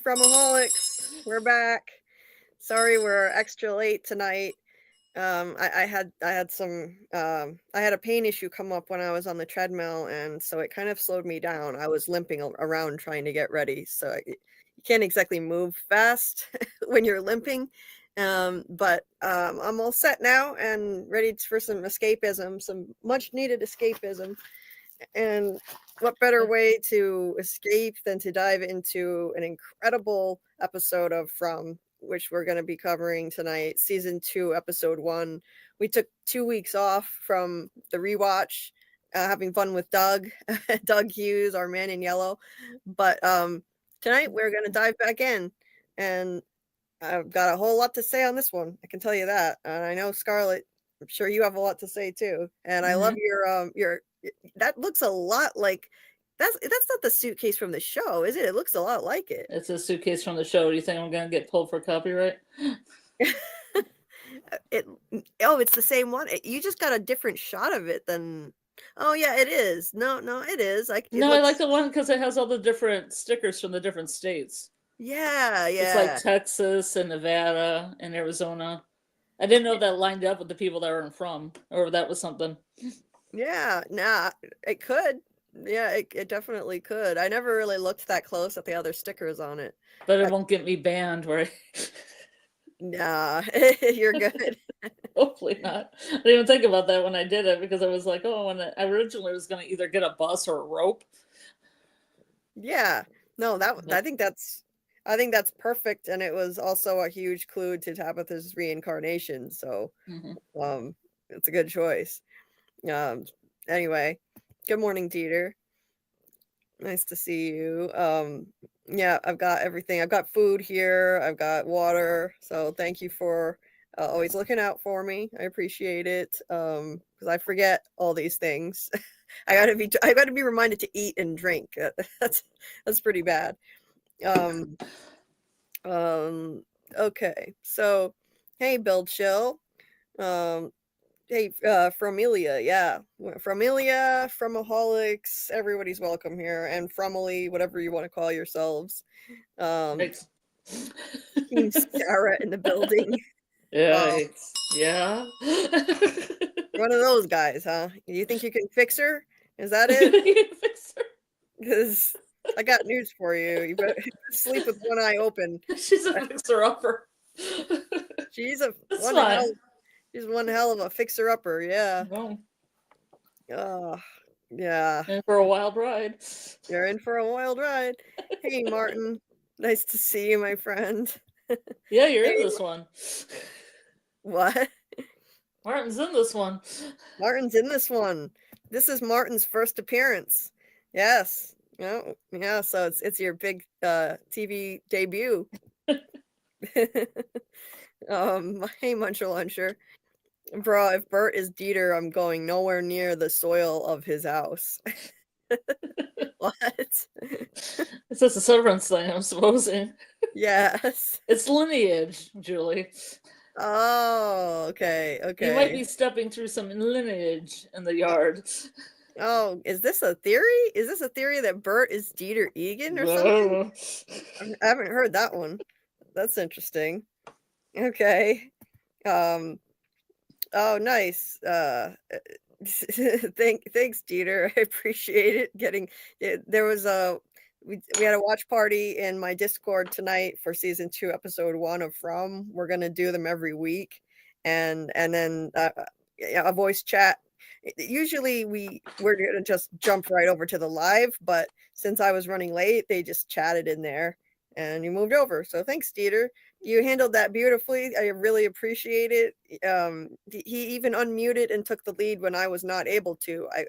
Fromaholics. We're back. Sorry we're extra late tonight. I had a pain issue come up when I was on the treadmill, and so it kind of slowed me down. I was limping around trying to get ready, so you can't exactly move fast when you're limping. But I'm all set now and ready for some escapism, some much needed escapism. And what better way to escape than to dive into an incredible episode of From, which we're going to be covering tonight, season 2, episode 1. We took 2 weeks off from the rewatch, having fun with Doug Hughes, our man in yellow. But tonight we're going to dive back in, and I've got a whole lot to say on this one. I can tell you that. And I know Scarlet, I'm sure you have a lot to say too. And I love your that looks a lot like that's not the suitcase from the show, is it? It looks a lot like it. It's a suitcase from the show. Do you think I'm gonna get pulled for copyright? It's the same one. You just got a different shot of it than. Oh yeah, it is. No, it is. I like the one because it has all the different stickers from the different states. Yeah. It's like Texas and Nevada and Arizona. I didn't know if that lined up with the people that were from, or if that was something. Yeah, nah, it could. Yeah, it definitely could. I never really looked that close at the other stickers on it. But it won't get me banned, right? Nah, you're good. Hopefully not. I didn't even think about that when I did it, because I was like, oh, when I originally was going to either get a bus or a rope. Yeah, no, I think that's perfect, and it was also a huge clue to Tabitha's reincarnation. So, it's a good choice. Anyway, good morning, Dieter. Nice to see you. Yeah, I've got everything. I've got food here. I've got water. So thank you for always looking out for me. I appreciate it. Because I forget all these things. I gotta be reminded to eat and drink. That's pretty bad. Okay. So, hey, Bill Chill. Hey, Fromelia, yeah. Fromelia, Fromaholics, everybody's welcome here. And Fromily, whatever you want to call yourselves. Thanks. Team Sarah in the building. Yeah. Yeah. One of those guys, huh? You think you can fix her? Is that it? Fix her? Because I got news for you. You better sleep with one eye open. She's a fixer-upper. She's one hell of a fixer-upper, yeah. Yeah. In for a wild ride. You're in for a wild ride. Hey, Martin. Nice to see you, my friend. Yeah, you're in this one. What? Martin's in this one. Martin's in this one. This is Martin's first appearance. Yes. Oh, yeah, so it's your big TV debut. Hey, Muncher Luncher. Bro, if Bert is Dieter, I'm going nowhere near the soil of his house. What? It's just a Severance thing, I'm supposing. Yes. It's lineage, Julie. Oh, okay. You might be stepping through some lineage in the yard. Oh, is this a theory? Is this a theory that Bert is Dieter Egan or something? I haven't heard that one. That's interesting. Okay. Oh, nice. Thanks, Dieter. I appreciate it. There was we had a watch party in my Discord tonight for season 2, episode 1 of From. We're gonna do them every week, and then a voice chat. Usually we're gonna just jump right over to the live, but since I was running late, they just chatted in there, and you moved over. So thanks, Dieter. You handled that beautifully. I really appreciate it. He even unmuted and took the lead when I was not able to. I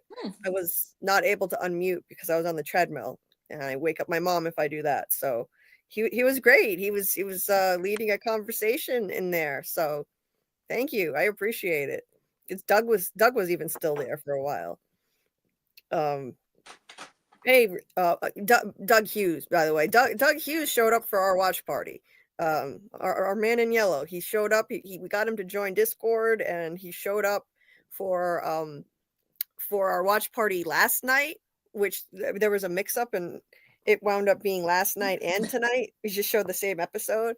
was not able to unmute because I was on the treadmill, and I wake up my mom if I do that. So he was great. He was leading a conversation in there. So thank you. I appreciate it. Because Doug was even still there for a while. Hey, Doug Hughes, by the way. Doug Hughes showed up for our watch party. Our man in yellow, he showed up. We got him to join Discord, and he showed up for our watch party last night, which there was a mix-up, and it wound up being last night and tonight. We just showed the same episode.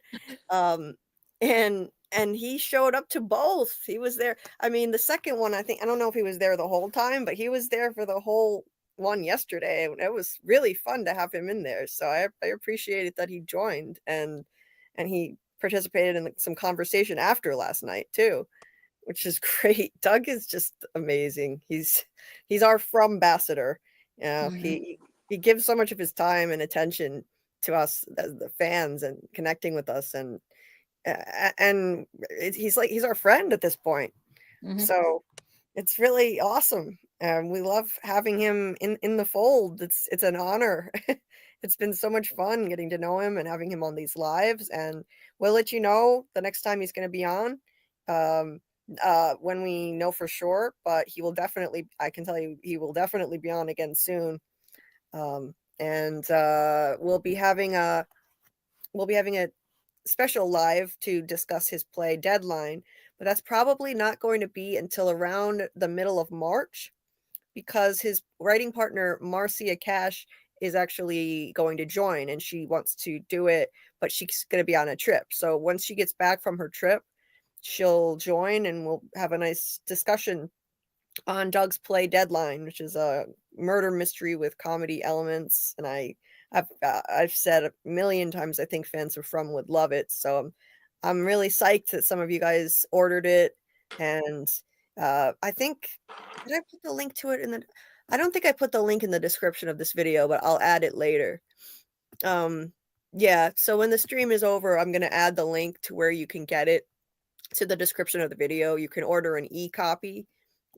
Um, and he showed up to both. He was there. I mean, the second one, I don't know if he was there the whole time, but he was there for the whole one yesterday. It was really fun to have him in there. So I appreciated that he joined and he participated in some conversation after last night too, which is great. Doug is just amazing. He's our ambassador. You know, he gives so much of his time and attention to us as the fans and connecting with us, and he's our friend at this point. So it's really awesome. We love having him in the fold. It's an honor. It's been so much fun getting to know him and having him on these lives, and we'll let you know the next time he's going to be on, when we know for sure, but I can tell you, he will definitely be on again soon. And we'll be having a special live to discuss his play Deadline, but that's probably not going to be until around the middle of March, because his writing partner Marcia Kash is actually going to join, and she wants to do it, but she's going to be on a trip. So once she gets back from her trip, she'll join and we'll have a nice discussion on Doug's play Deadline, which is a murder mystery with comedy elements. And I've said a million times, I think fans of From would love it. So I'm really psyched that some of you guys ordered it. And I think, did I put the link to it I don't think I put the link in the description of this video, but I'll add it later. Yeah, so when the stream is over, I'm going to add the link to where you can get it to the description of the video. You can order an e-copy,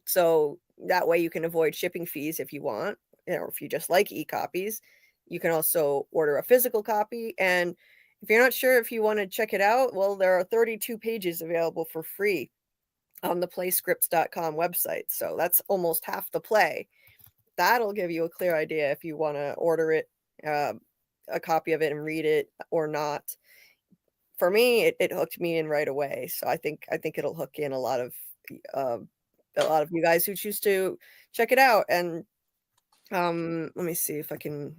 so that way you can avoid shipping fees if you want, or if you just like e-copies. You can also order a physical copy, and if you're not sure if you want to check it out, well, there are 32 pages available for free on the playscripts.com website, so that's almost half the play. That'll give you a clear idea if you want to order it, a copy of it, and read it or not. For me, it hooked me in right away, so I think it'll hook in a lot of you guys who choose to check it out. And let me see if I can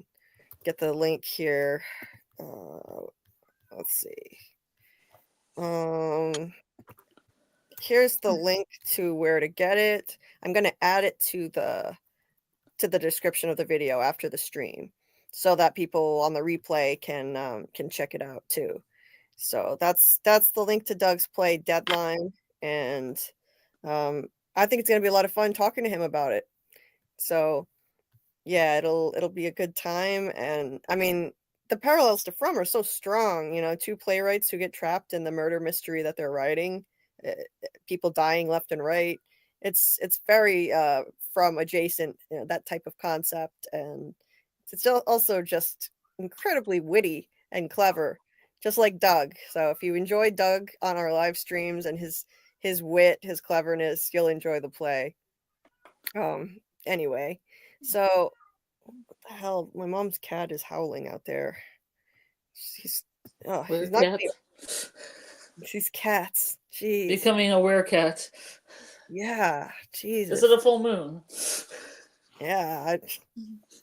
get the link here. Let's see. Here's the link to where to get it. I'm going to add it to the description of the video after the stream, so that people on the replay can check it out too. So that's the link to Doug's play Deadline, and I think it's going to be a lot of fun talking to him about it. So yeah, it'll be a good time. And I mean, the parallels to From are so strong, you know, two playwrights who get trapped in the murder mystery that they're writing, people dying left and right. It's very From adjacent, you know, that type of concept, and it's also just incredibly witty and clever, just like Doug. So if you enjoy Doug on our live streams and his wit, his cleverness, you'll enjoy the play. Anyway, so what the hell? My mom's cat is howling out there. She's not. She's cats. Jeez. Becoming a werecat. Yeah. Jesus. Is it a full moon? Yeah. I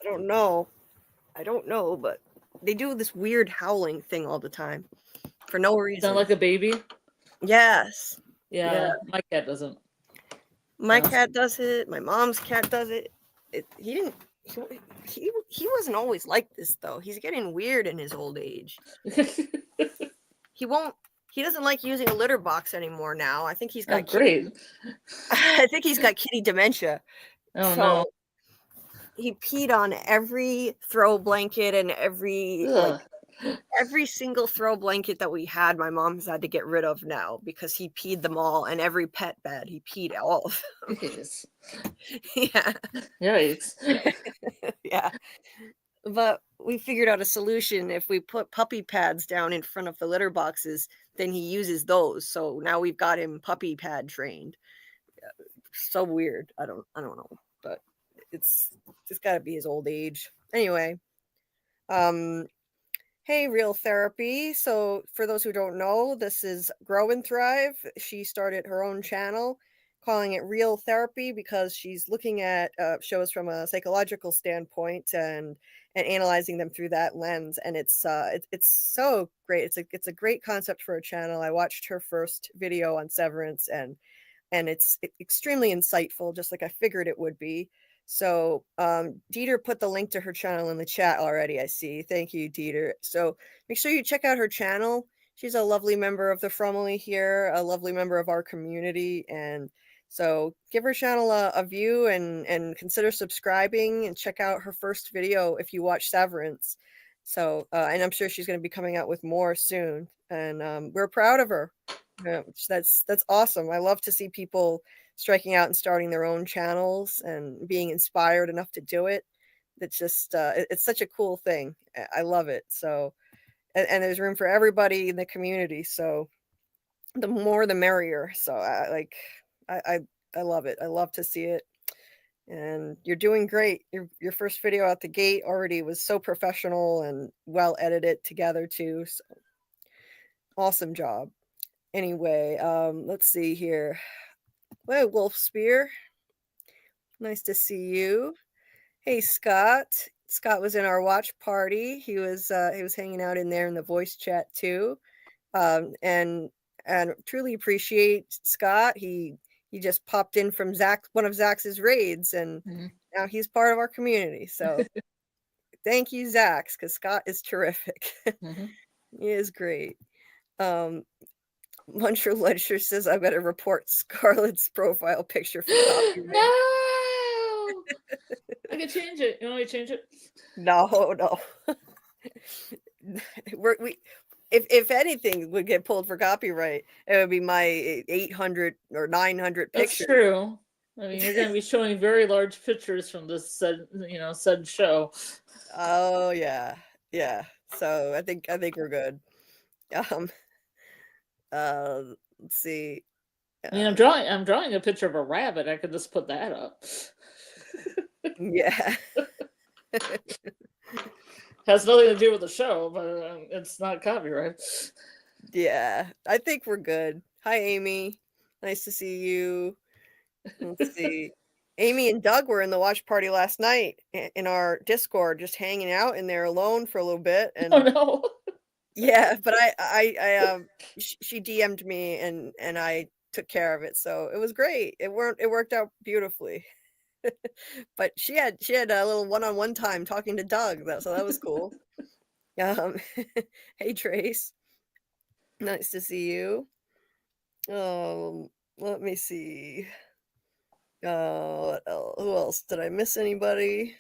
don't know. But they do this weird howling thing all the time for no reason. Sound like a baby? Yes. Yeah. My cat doesn't. My cat does it. My mom's cat does it. He wasn't always like this though. He's getting weird in his old age. He doesn't like using a litter box anymore now. I think he's got I think he's got kitty dementia. Oh no. He peed on every throw blanket and every single throw blanket that we had. My mom's had to get rid of now because he peed them all, and every pet bed he peed all of them. Yeah. Yikes. Yeah. But we figured out a solution. If we put puppy pads down in front of the litter boxes, then he uses those. So now we've got him puppy pad trained. So weird. I don't know, but it's just got to be his old age. Anyway, hey, Real Therapy. So for those who don't know, this is Grow and Thrive. She started her own channel calling it real therapy because she's looking at shows from a psychological standpoint and analyzing them through that lens. And it's so great. It's a great concept for a channel. I watched her first video on Severance, and it's extremely insightful, just like I figured it would be. So Dieter put the link to her channel in the chat already, I see. Thank you, Dieter. So make sure you check out her channel. She's a lovely member of the Frumley here, a lovely member of our community. And so give her channel a view and consider subscribing, and check out her first video if you watch Severance. So, and I'm sure she's going to be coming out with more soon. And we're proud of her. Yeah, that's awesome. I love to see people striking out and starting their own channels and being inspired enough to do it. It's just it's such a cool thing. I love it. So, and there's room for everybody in the community. So, the more the merrier. So, I love it. I love to see it. And you're doing great. Your first video out the gate already was so professional and well edited together too. So, awesome job. Anyway, let's see here. Well, Wolf Spear, nice to see you. Hey, Scott. Scott was in our watch party. He was hanging out in there in the voice chat too. And truly appreciate Scott. He just popped in from one of Zach's raids, and now he's part of our community. So thank you, Zach, because Scott is terrific. He is great. Muncher Ledger says I better report Scarlett's profile picture for copyright. No! I can change it. You want me to change it? No. If anything would get pulled for copyright, it would be my 800 or 900 pictures. That's true. I mean, you're going to be showing very large pictures from this said show. Oh yeah. So I think we're good. Let's see. I mean, I'm drawing a picture of a rabbit. I could just put that up. Yeah. Has nothing to do with the show, but it's not copyright. Yeah, I think we're good. Hi, Amy. Nice to see you. Let's see. Amy and Doug were in the watch party last night in our Discord, just hanging out in there alone for a little bit. And oh no. Yeah, but she DM'd me and I took care of it, so it was great. It worked out beautifully. But she had a little one-on-one time talking to Doug, so that was cool. Hey Trace, nice to see you. Let me see. Who else? Did I miss anybody?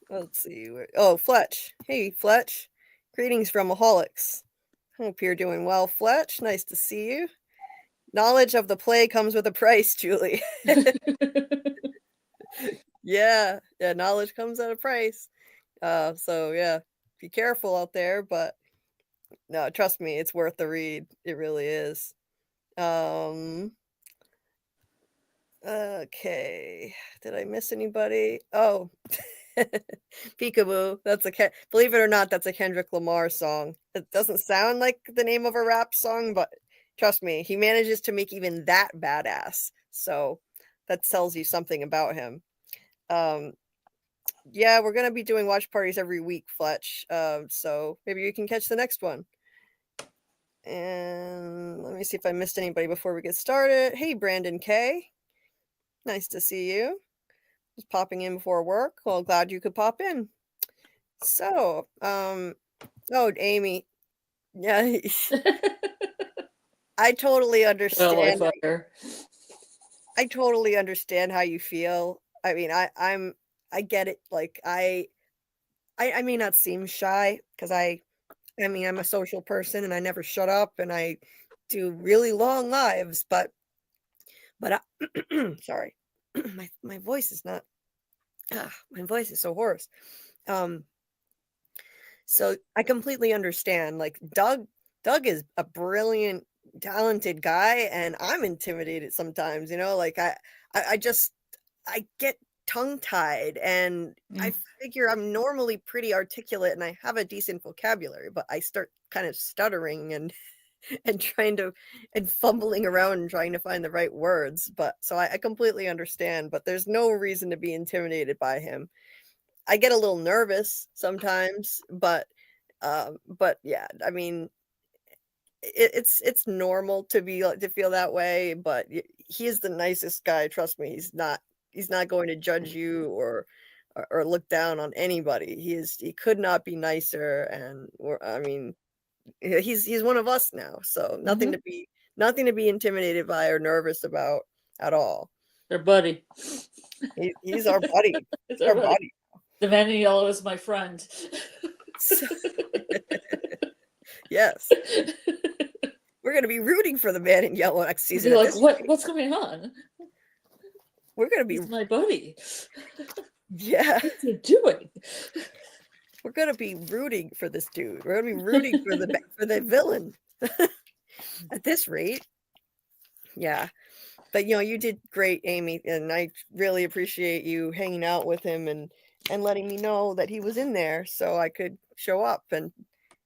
Let's see. Oh, Fletch. Hey, Fletch. Greetings from Maholics. Hope you're doing well, Fletch. Nice to see you. Knowledge of the play comes with a price, Julie. Yeah, knowledge comes at a price. So yeah, be careful out there, but no, trust me, it's worth the read. It really is. Okay, did I miss anybody? Oh, Peekaboo. Believe it or not, that's a Kendrick Lamar song. It doesn't sound like the name of a rap song, but trust me, he manages to make even that badass. So that tells you something about him. Yeah, we're gonna be doing watch parties every week, Fletch. So maybe you can catch the next one. And let me see if I missed anybody before we get started. Hey, Brandon K. Nice to see you. Just popping in before work. Well, glad you could pop in. So, oh, Amy. Yeah. I totally understand. I totally understand how you feel. I mean, I get it. Like I may not seem shy because I mean, I'm a social person and I never shut up and I do really long lives, but sorry. my voice is not my voice is so hoarse. So I completely understand. Like Doug is a brilliant, talented guy, and I'm intimidated sometimes, like I get tongue-tied, and I figure I'm normally pretty articulate and I have a decent vocabulary, but I start kind of stuttering and and fumbling around and trying to find the right words. But so I completely understand, but there's no reason to be intimidated by him. I get a little nervous sometimes, but yeah, I mean, it's normal to feel that way, but he is the nicest guy. Trust me, he's not going to judge you or look down on anybody. He could not be nicer, and I mean, he's one of us now, so nothing to be intimidated by or nervous about at all. Their buddy. He's our buddy. He's our buddy. The man in yellow is my friend. Yes. We're going to be rooting for the man in yellow next season. Like, what's going on? We're going to be... He's my buddy. Yeah. What's he doing? We're going to be rooting for this dude. We're going to be rooting for the villain. At this rate. Yeah. But, you did great, Amy, and I really appreciate you hanging out with him and letting me know that he was in there so I could show up, and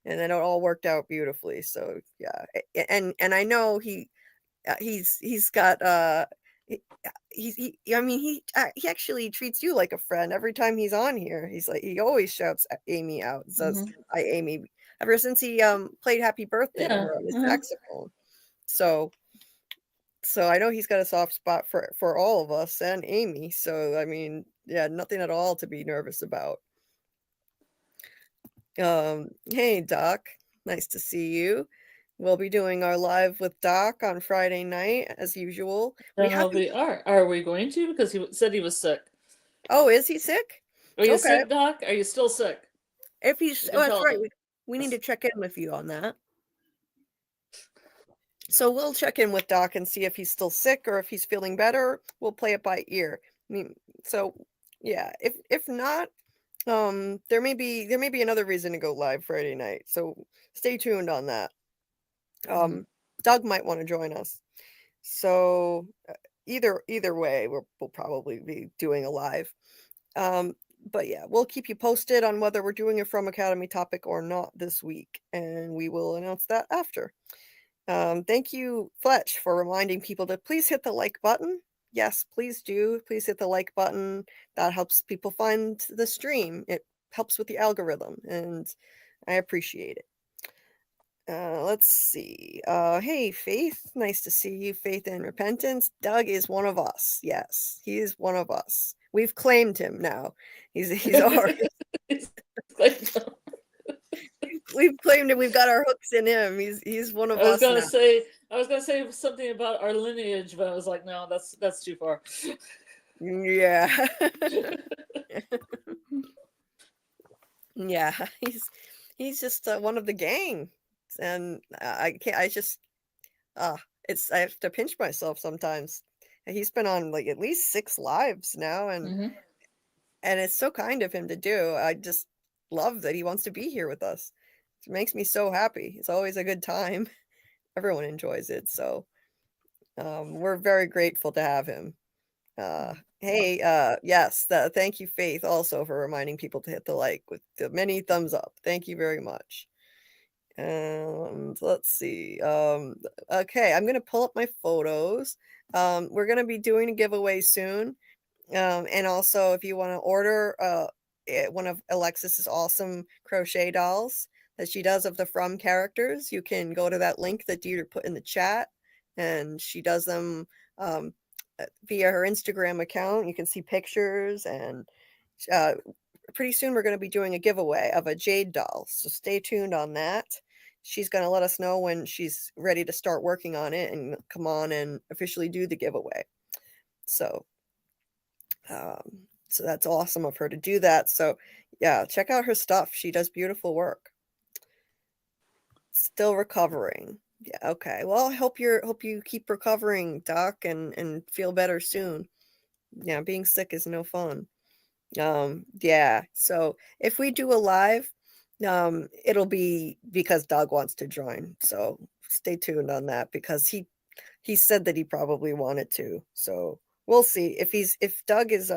then it all worked out beautifully. So yeah, and I know he's got he actually treats you like a friend every time he's on here. He always shouts Amy out, says hi Amy, ever since he played Happy Birthday to her on his saxophone. So I know he's got a soft spot for all of us and Amy. So I mean, yeah, nothing at all to be nervous about. Hey Doc, nice to see you. We'll be doing our live with Doc on Friday night as usual. Are we going to? Because he said he was sick. Oh, is he sick? Are you sick, Doc? Are you still sick? If he's that's right. We need to check in with you on that. So we'll check in with Doc and see if he's still sick or if he's feeling better. We'll play it by ear. I mean, so yeah, if not, there may be another reason to go live Friday night. So stay tuned on that. Doug might want to join us. So either way, we'll probably be doing a live. But yeah, we'll keep you posted on whether we're doing a From Academy topic or not this week, and we will announce that after. Thank you, Fletch, for reminding people to please hit the like button. Yes, please do. Please hit the like button. That helps people find the stream. It helps with the algorithm, and I appreciate it. Let's see. Hey, Faith. Nice to see you, Faith and Repentance. Doug is one of us. Yes, he is one of us. We've claimed him now. He's ours. We've claimed him. We've got our hooks in him. He's one of us. I was gonna say something about our lineage, but I was like, no, that's too far. Yeah. Yeah. He's just one of the gang, and I have to pinch myself sometimes. He's been on like at least 6 lives now, and it's so kind of him to do. I just love that he wants to be here with us. It makes me so happy. It's always a good time. Everyone enjoys it. So we're very grateful to have him. Hey, yes, thank you, Faith, also for reminding people to hit the like with the many thumbs up. Thank you very much. And let's see. Okay, I'm gonna pull up my photos. We're gonna be doing a giveaway soon. And also, if you want to order one of Alexis's awesome crochet dolls that she does of the From characters, you can go to that link that Dieter put in the chat, and she does them via her Instagram account. You can see pictures, and pretty soon we're going to be doing a giveaway of a jade doll, so stay tuned on that. She's going to let us know when she's ready to start working on it and come on and officially do the giveaway. So that's awesome of her to do that. So yeah, check out her stuff. She does beautiful work. Still recovering. Yeah, okay. Well, I hope you keep recovering, Doc, and feel better soon. Yeah, being sick is no fun. Yeah. So if we do a live, it'll be because Doug wants to join. So stay tuned on that, because he said that he probably wanted to. So we'll see if Doug is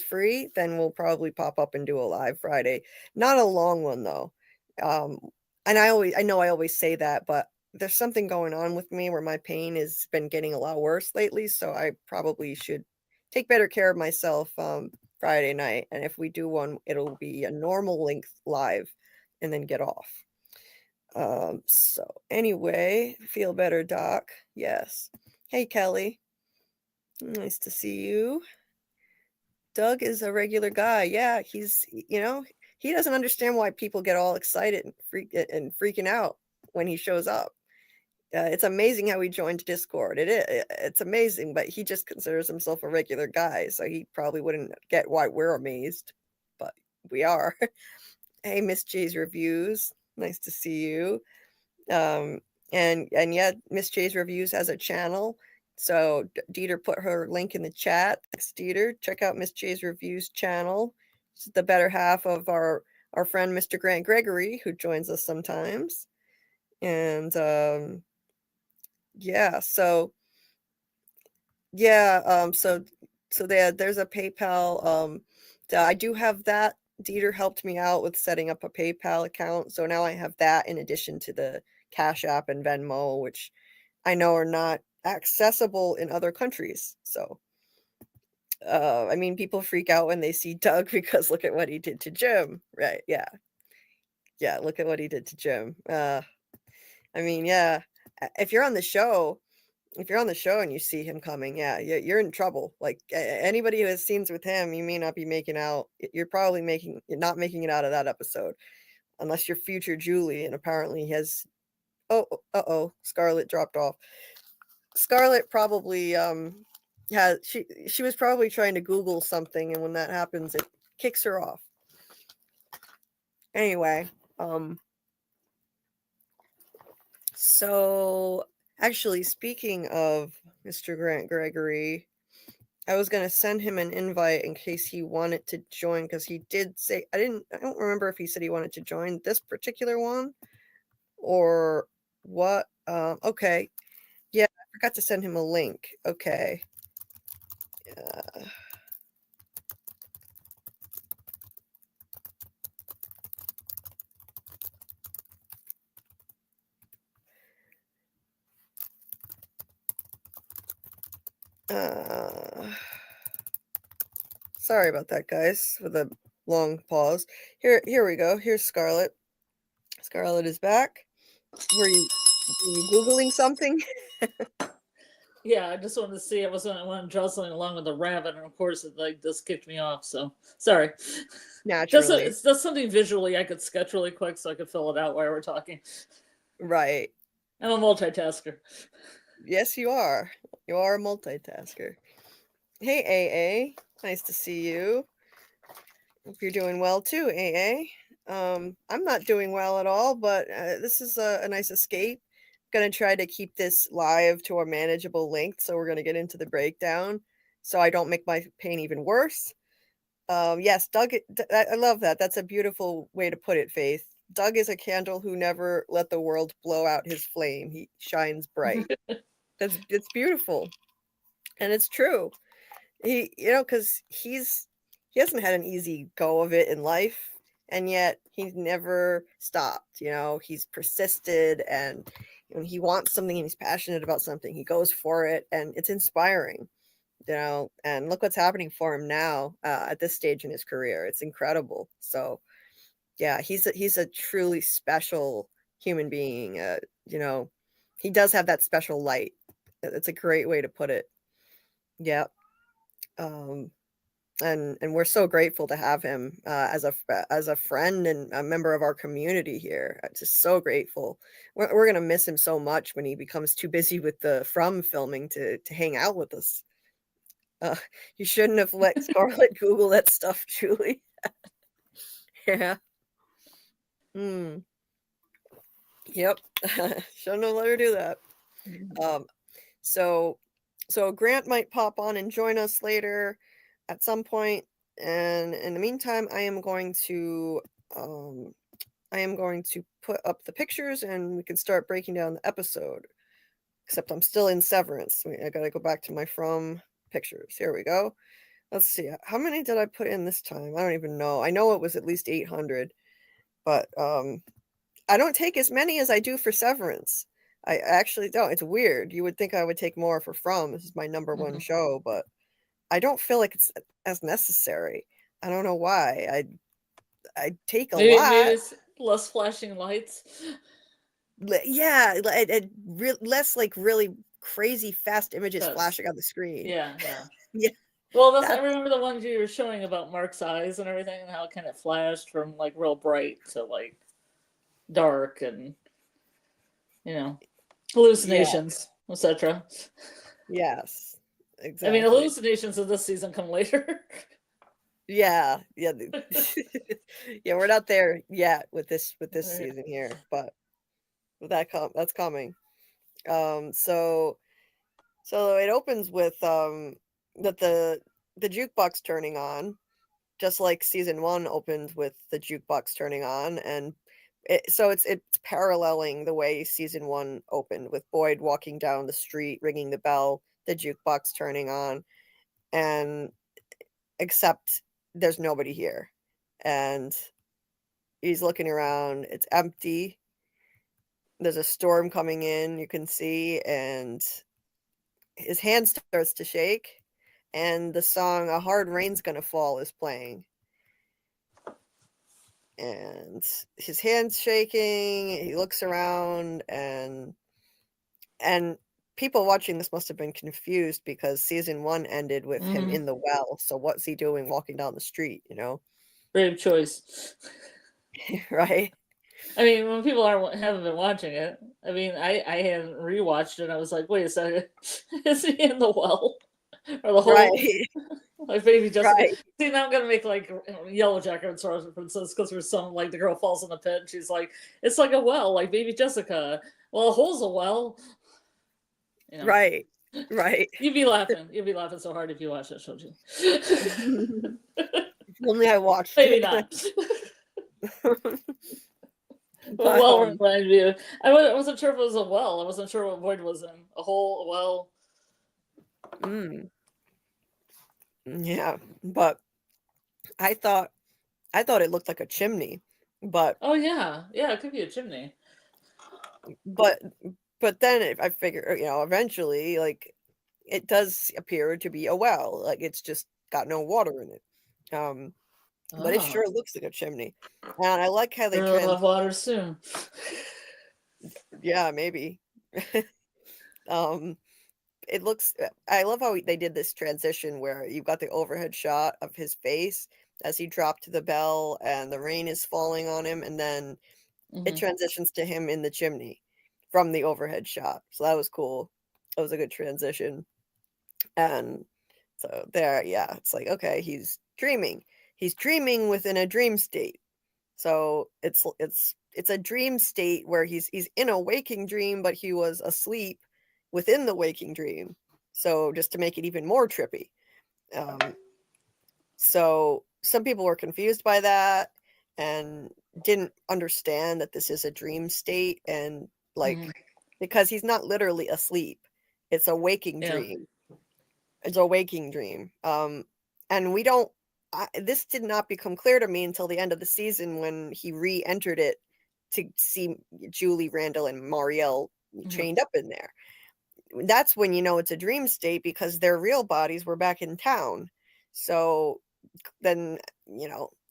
free, then we'll probably pop up and do a live Friday. Not a long one though. And I know I always say that, but there's something going on with me where my pain has been getting a lot worse lately, so I probably should take better care of myself Friday night. And if we do one, it'll be a normal length live and then get off. So anyway, feel better, Doc. Yes. Hey, Kelly. Nice to see you. Doug is a regular guy. Yeah, he's, he doesn't understand why people get all excited and freaking out when he shows up. It's amazing how he joined Discord. It's amazing, but he just considers himself a regular guy, so he probably wouldn't get why we're amazed, but we are. Hey, Miss J's Reviews. Nice to see you. And yeah, Miss J's Reviews has a channel. So Dieter put her link in the chat. Thanks, Dieter. Check out Miss J's Reviews channel. This is the better half of our friend Mr. Grant Gregory, who joins us sometimes. And yeah, so yeah, so there's a PayPal. I do have that. Dieter helped me out with setting up a PayPal account, so now I have that in addition to the Cashapp and Venmo, which I know are not accessible in other countries. So, I mean, people freak out when they see Doug because look at what he did to Jim, right? Yeah, yeah, look at what he did to Jim. I mean, yeah, if you're on the show and you see him coming, yeah, you're in trouble. Like anybody who has scenes with him, you may not be making out. You're probably not making it out of that episode, unless you're future Julie. And apparently he has. Oh, Scarlet dropped off. Scarlet probably has she was probably trying to Google something, and when that happens, it kicks her off. Anyway, so actually, speaking of Mr. Grant Gregory, I was gonna send him an invite in case he wanted to join, because he did say I don't remember if he said he wanted to join this particular one or what. Okay. Yeah, I forgot to send him a link. Okay. Sorry about that, guys, for the long pause. Here we go. Here's Scarlet. Scarlet is back. Were you Googling something? Yeah, I just wanted to see. I wasn't jostling along with the rabbit, and of course, it just kicked me off. So sorry. Naturally. It's just something visually I could sketch really quick, so I could fill it out while we're talking. Right. I'm a multitasker. Yes, you are. You are a multitasker. Hey, AA. Nice to see you. Hope you're doing well too, AA. I'm not doing well at all, but this is a nice escape. Going to try to keep this live to a manageable length, so we're going to get into the breakdown so I don't make my pain even worse. Yes, Doug, I love that. That's a beautiful way to put it, Faith. Doug is a candle who never let the world blow out his flame. He shines bright. It's beautiful. And it's true. He, because he hasn't had an easy go of it in life, and yet he's never stopped. He's persisted, and when he wants something and he's passionate about something, he goes for it, and it's inspiring. And look what's happening for him now at this stage in his career. It's incredible. So yeah, he's a truly special human being. He does have that special light. It's a great way to put it. Yeah. And we're so grateful to have him as a friend and a member of our community here. I'm just so grateful. We're gonna miss him so much when he becomes too busy with the From filming to hang out with us. You shouldn't have let Scarlet Google that stuff, Julie. Yeah. Yep. Shouldn't have let her do that. So Grant might pop on and join us later at some point, and in the meantime, I am going to put up the pictures and we can start breaking down the episode. Except I'm still in Severance. I gotta go back to my From pictures. Here we go. Let's see. How many did I put in this time? I don't even know. I know it was at least 800, but I don't take as many as I do for Severance. I actually don't. It's weird. You would think I would take more for From. This is my number one show, but I don't feel like it's as necessary. I don't know why. I take a Maybe lot. it's less flashing lights. Yeah, less like really crazy fast images flashing on the screen. Yeah. Yeah. Well, I remember the ones you were showing about Mark's eyes and everything, and how it kind of flashed from like real bright to like dark, and hallucinations, etc. Yes, I mean, exactly. hallucinations of this season come later. Yeah. Yeah, we're not there yet with this season here, but that's coming. So it opens with that the jukebox turning on, just like season 1 opened with the jukebox turning on, and so it's paralleling the way season 1 opened, with Boyd walking down the street, ringing the bell, the jukebox turning on, and except there's nobody here, and he's looking around. It's empty. There's a storm coming in, you can see, and his hand starts to shake, and the song "A Hard Rain's Gonna Fall" is playing. And his hand's shaking, he looks around, and people watching this must have been confused, because season 1 ended with him in the well, so what's he doing walking down the street, Brave choice. Right? I mean, when people haven't been watching it, I mean, I hadn't rewatched it. I was like, wait a second, is he in the well, or the whole Right. like baby Jessica? Right. See, now I'm gonna make like Yellow Jacket references, because there's some like the girl falls in the pit and she's like, it's like a well, like baby Jessica. Well, a hole's a well. Right. You'd be laughing so hard if you watched that show too. If only I watched Maybe it. not. But, well, reminded me of, I wasn't sure if it was a well. I wasn't sure what Boyd was in. A hole, a well. Yeah, but I thought it looked like a chimney, but Oh yeah, it could be a chimney. but then I figure, eventually, like, it does appear to be a well, like it's just got no water in it. But it sure looks like a chimney, and I like how they We'll have water soon. Yeah, maybe. It looks. I love how they did this transition where you've got the overhead shot of his face as he dropped to the bell, and the rain is falling on him, and then it transitions to him in the chimney from the overhead shot. So that was cool. That was a good transition. And so there, yeah, it's like, okay, he's dreaming. He's dreaming within a dream state. So it's a dream state where he's in a waking dream, but he was asleep within the waking dream. So just to make it even more trippy. So some people were confused by that and didn't understand that this is a dream state, and because he's not literally asleep. It's a waking dream. It's a waking dream. And we don't this did not become clear to me until the end of the season, when he re-entered it to see Julie, Randall, and Marielle chained up in there. That's when you know it's a dream state, because their real bodies were back in town. So then,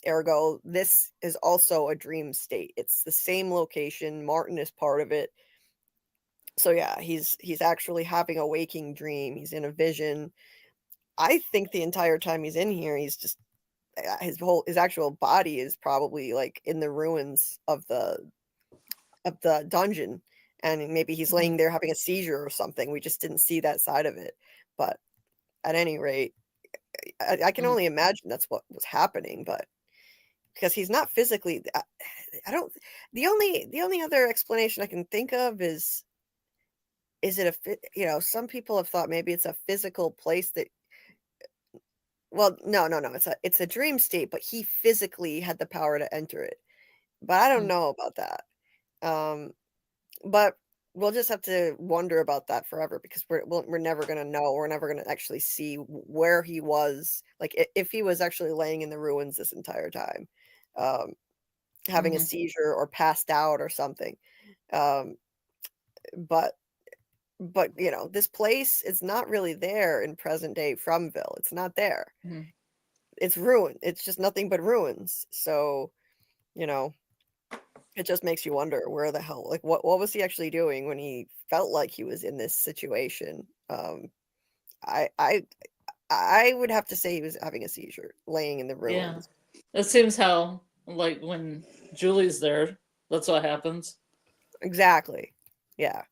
ergo, this is also a dream state. It's the same location. Martin is part of it. So yeah, he's actually having a waking dream. He's in a vision. I think the entire time he's in here, he's just his actual body is probably like in the ruins of the dungeon, and maybe he's laying there having a seizure or something. We just didn't see that side of it. But at any rate, I can only imagine that's what was happening, but because he's not physically, I don't. The only other explanation I can think of is it some people have thought maybe it's a physical place that. Well, no. It's a dream state, but he physically had the power to enter it. But I don't know about that. But we'll just have to wonder about that forever, because we're never gonna know. We're never gonna actually see where he was, like if he was actually laying in the ruins this entire time, having a seizure or passed out or something. but you know, this place is not really there in present day Fromville. It's not there. Mhm. It's ruined. It's just nothing but ruins. So, you know, it just makes you wonder where the hell, like, what was he actually doing when he felt like he was in this situation? I I I would have to say he was having a seizure, laying in the Yeah. ruins. It seems how, like, when Julie's there, that's what happens. Exactly. Yeah.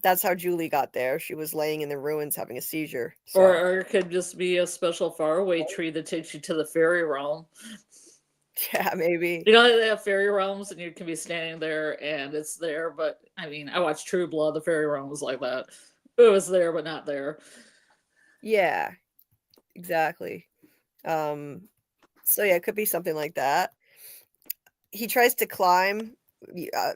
That's how Julie got there. She was laying in the ruins having a seizure. So, Or it could just be a special faraway tree that takes you to the fairy realm. yeah, maybe. You know, they have fairy realms, and you can be standing there, and it's there. But I mean, I watched True Blood. The fairy realm was like that. It was there, but not there. Yeah, exactly. So yeah, it could be something like that. He tries to climb,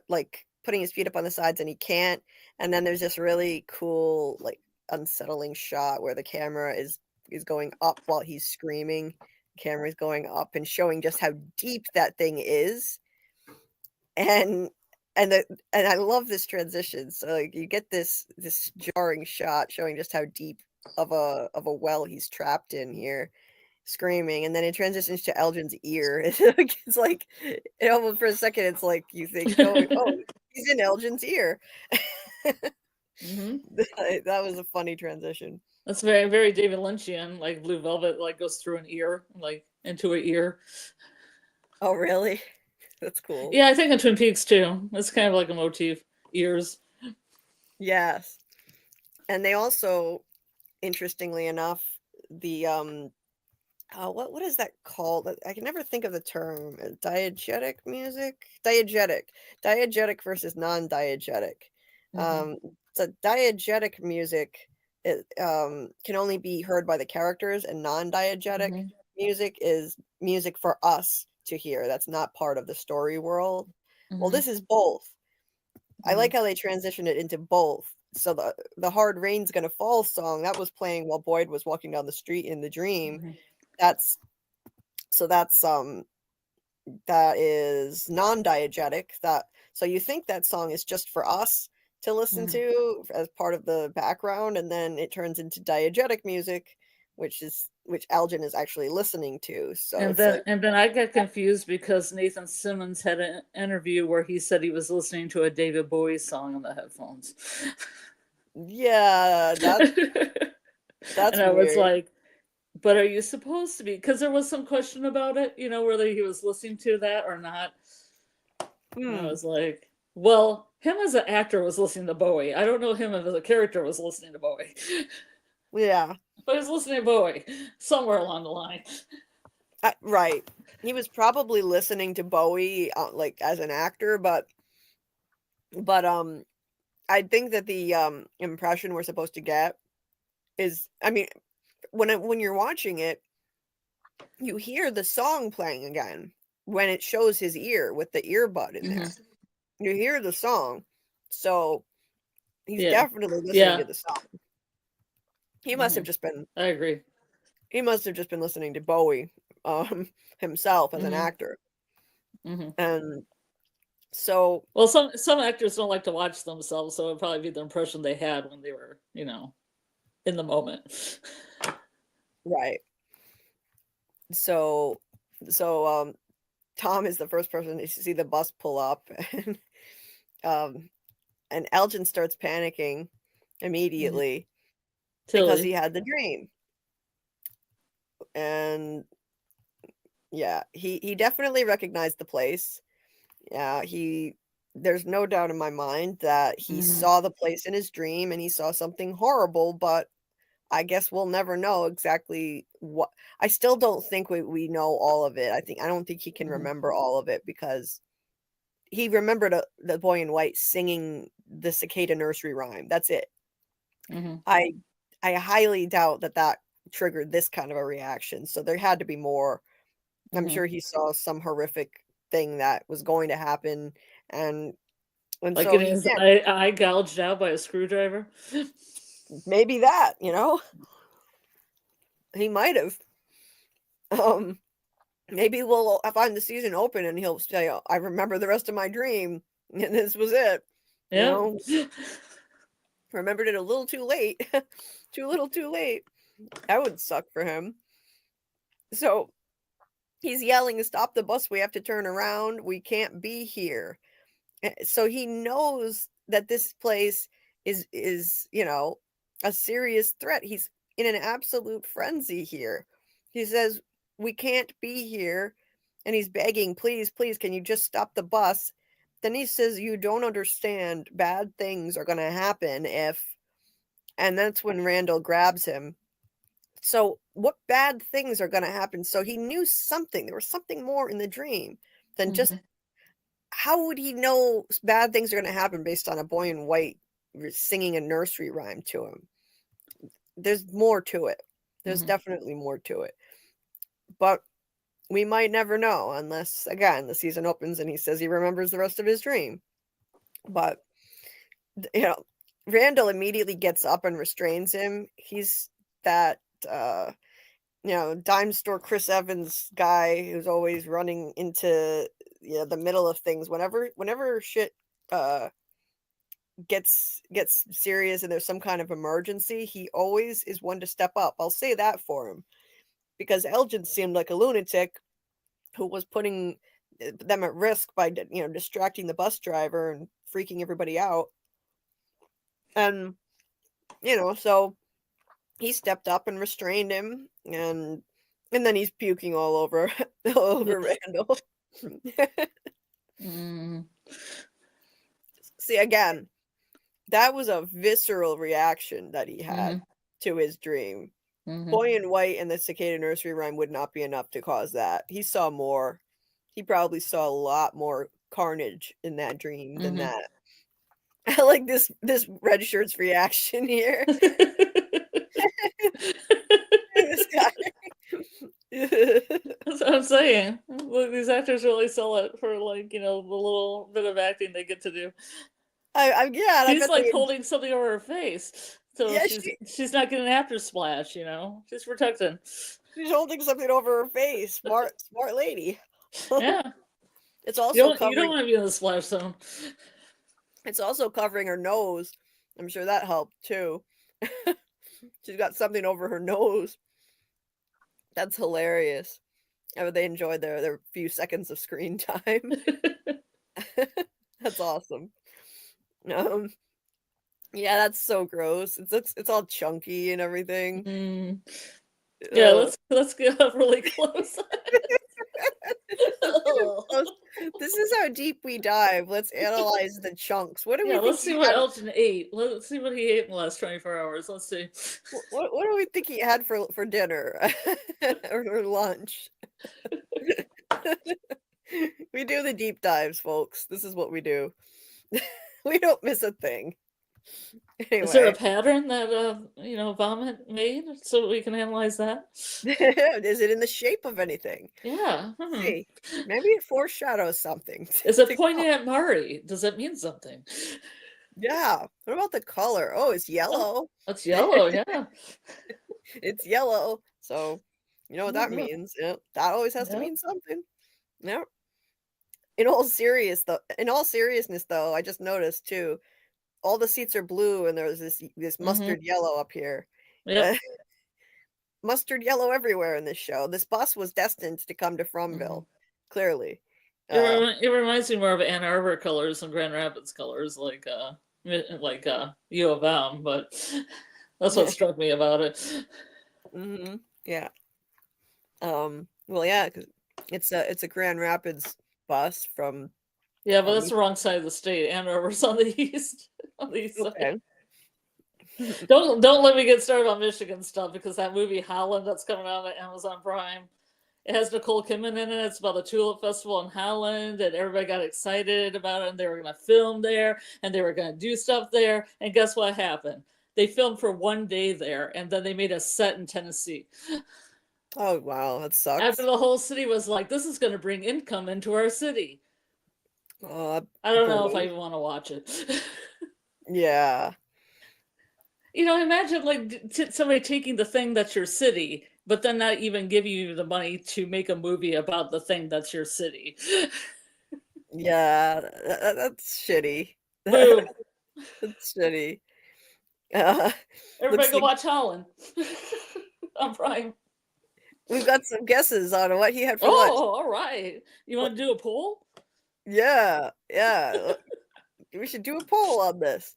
like putting his feet up on the sides, and he can't. And then there's this really cool, like, unsettling shot where the camera is going up while he's screaming. Camera's going up and showing just how deep that thing is. And and I love this transition. So like you get this jarring shot showing just how deep of a well he's trapped in here, screaming, and then it transitions to Elgin's ear. It's like it almost for a second it's like you think, oh, he's in Elgin's ear. Hmm. That was a funny transition. That's very, very David Lynchian. Like Blue Velvet, like goes through an ear, like into an ear. Oh, really? That's cool. Yeah, I think in Twin Peaks too. It's kind of like a motif. Ears. Yes. And they also, interestingly enough, the what is that called? I can never think of the term. Diegetic music? Diegetic versus non-diegetic. Mm-hmm. So diegetic music, it can only be heard by the characters, and non-diegetic Mm-hmm. music is music for us to hear. That's not part of the story world. Well, Mm-hmm. this is both. I Mm-hmm. like how they transition it into both. So the Hard Rain's Gonna Fall song that was playing while Boyd was walking down the street in the dream. Mm-hmm. That's that's that is non-diegetic. That so you think that song is just for us to listen Mm-hmm. to as part of the background, and then it turns into diegetic music, which Elgin is actually listening to. So it's like, And then I got confused because Nathan Simmons had an interview where he said he was listening to a David Bowie song on the headphones. yeah, that's And I was weird. like, but are you supposed to be? Because there was some question about it, you know, whether he was listening to that or not. And I Hmm. was like, well, him as an actor was listening to Bowie. I don't know him as a character was listening to Bowie. Yeah. But he was listening to Bowie somewhere along the line. Right. He was probably listening to Bowie, like, as an actor, but I think that the impression we're supposed to get is, I mean, when you're watching it, you hear the song playing again when it shows his ear with the earbud in Mm-hmm. there. You hear the song, so he's Yeah. definitely listening Yeah. to the song. He must Mm-hmm. have just been I agree. he must have just been listening to Bowie himself as an Mm-hmm. actor. Mm-hmm. And so Well, some actors don't like to watch themselves, so it'd probably be the impression they had when they were, you know, in the moment. right. So so Tom is the first person to see the bus pull up, um and Elgin starts panicking Mm-hmm. immediately because he Tilly. had the dream. And yeah, he definitely recognized the place. Yeah, there's no doubt in my mind that he Mm-hmm. saw the place in his dream and he saw something horrible, but I guess we'll never know exactly what. I still don't think we know all of it. I don't think he can Mm-hmm. remember all of it because he remembered the boy in white singing the cicada nursery rhyme. That's it. Mm-hmm. I I highly doubt that triggered this kind of a reaction. So there had to be more. I'm Mm-hmm. sure he saw some horrific thing that was going to happen, and Like so getting he his can't. eye gouged out by a screwdriver. Maybe that, you know, he might have. Um, maybe we'll find the season open and he'll say, "Oh, I remember the rest of my dream, and this was it." You Yeah. know, remembered it a little too late. Too late. That would suck for him. So he's yelling, "Stop the bus, we have to turn around. We can't be here." So he knows that this place is, a serious threat. He's in an absolute frenzy here. He says, "We can't be here." And he's begging, "Please, please, can you just stop the bus?" Then he says, "You don't understand. Bad things are going to happen if..." And that's when Randall grabs him. So, what bad things are going to happen? So, he knew something. There was something more in the dream than just... How would he know bad things are going to happen based on a boy in white singing a nursery rhyme to him? There's more to it. There's definitely more to it. But we might never know unless, again, the season opens and he says he remembers the rest of his dream. But, Randall immediately gets up and restrains him. He's that, dime store Chris Evans guy who's always running into the middle of things. Whenever shit gets serious and there's some kind of emergency, he always is one to step up. I'll say that for him. Because Elgin seemed like a lunatic who was putting them at risk by distracting the bus driver and freaking everybody out. And so he stepped up and restrained him, and then he's puking all over Randall. See, again, that was a visceral reaction that he had to his dream. Boy in white and the cicada nursery rhyme would not be enough to cause that. He saw more. He probably saw a lot more carnage in that dream than that. I like this red shirt's reaction here. This guy. That's what I'm saying. Look, these actors really sell it for the little bit of acting they get to do. She's like holding something over her face, so yeah, she's not getting an after splash. She's protecting. She's holding something over her face. Smart lady. Yeah. It's also you don't want to be in the splash zone. It's also covering her nose. I'm sure that helped too. She's got something over her nose. That's hilarious. They enjoyed their few seconds of screen time. That's awesome. Yeah, that's so gross. It's all chunky and everything. Yeah, let's get up really close. This is how deep we dive. Let's analyze the chunks. What do we think? Let's see what Elgin ate. Let's see what he ate in the last 24 hours. Let's see. What do we think he had for dinner or lunch? We do the deep dives, folks. This is what we do. We don't miss a thing. Anyway. Is there a pattern that vomit made so we can analyze that? Is it in the shape of anything? Yeah. See, maybe it foreshadows something. Is it pointing at Mari? Does it mean something? Yeah. What about the color? Oh, it's yellow. It's yellow, yeah. It's yellow. So you know what that means. That always has to mean something. Yeah. In all seriousness though, I just noticed too, all the seats are blue and there's this mustard yellow up here. Yep. Mustard yellow everywhere in this show. This bus was destined to come to Fromville, clearly. It reminds me more of Ann Arbor colors and Grand Rapids colors, like U of M, but that's what struck me about it. Yeah. Well, yeah, 'cause it's a Grand Rapids bus from... Yeah, but that's the wrong side of the state. Ann Arbor's on the east. On the east side. Don't let me get started on Michigan stuff, because that movie Holland that's coming out on Amazon Prime, it has Nicole Kidman in it. It's about the Tulip Festival in Holland, and everybody got excited about it, and they were going to film there, and they were going to do stuff there. And guess what happened? They filmed for one day there, and then they made a set in Tennessee. Oh, wow, that sucks. After the whole city was like, this is going to bring income into our city. I don't know if I even want to watch it. Yeah. Imagine like somebody taking the thing that's your city, but then not even giving you the money to make a movie about the thing that's your city. Yeah, that's shitty. Boom. That's shitty. Everybody go watch Holland on Prime. We've got some guesses on what he had for lunch. Oh, all right. You want to do a poll? Yeah. We should do a poll on this.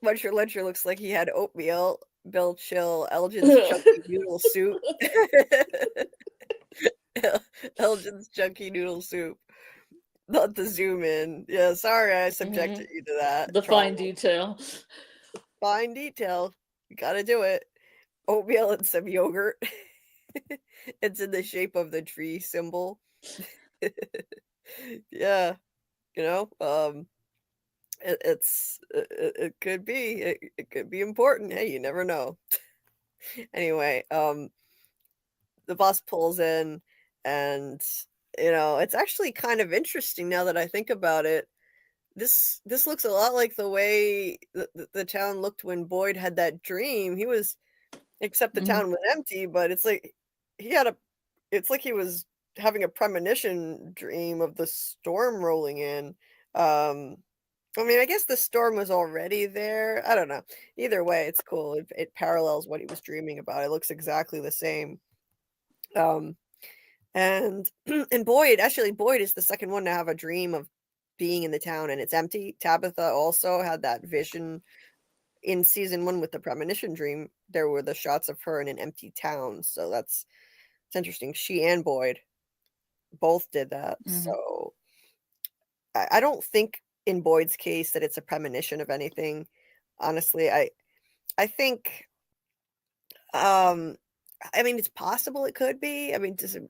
Muncher Luncher looks like he had oatmeal. Bill Chill, Elgin's chunky noodle soup. Elgin's chunky noodle soup. Not the zoom in. Yeah, sorry I subjected you to that. The fine detail. Fine detail. You gotta do it. Oatmeal and some yogurt. It's in the shape of the tree symbol. Yeah. You know, it could be it could be important. Hey, you never know. Anyway, the bus pulls in, and it's actually kind of interesting now that I think about it. This looks a lot like the way the town looked when Boyd had that dream. Except the town was empty, but it's like it's like he was having a premonition dream of the storm rolling in. I mean, I guess the storm was already there. I don't know. Either way, it's cool. It parallels what he was dreaming about. It looks exactly the same. And and Boyd is the second one to have a dream of being in the town and it's empty. Tabitha also had that vision in season 1 with the premonition dream. There were the shots of her in an empty town. So it's interesting. She and Boyd both did that. So I don't think in Boyd's case that it's a premonition of anything. Honestly, I think I mean, it's possible it could be. I mean, does it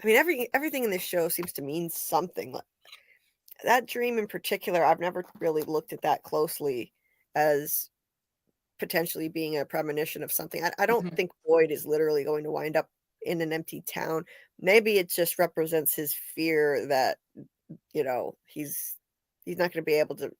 I mean, everything in this show seems to mean something. Like that dream in particular, I've never really looked at that closely as potentially being a premonition of something. I don't think Boyd is literally going to wind up in an empty town. Maybe it just represents his fear that he's not going to be able to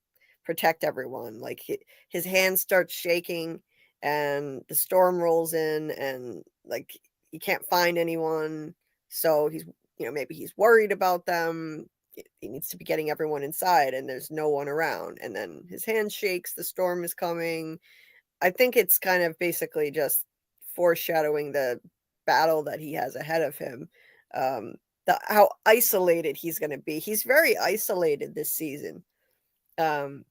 protect everyone. Like his hands start shaking and the storm rolls in and like he can't find anyone. So he's maybe he's worried about them. He needs to be getting everyone inside and there's no one around. And then his hand shakes, the storm is coming. I think it's kind of basically just foreshadowing the battle that he has ahead of him. How isolated he's going to be. He's very isolated this season. In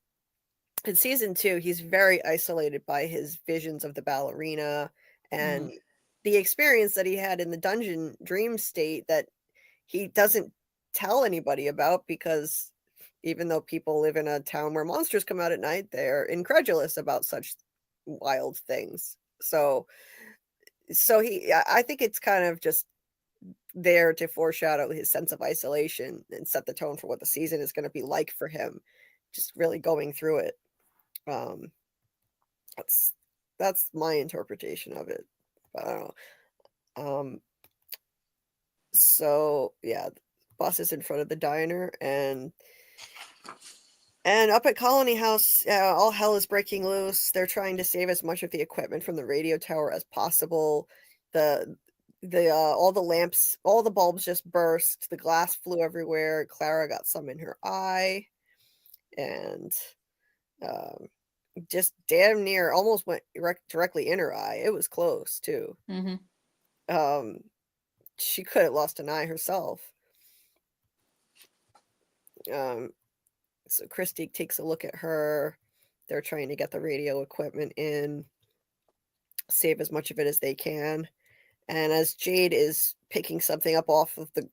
season 2, he's very isolated by his visions of the ballerina and the experience that he had in the dungeon dream state that he doesn't tell anybody about, because even though people live in a town where monsters come out at night, they're incredulous about such wild things. So I think it's kind of just there to foreshadow his sense of isolation and set the tone for what the season is going to be like for him, just really going through it. That's my interpretation of it. But I don't know. So yeah, the bus is in front of the diner, and up at Colony House, all hell is breaking loose. They're trying to save as much of the equipment from the radio tower as possible. All the lamps, all the bulbs just burst. The glass flew everywhere. Clara got some in her eye, and just damn near almost went directly in her eye. It was close too. She could have lost an eye herself. So Christy takes a look at her. They're trying to get the radio equipment in, save as much of it as they can. And as Jade is picking something up off of the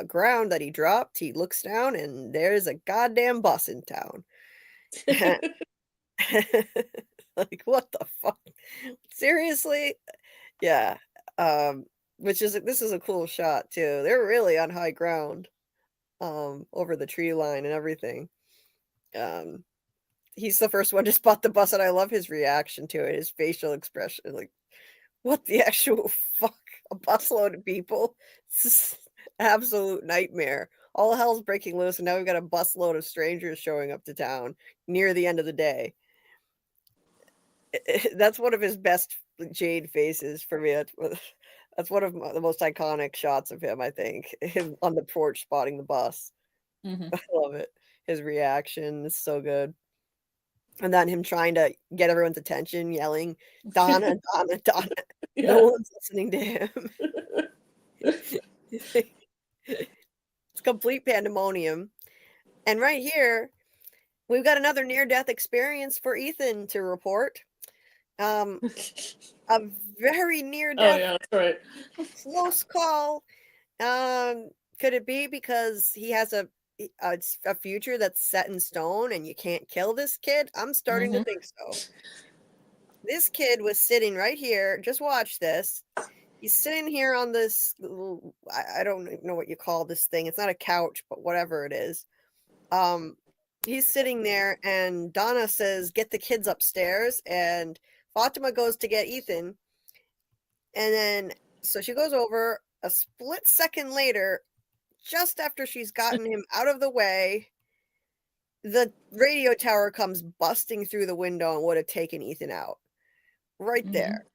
ground that he dropped, he looks down and there's a goddamn bus in town. Like, what the fuck? Seriously? Yeah. This is a cool shot too. They're really on high ground. Over the tree line and everything. He's the first one to spot the bus, and I love his reaction to it, his facial expression, like, what the actual fuck? A busload of people? This is absolute nightmare. All hell's breaking loose, and now we've got a busload of strangers showing up to town near the end of the day. That's one of his best Jade faces for me. That's one of the most iconic shots of him, I think. Him on the porch spotting the bus. I love it. his reaction is so good. And then him trying to get everyone's attention, yelling, Donna, Donna, Donna. Yeah. No one's listening to him. It's complete pandemonium. And right here, we've got another near-death experience for Ethan to report. A very near-death, yeah, that's right. close call. Could it be because he has a future that's set in stone and you can't kill this kid? I'm starting to think so. This kid was sitting right here. Just watch this. He's sitting here on this little, I don't know what you call this thing. It's not a couch, but whatever it is. He's sitting there and Donna says, get the kids upstairs. And Fatima goes to get Ethan. And then, so she goes over. A split second later, just after she's gotten him out of the way, the radio tower comes busting through the window and would have taken Ethan out. Right there.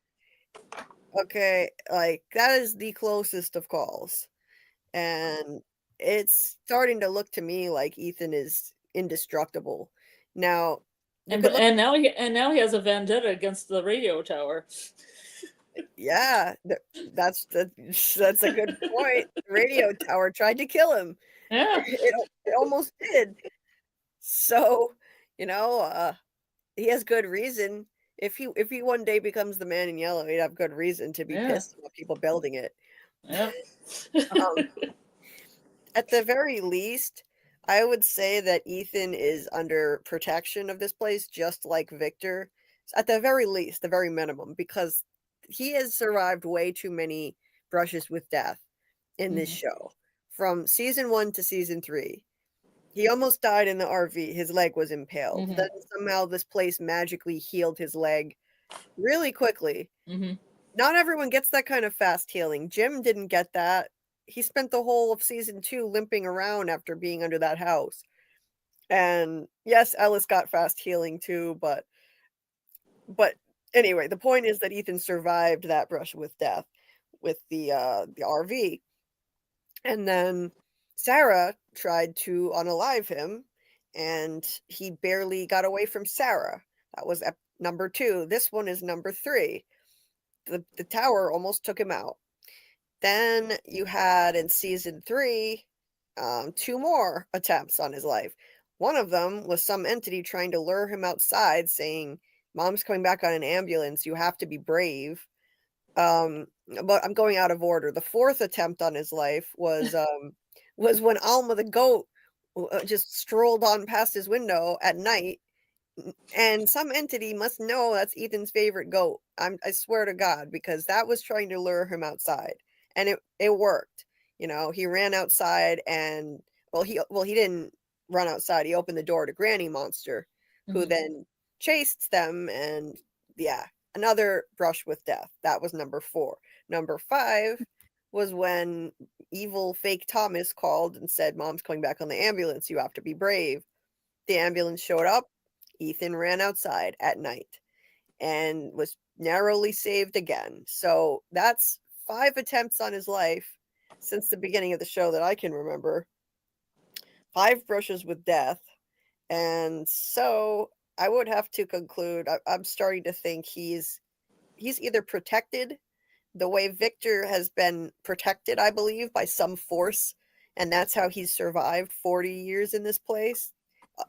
Okay, like, that is the closest of calls. And it's starting to look to me like Ethan is indestructible. Now, and now he has a vendetta against the radio tower. Yeah, that's a good point. The radio tower tried to kill him. Yeah, it almost did. So, he has good reason. If he one day becomes the man in yellow, he'd have good reason to be pissed about people building it. Yep. At the very least, I would say that Ethan is under protection of this place, just like Victor. At the very least, the very minimum, because he has survived way too many brushes with death in this show. From season 1 to season 3. He almost died in the RV. His leg was impaled. Then somehow this place magically healed his leg really quickly. Not everyone gets that kind of fast healing. Jim didn't get that. He spent the whole of season 2 limping around after being under that house. And yes, Ellis got fast healing too, but anyway, the point is that Ethan survived that brush with death with the RV. And then Sarah tried to unalive him, and he barely got away from Sarah. That was number 2. This one is number 3. The tower almost took him out. Then you had in season 3 2 more attempts on his life. One of them was some entity trying to lure him outside, saying, Mom's coming back on an ambulance. You have to be brave. But I'm going out of order. The 4th attempt on his life was when Alma the goat just strolled on past his window at night, and some entity must know that's Ethan's favorite goat. I swear to God, because that was trying to lure him outside, and it worked. He ran outside, and he didn't run outside. He opened the door to Granny Monster, who then chased them, and yeah, another brush with death. That was number 4. Number 5 was when evil fake Thomas called and said, Mom's coming back on the ambulance. You have to be brave. The ambulance showed up. Ethan ran outside at night and was narrowly saved again. So that's 5 attempts on his life since the beginning of the show that I can remember. 5 brushes with death. And so I would have to conclude, I'm starting to think he's either protected the way Victor has been protected, I believe, by some force, and that's how he's survived 40 years in this place,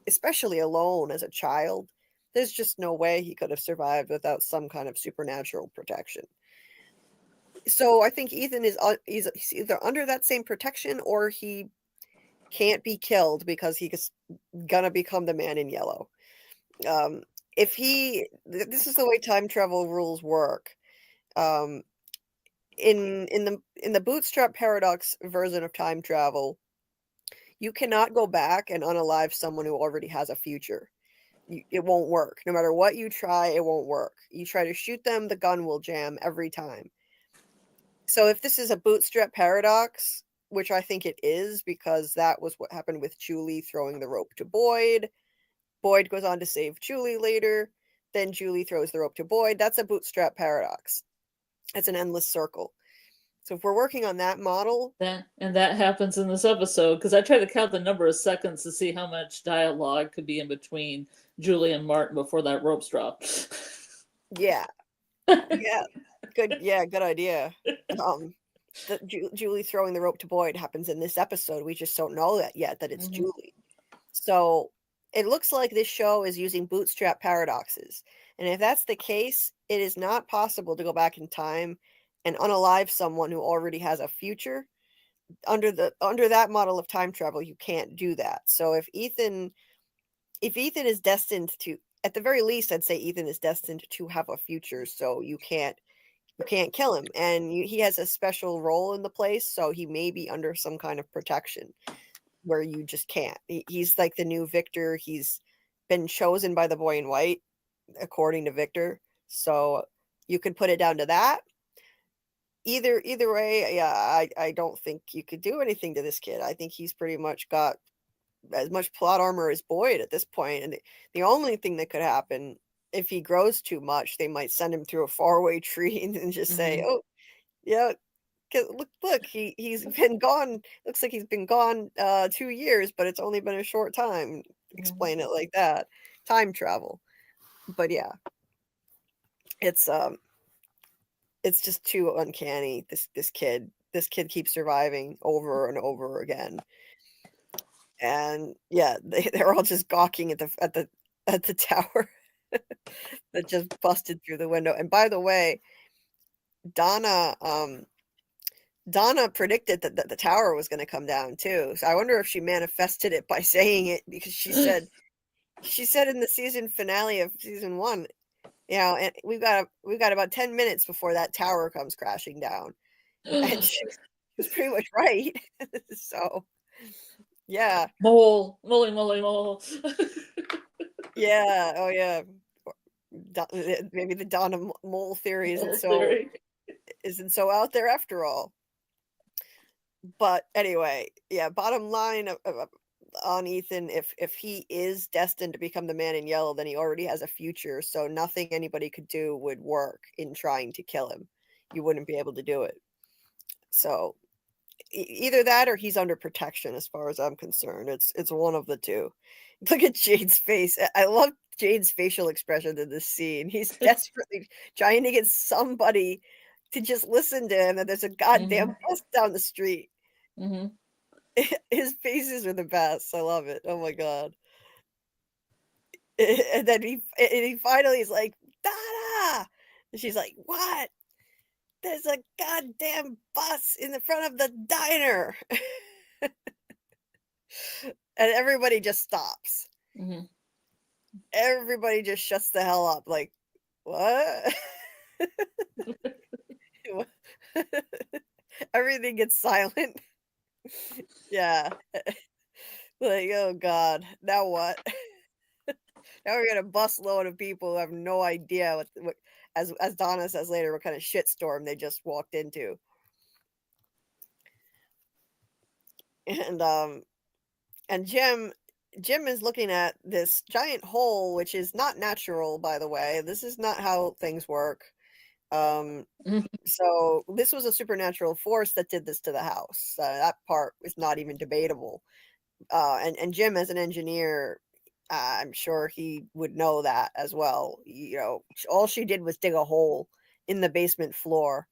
especially alone as a child. There's just no way he could have survived without some kind of supernatural protection. So I think Ethan he's either under that same protection, or he can't be killed because he's gonna become the man in yellow. This is the way time travel rules work. In the bootstrap paradox version of time travel, you cannot go back and unalive someone who already has a future. It won't work. No matter what you try, it won't work. You try to shoot them, the gun will jam every time. So if this is a bootstrap paradox, which I think it is, because that was what happened with Julie throwing the rope to Boyd. Boyd goes on to save Julie later. Then Julie throws the rope to Boyd. That's a bootstrap paradox. It's an endless circle. So if we're working on that model, that happens in this episode, because I tried to count the number of seconds to see how much dialogue could be in between Julie and Martin before that rope's dropped. yeah, good idea. Julie throwing the rope to Boyd happens in this episode. We just don't know that yet, that it's Julie. So it looks like this show is using bootstrap paradoxes. And if that's the case, it is not possible to go back in time and unalive someone who already has a future. Under that model of time travel, you can't do that. So if Ethan is destined to, at the very least, I'd say Ethan is destined to have a future, so you can't kill him. And he has a special role in the place, so he may be under some kind of protection where you just can't. He's like the new Victor. He's been chosen by the boy in white, according to Victor. So you could put it down to that. Either way, yeah, I don't think you could do anything to this kid. I think he's pretty much got as much plot armor as Boyd at this point. And the only thing that could happen, if he grows too much, they might send him through a faraway tree and just say, "Oh, yeah, look, he's been gone. Looks like he's been gone 2 years, but it's only been a short time." Explain it like that. Time travel. But yeah, it's just too uncanny. This kid keeps surviving over and over again. And yeah, they're all just gawking at the tower that just busted through the window. And by the way, Donna predicted that the tower was going to come down too. So I wonder if she manifested it by saying it, because she said in the season finale of season 1, and we've got about 10 minutes before that tower comes crashing down. And she was pretty much right. So yeah. Mole. Yeah. Oh yeah. Maybe the Donna mole theory isn't so out there after all. But anyway, yeah, bottom line on Ethan, if he is destined to become the man in yellow, then he already has a future, so nothing anybody could do would work in trying to kill him. You wouldn't be able to do it. So either that or he's under protection, as far as I'm concerned. It's one of the two. Look at Jade's face. I love Jade's facial expression in this scene. He's desperately trying to get somebody to just listen to him, and there's a goddamn bus down the street. His faces are the best. I love it. Oh my god. And then he finally is like, "Dada!" And she's like, "What? There's a goddamn bus in the front of the diner." And everybody just stops. Everybody just shuts the hell up. Like, what? Everything gets silent. Yeah. Like, oh god, now what? Now we got a bus load of people who have no idea what as Donna says later, what kind of shitstorm they just walked into. And Jim is looking at this giant hole, which is not natural, by the way. This is not how things work. So this was a supernatural force that did this to the house. That part is not even debatable. And Jim, as an engineer, I'm sure he would know that as well. All she did was dig a hole in the basement floor,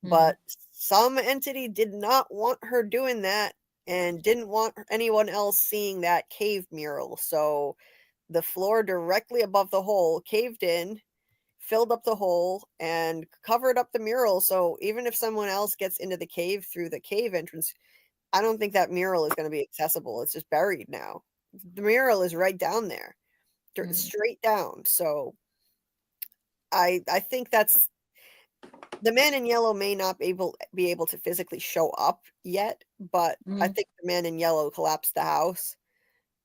but some entity did not want her doing that and didn't want anyone else seeing that cave mural. So the floor directly above the hole caved in, filled up the hole, and covered up the mural. So even if someone else gets into the cave through the cave entrance, I don't think that mural is going to be accessible. It's just buried now. The mural is right down there, straight down. So I think that's, the man in yellow may not be able to physically show up yet, but I think the man in yellow collapsed the house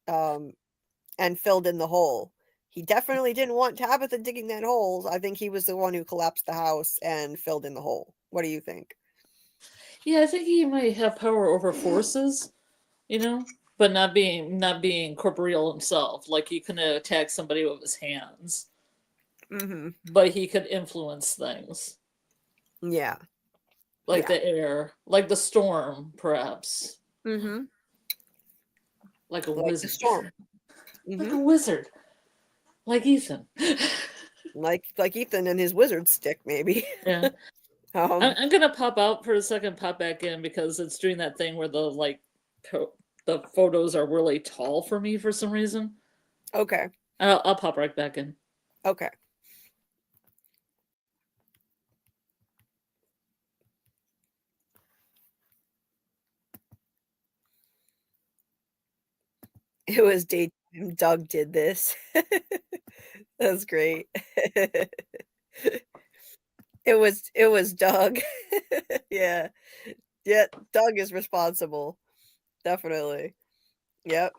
and filled in the hole. He definitely didn't want Tabitha digging that hole. I think he was the one who collapsed the house and filled in the hole. What do you think? Yeah, I think he might have power over forces, but not being corporeal himself. Like, he couldn't attack somebody with his hands, but he could influence things. Yeah. Like the air, like the storm, perhaps. Mm-hmm. Like a Like wizard. the storm. Like a wizard. Like Ethan. like Ethan and his wizard stick, maybe. Yeah. I'm gonna pop out for a second, pop back in, because it's doing that thing where the the photos are really tall for me for some reason. Okay. I'll pop right back in. Okay. It was daytime. Doug did this. That's great. It was Doug. Yeah. Yeah, Doug is responsible. Definitely. Yep.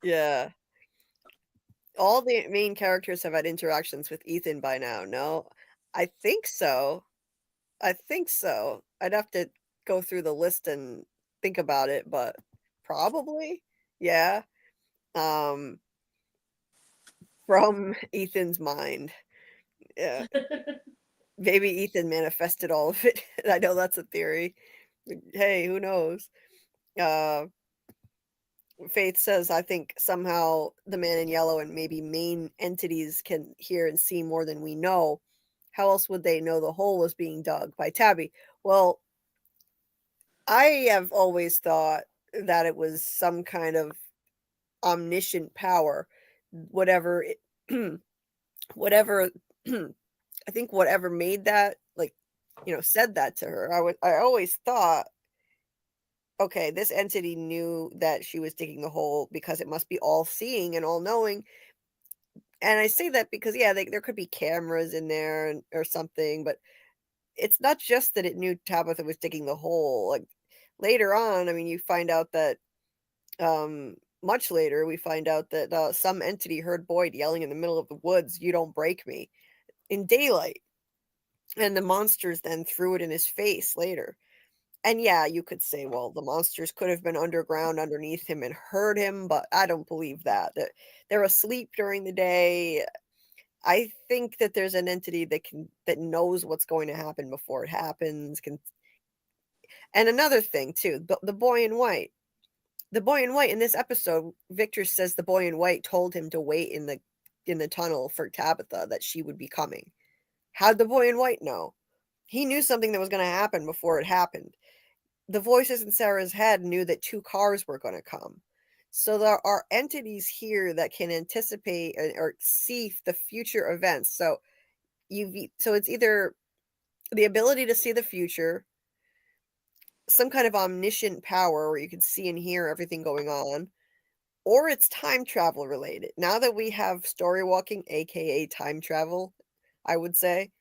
Yeah. All the main characters have had interactions with Ethan by now, no? I think so. I think so. I'd have to go through the list and think about it, but probably. Yeah. Um, from Ethan's mind. Yeah. Maybe Ethan manifested all of it. I know that's a theory. Hey, who knows? Uh, Faith says, I think somehow the man in yellow and maybe main entities can hear and see more than we know. How else would they know the hole was being dug by Tabby? Well, I have always thought that it was some kind of omniscient power, whatever whatever I think whatever made that, like, said that to her. I always thought, okay, this entity knew that she was digging the hole because it must be all seeing and all knowing. And I say that because, yeah, there could be cameras in there or something, but it's not just that it knew Tabitha was digging the hole. Like later on, I mean, you find out that much later, we find out that some entity heard Boyd yelling in the middle of the woods, "You don't break me," in daylight. And the monsters then threw it in his face later. And yeah, you could say, well, the monsters could have been underground underneath him and heard him, but I don't believe that. They're asleep during the day. I think that there's an entity that knows what's going to happen before it happens. And another thing too, the boy in white. The boy in white in this episode, Victor says the boy in white told him to wait in the tunnel for Tabitha, that she would be coming. How'd the boy in white know? He knew something that was going to happen before it happened. The voices in Sarah's head knew that 2 cars were going to come. So there are entities here that can anticipate or see the future events. So it's either the ability to see the future, some kind of omniscient power where you can see and hear everything going on, or it's time travel related. Now that we have story walking, aka time travel, I would say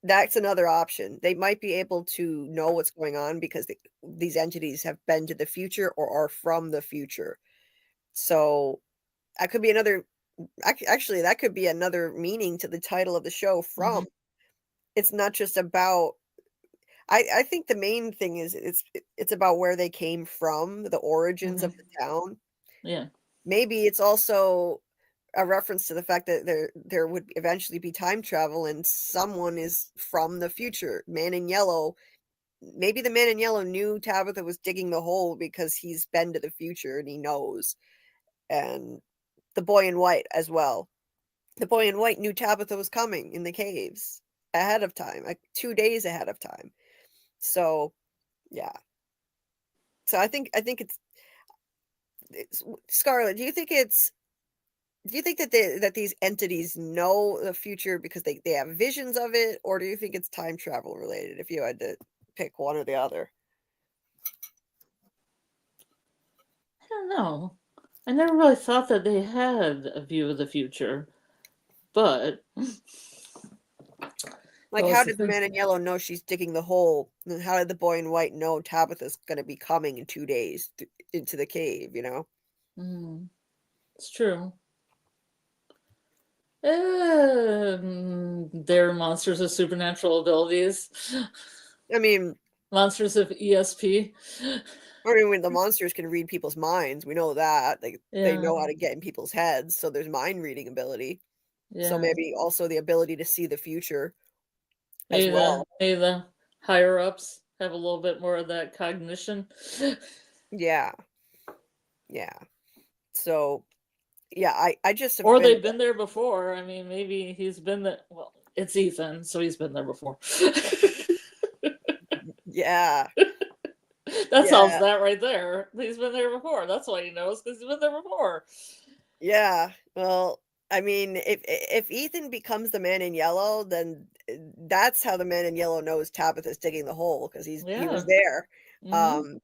that's another option. They might be able to know what's going on because these entities have been to the future or are from the future. So that could be another. Actually, that could be another meaning to the title of the show. From It's not just about. I think the main thing is it's about where they came from, the origins of the town. Yeah. Maybe it's also a reference to the fact that there would eventually be time travel and someone is from the future. Man in yellow. Maybe the man in yellow knew Tabitha was digging the hole because he's been to the future and he knows. And the boy in white as well. The boy in white knew Tabitha was coming in the caves ahead of time, like 2 days ahead of time. So, yeah. So I think it's Scarlet. Do you think that these entities know the future because they have visions of it, or do you think it's time travel related? If you had to pick one or the other, I don't know. I never really thought that they had a view of the future, but like how did the man in yellow know she's digging the hole, and how did the boy in white know Tabitha's going to be coming in 2 days into the cave? It's true. They're monsters with supernatural abilities. I mean, monsters of ESP. When the monsters can read people's minds, we know that they know how to get in people's heads. So there's mind reading ability. So maybe also the ability to see the future, as well. Maybe the higher ups have a little bit more of that cognition. Yeah. Yeah. So, yeah, I just have Or been they've been there before. I mean, maybe he's been there. Well, it's Ethan, so he's been there before. yeah. That solves Yeah. that right there. He's been there before. That's why he knows, because he's been there before. Yeah. Well, I mean, if Ethan becomes the man in yellow, then that's how the man in yellow knows Tabitha's digging the hole, because he Yeah. was there. Mhm.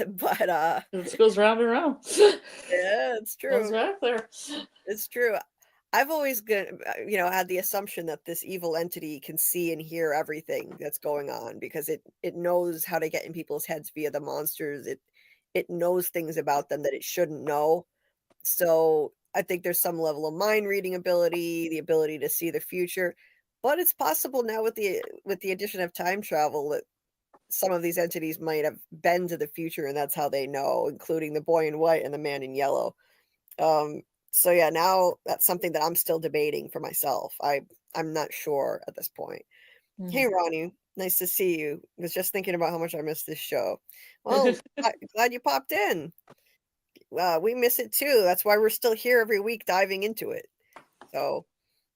But It just goes round and round. yeah, it's Goes true. back there. It's true. I've always had the assumption that this evil entity can see and hear everything that's going on, because it knows how to get in people's heads via the monsters. It knows things about them that it shouldn't know. So I think there's some level of mind reading ability, the ability to see the future. But it's possible now with the addition of time travel that some of these entities might have been to the future, and that's how they know, including the boy in white and the man in yellow. So yeah, now that's something that I'm still debating for myself. I'm not sure at this point. Hey Ronnie, nice to see you. Was just thinking about how much I missed this show. Well, glad you popped in. We miss it too. That's why we're still here every week diving into it. So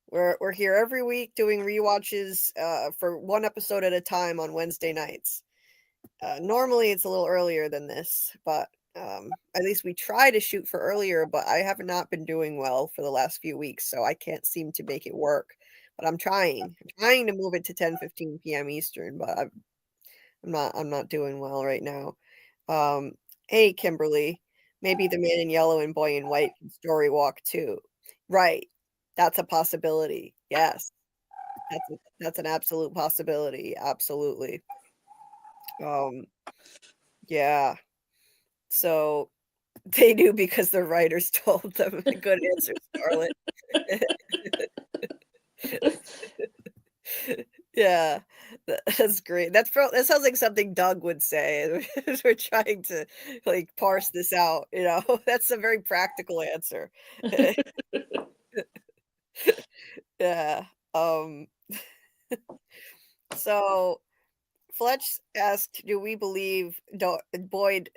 we're here every week doing rewatches for one episode at a time on Wednesday nights. Normally it's a little earlier than this, but at least we try to shoot for earlier, but I have not been doing well for the last few weeks, so I can't seem to make it work. But I'm trying. I'm trying to move it to 10:15 p.m. Eastern, but I'm not doing well right now. Hey Kimberly, maybe the man in yellow and boy in white can story walk too. Right. That's a possibility. Yes. That's an absolute possibility. Absolutely. Um yeah. So they do because the writers told them. Good answer, Scarlet. Yeah, that's great. That sounds like something Doug would say as we're trying to, like, parse this out, you know? That's a very practical answer. Yeah, so Fletch asked, "Do we believe Boyd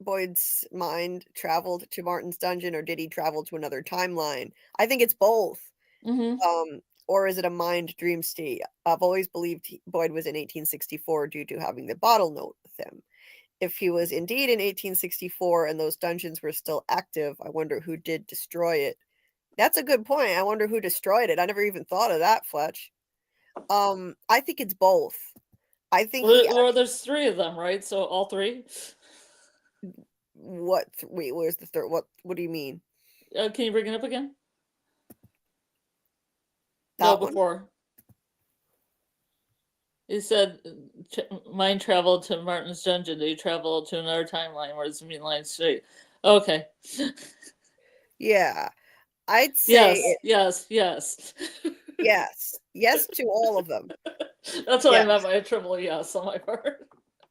Boyd's mind traveled to Martin's dungeon, or did he travel to another timeline?" I think it's both. Mhm. Or is it a mind dream state? I've always believed Boyd was in 1864 due to having the bottle note with him. If he was indeed in 1864 and those dungeons were still active, I wonder who did destroy it. That's a good point. I wonder who destroyed it. I never even thought of that, Fletch. I think it's both. I think Well, there's 3 of them, right? So all 3? wait, where's the third? What do you mean? Can you bring it up again? No, That one? before. He said mine traveled to Martin's dungeon. They traveled to another timeline where it's mean line straight. Okay. Yeah. I'd say Yes, yes, yes. yes. Yes to all of them. That's what I Yes. meant by a triple yes on my part.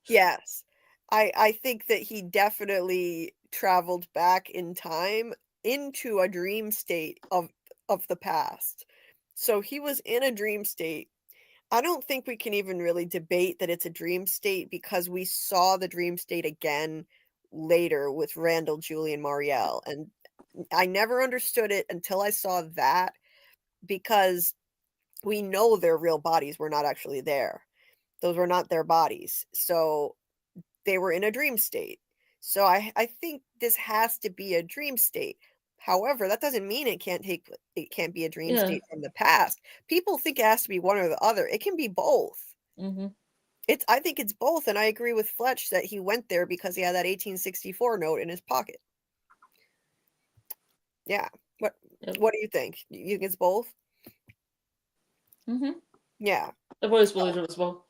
Yes. I think that he definitely traveled back in time into a dream state of the past. So he was in a dream state. I don't think we can even really debate that it's a dream state, because we saw the dream state again later with Randall, Julie, and Marielle. And I never understood it until I saw that, because we know their real bodies were not actually there. Those were not their bodies. So they were in a dream state. So I think this has to be a dream state. However, that doesn't mean it can't be a dream Yeah. state from the past. People think it has to be one or the other. It can be both. Mm-hmm. I think it's both, and I agree with Fletch that he went there because he had that 1864 note in his pocket. Yeah. What Yep. what do you think? You think it's both? Mm-hmm. Yeah. I've always believed it was both.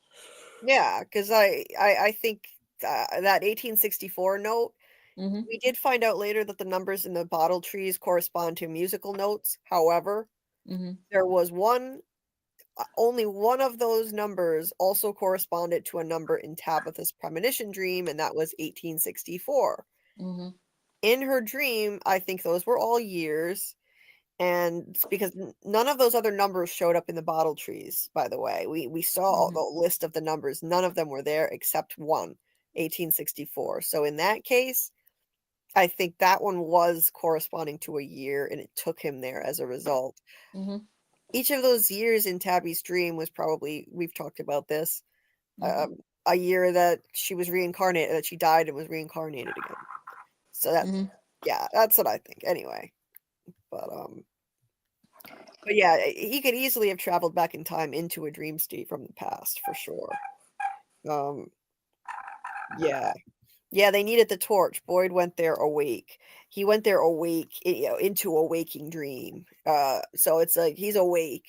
Yeah, because I think that 1864 note, Mm-hmm. we did find out later that the numbers in the bottle trees correspond to musical notes. However, Mm-hmm. there was only one of those numbers also corresponded to a number in Tabitha's premonition dream, and that was 1864. Mm-hmm. In her dream, I think those were all years. And because none of those other numbers showed up in the bottle trees, by the way. We saw the list of the numbers. None of them were there except one, 1864. So in that case, I think that one was corresponding to a year, and it took him there as a result. Each of those years in Tabby's dream was probably, we've talked about this, a year that she was reincarnated, that she died and was reincarnated again. So that, yeah, that's what I think anyway. But yeah, he could easily have traveled back in time into a dream state from the past for sure. Yeah. Yeah, they needed the torch. Boyd went there awake. He went there awake, into a waking dream. So it's like he's awake.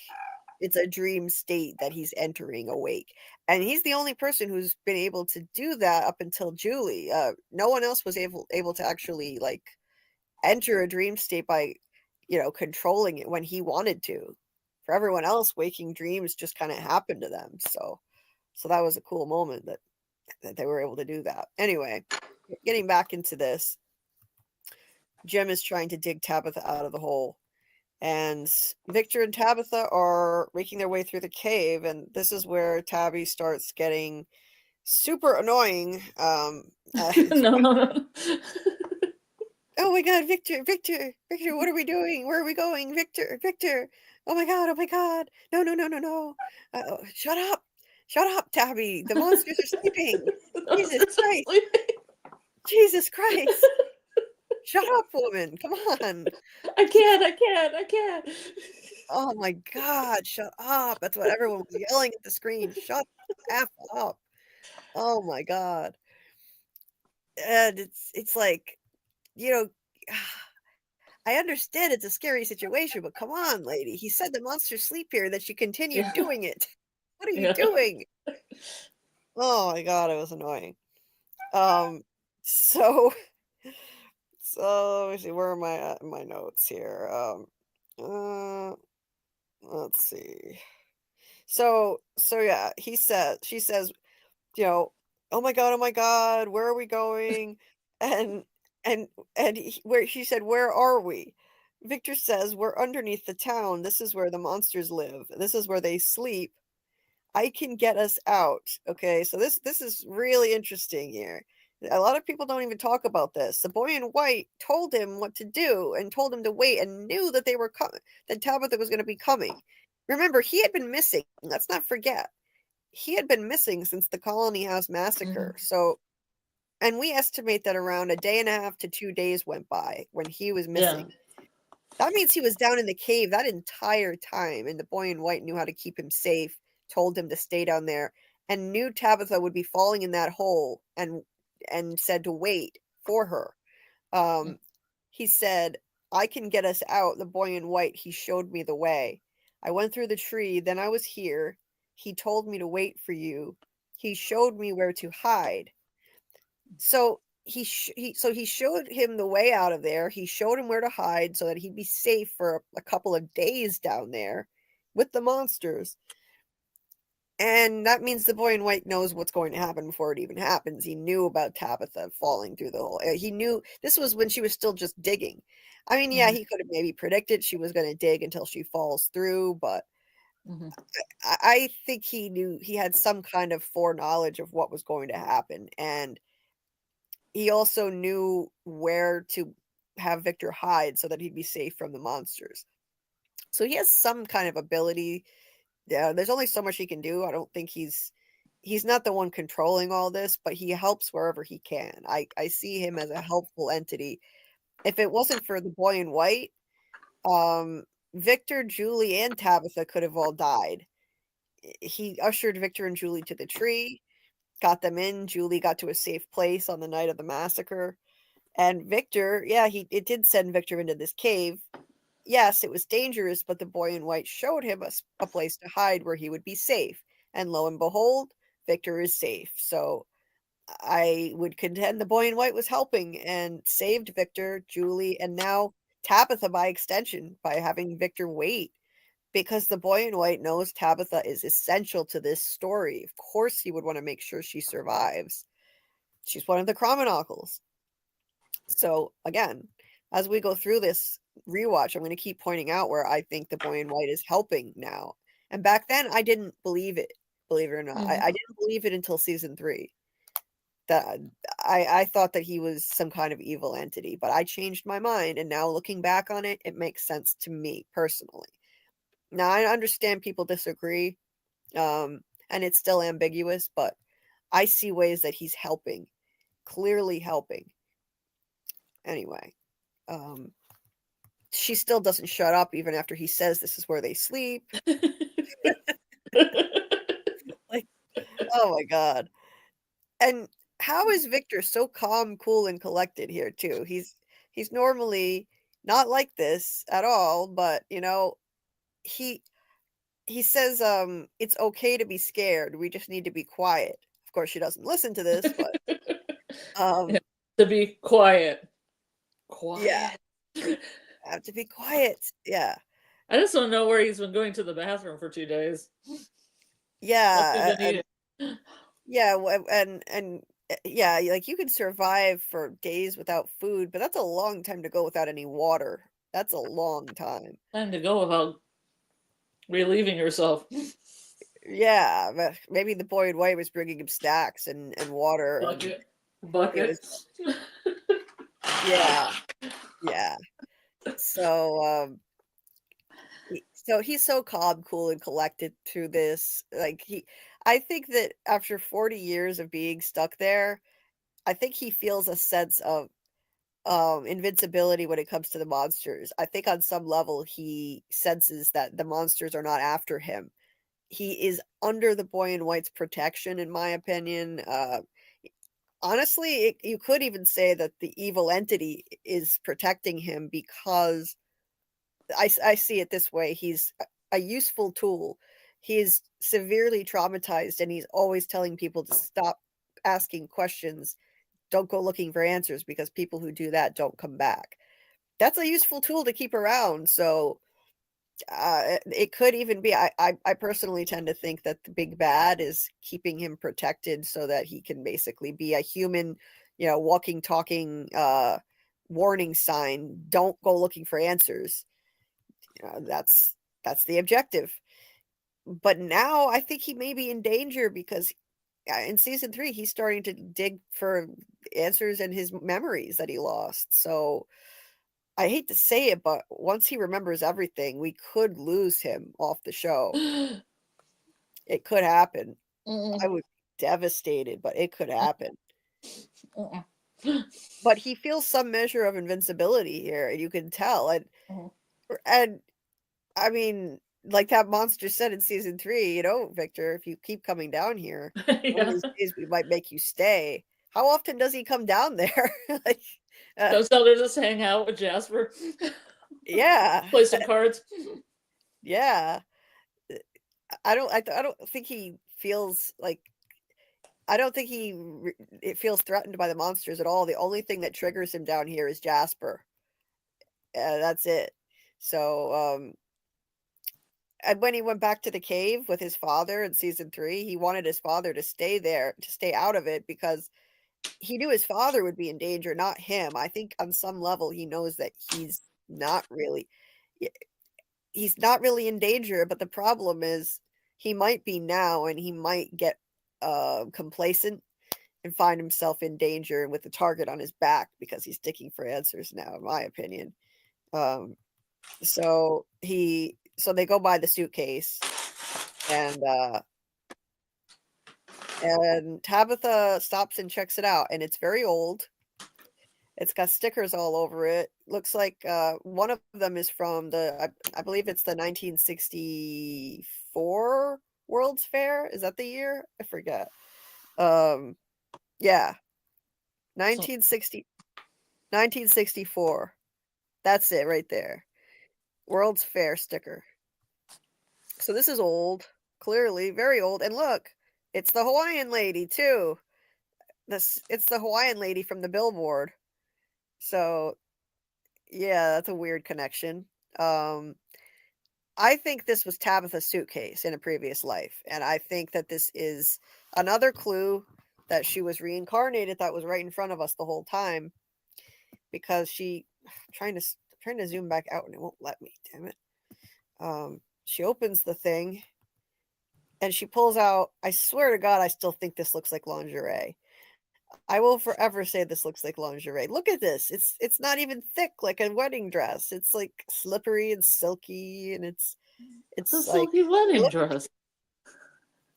It's a dream state that he's entering awake. And he's the only person who's been able to do that up until Julie. No one else was able to actually like enter a dream state by, controlling it when he wanted to. For everyone else, waking dreams just kind of happened to them. So that was a cool moment that they were able to do that. Anyway, getting back into this, Jim is trying to dig Tabitha out of the hole. And Victor and Tabitha are making their way through the cave, and this is where Tabby starts getting super annoying. No. Oh my god, Victor, what are we doing? Where are we going? Victor, oh my god, no. Shut up, Tabby, the monsters are sleeping. Jesus Christ. Shut up, woman, come on. I can't. Oh my god, shut up. That's what everyone was yelling at the screen. Shut the F up. Oh my god. And it's like, I understand it's a scary situation, but come on, lady. He said the monsters sleep here, that she continued doing it. What are you doing? Oh my god, it was annoying. So let me see, where am I at in my notes here? Let's see. So yeah, she says, oh my god, where are we going? And where she said, where are we? Victor says, we're underneath the town. This is where the monsters live. This is where they sleep. I can get us out. Okay, so this is really interesting here. A lot of people don't even talk about this. The boy in white told him what to do and told him to wait and knew that they were coming, that Tabitha was going to be coming. Remember, he had been missing. Let's not forget. He had been missing since the Colony House massacre. So, and we estimate that around a day and a half to 2 days went by when he was missing. That means he was down in the cave that entire time, and the boy in white knew how to keep him safe, told him to stay down there, and knew Tabitha would be falling in that hole, and said to wait for her. He said, I can get us out. The boy in white, he showed me the way. I went through the tree, then I was here. He told me to wait for you. He showed me where to hide. So he showed him the way out of there. He showed him where to hide so that he'd be safe for a couple of days down there with the monsters. And that means the boy in white knows what's going to happen before it even happens. He knew about Tabitha falling through the hole. He knew this was when she was still just digging. I mean, yeah, he could have maybe predicted she was going to dig until she falls through, but I think he knew, he had some kind of foreknowledge of what was going to happen. And he also knew where to have Victor hide so that he'd be safe from the monsters. So he has some kind of ability. Yeah, there's only so much he can do. I don't think he's not the one controlling all this, but he helps wherever he can. I see him as a helpful entity. If it wasn't for the boy in white, Victor, Julie, and Tabitha could have all died. He ushered Victor and Julie to the tree, got them in. Julie got to a safe place on the night of the massacre. And Victor, yeah, it did send Victor into this cave. Yes, it was dangerous, but the boy in white showed him a place to hide where he would be safe. And lo and behold, Victor is safe. So I would contend the boy in white was helping and saved Victor, Julie, and now Tabitha by extension by having Victor wait, because the boy in white knows Tabitha is essential to this story. Of course, he would want to make sure she survives. She's one of the Chromonockles. So again, as we go through this, rewatch, I'm going to keep pointing out where I think the boy in white is helping now. And back then, I didn't believe it. Believe it or not, I didn't believe it until season 3. That I thought that he was some kind of evil entity, but I changed my mind, and now looking back on it, it makes sense to me personally. Now I understand people disagree, and it's still ambiguous, but I see ways that he's helping, clearly helping. Anyway, she still doesn't shut up even after he says this is where they sleep. Like, oh my god. And how is Victor so calm, cool, and collected here too? He's normally not like this at all, but he he says it's okay to be scared. We just need to be quiet. Of course she doesn't listen to this, but Yeah, to be quiet. yeah, have to be quiet. Yeah. I just don't know where he's been going to the bathroom for 2 days. Yeah, And yeah, and yeah, like you can survive for days without food, but that's a long time to go without any water. That's a long time. time to go without relieving yourself. Yeah, but maybe the boy in white was bringing him snacks and water. Bucket. Yeah, yeah. So, so he's so calm, cool, and collected through this. I think that after 40 years of being stuck there, I think he feels a sense of invincibility when it comes to the monsters. I think on some level he senses that the monsters are not after him. He is under the boy in white's protection, in my opinion. Honestly, you could even say that the evil entity is protecting him because I see it this way. He's a useful tool. He is severely traumatized, and he's always telling people to stop asking questions. Don't go looking for answers because people who do that don't come back. That's a useful tool to keep around. So it could even be. I personally tend to think that the big bad is keeping him protected so that he can basically be a human, walking, talking warning sign. Don't go looking for answers. That's the objective. But now I think he may be in danger because in season 3 he's starting to dig for answers in his memories that he lost. So I hate to say it, but once he remembers everything, we could lose him off the show. It could happen. I would be devastated, but it could happen. But he feels some measure of invincibility here, and you can tell. And I mean, like that monster said in season 3, Victor, if you keep coming down here, one of these days we might make you stay. How often does he come down there? So they just hang out with Jasper. Yeah. Play some cards. Yeah. I don't think he feels like. I don't think it feels threatened by the monsters at all. The only thing that triggers him down here is Jasper. That's it. So, and when he went back to the cave with his father in season 3, he wanted his father to stay there, to stay out of it, because he knew his father would be in danger, not him. I think on some level he knows that he's not really in danger, but the problem is he might be now, and he might get complacent and find himself in danger with the target on his back because he's digging for answers now, in my opinion. So they go by the suitcase, and Tabitha stops and checks it out, and it's very old. It's got stickers all over it. Looks like one of them is from I believe it's the 1964 World's Fair. Is that the year? I forget. Yeah. 1964. That's it right there. World's Fair sticker. So this is old, clearly very old. And look, it's the Hawaiian lady too. It's the Hawaiian lady from the billboard. So yeah, that's a weird connection. I think this was Tabitha's suitcase in a previous life, and I think that this is another clue that she was reincarnated that was right in front of us the whole time, because trying trying to zoom back out and it won't let me, damn it. She opens the thing and she pulls out, I swear to God, I still think this looks like lingerie. I will forever say this looks like lingerie. Look at this. It's not even thick like a wedding dress. It's like slippery and silky, and it's The like silky wedding dress.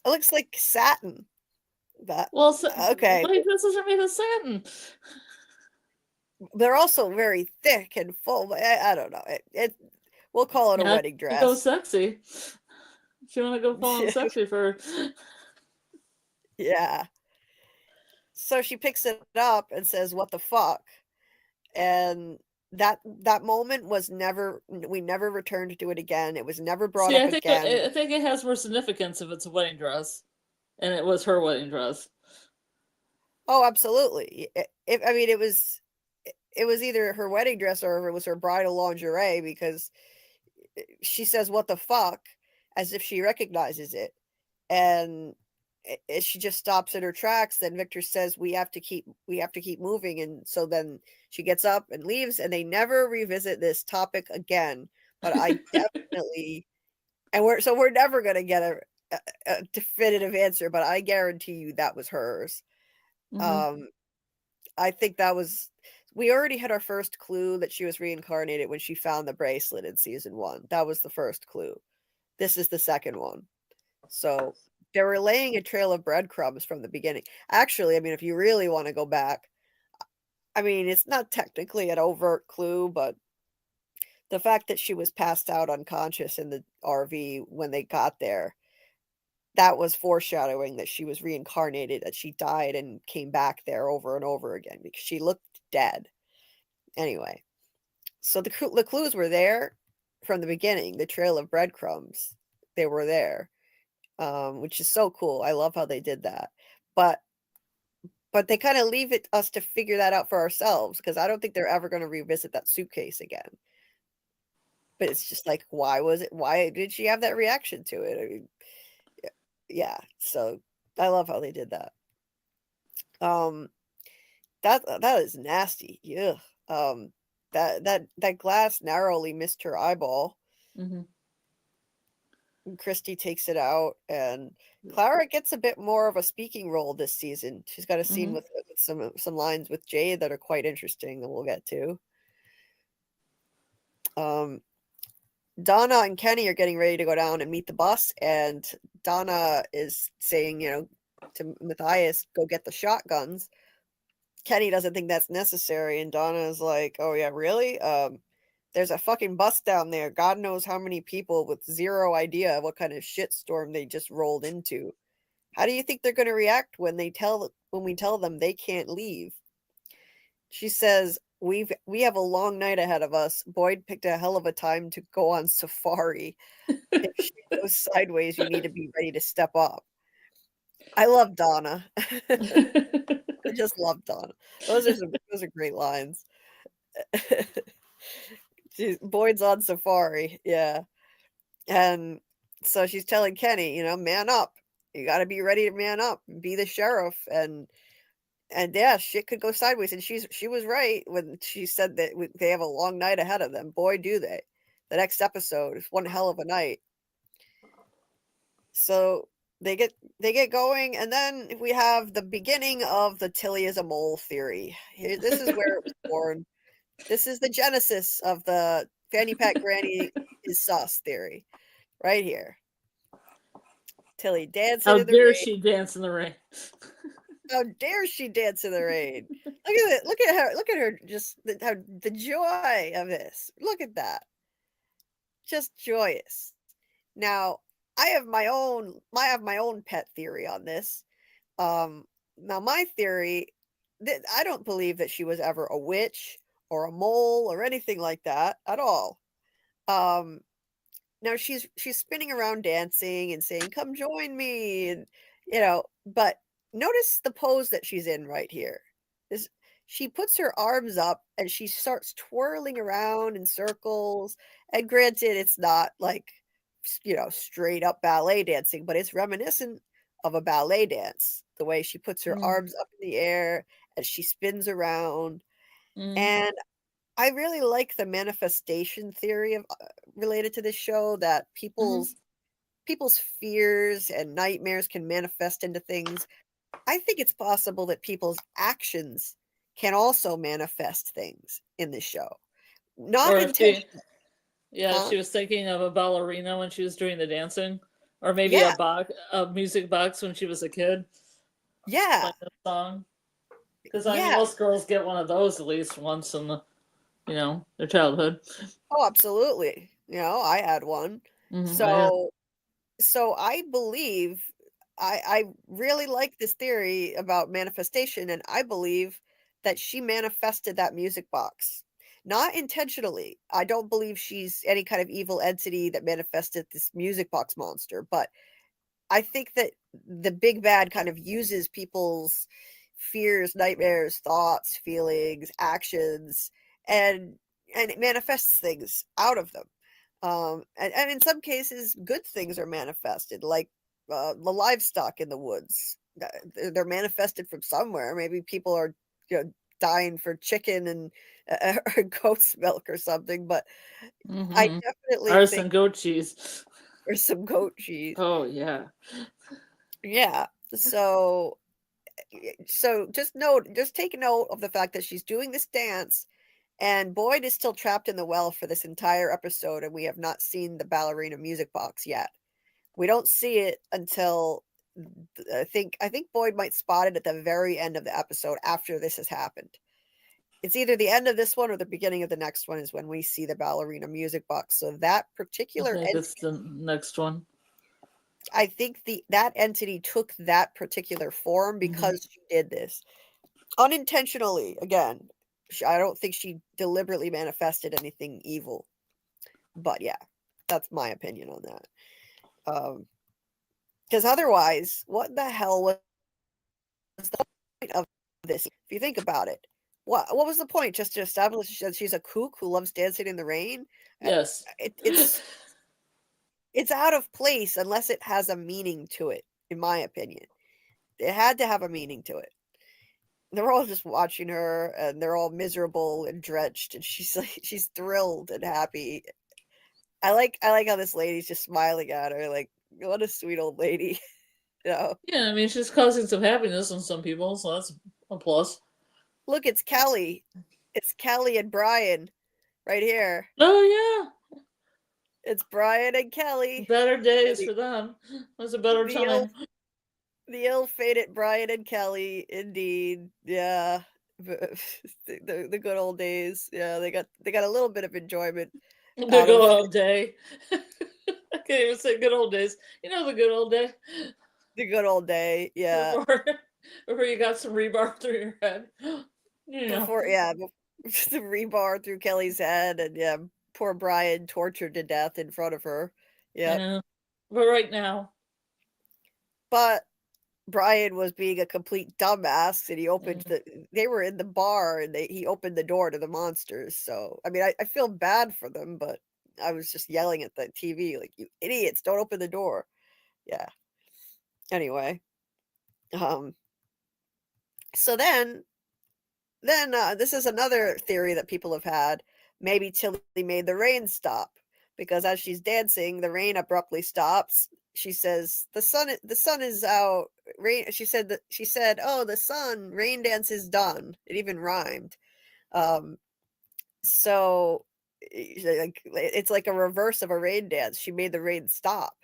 It looks like satin. But well, okay, wedding dresses are made of satin. They're also very thick and full. I don't know. We'll call it a wedding dress. Go sexy. If you want to go full on sexy for. Yeah. So she picks it up and says, "What the fuck?" And that moment was never. We never returned to it again. It was never brought up again. I think it has more significance if it's a wedding dress, and it was her wedding dress. Oh, absolutely. I mean, it was either her wedding dress or it was her bridal lingerie, because she says, "What the fuck?" as if she recognizes it. And she just stops in her tracks. Then Victor says, we have to keep moving. And so then she gets up and leaves, and they never revisit this topic again. But I definitely, and we're never going to get a definitive answer, but I guarantee you that was hers. Mm-hmm. I think that was, we already had our first clue that she was reincarnated when she found the bracelet in season 1. That was the first clue. This is the second one. So they were laying a trail of breadcrumbs from the beginning. Actually, I mean, if you really want to go back, I mean, it's not technically an overt clue, but the fact that she was passed out unconscious in the RV when they got there, that was foreshadowing that she was reincarnated, that she died and came back there over and over again because she looked dead. Anyway, so the clues were there from the beginning. The trail of breadcrumbs, they were there. Which is so cool. I love how they did that. But they kind of leave it us to figure that out for ourselves, because I don't think they're ever going to revisit that suitcase again. But it's just like, why did she have that reaction to it? I mean, yeah. So I love how they did that. That is nasty. Yeah. That glass narrowly missed her eyeball. Mm-hmm. Christy takes it out, and Clara gets a bit more of a speaking role this season. She's got a scene with some lines with Jay that are quite interesting that we'll get to. Donna and Kenny are getting ready to go down and meet the bus, and Donna is saying, to Matthias, go get the shotguns. Kenny doesn't think that's necessary, and Donna is like, oh yeah, really? There's a fucking bus down there. God knows how many people with zero idea of what kind of shitstorm they just rolled into. How do you think they're going to react when we tell them they can't leave? She says, we have a long night ahead of us. Boyd picked a hell of a time to go on safari. If she goes sideways, you need to be ready to step up. I love Donna. I just love Donna. Those are great lines. Boyd's on safari, yeah. And so she's telling Kenny, man up. You got to be ready to man up, be the sheriff, and yeah, shit could go sideways. And she was right when she said that they have a long night ahead of them. Boy, do they! The next episode is one hell of a night. So they get going, and then we have the beginning of the Tilly is a mole theory. This is where it was born. This is the genesis of the Fanny Pack Granny is sus theory, right here. Tilly dancing in the rain. How dare she dance in the rain? How dare she dance in the rain? Look at it. Look at her. Look at her. Just the joy of this. Look at that. Just joyous. Now, I have my own pet theory on this. Now my theory, that I don't believe that she was ever a witch or a mole or anything like that at all. Now she's spinning around dancing and saying, come join me, and but notice the pose that she's in right here. She puts her arms up and she starts twirling around in circles, and granted, it's not like straight up ballet dancing, but it's reminiscent of a ballet dance, the way she puts her arms up in the air and she spins around. And I really like the manifestation theory of related to this show, that people's fears and nightmares can manifest into things. I think it's possible that people's actions can also manifest things in the show. Not Or if she, intentionally. yeah, Huh? she was thinking of a ballerina when she was doing the dancing, or maybe Yeah. a music box when she was a kid Yeah. playing a song. Because I mean, Yeah. most girls get one of those at least once in their childhood. Oh, absolutely. I had one. I have. So I believe I really like this theory about manifestation, and I believe that she manifested that music box. Not intentionally. I don't believe she's any kind of evil entity that manifested this music box monster, but I think that the big bad kind of uses people's fears, nightmares, thoughts, feelings, actions, and it manifests things out of them. And in some cases, good things are manifested, like the livestock in the woods. They're manifested from somewhere. Maybe people are, dying for chicken and or goat's milk or something. But I definitely Arse think and goat cheese. there's some goat cheese. Oh yeah. Yeah. So just take note of the fact that she's doing this dance, and Boyd is still trapped in the well for this entire episode, and we have not seen the ballerina music box yet. We don't see it until I think Boyd might spot it at the very end of the episode after this has happened. It's either the end of this one or the beginning of the next one is when we see the ballerina music box. So that I particular think entity, it's the next one. I think that entity took that particular form because she did this unintentionally. Again, I don't think she deliberately manifested anything evil. But yeah, that's my opinion on that. Because otherwise, what the hell was the point of this? If you think about it, what was the point? Just to establish that she's a kook who loves dancing in the rain? Uh, Yes. it's out of place unless it has a meaning to it. In my opinion, it had to have a meaning to it. They're all just watching her, and they're all miserable and drenched, and she's thrilled and happy. I like how this lady's just smiling at her, like, what a sweet old lady. Yeah, I mean, she's causing some happiness in some people, so that's a plus. Look, it's Kelly. It's Kelly and Brian right here. Oh yeah, It's Brian and Kelly. better days The, for them. That's a better the ill time. the ill-fated Brian and Kelly, indeed. Yeah. The good old days. Yeah, they got a little bit of enjoyment The out good of old day. I can't even say good old days. You know the good old day the good old day. Yeah. before before you got some rebar through your head. Before, yeah, the rebar through Kelly's head, and yeah, poor Brian tortured to death in front of her. Yep. Yeah. But right now, But Brian was being a complete dumbass, and they were in the bar, and he opened the door to the monsters. So, I mean, I feel bad for them, but I was just yelling at the TV, like, you idiots, don't open the door. Yeah. Anyway, um, so then this is another theory that people have had. Maybe Tilly made the rain stop, because as she's dancing, the rain abruptly stops. She says, the sun is out. Rain." She said, "Oh, the sun, rain dance is done." It even rhymed. Um, so like it's like a reverse of a rain dance. She made the rain stop.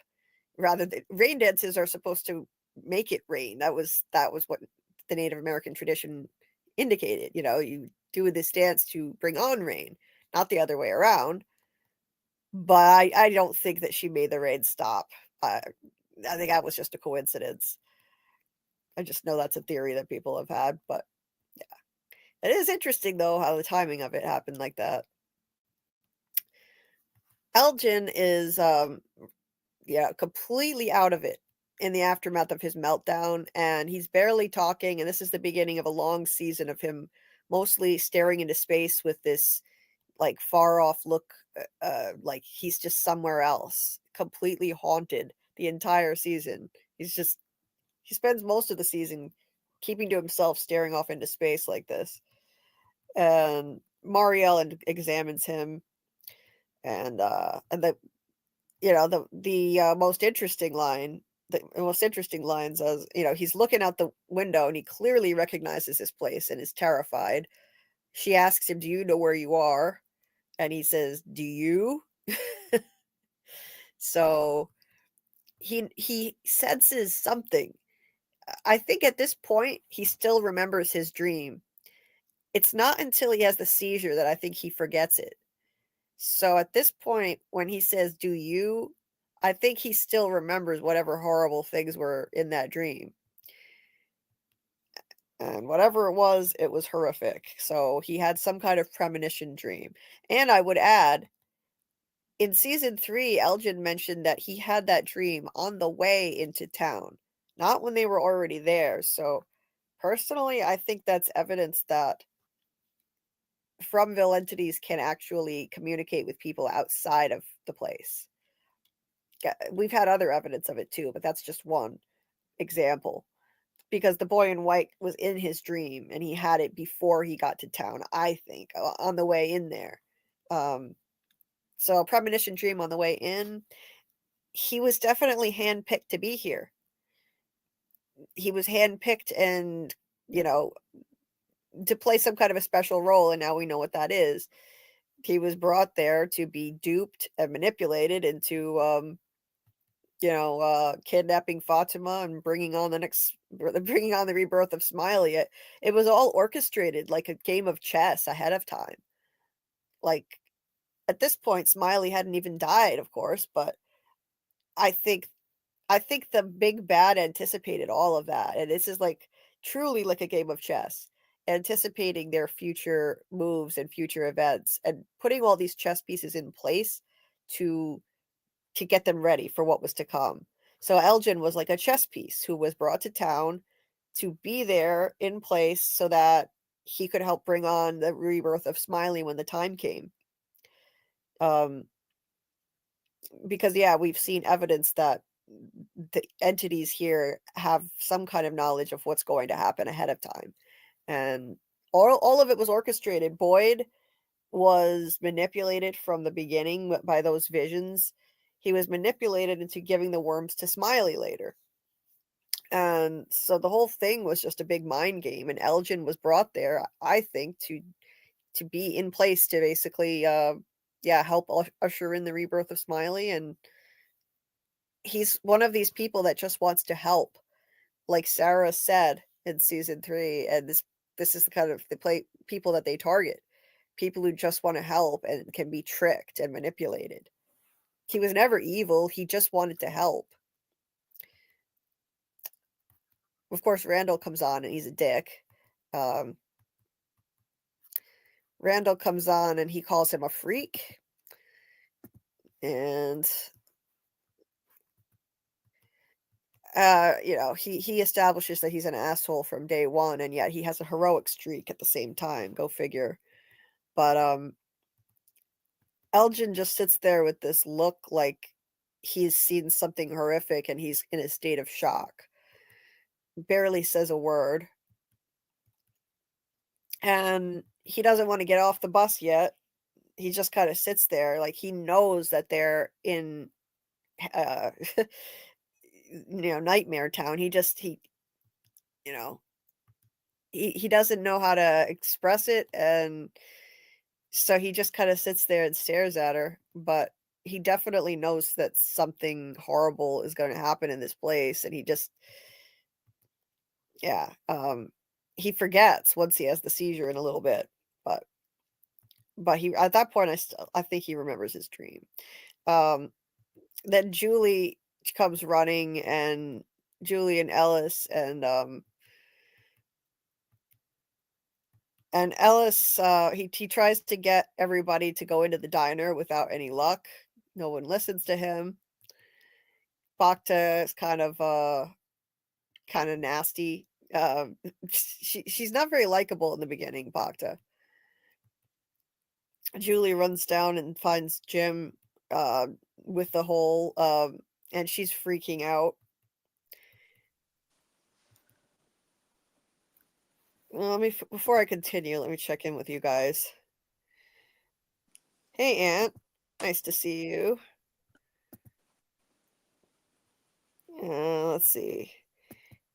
Rather than rain dances are supposed to make it rain. That was what the Native American tradition indicated. You do this dance to bring on rain, not the other way around. But I don't think that she made the rain stop. I think that was just a coincidence. I just know that's a theory that people have had, but yeah. It is interesting though how the timing of it happened like that. Elgin is completely out of it in the aftermath of his meltdown, and he's barely talking, and this is the beginning of a long season of him mostly staring into space with this like far off look, like he's just somewhere else, completely haunted the entire season. He spends most of the season keeping to himself, staring off into space like this. And Marielle examines him, and the most interesting line, the most interesting lines, as he's looking out the window and he clearly recognizes this place and is terrified. She asks him, "Do you know where you are?" And he says, "Do you?" So he senses something. I think at this point he still remembers his dream. It's not until he has the seizure that I think he forgets it. So at this point, when he says, "Do you?" I think he still remembers whatever horrible things were in that dream. And whatever it was horrific. So he had some kind of premonition dream. And I would add, in season 3, Elgin mentioned that he had that dream on the way into town, not when they were already there. So personally, I think that's evidence that Fromville entities can actually communicate with people outside of the place. We've had other evidence of it too, but that's just one example. Because the boy in white was in his dream and he had it before he got to town, I think, on the way in there. So a premonition dream on the way in. He was definitely handpicked to be here. He was handpicked and, to play some kind of a special role, and now we know what that is. He was brought there to be duped and manipulated into kidnapping Fatima and bringing on the rebirth of Smiley. It was all orchestrated like a game of chess ahead of time. Like, at this point, Smiley hadn't even died, of course, but I think the big bad anticipated all of that, and this is like truly like a game of chess, anticipating their future moves and future events, and putting all these chess pieces in place to get them ready for what was to come. So Elgin was like a chess piece who was brought to town to be there in place so that he could help bring on the rebirth of Smiley when the time came. Because we've seen evidence that the entities here have some kind of knowledge of what's going to happen ahead of time. And all of it was orchestrated. Boyd was manipulated from the beginning by those visions. He was manipulated into giving the worms to Smiley later. And so the whole thing was just a big mind game, and Elgin was brought there, I think, to be in place to basically help usher in the rebirth of Smiley. And he's one of these people that just wants to help, like Sarah said in season 3, and this is the kind of people that they target. People who just want to help and can be tricked and manipulated. He was never evil, he just wanted to help. Of course, Randall comes on and he's a dick. Randall comes on and he calls him a freak. And he establishes that he's an asshole from day one, and yet he has a heroic streak at the same time. Go figure. But Elgin just sits there with this look like he's seen something horrific and he's in a state of shock. Barely says a word. And he doesn't want to get off the bus yet. He just kind of sits there like he knows that they're in nightmare town. He doesn't know how to express it, and so he just kind of sits there and stares at her. But he definitely knows that something horrible is going to happen in this place, and he just he forgets once he has the seizure in a little bit. But he, at that point, I think he remembers his dream. Then Julie comes running, and Julie and Ellis and Ellis, he tries to get everybody to go into the diner without any luck. No one listens to him. Bacta is kind of nasty. She's not very likable in the beginning, Bacta. Julie runs down and finds Jim with the hole, and she's freaking out. Well, before I continue, let me check in with you guys. Hey, Aunt. Nice to see you. Let's see.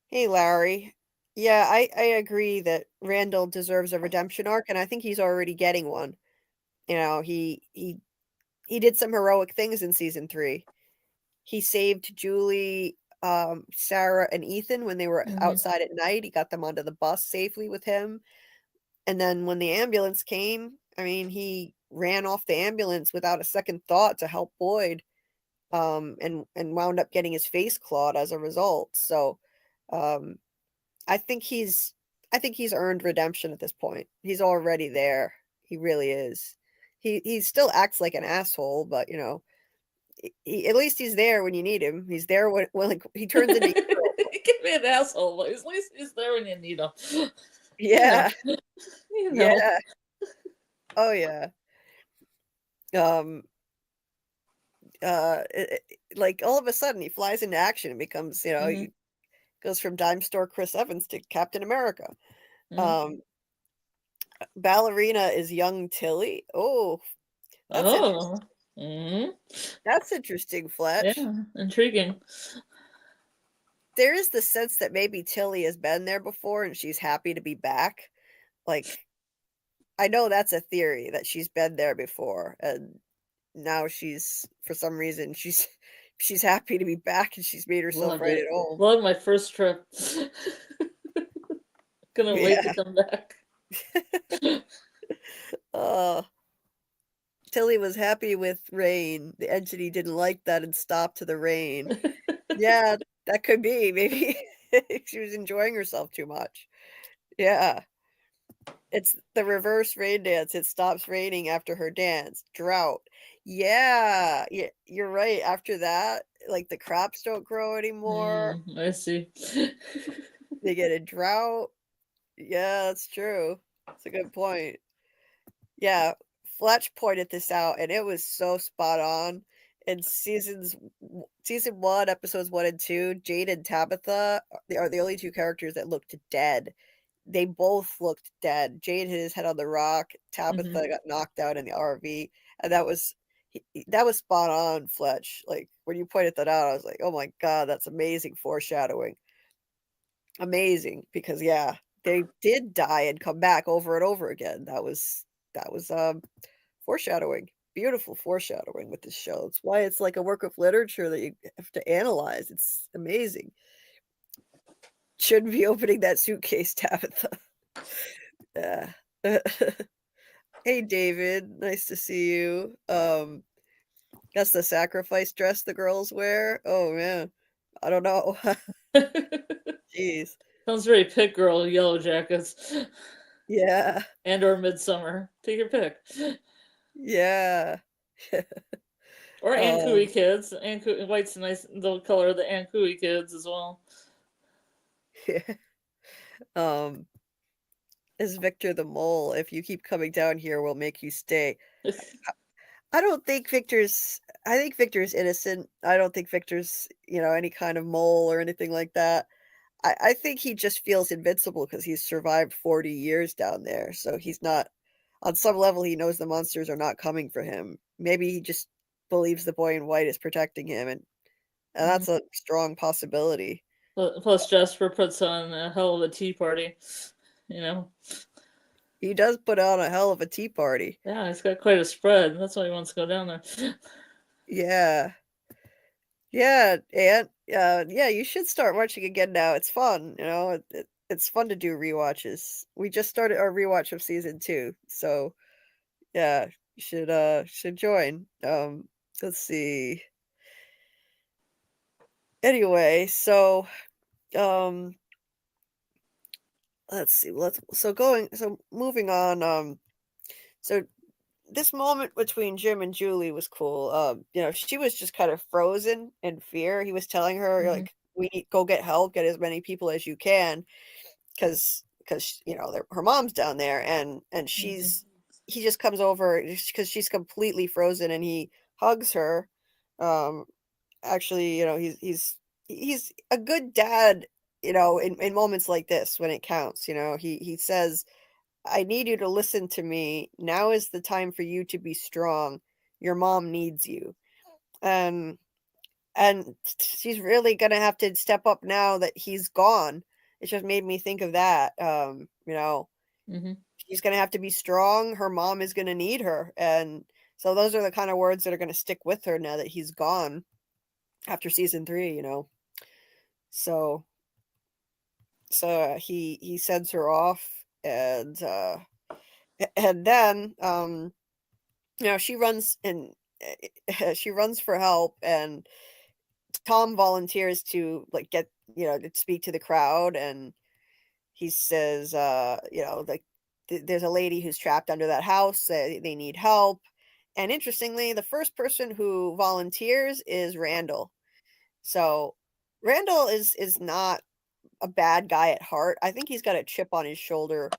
Hey, Larry. Yeah, I agree that Randall deserves a redemption arc, and I think he's already getting one. You know, he did some heroic things in season 3. He saved Julie, Sarah, and Ethan when they were outside at night. He got them onto the bus safely with him. And then when the ambulance came, I mean, he ran off the ambulance without a second thought to help Boyd, and wound up getting his face clawed as a result. So, um, I think he's earned redemption at this point. He's already there. He really is. He still acts like an asshole, but you know, at least he's there when you need him. He's there when like he turns into He can be an asshole, but at least he's there when you need him. yeah. You know. Yeah. Oh yeah. Um like all of a sudden he flies into action and becomes, you know, he goes from dime store Chris Evans to Captain America. Ballerina is young Tilly. Oh, that's interesting. That's interesting, Fletch. Yeah, intriguing. There is the sense that maybe Tilly has been there before and she's happy to be back. Like, I know that's a theory that she's been there before, and now she's, for some reason, she's happy to be back and she's made herself Loved right it. at home. Loved my first trip. Gonna wait to Yeah. come back. Tilly was happy with rain. The entity didn't like that and stopped to the rain. Yeah, that could be. Maybe she was enjoying herself too much. Yeah. It's the reverse rain dance. It stops raining after her dance. Drought. Yeah, you're right. After that, like the crops don't grow anymore. I see. They get a drought. Yeah, that's true. That's a good point. Yeah, Fletch pointed this out, and it was so spot on. In season 1, episodes 1 and 2, Jade and Tabitha are the only 2 characters that looked dead. They both looked dead. Jade hit his head on the rock. Tabitha got knocked out in the RV, and that was spot on, Fletch. Like when you pointed that out, I was like, "Oh my god, that's amazing foreshadowing." Amazing, because yeah, they did die and come back over and over again. That was foreshadowing. Beautiful foreshadowing with this show. It's why it's like a work of literature that you have to analyze. It's amazing. Shouldn't be opening that suitcase, Tabitha. Yeah. Hey, David. Nice to see you. That's the sacrifice dress the girls wear. Oh man, I don't know. Jeez. Sounds very Pit Girl Yellow Jackets. Yeah. And or Midsummer. Take your pick. Yeah. Or Ankui Kids. White's a nice the color of the Ankui Kids as well. Yeah. Is Victor the mole? If you keep coming down here, we'll make you stay. I don't think I think Victor's innocent. I don't think Victor's, you know, any kind of mole or anything like that. I think he just feels invincible because he's survived 40 years down there. So he's not, on some level, he knows the monsters are not coming for him. Maybe he just believes the boy in white is protecting him, and that's a strong possibility. Plus, Jasper puts on a hell of a tea party, you know. He does put on a hell of a tea party. Yeah, he's got quite a spread. That's why he wants to go down there. Yeah. Yeah, and yeah, you should start watching again now. It's fun, you know. It's fun to do rewatches. We just started our rewatch of season 2, so yeah, you should join. Let's see. Anyway, so let's see. So moving on. So this moment between Jim and Julie was cool. You know, she was just kind of frozen in fear. He was telling her like, "We need go get help, get as many people as you can," because you know her mom's down there, and he just comes over because she's completely frozen, and he hugs her. Actually, you know, he's a good dad. You know, in moments like this when it counts. You know, he says, I need you to listen to me. Now is the time for you to be strong. Your mom needs you. And she's really gonna have to step up now that he's gone. It just made me think of that. Mm-hmm. She's gonna have to be strong. Her mom is gonna need her. And so those are the kind of words that are gonna stick with her now that he's gone after season 3, So he sends her off, and then she runs she runs for help, and Tom volunteers to get to speak to the crowd, and he says like there's a lady who's trapped under that house, they need help. And interestingly, the first person who volunteers is Randall. So Randall is not a bad guy at heart. I think he's got a chip on his shoulder.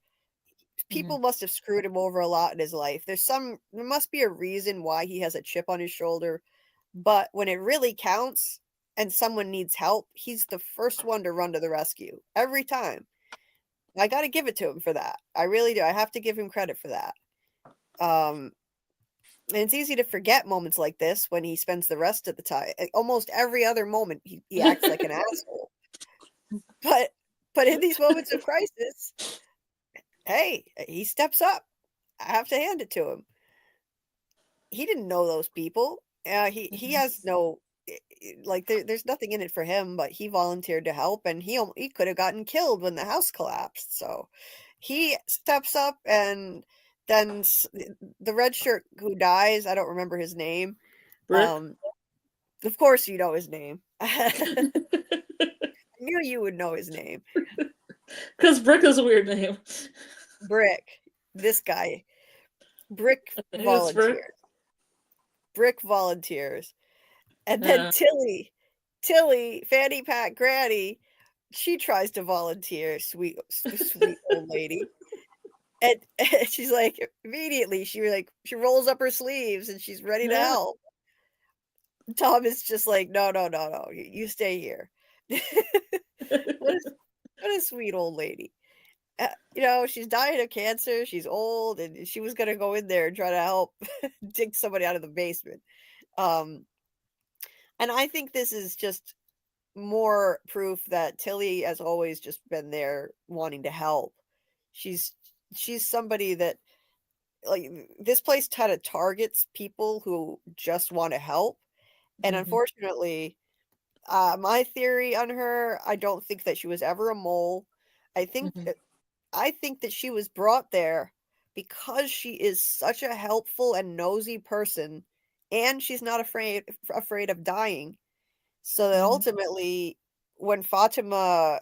People must have screwed him over a lot in his life. There must be a reason why he has a chip on his shoulder. But when it really counts and someone needs help, he's the first one to run to the rescue every time. I got to give it to him for that. I really do. I have to give him credit for that. And it's easy to forget moments like this when he spends the rest of the time. Almost every other moment, he acts like an asshole. But in these moments of crisis, hey, he steps up. I have to hand it to him. He didn't know those people. He has no there's nothing in it for him, but he volunteered to help, and he could have gotten killed when the house collapsed. So he steps up, and then the red shirt who dies, I don't remember his name. Brick. Of course you know his name. I knew you would know his name. Because Brick is a weird name. Brick. This guy. Brick volunteers. Brick volunteers. And then Tilly, Fanny Pat Granny, she tries to volunteer, sweet old lady. And she's like, immediately, she rolls up her sleeves and she's ready to help. Tom is just like, no, you stay here. What a sweet old lady. She's dying of cancer. She's old, and she was gonna go in there and try to help dig somebody out of the basement. And I think this is just more proof that Tilly has always just been there wanting to help. She's somebody that this place kind of targets people who just want to help. And unfortunately, my theory on her, I don't think that she was ever a mole. I think that she was brought there because she is such a helpful and nosy person, and she's not afraid of dying. So that ultimately, when Fatima,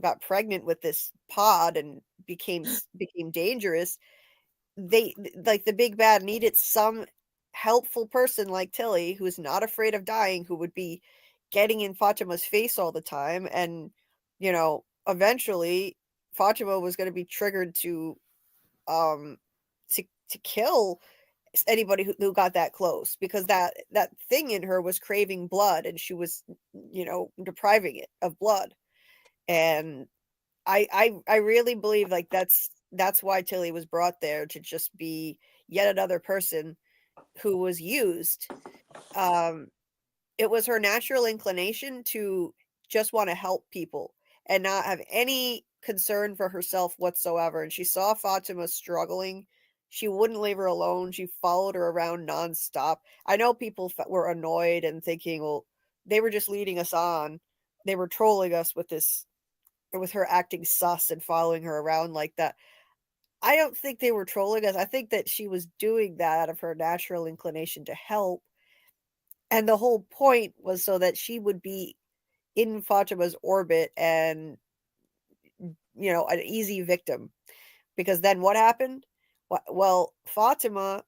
got pregnant with this pod and became dangerous, the big bad needed some helpful person like Tilly, who's not afraid of dying, who would be getting in Fatima's face all the time, and eventually Fatima was going to be triggered to kill anybody who got that close, because that thing in her was craving blood, and she was depriving it of blood. And I really believe that's why Tilly was brought there, to just be yet another person who was used. It was her natural inclination to just want to help people and not have any concern for herself whatsoever. And she saw Fatima struggling. She wouldn't leave her alone. She followed her around nonstop. I know people were annoyed and thinking, well, they were just leading us on. They were trolling us with her acting sus and following her around like that. I don't think they were trolling us. I think that she was doing that out of her natural inclination to help. And the whole point was so that she would be in Fatima's orbit and, an easy victim. Because then what happened? Well, Fatima,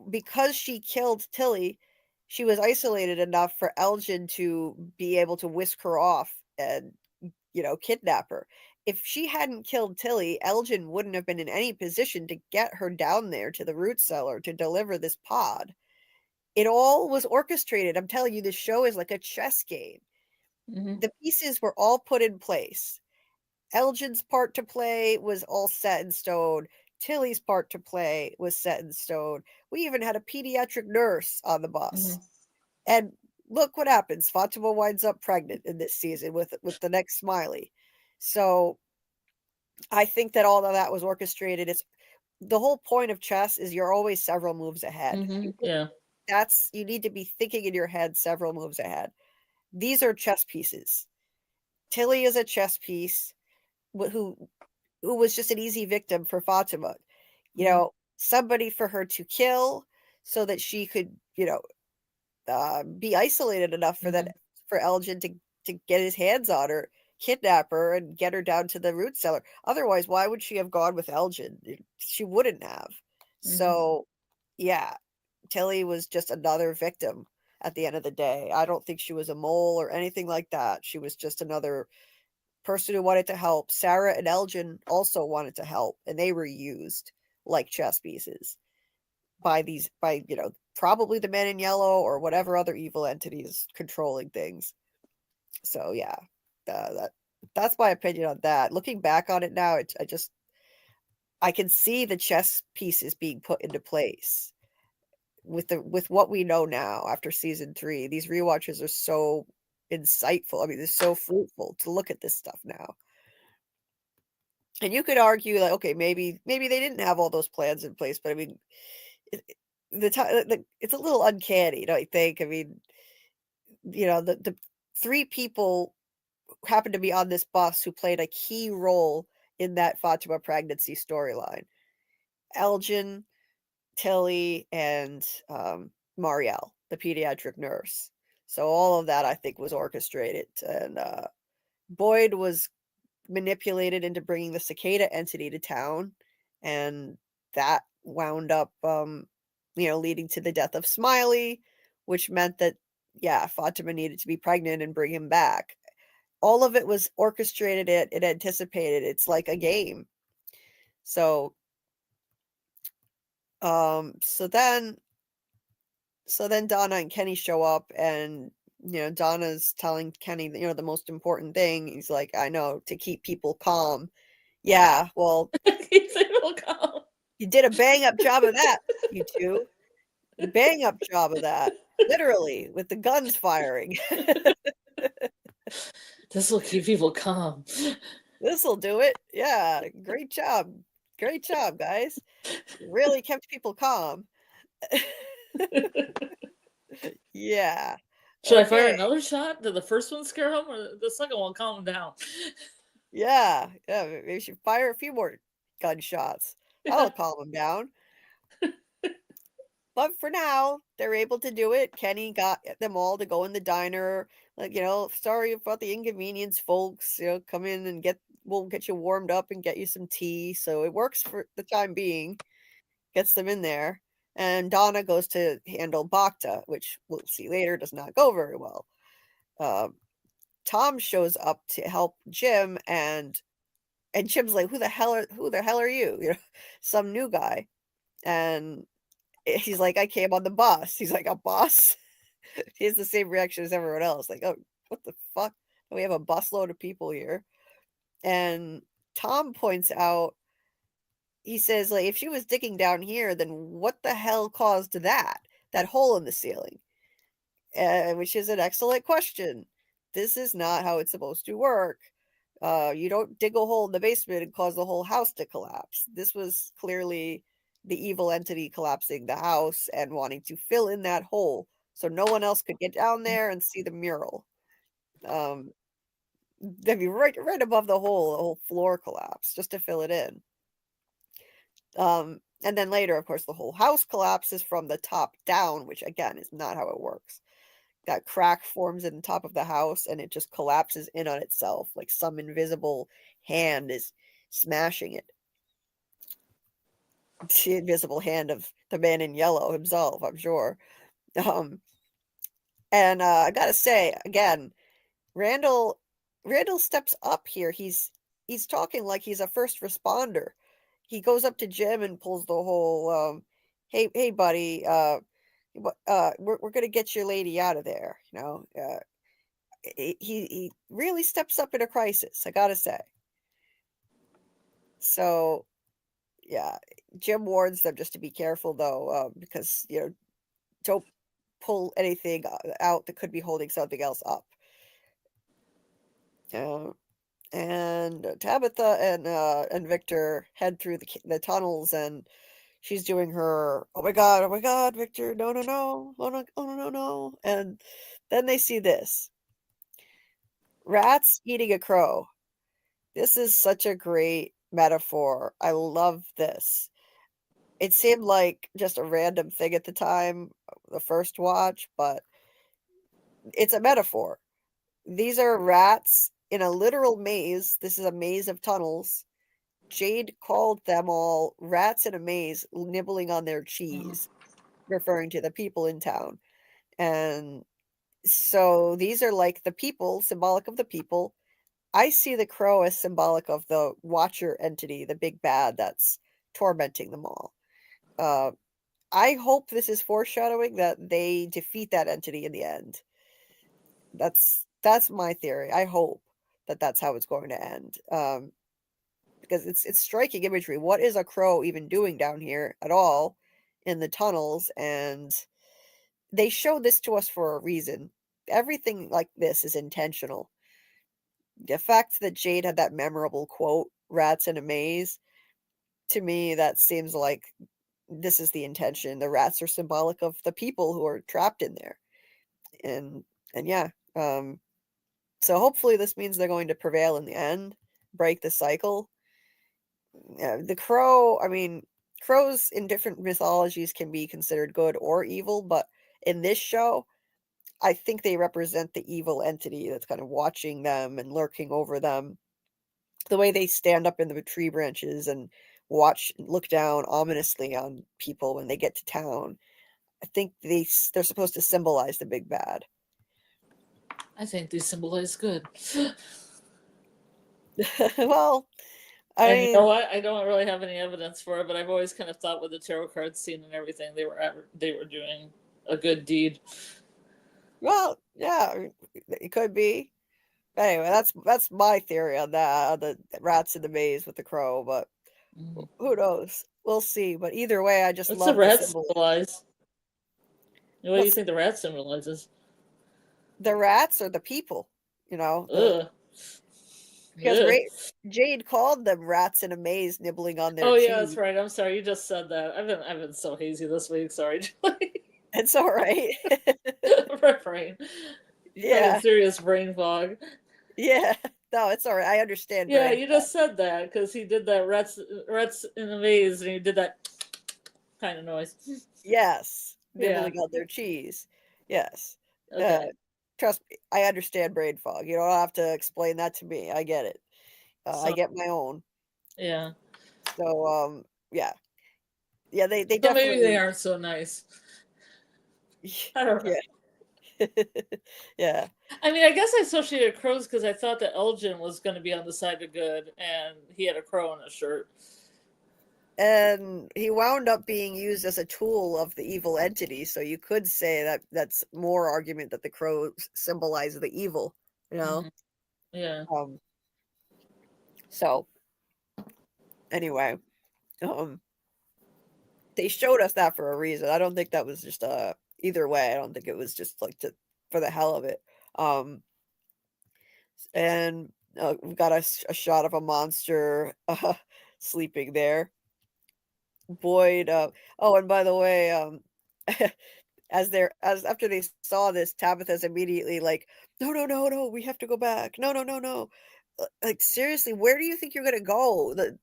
because she killed Tilly, she was isolated enough for Elgin to be able to whisk her off and, kidnap her. If she hadn't killed Tilly, Elgin wouldn't have been in any position to get her down there to the root cellar to deliver this pod. It all was orchestrated. I'm telling you, this show is like a chess game. The pieces were all put in place. Elgin's part to play was all set in stone. Tilly's part to play was set in stone. We even had a pediatric nurse on the bus. And look what happens. Fatima winds up pregnant in this season with the next Smiley. So I think that all of that was orchestrated. It's the whole point of chess is you're always several moves ahead. Yeah. You need to be thinking in your head several moves ahead. These are chess pieces. Tilly is a chess piece who was just an easy victim for Fatima. You know, somebody for her to kill so that she could, be isolated enough for Elgin to get his hands on her, kidnap her, and get her down to the root cellar. Otherwise, why would she have gone with Elgin? She wouldn't have. So, yeah, Tilly was just another victim at the end of the day. I don't think she was a mole or anything like that. She was just another person who wanted to help. Sarah and Elgin also wanted to help, and they were used like chess pieces by probably the men in yellow or whatever other evil entities controlling things. So yeah, that's my opinion on that. Looking back on it now, I can see the chess pieces being put into place with what we know now after season 3. These rewatches are so insightful. I mean, they're so fruitful to look at this stuff now. And you could argue that, okay, maybe they didn't have all those plans in place, but I mean, it's a little uncanny, don't you think? I mean, the 3 people happened to be on this bus who played a key role in that Fatima pregnancy storyline. Elgin, Tilly, and Marielle, the pediatric nurse. So all of that, I think, was orchestrated. And Boyd was manipulated into bringing the cicada entity to town. And that wound up, leading to the death of Smiley, which meant that, yeah, Fatima needed to be pregnant and bring him back. All of it was orchestrated, it anticipated. It's like a game. So so then Donna and Kenny show up, and Donna's telling Kenny the most important thing. He's like, I know, to keep people calm. Yeah, well, keep people calm. You did a bang up job of that, you two. Bang up job of that. Literally, with the guns firing. This will keep people calm. This'll do it. Yeah, great job. Great job, guys. Really kept people calm. Yeah. Should I fire another shot? Did the first one scare him, or the second one calm him down? Yeah, maybe we should fire a few more gunshots. That'll calm him down. But for now, they're able to do it. Kenny got them all to go in the diner. Like, sorry about the inconvenience, folks. Come in and we'll get you warmed up and get you some tea. So it works for the time being. Gets them in there. And Donna goes to handle Bacta, which we'll see later does not go very well. Tom shows up to help Jim, and Jim's like, who the hell are you? Some new guy. And he's like, I came on the bus. He's like, a bus? He has the same reaction as everyone else. Like, oh, what the fuck? We have a busload of people here. And Tom points out, he says, like, if she was digging down here, then what the hell caused that hole in the ceiling? Which is an excellent question. This is not how it's supposed to work. You don't dig a hole in the basement and cause the whole house to collapse. This was clearly the evil entity collapsing the house and wanting to fill in that hole so no one else could get down there and see the mural. I mean, right above the whole floor collapsed just to fill it in. And then later, of course, the whole house collapses from the top down, which again is not how it works. That crack forms in the top of the house and it just collapses in on itself, like some invisible hand is smashing it. The invisible hand of the man in yellow himself, I'm sure. And I gotta say, again, Randall steps up here. He's talking like he's a first responder. He goes up to Jim and pulls the whole hey buddy, we're gonna get your lady out of there. He really steps up in a crisis, I gotta say. So yeah, Jim warns them just to be careful though, because don't pull anything out that could be holding something else up. Uh, and Tabitha and Victor head through the tunnels, and she's doing her oh my god, Victor, no, oh no, oh no, no, and then they see this rats eating a crow. This is such a great metaphor. I love this. It seemed like just a random thing at the time, the first watch, but it's a metaphor. These are rats in a literal maze. This is a maze of tunnels. Jade called them all rats in a maze nibbling on their cheese, referring to the people in town. And so these are like the people, symbolic of the people. I see the crow as symbolic of the watcher entity, the big bad that's tormenting them all. Uh, I hope this is foreshadowing that they defeat that entity in the end. That's my theory. I hope that that's how it's going to end. Because it's striking imagery. What is a crow even doing down here at all in the tunnels? And they show this to us for a reason. Everything like this is intentional. The fact that Jade had that memorable quote, "Rats in a maze," to me that seems like this is the intention. The rats are symbolic of the people who are trapped in there. And yeah, so hopefully this means they're going to prevail in the end, break the cycle. The crow, I mean, crows in different mythologies can be considered good or evil, but in this show, I think they represent the evil entity that's kind of watching them and lurking over them. The way they stand up in the tree branches and look down ominously on people when they get to town. I think they're supposed to symbolize the big bad. I think they symbolize good. Well, I And you know mean, what? I don't really have any evidence for it, but I've always kind of thought with the tarot card scene and everything, they were doing a good deed. well, yeah, it could be. But anyway, that's my theory on that, on the rats in the maze with the crow, but who knows? We'll see. But either way, I just What's the love the rat symbol. symbolize? What do you What's think the rat symbolizes? the rats or the people? Ugh. Because Ugh. Jade called them rats in a maze nibbling on their Oh yeah, that's cheese. right. I'm sorry, you just said that. I've been so hazy this week. Sorry, It's all right. my brain. Having Yeah. serious brain fog. Yeah. No, it's all right. I understand Yeah, brain you fog. just said that because he did that rats in the maze, and he did that kind of noise. Yes. Yeah. Nibbling on their cheese. Yes. Uh, Okay. trust me, I understand brain fog. You don't have to explain that to me. I get it. I So get my own. yeah. So, yeah. Yeah, they So maybe they definitely aren't so nice. I don't know. yeah. Yeah. I mean, I guess I associated crows because I thought that Elgin was going to be on the side of good, and he had a crow on his shirt. And he wound up being used as a tool of the evil entity, so you could say that that's more argument that the crows symbolize the evil, you know? Mm-hmm. Yeah. Um, so anyway, um, they showed us that for a reason. I don't think that was just either way. I don't think it was just like for the hell of it. Um, and we've got a shot of a monster sleeping there. Boyd. Oh, and by the way, as after they saw this, Tabitha's immediately like, no, no, no, no, we have to go back. No, no, no, no. Like seriously, where do you think you're gonna go? The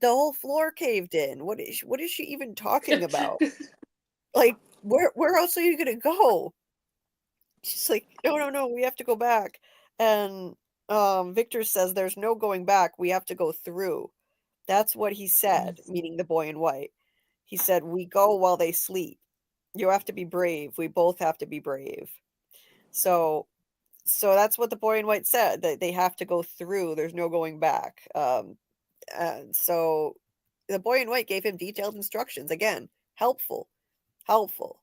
whole floor caved in. What is she even talking about? Like, where else are you gonna go? She's like, "No, no, no, we have to go back." And, Victor says, "There's no going back, we have to go through." That's what he said, meaning the boy in white. He said, "We go while they sleep. You have to be brave, we both have to be brave." So that's what the boy in white said, that they have to go through, there's no going back. And so the boy in white gave him detailed instructions, again, helpful, helpful.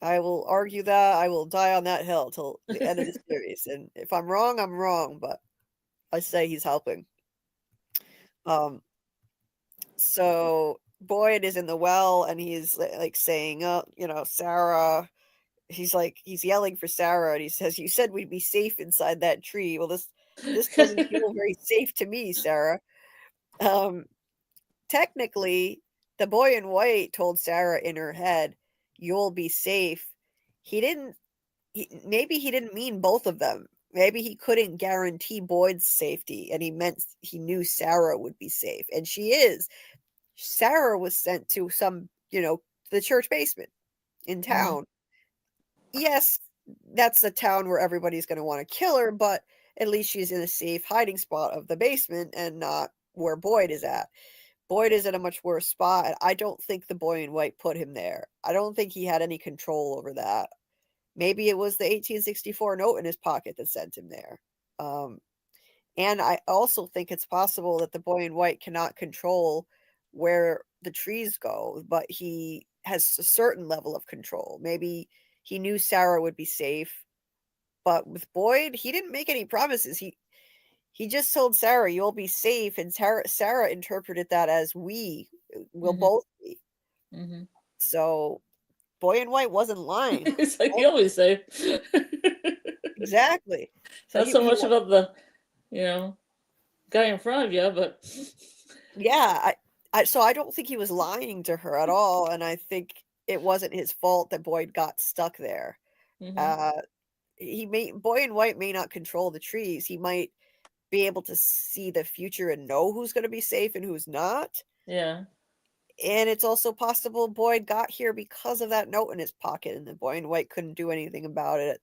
I will argue that. I will die on that hill till the end of the series. And if I'm wrong, I'm wrong, but I say he's helping. Um, So Boyd is in the well and he's like saying, "Oh, Sarah." He's yelling for Sarah, and he says, "You said we'd be safe inside that tree. Well, this doesn't feel very safe to me, Sarah." Um, Technically, the boy in white told Sarah in her head, "You'll be safe." He didn't. Maybe he didn't mean both of them. Maybe he couldn't guarantee Boyd's safety, and he meant he knew Sarah would be safe, and she is. Sarah was sent to the church basement in town. Yes, that's the town where everybody's going to want to kill her, but at least she's in a safe hiding spot of the basement and not where Boyd is at. Boyd is in a much worse spot, and I don't think the boy in white put him there. I don't think he had any control over that. Maybe it was the 1864 note in his pocket that sent him there. And I also think it's possible that the boy in white cannot control where the trees go, but he has a certain level of control. Maybe he knew Sarah would be safe, but with Boyd, he didn't make any promises. He just told Sarah, "You'll be safe," and Sarah interpreted that as we will both be. So boy in white wasn't lying. It's like, you always say. Exactly. So Not so much about the, guy in front of you, but yeah, so I don't think he was lying to her at all, and I think it wasn't his fault that Boyd got stuck there. Boy in white may not control the trees. He might be able to see the future and know who's going to be safe and who's not. Yeah. And it's also possible Boyd got here because of that note in his pocket, and the boy in white couldn't do anything about it.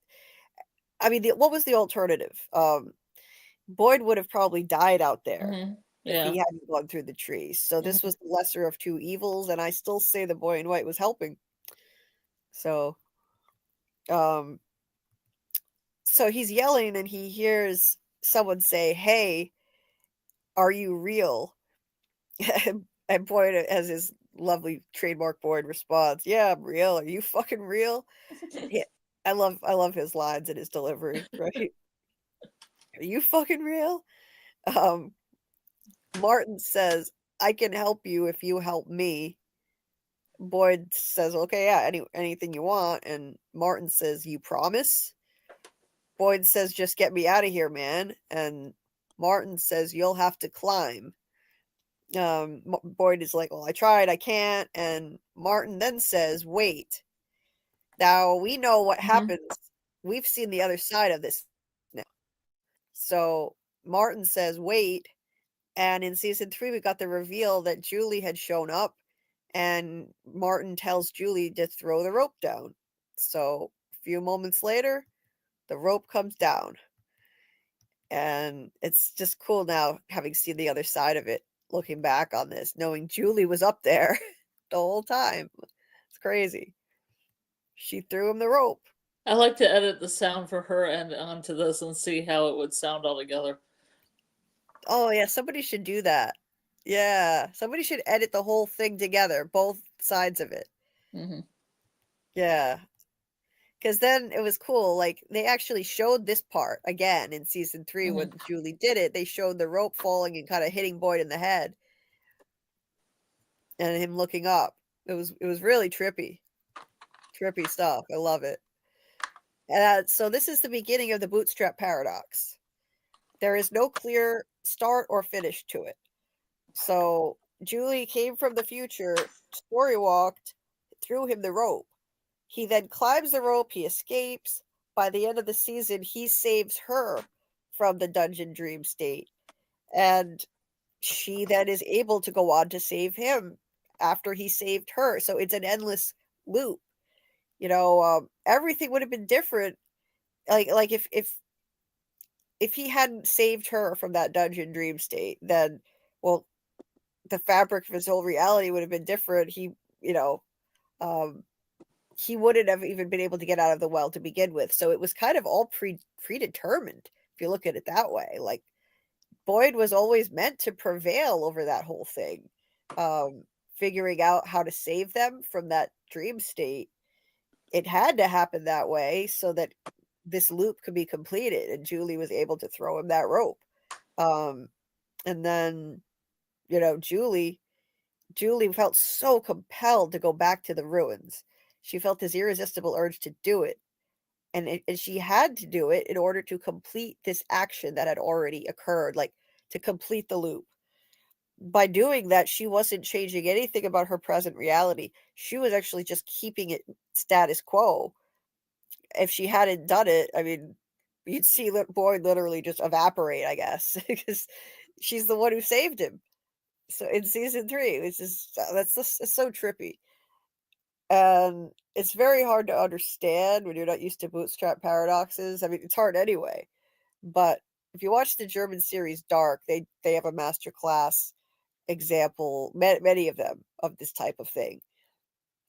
I mean, what was the alternative? Boyd would have probably died out there if he hadn't gone through the trees. So this was the lesser of two evils, and I still say the boy in white was helping. So, so he's yelling, and he hears someone say, "Hey, are you real?" And Boyd has his lovely trademark Boyd response, "Yeah, I'm real. Are you fucking real?" Yeah, I love his lines and his delivery, right? "Are you fucking real?" Martin says, "I can help you if you help me." Boyd says, "Okay, yeah, anything you want." And Martin says, "You promise?" Boyd says, "Just get me out of here, man." And Martin says, "You'll have to climb." Boyd is like, "Well, I tried, I can't." And Martin then says, "Wait. Now we know what happens. We've seen the other side of this now." So Martin says, "Wait." And in season 3, we got the reveal that Julie had shown up, and Martin tells Julie to throw the rope down. So a few moments later, the rope comes down. And it's just cool now, having seen the other side of it, looking back on this, knowing Julie was up there the whole time. It's crazy. She threw him the rope. I like to edit the sound for her and onto this and see how it would sound all together. Oh, yeah, somebody should do that. Yeah, somebody should edit the whole thing together, both sides of it. Yeah. Because then it was cool. Like, they actually showed this part again in season 3 when Julie did it. They showed the rope falling and kind of hitting Boyd in the head. And him looking up. It was really trippy. Trippy stuff. I love it. So this is the beginning of the bootstrap paradox. There is no clear start or finish to it. So Julie came from the future, story walked, threw him the rope. He then climbs the rope, he escapes. By the end of the season, he saves her from the dungeon dream state. And she then is able to go on to save him after he saved her. So it's an endless loop. Everything would have been different. Like if he hadn't saved her from that dungeon dream state, then well, the fabric of his whole reality would have been different. He wouldn't have even been able to get out of the well to begin with. So it was kind of all predetermined, if you look at it that way. Like Boyd was always meant to prevail over that whole thing. Figuring out how to save them from that dream state. It had to happen that way so that this loop could be completed, and Julie was able to throw him that rope. And then, Julie Julie felt so compelled to go back to the ruins. She felt this irresistible urge to do it, and she had to do it in order to complete this action that had already occurred, like to complete the loop. By doing that, she wasn't changing anything about her present reality. She was actually just keeping it status quo. If she hadn't done it, I mean, you'd see Boyd literally just evaporate, I guess, because she's the one who saved him. So in season 3, it's just that's just it's so trippy. And it's very hard to understand when you're not used to bootstrap paradoxes. I mean, it's hard anyway. But if you watch the German series Dark, they have a master class example, many of them, of this type of thing.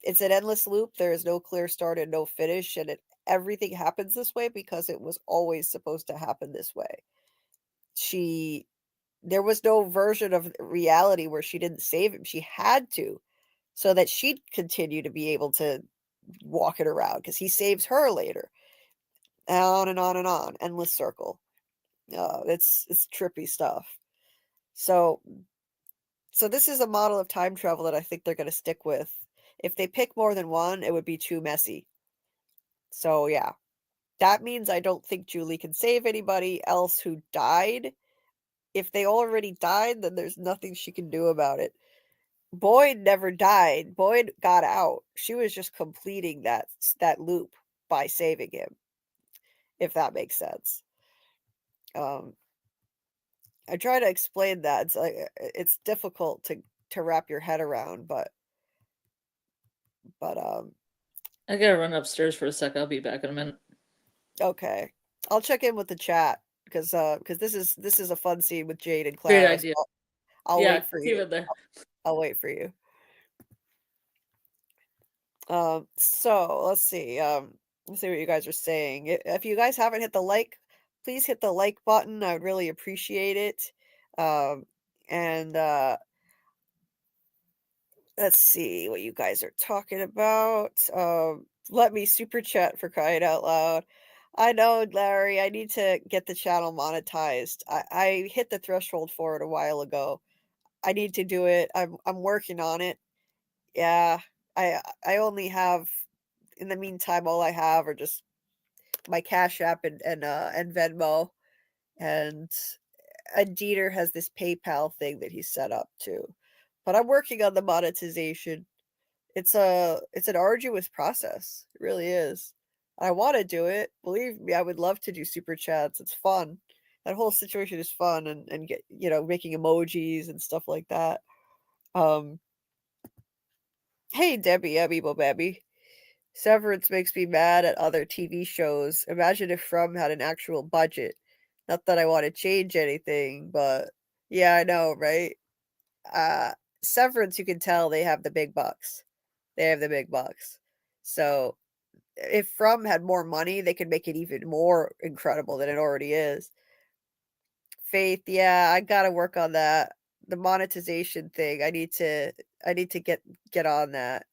It's an endless loop. There is no clear start and no finish, and everything happens this way because it was always supposed to happen this way. There was no version of reality where she didn't save him. She had to, so that she'd continue to be able to walk it around because he saves her later. On and on and on, endless circle. It's trippy stuff. So this is a model of time travel that I think they're going to stick with. If they pick more than one, it would be too messy. So yeah, that means I don't think Julie can save anybody else who died. If they already died, then there's nothing she can do about it. Boyd never died. Boyd got out. She was just completing that loop by saving him, if that makes sense. I try to explain that. It's like it's difficult to wrap your head around, but I gotta run upstairs for a sec. I'll be back in a minute. Okay, I'll check in with the chat because this is a fun scene with Jade and Great Clara. idea. So I'll wait for keep you. it there. I'll wait for you. So let's see. Let's see what you guys are saying. If you guys haven't hit the like, please hit the like button. I would really appreciate it. And let's see what you guys are talking about. Let me super chat for crying out loud. I know, Larry, I need to get the channel monetized. I hit the threshold for it a while ago. I need to do it. I'm working on it. Yeah. I only have, in the meantime, all I have are just my Cashapp and Venmo, and Dieter has this PayPal thing that he set up too. But I'm working on the monetization. It's an arduous process. It really is. I want to do it. Believe me, I would love to do super chats. It's fun. That whole situation is fun, and get making emojis and stuff like that. Hey Debbie, Amiibo Babby. Severance makes me mad at other TV shows. Imagine if From had an actual budget. Not that I want to change anything, but yeah, I know, right? Severance, you can tell they have the big bucks. They have the big bucks. So if From had more money, they could make it even more incredible than it already is. Faith, yeah, I gotta work on that. The monetization thing, I need to get on that.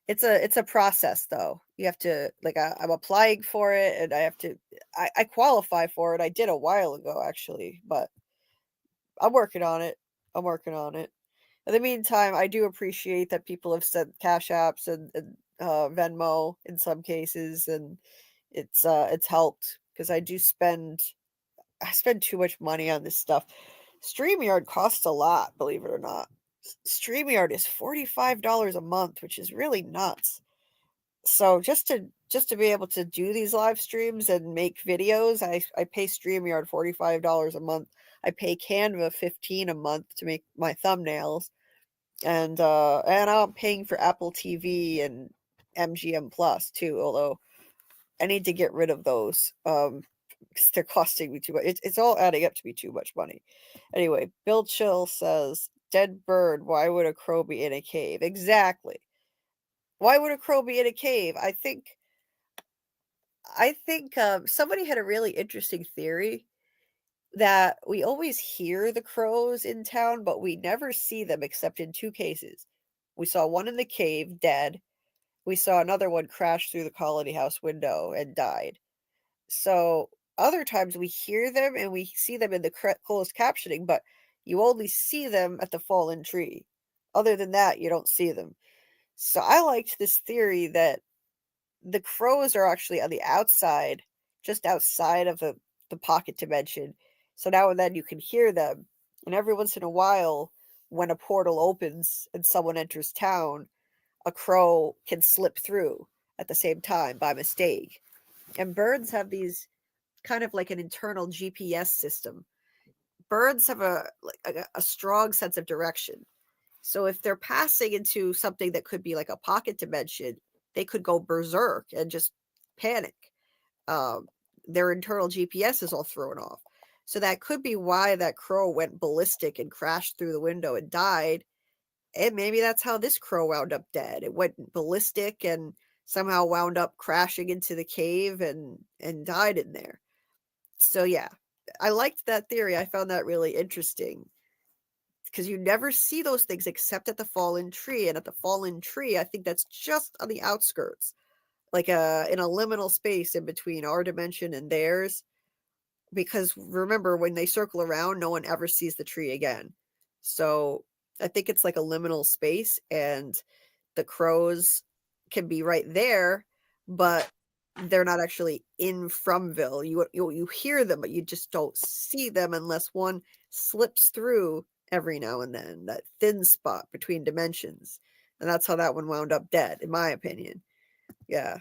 It's a process though. You have to, like, I'm applying for it, and I have to I qualify for it. I did a while ago actually, but I'm working on it. I'm working on it. In the meantime, I do appreciate that people have sent cash apps and Venmo in some cases, and it's helped because I spend too much money on this stuff. StreamYard costs a lot, believe it or not. StreamYard is $45 a month, which is really nuts. So just to be able to do these live streams and make videos, I pay StreamYard $45 a month. I pay Canva $15 a month to make my thumbnails. And I'm paying for Apple TV and MGM Plus too, although I need to get rid of those. Because they're costing me too much. It's all adding up to be too much money. Anyway, Bill Chill says, "Dead bird, why would a crow be in a cave?" Exactly. Why would a crow be in a cave? I think somebody had a really interesting theory that we always hear the crows in town, but we never see them except in two cases. We saw one in the cave, dead. We saw another one crash through the colony house window and died. So other times we hear them and we see them in the closed captioning, but you only see them at the fallen tree. other than that, you don't see them. So I liked this theory that the crows are actually on the outside, just outside of the pocket dimension. So now and then you can hear them. And every once in a while, when a portal opens and someone enters town, a crow can slip through at the same time by mistake. And birds have these kind of like an internal GPS system. Birds have a strong sense of direction. So if they're passing into something that could be like a pocket dimension, they could go berserk and just panic. Their internal GPS is all thrown off. So that could be why that crow went ballistic and crashed through the window and died. And maybe that's how this crow wound up dead. It went ballistic and somehow wound up crashing into the cave and died in there. So yeah, I liked that theory. I found that really interesting because you never see those things except at the fallen tree. And at the fallen tree, I think that's just on the outskirts, like in a liminal space in between our dimension and theirs. Because remember, when they circle around, no one ever sees the tree again. So I think it's like a liminal space, and the crows can be right there, but they're not actually in Fromville. You hear them, but you just don't see them unless one slips through every now and then, that thin spot between dimensions. And that's how that one wound up dead, in my opinion. Yeah.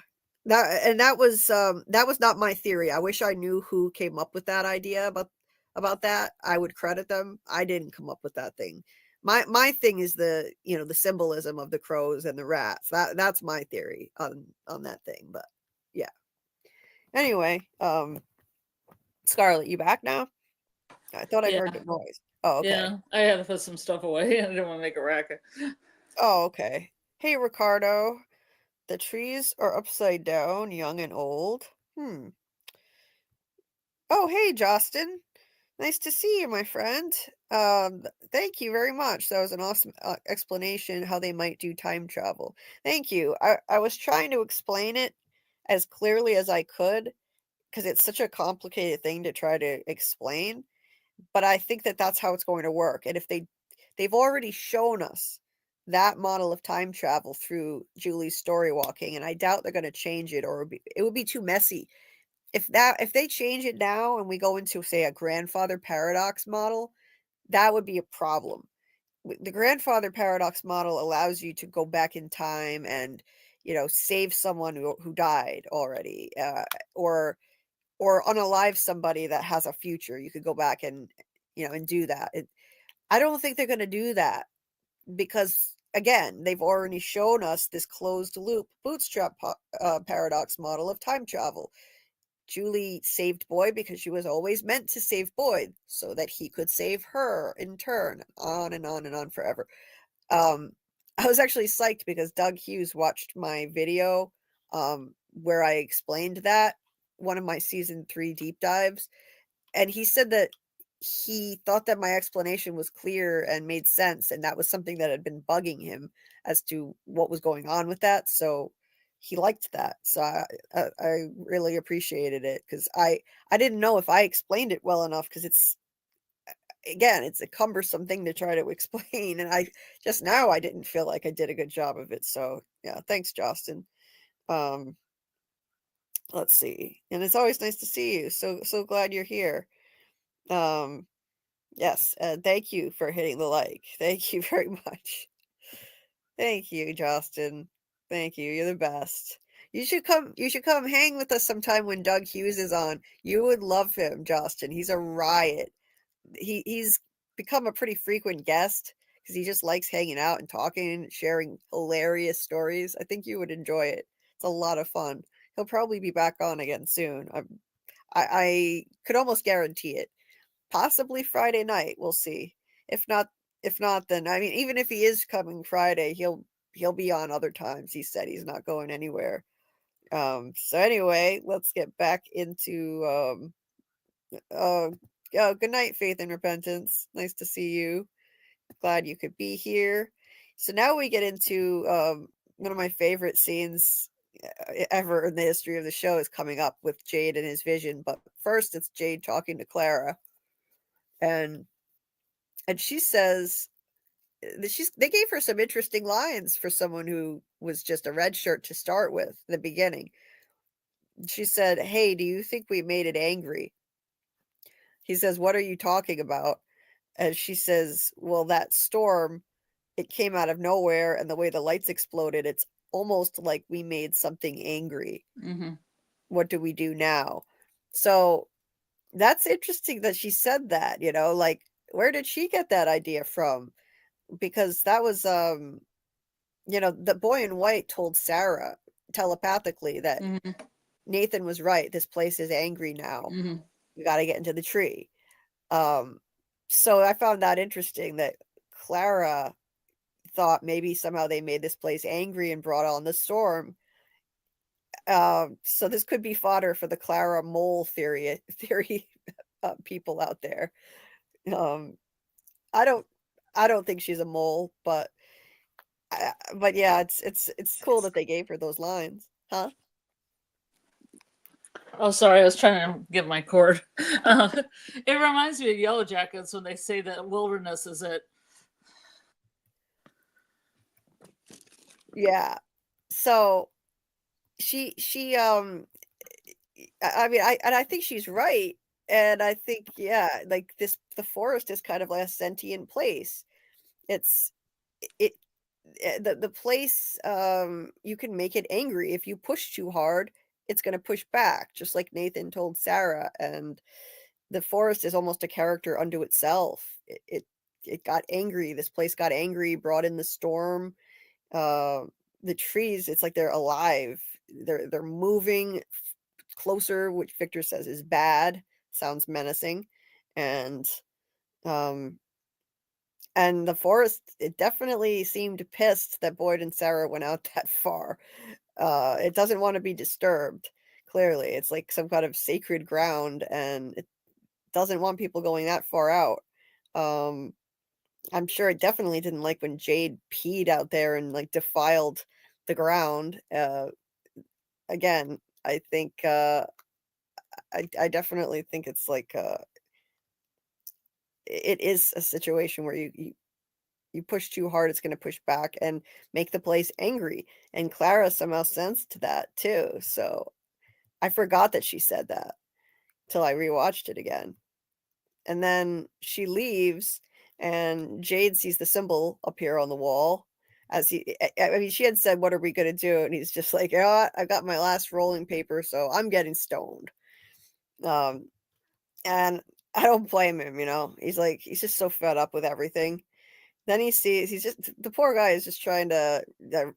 That was not my theory. I wish I knew who came up with that idea about that. I would credit them. I didn't come up with that thing. My thing is the symbolism of the crows and the rats. That's my theory on that thing. But yeah. Anyway, Scarlet, you back now? I thought I heard the noise. Oh, okay. Yeah, I had to put some stuff away. I didn't want to make a racket. Oh, okay. Hey, Ricardo. The trees are upside down, young and old. Oh, hey, Justin. Nice to see you, my friend. Thank you very much. That was an awesome explanation how they might do time travel. Thank you. I was trying to explain it as clearly as I could because it's such a complicated thing to try to explain. But I think that that's how it's going to work. And if they've already shown us that model of time travel through Julie's story walking, and I doubt they're going to change it, or it would be too messy. If they change it now and we go into, say, a grandfather paradox model, that would be a problem. The grandfather paradox model allows you to go back in time and save someone who died already, or unalive somebody that has a future. You could go back and and do that. I don't think they're going to do that because, again, they've already shown us this closed loop bootstrap paradox model of time travel. Julie saved Boyd because she was always meant to save Boyd so that he could save her in turn, on and on and on forever. I was actually psyched because Doug Hughes watched my video where I explained that, one of my season 3 deep dives, and he said that he thought that my explanation was clear and made sense, and that was something that had been bugging him as to what was going on with that. So he liked that. So I really appreciated it because I didn't know if I explained it well enough, because it's a cumbersome thing to try to explain, and I didn't feel like I did a good job of it. So yeah, thanks, Justin. Let's see, and it's always nice to see you. So glad you're here. Yes, thank you for hitting the like. Thank you very much. Thank you, Justin. Thank you. You're the best. You should come hang with us sometime when Doug Hughes is on. You would love him, Justin. He's a riot. He's become a pretty frequent guest because he just likes hanging out and talking and sharing hilarious stories. I think you would enjoy it. It's a lot of fun. He'll probably be back on again soon. I could almost guarantee it. Possibly Friday night. We'll see. If not, then I mean, even if he is coming Friday, he'll be on other times. He said he's not going anywhere. So anyway, let's get back into good night, Faith and Repentance. Nice to see you. Glad you could be here. So now we get into one of my favorite scenes ever in the history of the show is coming up with Jade and his vision. But first, it's Jade talking to Clara. And she says they gave her some interesting lines for someone who was just a red shirt to start with in the beginning. She said, "Hey, do you think we made it angry?" He says, "What are you talking about?" And she says, "Well, that storm, it came out of nowhere, and the way the lights exploded, it's almost like we made something angry. Mm-hmm. What do we do now?" So that's interesting that she said that, like, where did she get that idea from? Because that was, the boy in white told Sarah telepathically that Mm-hmm. Nathan was right. This place is angry now. Mm-hmm. We got to get into the tree. Um, so I found that interesting that Clara thought maybe somehow they made this place angry and brought on the storm. So this could be fodder for the Clara mole theory people out there. Um, I don't I don't think she's a mole, but yeah, it's cool that they gave her those lines, huh? Oh, sorry, I was trying to get my cord. It reminds me of Yellow Jackets when they say that wilderness is it. Yeah. So I mean, I think she's right, and I think, yeah, like, the forest is kind of like a sentient place. It's it the place, you can make it angry. If you push too hard, it's gonna push back, just like Nathan told Sarah, and the forest is almost a character unto itself. It got angry. This place got angry, brought in the storm. Uh, the trees, it's like they're alive. They're moving closer, which Victor says is bad, sounds menacing, and um and the forest, it definitely seemed pissed that Boyd and Sarah went out that far. It doesn't want to be disturbed. Clearly, it's like some kind of sacred ground, and it doesn't want people going that far out. Um, I'm sure it definitely didn't like when Jade peed out there and like defiled the ground. Again, I think I definitely think it's like it is a situation where you push too hard, it's going to push back and make the place angry. And Clara somehow sensed that too. So I forgot that she said that till I rewatched it again. And then she leaves, and Jade sees the symbol appear on the wall. I mean, she had said, "What are we going to do?" And he's just like, "Yeah, I got my last rolling paper, so I'm getting stoned." Um, and I don't blame him, He's like, he's just so fed up with everything. Then he sees, the poor guy is just trying to,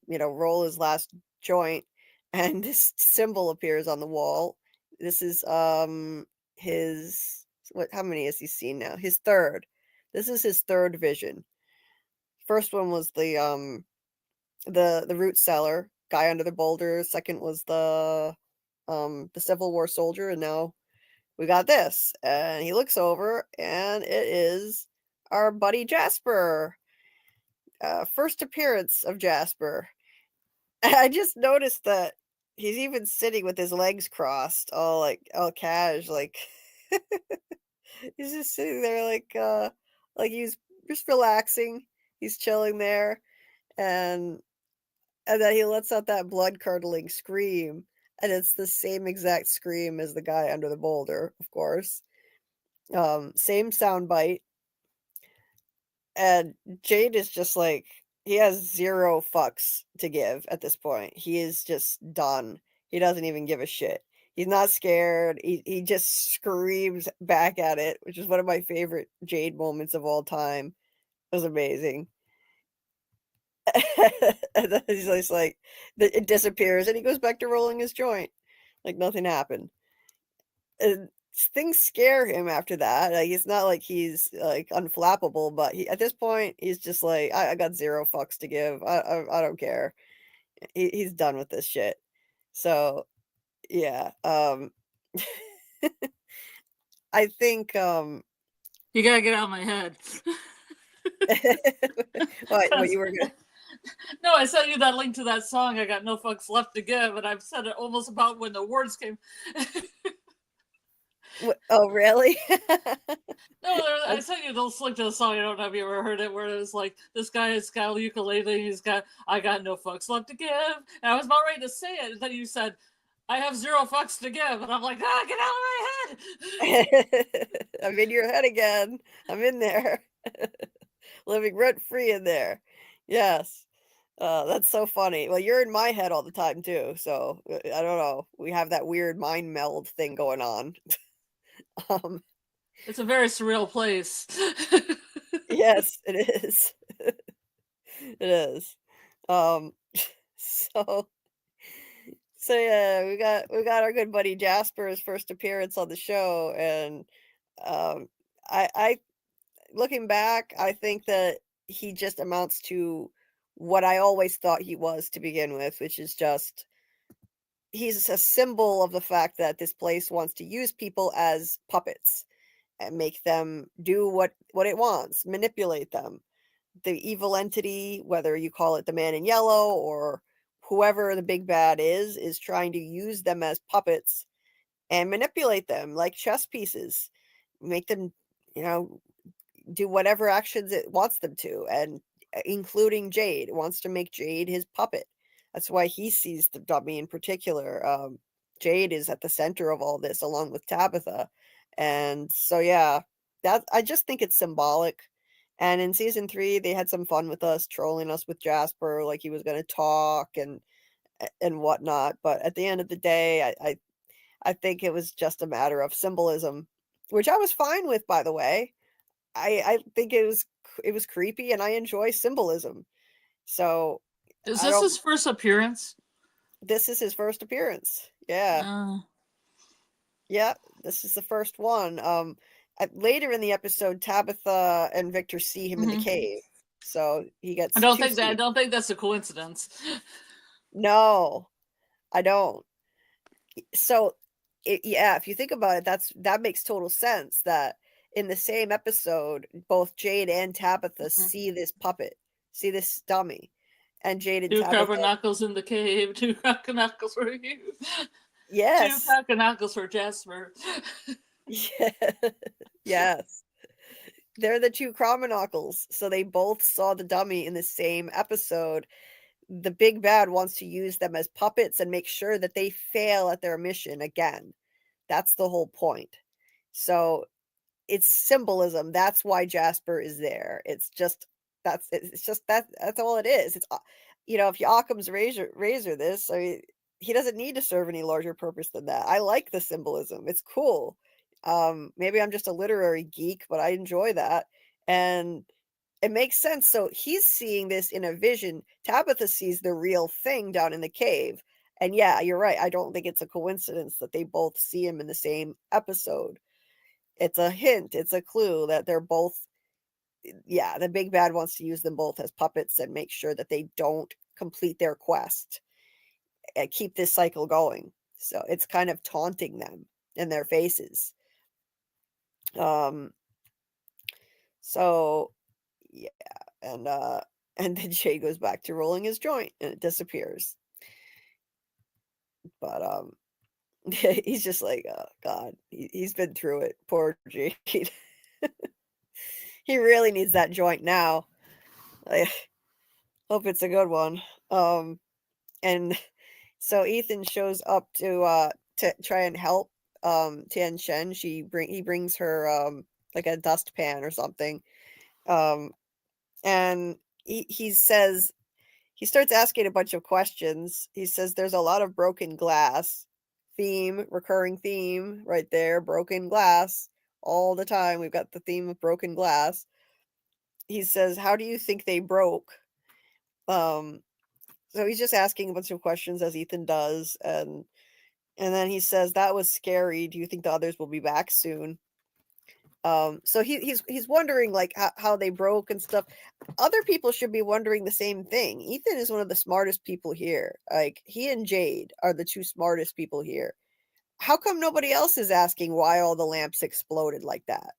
roll his last joint, and this symbol appears on the wall. This is his, how many has he seen now? His third. This is his third vision. First one was the root cellar, guy under the boulder. Second was the Civil War soldier, and now we got this. And he looks over, and it is our buddy Jasper. First appearance of Jasper. I just noticed that he's even sitting with his legs crossed, all cash, like he's just sitting there like he's just relaxing. He's chilling there, and then he lets out that blood curdling scream, and it's the same exact scream as the guy under the boulder, of course. Same sound bite. And Jade is just like, he has 0 fucks to give at this point. He is just done. He doesn't even give a shit. He's not scared. He just screams back at it, which is one of my favorite Jade moments of all time. It was amazing. And then he's just like, it disappears, and he goes back to rolling his joint like nothing happened. And things scare him after that. Like, it's not like he's like unflappable, but at this point he's just like, I got 0 fucks to give. I don't care. He's done with this shit. So yeah, I think You gotta get out of my head. what you were gonna. No, I sent you that link to that song. I got no fucks left to give, and I've said it almost about when the words came. Oh, really? No, I sent you the link to the song. I don't know if you ever heard it, where it was like, this guy has got a ukulele. I got no fucks left to give. And I was about ready to say it, and then you said, I have 0 fucks to give, and I'm like, get out of my head. I'm in your head again. I'm in there. Living rent free in there. Yes. That's so funny. Well, you're in my head all the time too, so I don't know. We have that weird mind meld thing going on. Um, It's a very surreal place. yes, it is. It is. Um, so yeah, we got our good buddy Jasper's first appearance on the show, and I looking back, I think that he just amounts to what I always thought he was to begin with, which is just he's a symbol of the fact that this place wants to use people as puppets and make them do what it wants, manipulate them. The evil entity, whether you call it the man in yellow or whoever the big bad is trying to use them as puppets and manipulate them like chess pieces, make them, you know, do whatever actions it wants them to, and including Jade. It wants to make Jade his puppet. That's why he sees the dummy in particular. Jade is at the center of all this, along with Tabitha, and so yeah, that I just think it's symbolic. And in season 3, they had some fun with us, trolling us with Jasper, like he was going to talk and whatnot. But at the end of the day, I think it was just a matter of symbolism, which I was fine with, by the way. I think it was creepy, and I enjoy symbolism. So Is I this don't. his first appearance? This is his first appearance. Yeah, yeah. This is the first one. Later in the episode, Tabitha and Victor see him in the cave, so he I gets don't 2 think that. I scenes. don't think that's a coincidence. No, I don't. So, yeah, if you think about it, that makes total sense. That in the same episode, both Jade and Tabitha see this puppet, see this dummy, and Jade and 2 Tabitha. Carbonacles in the cave. 2 Carbonacles for you. 2 Yes. Carbonacles for Jasper. Yeah. Yes. They're the 2 Chromonocles, so they both saw the dummy in the same episode. The big bad wants to use them as puppets and make sure that they fail at their mission again. That's the whole point. So it's symbolism. That's why Jasper is there. It's just that's all it is. It's if you Occam's razor this, I mean, he doesn't need to serve any larger purpose than that. I like the symbolism. It's cool. Maybe I'm just a literary geek, but I enjoy that. And it makes sense. So he's seeing this in a vision. Tabitha sees the real thing down in the cave. And yeah, you're right. I don't think it's a coincidence that they both see him in the same episode. It's a hint, it's a clue that they're both the big bad wants to use them both as puppets and make sure that they don't complete their quest and keep this cycle going. So it's kind of taunting them in their faces. So yeah, and and then Jay goes back to rolling his joint and it disappears. But he's just like, oh god, he's been through it. Poor Jade. He really needs that joint now. I hope it's a good one. And so Ethan shows up to try and help Tian Shen. He brings her like a dustpan or something. And he says he starts asking a bunch of questions. He says there's a lot of broken glass. Recurring theme right there, broken glass. All the time we've got the theme of broken glass. He says, "How do you think they broke?" So he's just asking a bunch of questions as Ethan does, and then he says, "That was scary. Do you think the others will be back soon?" So he's wondering like how they broke and stuff. Other people should be wondering the same thing. Ethan is one of the smartest people here. Like he and Jade are the 2 smartest people here. How come nobody else is asking why all the lamps exploded like that?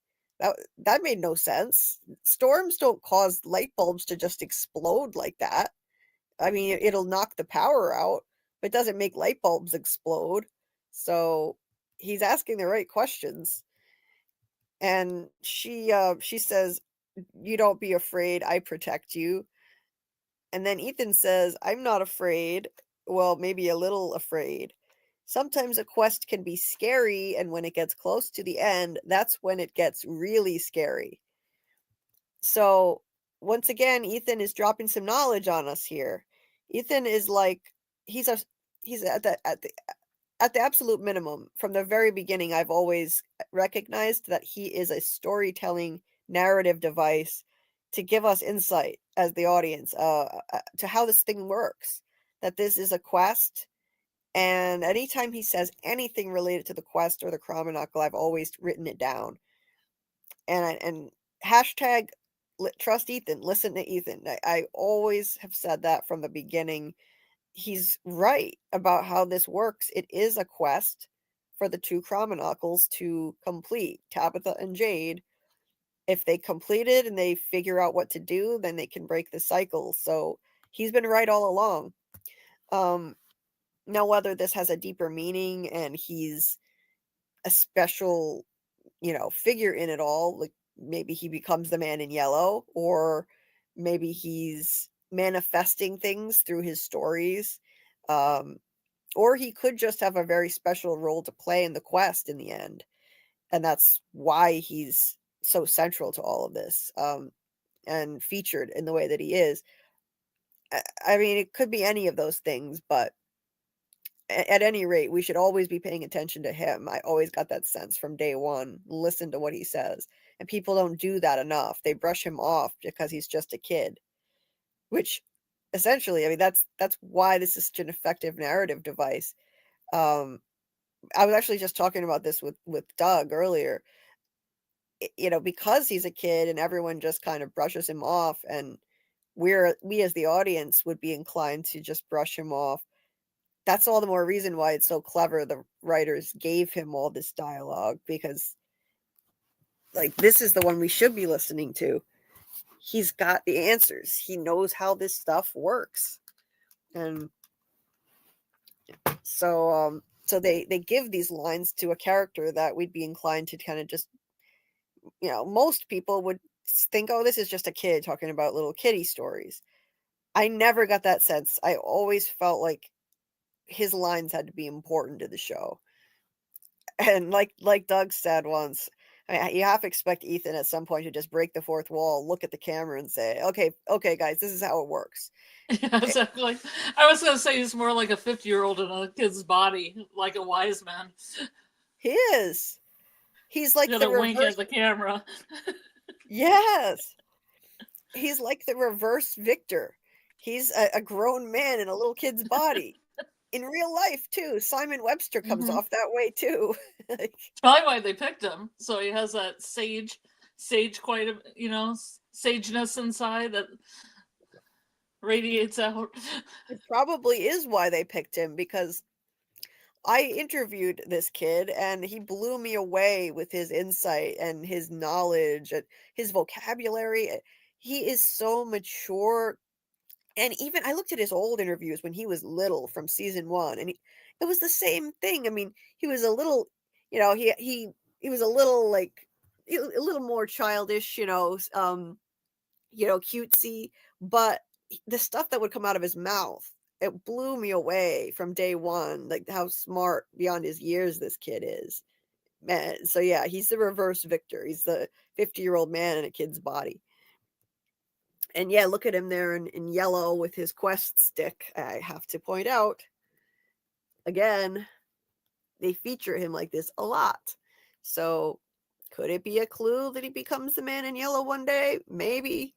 That made no sense. Storms don't cause light bulbs to just explode like that. I mean, it'll knock the power out, but it doesn't make light bulbs explode. So he's asking the right questions. And she says, "You don't be afraid, I protect you." And then Ethan says, "I'm not afraid. Well, maybe a little afraid. Sometimes a quest can be scary, and when it gets close to the end, that's when it gets really scary." So, once again, Ethan is dropping some knowledge on us here. Ethan is like he's a he's at the absolute minimum. From the very beginning, I've always recognized that he is a storytelling narrative device to give us insight as the audience to how this thing works. That this is a quest, and anytime he says anything related to the quest or the Chromonocle, I've always written it down. And hashtag trust Ethan, listen to Ethan. I always have said that from the beginning. He's right about how this works. It is a quest for the two Chromonocles to complete, Tabitha and Jade. If they complete it and they figure out what to do, then they can break the cycle. So he's been right all along. Now, whether this has a deeper meaning and he's a special, figure in it all, like maybe he becomes the man in yellow, or maybe he's manifesting things through his stories. Or he could just have a very special role to play in the quest in the end. And that's why he's so central to all of this, and featured in the way that he is. I mean, it could be any of those things, but at any rate, we should always be paying attention to him. I always got that sense from day one. Listen to what he says. And people don't do that enough. They brush him off because he's just a kid, which essentially, I mean, that's why this is such an effective narrative device. I was actually just talking about this with Doug earlier. Because he's a kid and everyone just kind of brushes him off, and we as the audience would be inclined to just brush him off. That's all the more reason why it's so clever the writers gave him all this dialogue, because like this is the one we should be listening to. He's got the answers. He knows how this stuff works. And so they give these lines to a character that we'd be inclined to kind of just, most people would think, oh, this is just a kid talking about little kiddie stories. I never got that sense. I always felt like his lines had to be important to the show. And like Doug said once, I mean, you have to expect Ethan at some point to just break the fourth wall, look at the camera and say, okay, guys, this is how it works. Yeah, exactly. I was going to say he's more like a 50-year-old in a kid's body, like a wise man. He is. He's like the wink at the camera. Yes. He's like the reverse Victor. He's a grown man in a little kid's body. In real life, too. Simon Webster comes off that way, too. Probably why they picked him. So he has that sage quite a, sageness inside that radiates out. It probably is why they picked him, because I interviewed this kid and he blew me away with his insight and his knowledge and his vocabulary. He is so mature. And even I looked at his old interviews when he was little from season 1, and it was the same thing. I mean, he was a little, he was a little like a little more childish, cutesy, but the stuff that would come out of his mouth, it blew me away from day one, like how smart beyond his years this kid is. Man, so yeah, he's the reverse Victor. He's the 50-year-old man in a kid's body. And yeah, look at him there in yellow with his quest stick. I have to point out, again, they feature him like this a lot. So could it be a clue that he becomes the man in yellow one day? Maybe.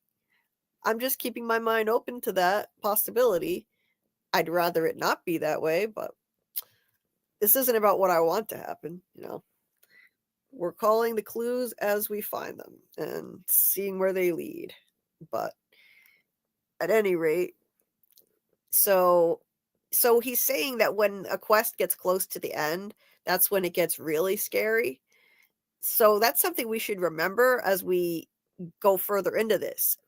I'm just keeping my mind open to that possibility. I'd rather it not be that way, but this isn't about what I want to happen, We're calling the clues as we find them and seeing where they lead. But at any rate, so he's saying that when a quest gets close to the end, that's when it gets really scary. So that's something we should remember as we go further into this.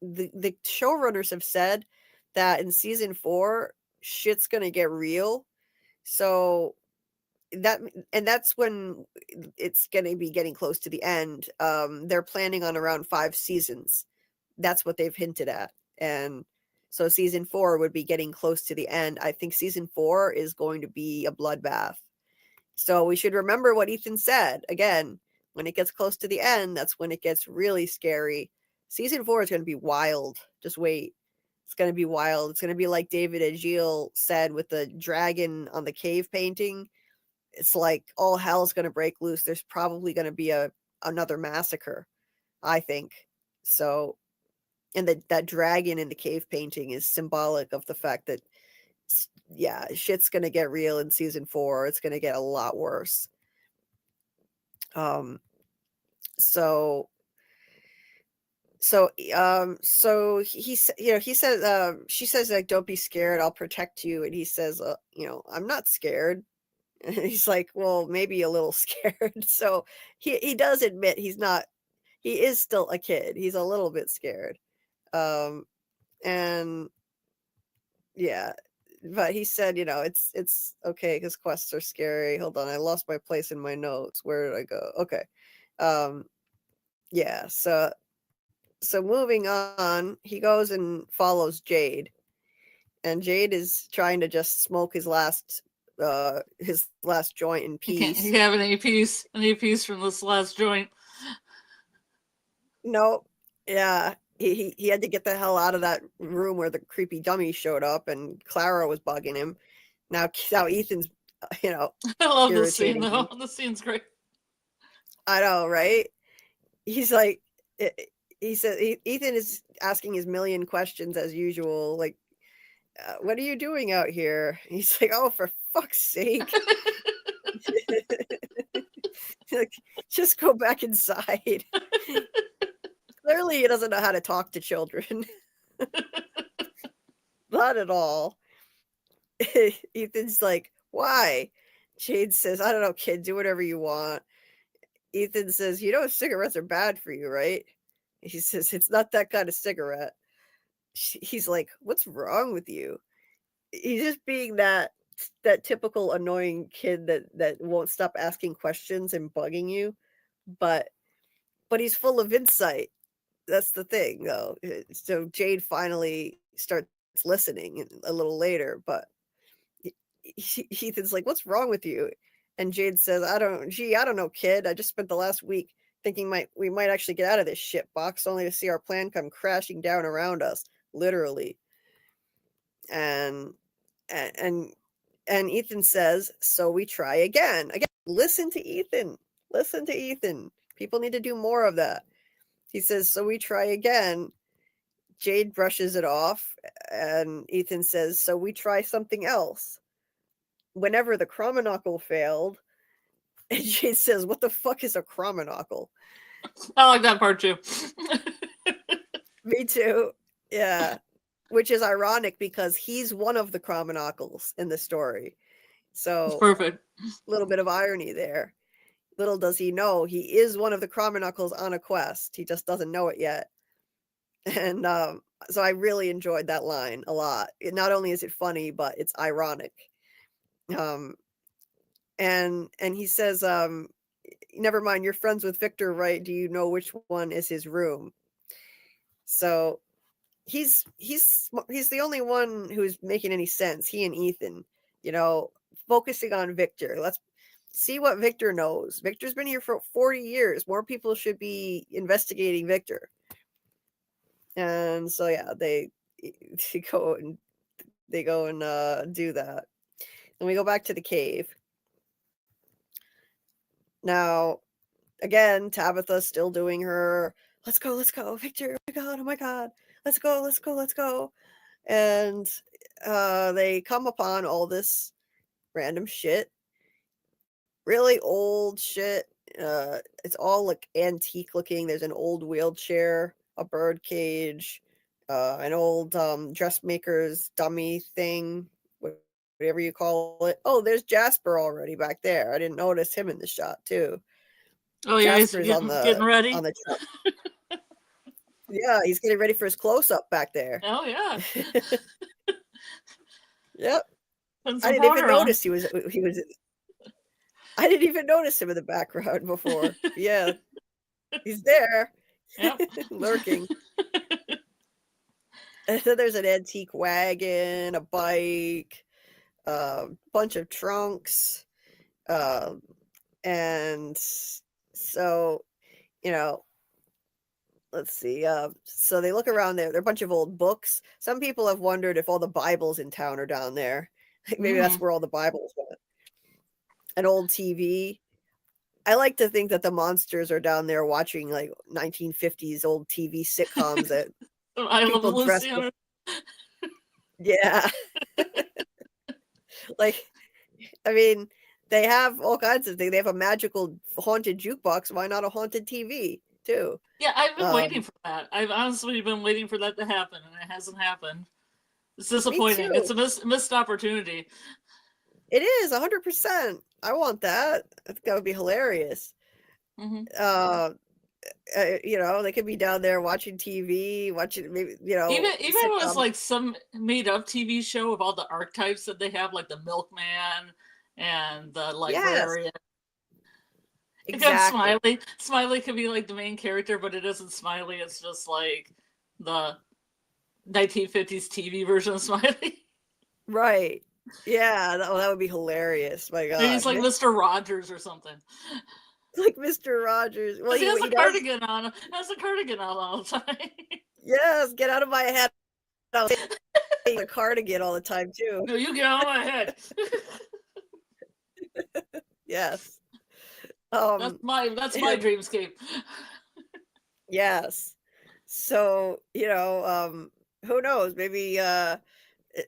The showrunners have said that in season 4, shit's gonna get real. So that's when it's going to be getting close to the end. They're planning on around 5 seasons. That's what they've hinted at. And so season 4 would be getting close to the end. I think season 4 is going to be a bloodbath. So we should remember what Ethan said. Again, when it gets close to the end, that's when it gets really scary. Season 4 is going to be wild. Just wait. It's going to be wild. It's going to be like David and Gilles said with the dragon on the cave painting. It's like all hell's going to break loose. There's probably going to be another massacre, I think. So, and that dragon in the cave painting is symbolic of the fact that, yeah, shit's going to get real in season 4. It's going to get a lot worse. So he said, he says, she says, like, don't be scared, I'll protect you. And he says, I'm not scared. And he's like, well, maybe a little scared. So he does admit he is still a kid. He's a little bit scared. And yeah, but he said, it's okay because quests are scary. Hold on, I lost my place in my notes. Where did I go? Okay. Yeah, so moving on, he goes and follows Jade. And Jade is trying to just smoke his last joint in peace. He can't have any peace from this last joint. Nope. Yeah. He had to get the hell out of that room where the creepy dummy showed up and Clara was bugging him. Now Ethan's, I love this scene though. Him. The scene's great. I know, right? He's like, he said Ethan is asking his million questions as usual. Like, what are you doing out here? He's like, oh, for fuck's sake. Like, just go back inside. Clearly he doesn't know how to talk to children. Not at all. Ethan's like, why? Jade says, I don't know, kid, do whatever you want. Ethan says, cigarettes are bad for you, right? He says, it's not that kind of cigarette. He's like, what's wrong with you? He's just being that typical annoying kid that won't stop asking questions and bugging you. But he's full of insight. That's the thing, though. So Jade finally starts listening a little later, but Ethan's like, what's wrong with you? And Jade says, I don't know, kid. I just spent the last week thinking we might actually get out of this shit box, only to see our plan come crashing down around us, literally. And Ethan says, so we try again. Again, listen to Ethan. Listen to Ethan. People need to do more of that. He says, so we try again. Jade brushes it off, and Ethan says, so we try something else. Whenever the chromonocle failed, and Jade says, what the fuck is a chromonocle? I like that part too. Me too. Yeah. Which is ironic because he's one of the chromonocles in the story. So it's perfect. A little bit of irony there. Little does he know he is one of the chromonocles on a quest. He just doesn't know it yet. And so I really enjoyed that line a lot. Not only is it funny, but it's ironic. And he says, never mind, you're friends with Victor, right? Do you know which one is his room? So he's the only one who's making any sense. He and Ethan, focusing on Victor. Let's see what Victor knows. Victor's been here for 40 years. More people should be investigating Victor. And so yeah, they go and do that. And we go back to the cave. Now, again, Tabitha's still doing her, let's go, Victor, oh my god, let's go. And they come upon all this random shit. Really old shit. It's all like antique looking. There's an old wheelchair, a bird cage, an old dressmaker's dummy thing, whatever you call it. Oh, there's Jasper already back there. I didn't notice him in the shot too. Oh yeah, Jasper's getting ready. On the truck. Yeah, he's getting ready for his close-up back there. Oh yeah. Yep. I didn't even notice he was. I didn't even notice him in the background before. Yeah, he's there. Yep. Lurking. And then there's an antique wagon, a bike, a bunch of trunks. And so, you know, let's see. So they look around there. There are a bunch of old books. Some people have wondered if all the Bibles in town are down there. Maybe that's where all the Bibles went. An old TV. I like to think that the monsters are down there watching like 1950s old TV sitcoms that I love people dressed Lucy. Yeah. Like, I mean, they have all kinds of things. They have a magical haunted jukebox. Why not a haunted TV too? Yeah, I've been waiting for that. I've honestly been waiting for that to happen, and it hasn't happened. It's disappointing. It's a missed opportunity. It is 100%. I want that. I think that would be hilarious. You know, they could be down there watching TV, watching maybe, you know, even if it was like some made up TV show of all the archetypes that they have, like the milkman and the librarian. Yes. Exactly. Smiley could be like the main character, but it isn't Smiley. It's just like the 1950s TV version of Smiley. Right. Yeah, that would be hilarious. My God. Maybe he's like Mr. Rogers or something. Like Mr. Rogers. Well, he has a cardigan on. Has a cardigan on all the time. Yes, get out of my head. I'll say a cardigan all the time too. No, you get out of my head. Yes. That's my dreamscape. Yes. So, you know, who knows? Maybe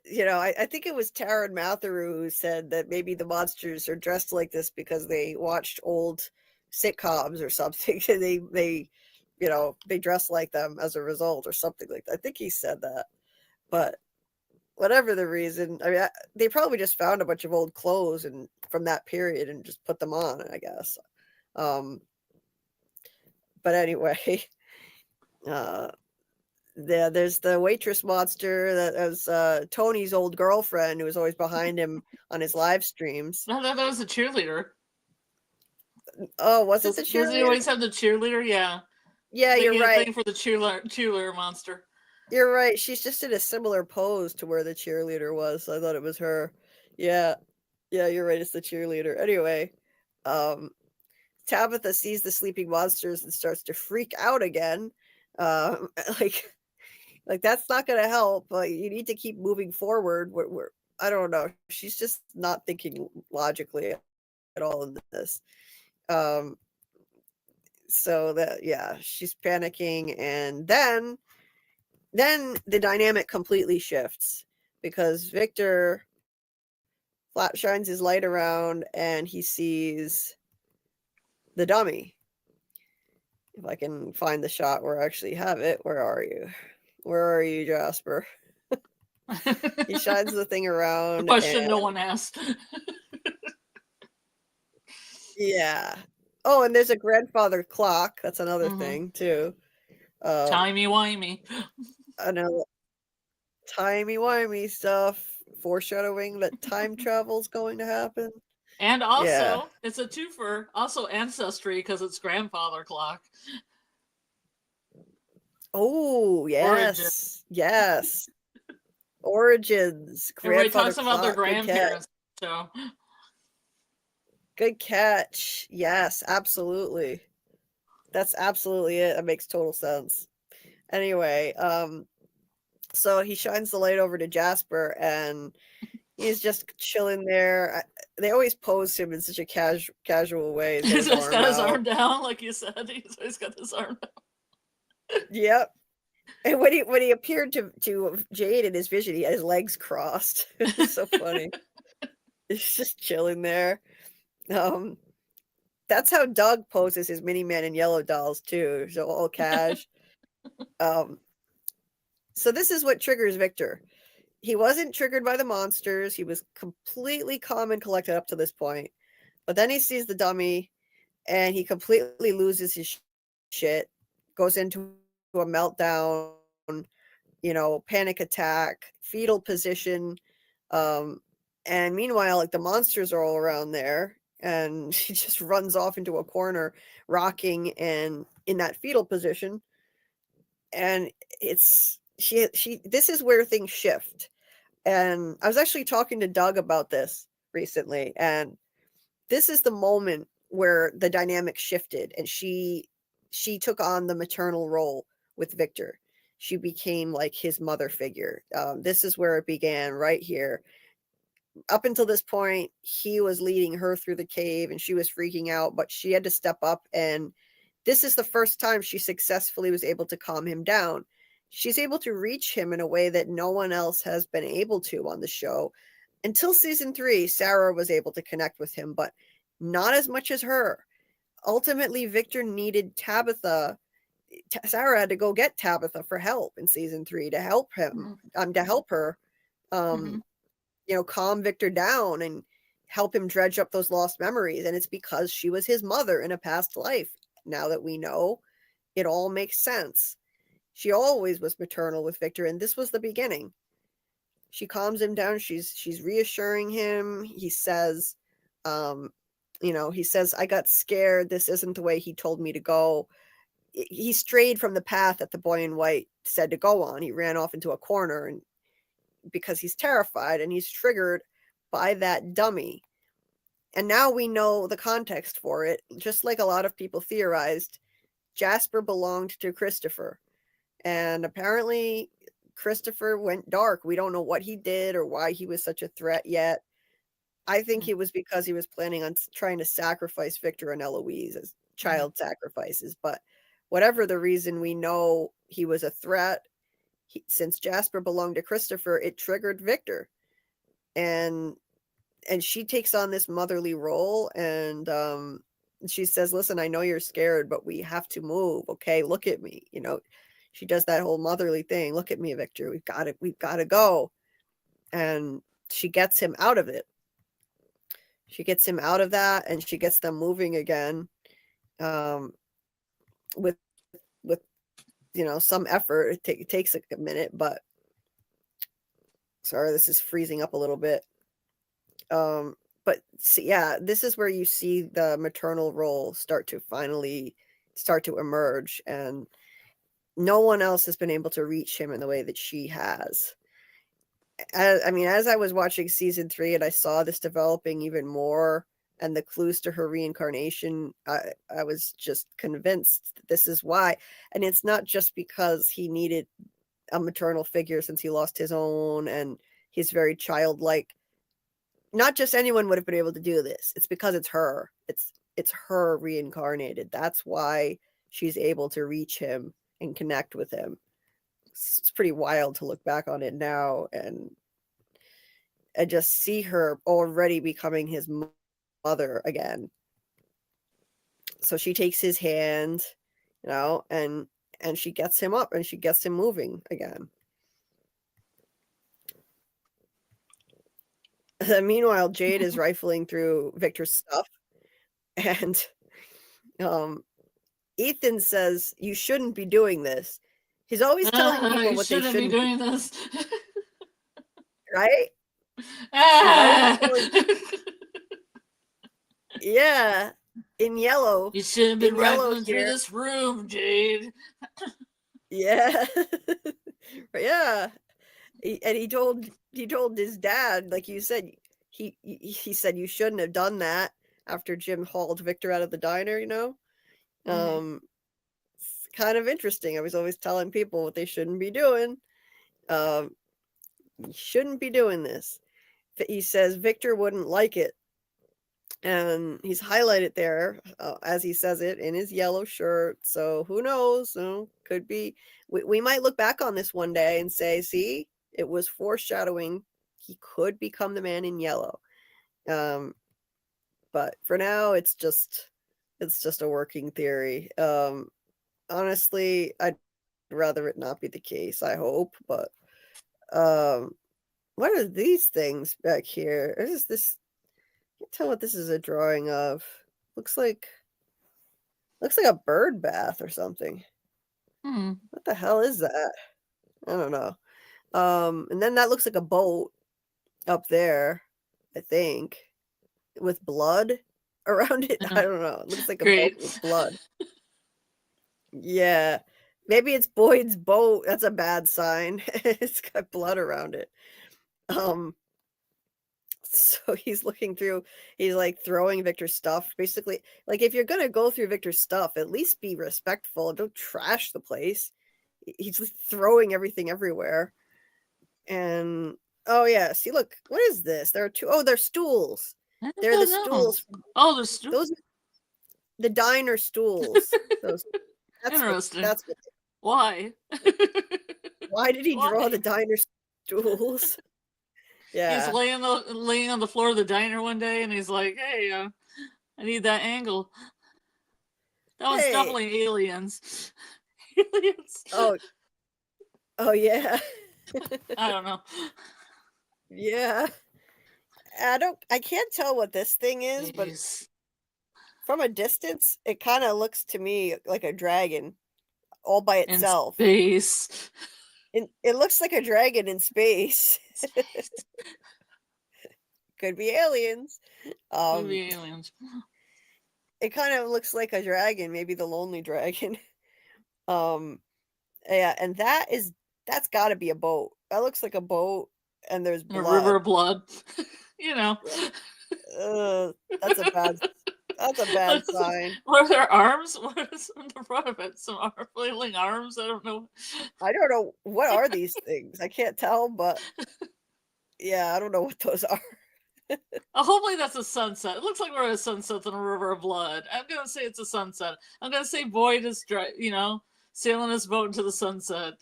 you know, I think it was Taryn Matheru who said that maybe the monsters are dressed like this because they watched old sitcoms or something. They you know, they dress like them as a result or something like that. I think he said that. But whatever the reason, I mean, they probably just found a bunch of old clothes and from that period and just put them on, I guess. But anyway, there's the waitress monster that was Tony's old girlfriend who was always behind him on his live streams. No, that was a cheerleader. Oh, was it the cheerleader? Does he always have the cheerleader? Yeah. Yeah, you're right. Thing for the cheerleader monster. You're right. She's just in a similar pose to where the cheerleader was. I thought it was her. Yeah. Yeah, you're right. It's the cheerleader. Anyway, Tabitha sees the sleeping monsters and starts to freak out again. Like that's not going to help. You need to keep moving forward. I don't know. She's just not thinking logically at all in this. So that, yeah, she's panicking, and then the dynamic completely shifts because Victor shines his light around and he sees the dummy. If I can find the shot where I actually have it. Where are you, Jasper? He shines the thing around. The question no one asked. Yeah. Oh, and there's a grandfather clock. That's another thing too. Timey-wimey. Another timey-wimey stuff, foreshadowing that time travel's going to happen. And also, it's a twofer. Also, ancestry because it's grandfather clock. Oh yes, yes. Origins. Everybody talks about their grandparents. So. Good catch. Yes, absolutely. That's absolutely it. That makes total sense. Anyway, so he shines the light over to Jasper and he's just chilling there. They always pose him in such a casual way. He's just got his arm down, like you said. He's always got his arm down. Yep. And when he appeared to Jade in his vision, he had his legs crossed. It was so funny. He's just chilling there. That's how Doug poses his Mini-Man and Yellow Dolls too. So all cash. So this is what triggers Victor. He wasn't triggered by the monsters. He was completely calm and collected up to this point. But then he sees the dummy and he completely loses his shit, goes into a meltdown, you know, panic attack, fetal position. And meanwhile, like the monsters are all around there. and she just runs off into a corner, rocking and in that fetal position. And it's she this is where things shift. And I was actually talking to Doug about this recently, and this is the moment where the dynamic shifted, and she took on the maternal role with Victor. She became like his mother figure. This is where it began, right here. Up until this point, he was leading her through the cave and she was freaking out, but she had to step up. And this is the first time she successfully was able to calm him down. She's able to reach him in a way that no one else has been able to on the show. Until season 3, Sarah was able to connect with him, but not as much as her. Ultimately, Victor needed Tabitha. Sarah had to go get Tabitha for help in season 3 to help him, to help her, calm Victor down and help him dredge up those lost memories. And it's because she was his mother in a past life. Now that we know, it all makes sense. She always was maternal with Victor, and this was the beginning. She calms him down. She's reassuring him. He says, he says, I got scared. This isn't the way he told me to go. He strayed from the path that the boy in white said to go on. He ran off into a corner, and because he's terrified and he's triggered by that dummy. And now we know the context for it. Just like a lot of people theorized, Jasper belonged to Christopher. And apparently Christopher went dark. We don't know what he did or why he was such a threat yet. I think it was because he was planning on trying to sacrifice Victor and Eloise as child sacrifices. But whatever the reason, we know he was a threat. Since Jasper belonged to Christopher, it triggered Victor. And she takes on this motherly role, and she says, listen, I know you're scared, but we have to move. Okay, look at me. She does that whole motherly thing. Look at me, Victor. We've got to go. And she gets him out of it. She gets him out of that, and she gets them moving again, with some effort. It takes a minute, but sorry, this is freezing up a little bit. But yeah, this is where you see the maternal role start to emerge, and no one else has been able to reach him in the way that she has. As I was watching season 3 and I saw this developing even more and the clues to her reincarnation, I was just convinced that this is why. And it's not just because he needed a maternal figure since he lost his own and he's very childlike. Not just anyone would have been able to do this. It's because it's her. It's her reincarnated. That's why she's able to reach him and connect with him. It's pretty wild to look back on it now and just see her already becoming his mother again. So she takes his hand, and she gets him up and she gets him moving again. Meanwhile, Jade is rifling through Victor's stuff, and Ethan says, you shouldn't be doing this. He's always telling people what they shouldn't be doing this. Right? Yeah, in yellow. You shouldn't be rifling through this room, Jade. Yeah. Yeah. He told his dad, like you said, he said you shouldn't have done that after Jim hauled Victor out of the diner, It's kind of interesting. I was always telling people what they shouldn't be doing. You shouldn't be doing this. He says Victor wouldn't like it. And he's highlighted there, as he says it, in his yellow shirt. So who knows? Could be. We might look back on this one day and say, see, it was foreshadowing. He could become the man in yellow. But for now, it's just a working theory. Honestly, I'd rather it not be the case, I hope. But what are these things back here? Is this? I can't tell what this is a drawing of. Looks like a bird bath or something. What the hell is that? I don't know. And then that looks like a boat up there, I think, with blood. around it. I don't know. It looks like a Great. boat with blood. Yeah. Maybe it's Boyd's boat. That's a bad sign. It's got blood around it. So he's looking through, he's like throwing Victor's stuff. Basically, like if you're gonna go through Victor's stuff, at least be respectful. Don't trash the place. He's just throwing everything everywhere. And oh yeah, see, look, what is this? There are two. Oh, they're stools. They're the stools. Oh, the stools. Those, the diner stools. Those. Interesting. That's what. Why? Why did he draw the diner stools? Yeah. He's laying on the floor of the diner one day, and he's like, "Hey, I need that angle." That was definitely aliens. Aliens. Oh yeah. I don't know. Yeah. I can't tell what this thing is, but from a distance, it kind of looks to me like a dragon all by itself. In space. It looks like a dragon in space. Could be aliens. Could be aliens. It kind of looks like a dragon, maybe the lonely dragon. Yeah, and that's got to be a boat. That looks like a boat, and there's blood. A river of blood. You know. That's a bad sign. Were there arms? What is in the front of it? Some flailing arms? I don't know. I don't know. What are these things? I can't tell, but yeah, I don't know what those are. Hopefully that's a sunset. It looks like we're at a sunset in a river of blood. I'm going to say it's a sunset. I'm going to say Boyd is, sailing his boat into the sunset.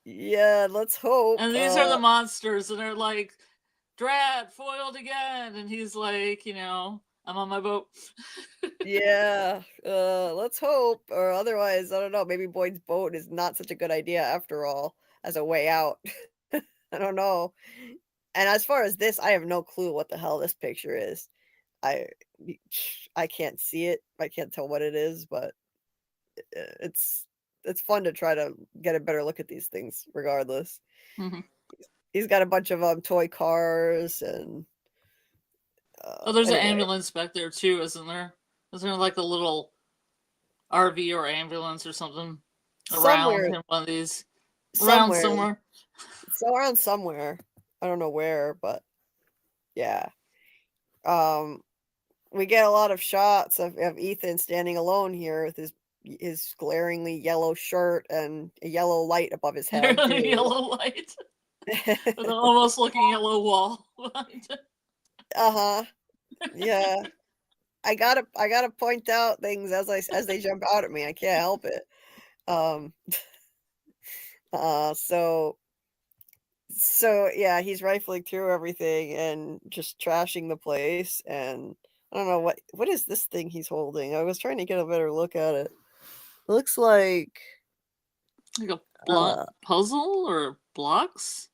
Yeah, let's hope. And these are the monsters, and they're like, "Drat, foiled again." And he's like, "I'm on my boat." Yeah, let's hope. Or otherwise, I don't know. Maybe Boyd's boat is not such a good idea after all as a way out. I don't know. And as far as this, I have no clue what the hell this picture is. I can't see it. I can't tell what it is, but it's fun to try to get a better look at these things regardless. Mm-hmm. He's got a bunch of toy cars and there's an ambulance back there too, isn't there? Isn't there like a little RV or ambulance or something around in one of these? Around somewhere. It's around somewhere. I don't know where, but yeah. We get a lot of shots of Ethan standing alone here with his glaringly yellow shirt and a yellow light above his head. Yellow light. With an almost looking yellow wall behind it. Yeah. I gotta point out things as they jump out at me. I can't help it. So yeah, he's rifling through everything and just trashing the place. And I don't know what is this thing he's holding. I was trying to get a better look at it. It looks like a puzzle or blocks.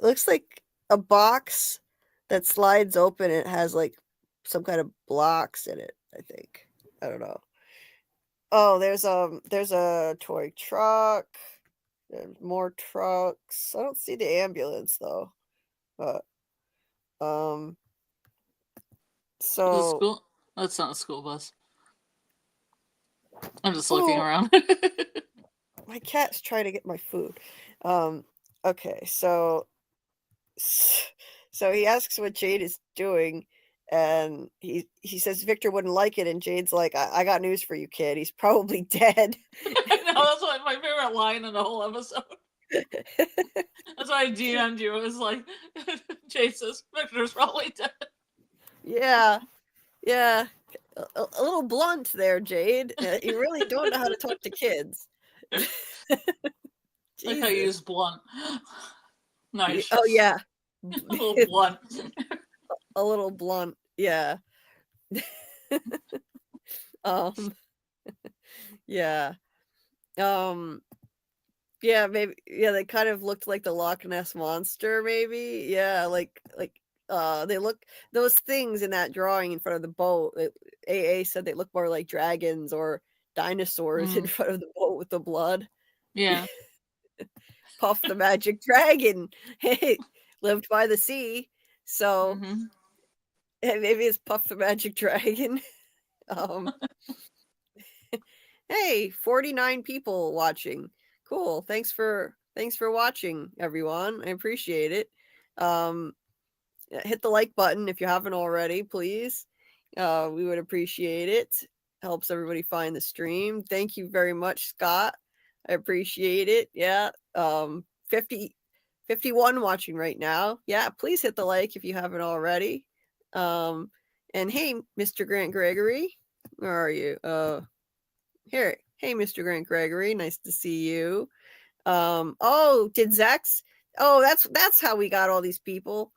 It looks like a box that slides open. It has like some kind of blocks in it, I think. I don't know. Oh, there's a toy truck. There's more trucks. I don't see the ambulance though. But so that's not a school bus. I'm just looking around. My cat's trying to get my food. Okay, so he asks what Jade is doing, and he says Victor wouldn't like it, and Jade's like, I got news for you, kid. He's probably dead. I know, that's like my favorite line in the whole episode. That's why I DM'd you. It was like, Jade says Victor's probably dead. Yeah. A little blunt there, Jade. You really don't know how to talk to kids. Like how you use blunt. Nice. Oh yeah. A little blunt. A little blunt, yeah. Yeah. Yeah, maybe. Yeah, they kind of looked like the Loch Ness monster, maybe. Yeah, like they look, those things in that drawing in front of the boat. AA said they look more like dragons or dinosaurs in front of the boat with the blood. Yeah. Puff the magic dragon lived by the sea. So Maybe it's Puff the Magic Dragon. um, hey, 49 people watching. Cool. Thanks for watching, everyone. I appreciate it. Hit the like button if you haven't already, please. We would appreciate it. Helps everybody find the stream. Thank you very much, Scott. I appreciate it. Yeah. 51 watching right now. Yeah, please hit the like if you haven't already. And hey, Mr. Grant Gregory, where are you? Here. Hey, Mr. Grant Gregory, nice to see you. Oh, did Zach's? Oh, that's how we got all these people.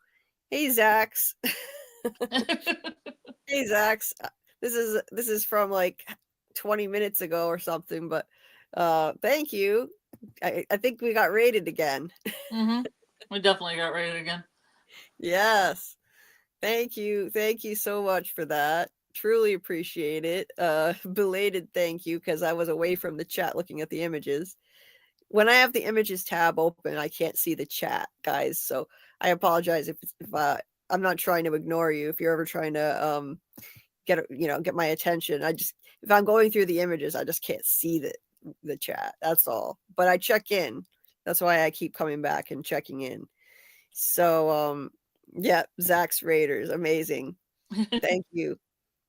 Hey, Zax. Hey, Zax. This is from like 20 minutes ago or something, but thank you. I think we got rated again. Mm-hmm. We definitely got rated again. Yes. Thank you. Thank you so much for that. Truly appreciate it. Belated thank you, because I was away from the chat looking at the images. When I have the images tab open, I can't see the chat, guys. So I apologize if I'm not trying to ignore you. If you're ever trying to get my attention, if I'm going through the images, I just can't see the chat. That's all. But I check in. That's why I keep coming back and checking in. So yeah, Zach's Raiders, amazing. Thank you.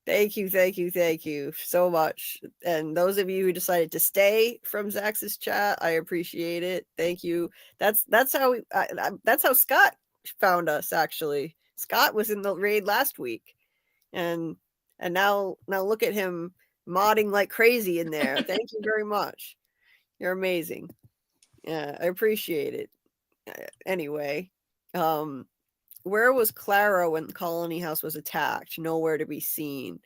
Thank you so much. And those of you who decided to stay from Zax's chat, I appreciate it. Thank you. That's how that's how Scott found us. Actually, Scott was in the raid last week, and now look at him modding like crazy in there. Thank you very much. You're amazing. Yeah, I appreciate it. Anyway, where was Clara when Colony House was attacked? Nowhere to be seen.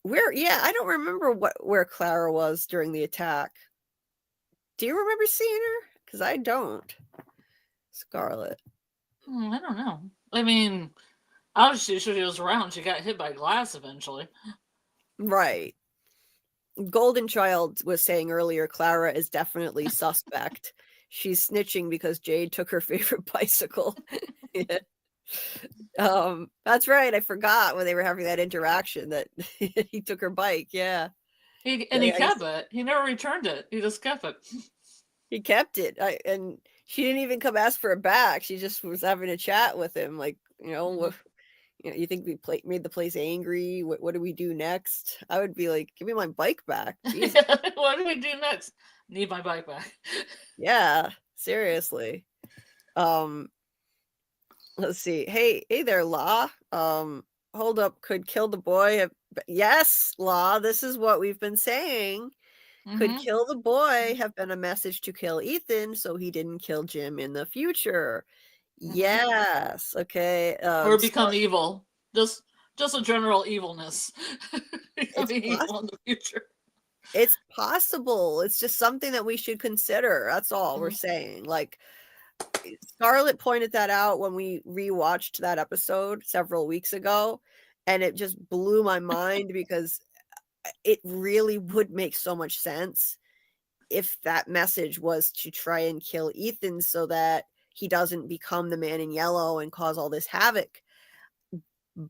I don't remember where Clara was during the attack. Do you remember seeing her? Because I don't. Scarlet. I don't know. I mean, obviously she was around. She got hit by glass eventually. Right. Golden Child was saying earlier, Clara is definitely suspect. She's snitching because Jade took her favorite bicycle. Yeah. That's right. I forgot when they were having that interaction that he took her bike. Yeah. He kept it. He never returned it. He just kept it. He kept it. And she didn't even come ask for it back. She just was having a chat with him. Like, you think we made the place angry? What do we do next? I would be like, give me my bike back. What do we do next? Need my bike back. Yeah, seriously. Let's see. Hey there, Law. Hold up. Could kill the boy. Yes, Law. This is what we've been saying. Could kill the boy have been a message to kill Ethan so he didn't kill Jim in the future. Yes. Okay. Or become evil. Just a general evilness. Becoming evil in the future. It's possible. It's just something that we should consider. That's all we're saying. Like, Scarlet pointed that out when we rewatched that episode several weeks ago, and it just blew my mind because it really would make so much sense if that message was to try and kill Ethan so that he doesn't become the man in yellow and cause all this havoc.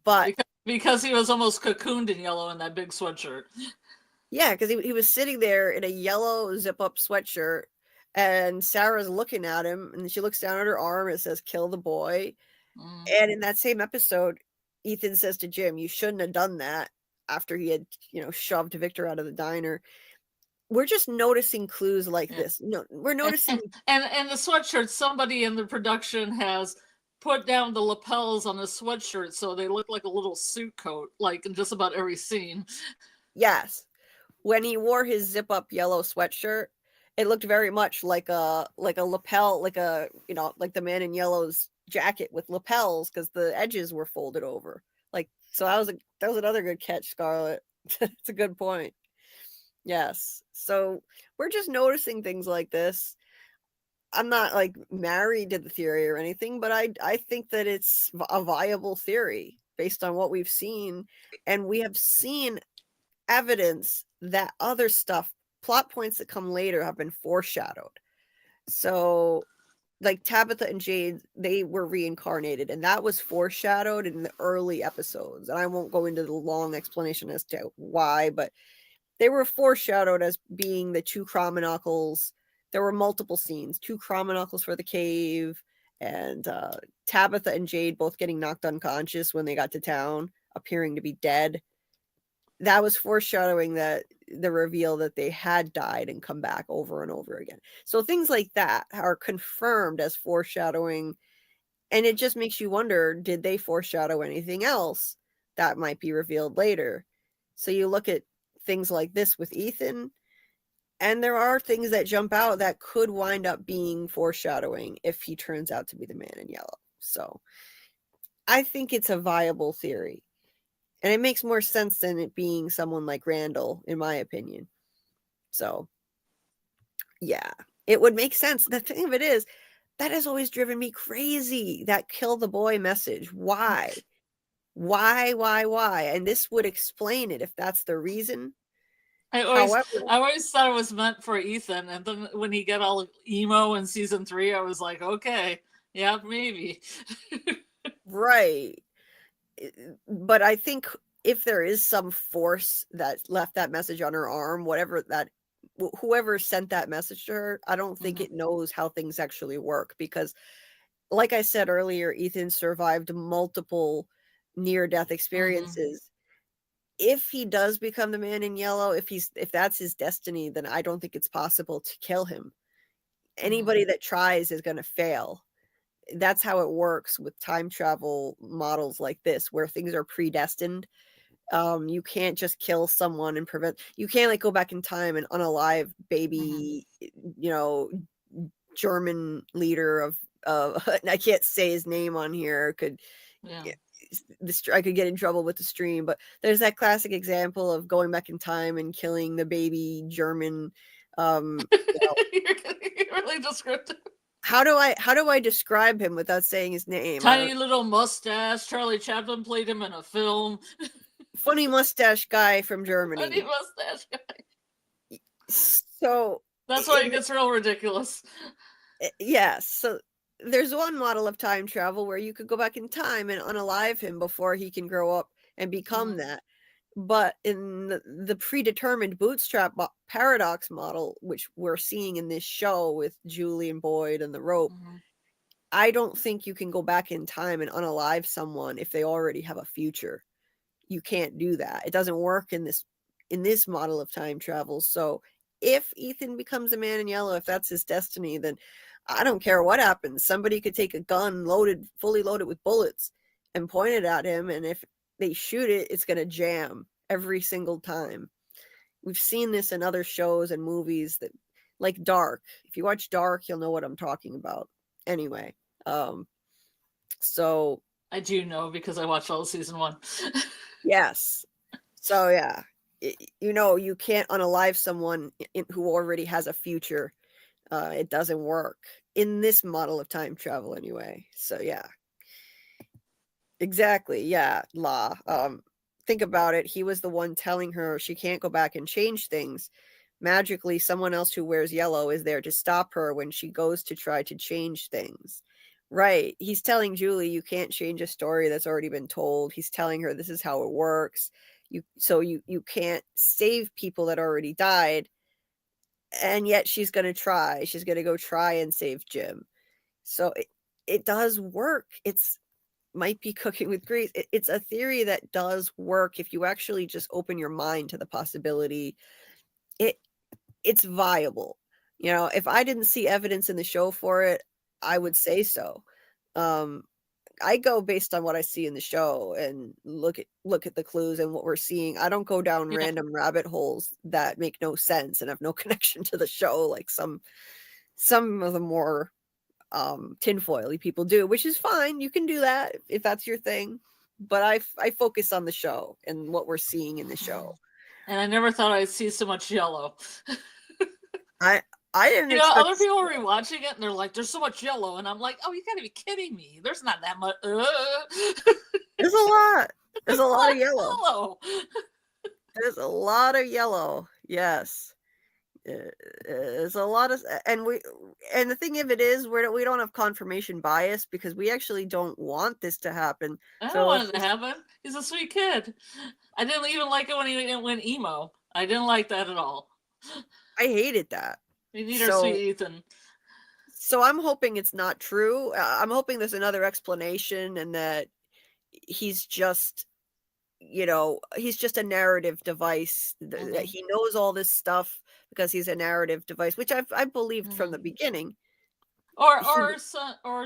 But because he was almost cocooned in yellow in that big sweatshirt. Yeah, because he was sitting there in a yellow zip-up sweatshirt, and Sarah's looking at him, and she looks down at her arm, and it says, kill the boy. And in that same episode, Ethan says to Jim, you shouldn't have done that, after he had, shoved Victor out of the diner. We're just noticing clues like this. No, we're noticing. And the sweatshirt, somebody in the production has put down the lapels on the sweatshirt so they look like a little suit coat, like in just about every scene. Yes. When he wore his zip-up yellow sweatshirt, it looked very much like a lapel, like the man in yellow's jacket with lapels, because the edges were folded over. So that was another good catch, Scarlet. It's a good point. Yes. So we're just noticing things like this. I'm not married to the theory or anything, but I think that it's a viable theory based on what we've seen, and we have seen evidence that other stuff, plot points that come later, have been foreshadowed. So like Tabitha and Jade, they were reincarnated, and that was foreshadowed in the early episodes. And I won't go into the long explanation as to why, but they were foreshadowed as being the two Chromonockles. There were multiple scenes, two Chromonockles for the cave, and Tabitha and Jade both getting knocked unconscious when they got to town, appearing to be dead. That was foreshadowing that the reveal that they had died and come back over and over again. So things like that are confirmed as foreshadowing, and it just makes you wonder, did they foreshadow anything else that might be revealed later? So you look at things like this with Ethan, and there are things that jump out that could wind up being foreshadowing if he turns out to be the man in yellow. So I think it's a viable theory. And it makes more sense than it being someone like Randall, in my opinion. So, yeah, it would make sense. The thing of it is, that has always driven me crazy, that kill the boy message. Why? Why? And this would explain it if that's the reason. I always thought it was meant for Ethan, and then when he got all emo in season 3, I was like, okay, yeah, maybe. Right. But I think if there is some force that left that message on her arm, whoever sent that message to her, I don't think it knows how things actually work, because like I said earlier, Ethan survived multiple near-death experiences. If he does become the man in yellow, if that's his destiny, then I don't think it's possible to kill him. Anybody that tries is going to fail. That's how it works with time travel models like this, where things are predestined. You can't just kill someone and prevent. You can't like go back in time and unalive baby, German leader of I can't say his name on here. I could get in trouble with the stream, but there's that classic example of going back in time and killing the baby German. You're really descriptive. How do I describe him without saying his name? Tiny little mustache. Charlie Chaplin played him in a film. Funny mustache guy from Germany. Funny mustache guy. So that's why it gets real ridiculous. Yes. So there's one model of time travel where you could go back in time and unalive him before he can grow up and become that. But in the predetermined bootstrap paradox model, which we're seeing in this show with Julie and Boyd and the rope, I don't think you can go back in time and unalive someone if they already have a future. You can't do that. It doesn't work in this model of time travel. So if Ethan becomes a man in yellow, if that's his destiny, then I don't care what happens. Somebody could take a gun fully loaded with bullets and point it at him, and if they shoot it, it's going to jam every single time. We've seen this in other shows and movies, that like Dark. If you watch Dark, you'll know what I'm talking about. Anyway, so I do know, because I watched all of season 1. Yes. So yeah, you can't unalive someone who already has a future. It doesn't work in this model of time travel anyway. So yeah. Exactly. Yeah. Law. Think about it. He was the one telling her she can't go back and change things. Magically, someone else who wears yellow is there to stop her when she goes to try to change things. Right. He's telling Julie, you can't change a story that's already been told. He's telling her this is how it works. You can't save people that already died. And yet she's going to try. She's going to go try and save Jim. So it does work. Might be cooking with grease. It's a theory that does work if you actually just open your mind to the possibility. It's viable. If I didn't see evidence in the show for it, I would say so. I go based on what I see in the show and look at the clues and what we're seeing. I don't go down random rabbit holes that make no sense and have no connection to the show, like some of the more tinfoily people do, which is fine. You can do that if that's your thing, but I focus on the show and what we're seeing in the show. And I never thought I'd see so much yellow. I didn't other people are rewatching it and they're like, there's so much yellow, and I'm like, oh, you gotta be kidding me. There's not that much. There's a lot of yellow. There's a lot of yellow. Yes. There's a lot of, and the thing of it is, we don't have confirmation bias because we actually don't want this to happen. I don't want it to happen. He's a sweet kid. I didn't even like it when he went emo. I didn't like that at all. I hated that. We need our sweet Ethan. So I'm hoping it's not true. I'm hoping there's another explanation and that he's just, he's just a narrative device. That he knows all this stuff because he's a narrative device, which I believed from the beginning. Or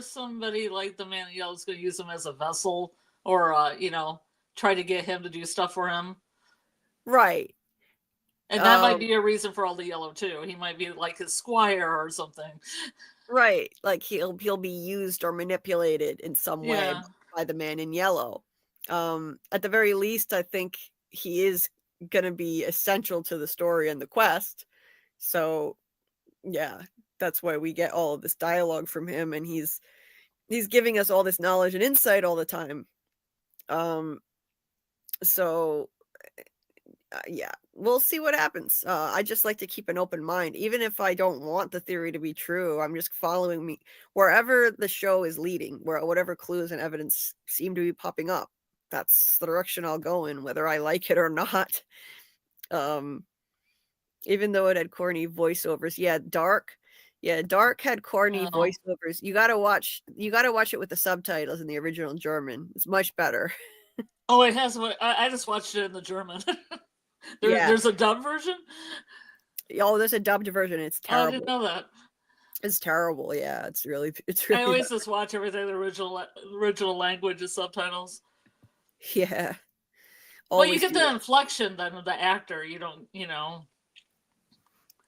somebody like the man in yellow is going to use him as a vessel, or try to get him to do stuff for him. Right. And that might be a reason for all the yellow too. He might be like his squire or something. Right. Like he'll be used or manipulated in some way by the man in yellow. At the very least, I think he is going to be essential to the story and the quest. So, yeah, that's why we get all of this dialogue from him, and he's giving us all this knowledge and insight all the time. So, yeah, we'll see what happens. I just like to keep an open mind, even if I don't want the theory to be true. I'm just following me wherever the show is leading, where whatever clues and evidence seem to be popping up. That's the direction I'll go in, whether I like it or not. Even though it had corny voiceovers. Dark had corny voiceovers. You gotta watch it with the subtitles in the original German. It's much better. Oh, it has. I just watched it in the German. There's a dubbed version? Oh, there's a dubbed version. It's terrible. I didn't know that. It's terrible. Yeah, it's really I always just watch everything the original language is subtitles. Yeah. Well, you get the inflection then of the actor. You don't,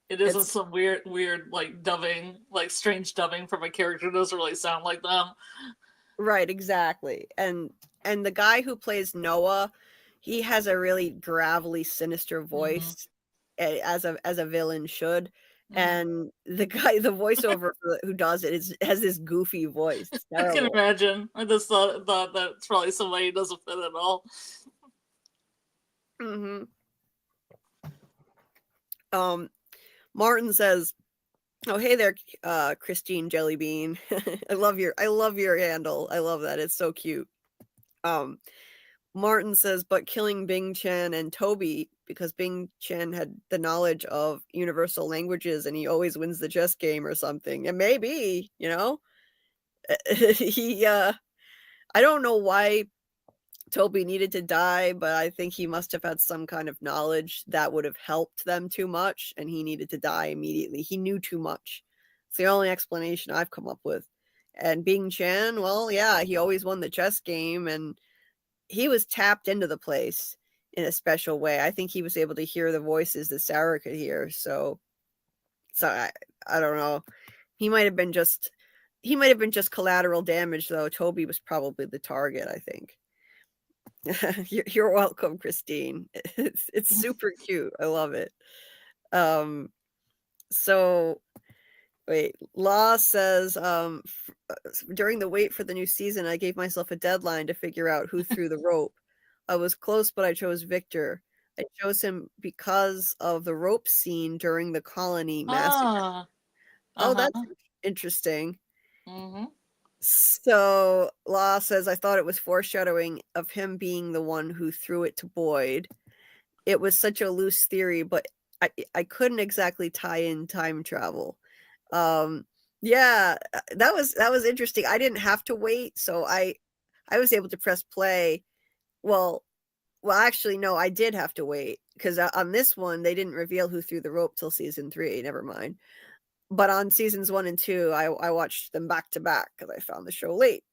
it isn't some weird like dubbing, like strange dubbing from a character who doesn't really sound like them. Right, exactly. And the guy who plays Noah, he has a really gravelly, sinister voice, as a villain should. And the voiceover who does it has this goofy voice. I can imagine. I just thought that's probably somebody who doesn't fit at all. Martin says, "Oh, hey there, Christine Jellybean. I love your handle. I love that. It's so cute." Martin says, "But killing Bing Chen and Toby, because Bing Chen had the knowledge of universal languages and he always wins the chess game or something." And maybe, he I don't know why Toby needed to die, but I think he must have had some kind of knowledge that would have helped them too much, and he needed to die immediately. He knew too much. It's the only explanation I've come up with. And Bing Chen, well, yeah, he always won the chess game, and he was tapped into the place in a special way. I think he was able to hear the voices that Sarah could hear. So I don't know. He might have been just collateral damage, though. Toby was probably the target, I think. You're welcome, Christine. It's super cute. I love it. So wait, Law says, during the wait for the new season, I gave myself a deadline to figure out who threw the rope. I was close, but I chose Victor. I chose him because of the rope scene during the colony massacre. Oh, that's interesting. So Law says, I thought it was foreshadowing of him being the one who threw it to Boyd. It was such a loose theory, but I couldn't exactly tie in time travel. Yeah, that was interesting. I didn't have to wait, so I was able to press play. Well, actually, no, I did have to wait because on this one they didn't reveal who threw the rope till season 3. Never mind. But on seasons 1 and 2, I watched them back to back because I found the show late.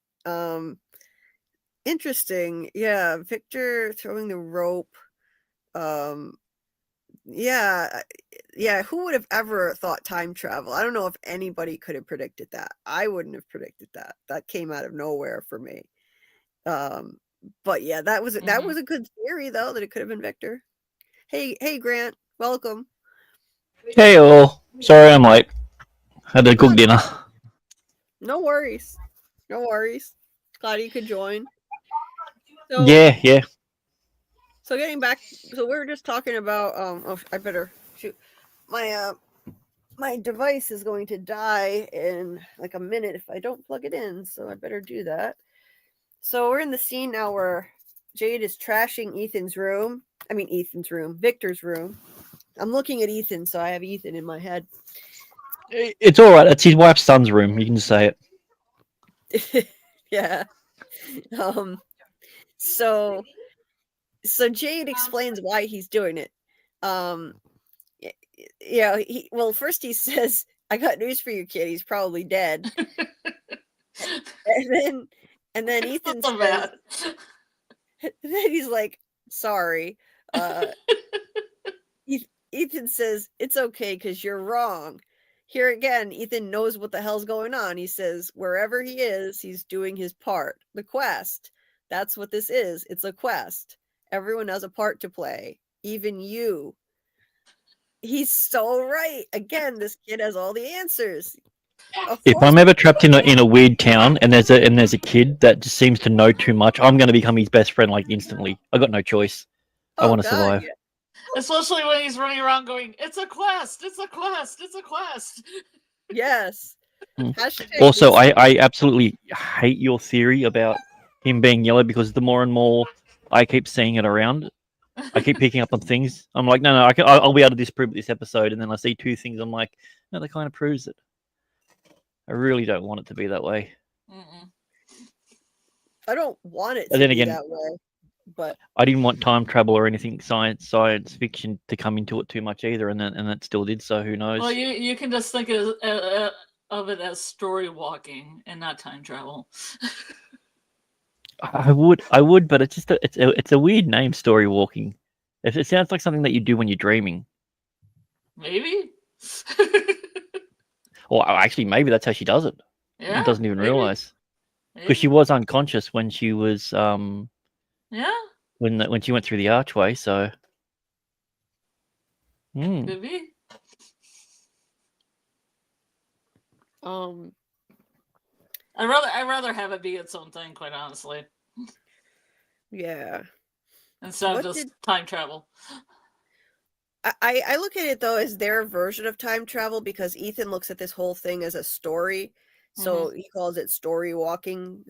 Interesting. Yeah, Victor throwing the rope. Yeah. Who would have ever thought time travel? I don't know if anybody could have predicted that. I wouldn't have predicted that. That came out of nowhere for me. But yeah, that was a good theory though, that it could have been Victor. Hey, Grant, welcome. Hey all. Sorry I'm late. Had to cook dinner. No worries. Glad you could join. So, Yeah. So getting back, so we were just talking about. I better shoot. My my device is going to die in like a minute if I don't plug it in, so I better do that. So we're in the scene now where Jade is trashing Victor's room. I'm looking at Ethan, so I have Ethan in my head. It's all right. It's his wife's son's room. You can just say it. Yeah. So Jade explains why he's doing it. First he says, "I got news for you, kid. He's probably dead." and then Ethan says, then he's like, "Sorry." Ethan says, "It's okay because you're wrong." Here again, Ethan knows what the hell's going on. He says, wherever he is, he's doing his part. The quest. That's what this is. It's a quest. Everyone has a part to play. Even you. He's so right. Again, this kid has all the answers. If I'm ever trapped in a weird town and there's a kid that just seems to know too much, I'm going to become his best friend like instantly. I got no choice. I want to survive. Yeah. Especially when he's running around going, "It's a quest! It's a quest! It's a quest!" Yes. Also, I absolutely hate your theory about him being yellow because the more and more I keep seeing it around, I keep picking up on things. I'm like, no, I'll be able to disprove this episode, and then I see two things. I'm like, no, that kind of proves it. I really don't want it to be that way. I don't want it to be that way. But I didn't want time travel or anything science fiction to come into it too much either, and that still did. So who knows? Well, you can just think of it as story walking and not time travel. I would, but it's a weird name, story walking. It sounds like something that you do when you're dreaming. Maybe. Or actually, maybe that's how she does it. Yeah, doesn't even realize because she was unconscious when she was Yeah. When she went through the archway, so. Could be. I'd rather have it be its own thing, quite honestly. Yeah. Instead of just time travel. I look at it though as their version of time travel because Ethan looks at this whole thing as a story, so he calls it story walking.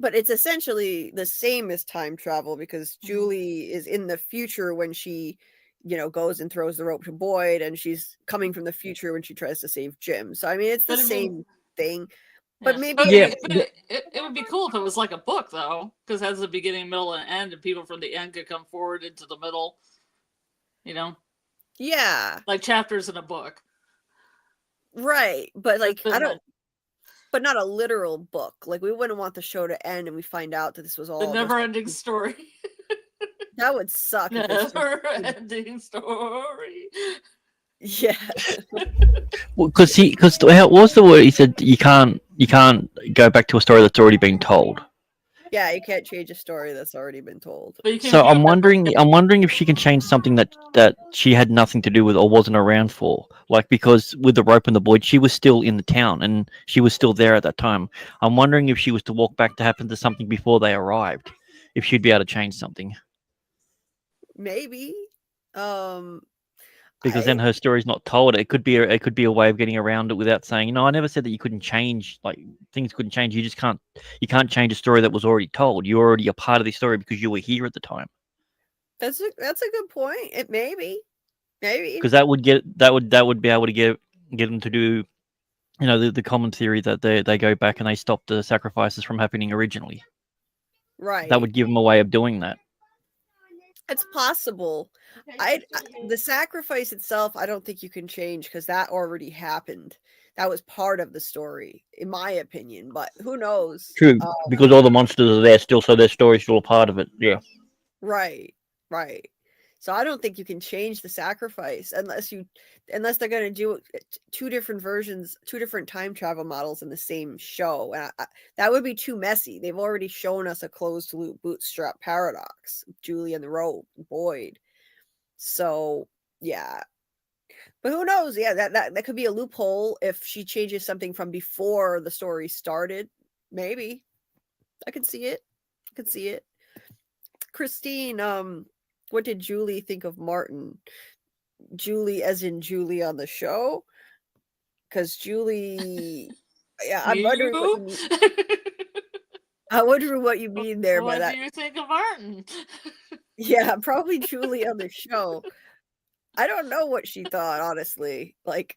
But it's essentially the same as time travel because Julie is in the future when she, goes and throws the rope to Boyd, and she's coming from the future when she tries to save Jim. So I mean, it's the same thing. But maybe it would be cool if it was like a book though, because it has a beginning, middle, and end, and people from the end could come forward into the middle. Yeah, like chapters in a book. Right, but but not a literal book. Like we wouldn't want the show to end and we find out that this was all a never-ending story. That would suck. Never-ending story. Yeah. Because what's the word he said? You can't go back to a story that's already been told. Yeah, you can't change a story that's already been told. So I'm wondering if she can change something that she had nothing to do with or wasn't around for. Like, because with the rope and the Boyd, she was still in the town and she was still there at that time. I'm wondering if she was to walk back to happen to something before they arrived, if she'd be able to change something. Maybe. Because then her story's not told. It could be a way of getting around it without saying, I never said that you couldn't change, like things couldn't change. You can't change a story that was already told. You're already a part of the story because you were here at the time. That's a good point. It maybe. Because that would be able to get them to do, the common theory that they go back and they stop the sacrifices from happening originally. Right. That would give them a way of doing that. It's possible. The sacrifice itself, I don't think you can change because that already happened. That was part of the story, in my opinion. But who knows? True, because all the monsters are there still, so their story's still a part of it. Yeah. Right. So I don't think you can change the sacrifice unless they're going to do two different versions, two different time travel models in the same show. And that would be too messy. They've already shown us a closed loop bootstrap paradox, Julie and the rope, Boyd. So yeah, but who knows? Yeah, that could be a loophole if she changes something from before the story started. Maybe I could see it. Christine, what did Julie think of Martin? Julie as in Julie on the show, because Julie, yeah, I'm You? wondering what you mean. I'm wondering what you mean there by What that. do you think of Martin? Yeah, probably Julie on the show. I don't know what she thought, honestly. Like,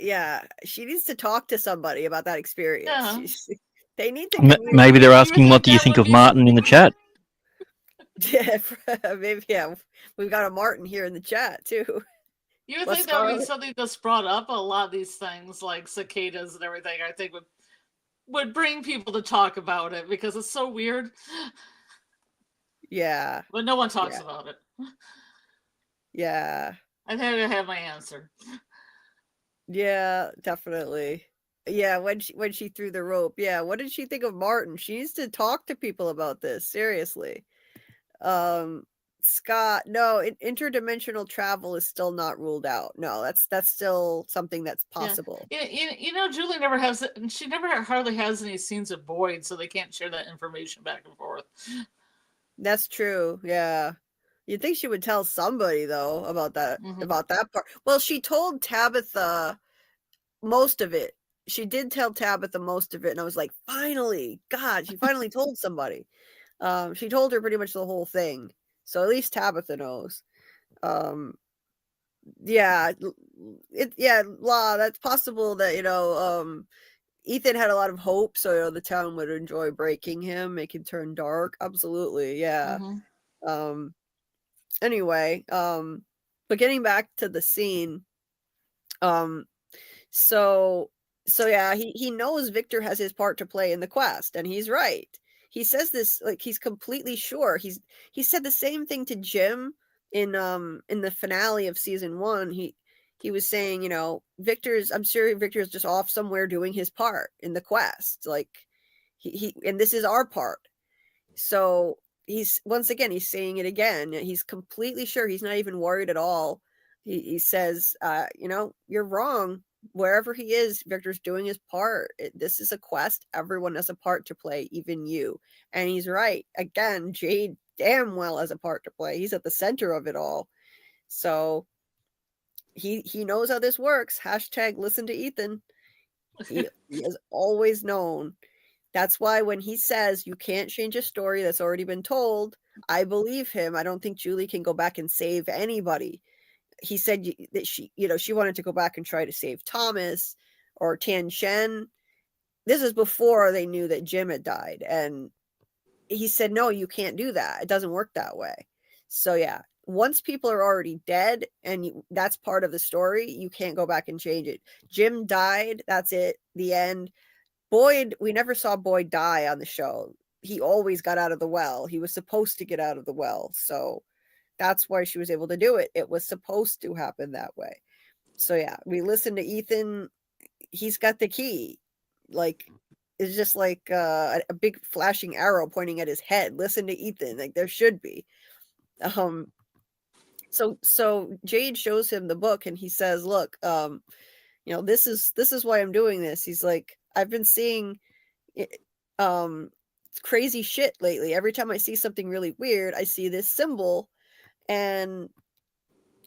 yeah, she needs to talk to somebody about that experience. Yeah. They need to Maybe they're You asking, think what do you that think would of be Martin in the chat? Yeah, maybe, yeah. We've got a Martin here in the chat too. You would What's think that would be Scarlet? something that's brought up. A lot of these things, like cicadas and everything, I think would bring people to talk about it because it's so weird. Yeah. But no one talks about it. Yeah. I think I have my answer. Yeah, definitely. Yeah, when she threw the rope. Yeah, what did she think of Martin? She needs to talk to people about this, seriously. Scott, no, interdimensional travel is still not ruled out. No, that's still something that's possible. Yeah. You know, Julie never has, she never hardly has any scenes of Boyd, so they can't share that information back and forth. That's true. Yeah. You'd think she would tell somebody though about that part. Well, she told Tabitha most of it. She did tell Tabitha most of it, and I was like, finally, God, she finally told somebody. She told her pretty much the whole thing. So at least Tabitha knows. Yeah, that's possible that, Ethan had a lot of hope, so the town would enjoy breaking him, make him turn dark. Absolutely, yeah. Anyway, but getting back to the scene, so yeah, he knows Victor has his part to play in the quest, and he's right. He says this like he's completely sure. He said the same thing to Jim in the finale of season 1. He was saying, I'm sure Victor's just off somewhere doing his part in the quest. Like he and this is our part. So he's once again, he's saying it again. He's completely sure. He's not even worried at all. He says, you're wrong. Wherever he is, Victor's doing his part. This is a quest. Everyone has a part to play, even you. And he's right. Again, Jade damn well has a part to play. He's at the center of it all. So he knows how this works. # listen to Ethan. He has always known. That's why when he says you can't change a story that's already been told, I believe him. I don't think Julie can go back and save anybody. He said that she wanted to go back and try to save Thomas or Tian Shen. This is before they knew that Jim had died. And he said, no, you can't do that. It doesn't work that way. So yeah, once people are already dead and that's part of the story, you can't go back and change it. Jim died. That's it. The end. Boyd, we never saw Boyd die on the show. He always got out of the well. He was supposed to get out of the well. So that's why she was able to do it. It was supposed to happen that way. So yeah, we listen to Ethan. He's got the key. Like, it's just like a big flashing arrow pointing at his head. Listen to Ethan. Like there should be. So Jade shows him the book and he says, look, this is why I'm doing this. He's like, I've been seeing crazy shit lately. Every time I see something really weird, I see this symbol, and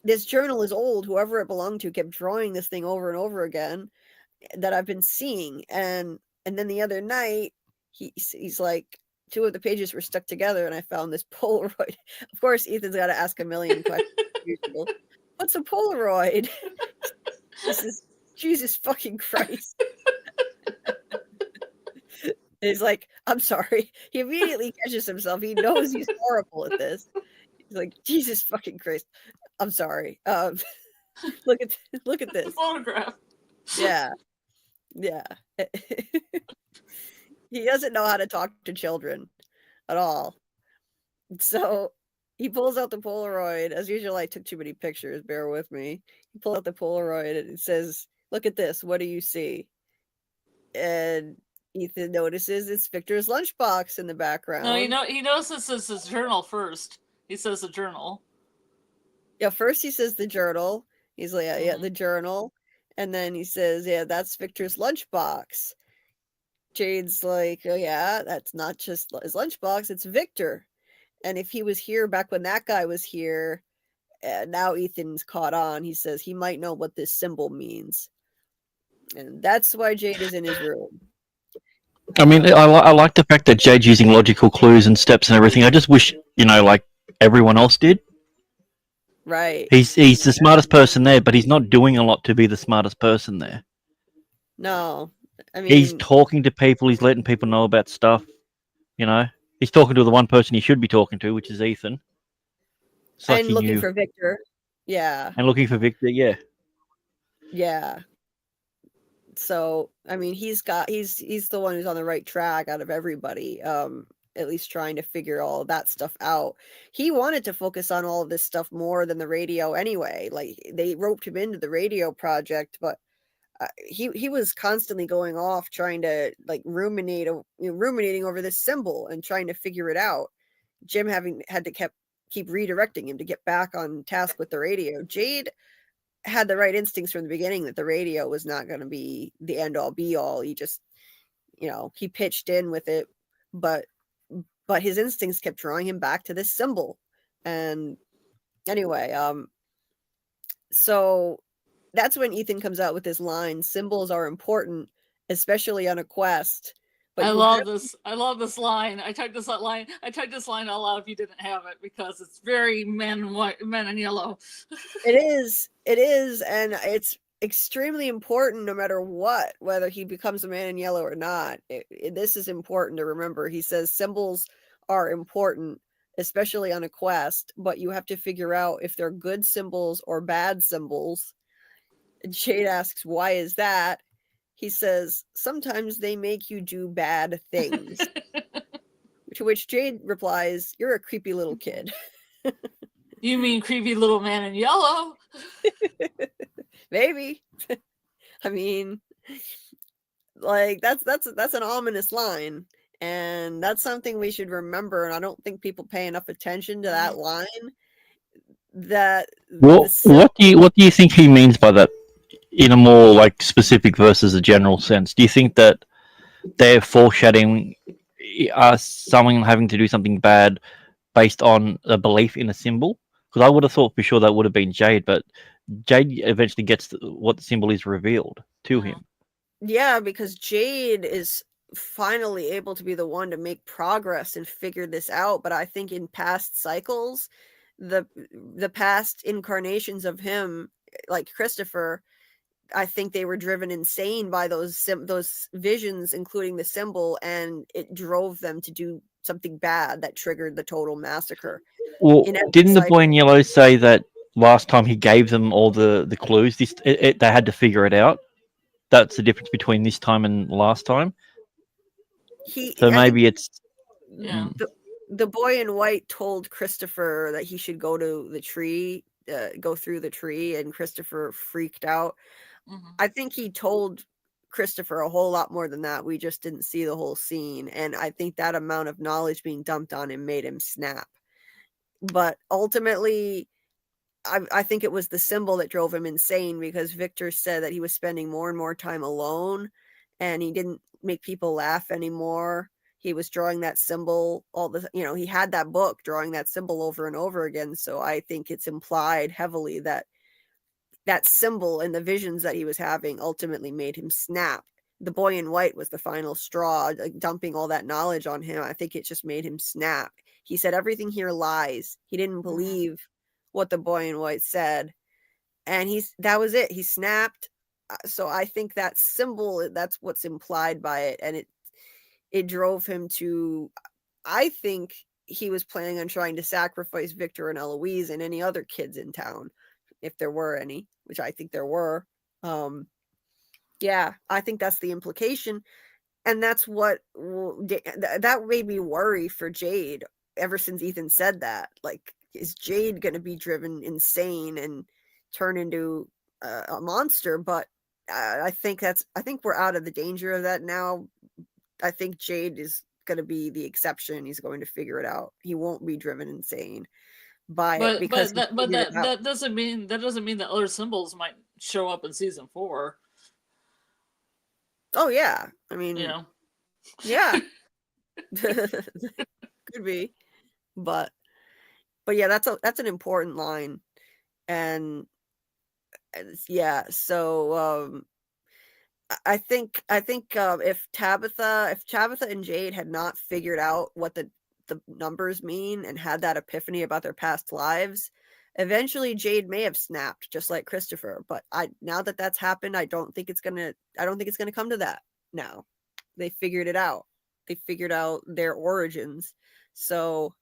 this journal is old. Whoever it belonged to kept drawing this thing over and over again that I've been seeing. And then the other night, he's like, 2 of the pages were stuck together, and I found this Polaroid. Of course, Ethan's got to ask a million questions. What's a Polaroid? Jesus fucking Christ. He's like, I'm sorry. He immediately catches himself. He knows he's horrible at this. He's like, Jesus fucking Christ. I'm sorry. Look at this photograph. Yeah. He doesn't know how to talk to children at all. So he pulls out the Polaroid. As usual, I took too many pictures. Bear with me. He pulls out the Polaroid and it says, look at this. What do you see? And Ethan notices it's Victor's lunchbox in the background. No, he knows this is his journal first. He says the journal. Yeah, first he says the journal. He's like, yeah, the journal. And then he says, yeah, that's Victor's lunchbox. Jade's like, oh yeah, that's not just his lunchbox, it's Victor. And if he was here back when that guy was here, And now Ethan's caught on. He says he might know what this symbol means. And that's why Jade is in his room. I mean, I like the fact that Jade's using logical clues and steps and everything. I just wish, like everyone else did. Right. He's the smartest person there, but he's not doing a lot to be the smartest person there. No. I mean, he's talking to people. He's letting people know about stuff. He's talking to the one person he should be talking to, which is Ethan. It's like and he looking knew. for Victor. Yeah. And looking for Victor. Yeah. Yeah. So, I mean, he's the one who's on the right track out of everybody. At least trying to figure all of that stuff out. He wanted to focus on all of this stuff more than the radio anyway. Like, they roped him into the radio project, but he was constantly going off trying to like ruminating over this symbol and trying to figure it out. Jim had to keep redirecting him to get back on task with the radio. Jade had the right instincts from the beginning that the radio was not going to be the end all be all. He just, he pitched in with it, but his instincts kept drawing him back to this symbol. And anyway, so that's when Ethan comes out with this line: symbols are important, especially on a quest. But I love this line. I typed this line out loud if you didn't have it, because it's very men in yellow. It is, and it's extremely important no matter what, whether he becomes a man in yellow or not. This is important to remember. He says symbols are important, especially on a quest, but you have to figure out if they're good symbols or bad symbols. Jade asks, why is that? He says, sometimes they make you do bad things. To which Jade replies, you're a creepy little kid. You mean creepy little man in yellow? Maybe. I mean, like, that's an ominous line. And that's something we should remember. And I don't think people pay enough attention to that line. What do you think he means by that, in a more like specific versus a general sense? Do you think that they're foreshadowing someone having to do something bad based on a belief in a symbol? Because I would have thought for sure that would have been Jade, but Jade eventually gets what the symbol is revealed to him. Yeah, because Jade is finally able to be the one to make progress and figure this out. But I think in past cycles, the past incarnations of him, like Christopher, I think they were driven insane by those visions, including the symbol, and it drove them to do something bad that triggered the total massacre. Well, didn't the boy in yellow say that last time he gave them all the clues, they had to figure it out? That's the difference between this time and last time. Maybe it's... Yeah. The boy in white told Christopher that he should go to the tree, go through the tree, and Christopher freaked out. Mm-hmm. I think he told Christopher a whole lot more than that. We just didn't see the whole scene. And I think that amount of knowledge being dumped on him made him snap. But ultimately, I think it was the symbol that drove him insane, because Victor said that he was spending more and more time alone and he didn't make people laugh anymore. He was drawing that symbol he had that book drawing that symbol over and over again. So I think it's implied heavily that symbol and the visions that he was having ultimately made him snap. The boy in white was the final straw, like dumping all that knowledge on him. I think it just made him snap. He said, everything here lies. He didn't believe what the boy in white said. And that was it. He snapped. So I think that symbol, that's what's implied by it. And it drove him to, I think he was planning on trying to sacrifice Victor and Eloise and any other kids in town, if there were any, which I think there were. Yeah, I think that's the implication. And that's what that made me worry for Jade ever since Ethan said that. Like, is Jade going to be driven insane and turn into a monster? But I think we're out of the danger of that now. I think Jade is going to be the exception. He's going to figure it out. He won't be driven insane by it, because that doesn't mean that other symbols might show up in season 4. Oh yeah, I mean, yeah, could be, but yeah, that's an important line. and yeah, so I think if Tabitha and Jade had not figured out what the numbers mean and had that epiphany about their past lives, eventually Jade may have snapped, just like Christopher. But now that that's happened, I don't think it's gonna come to that. Now they figured it out. They figured out their origins. So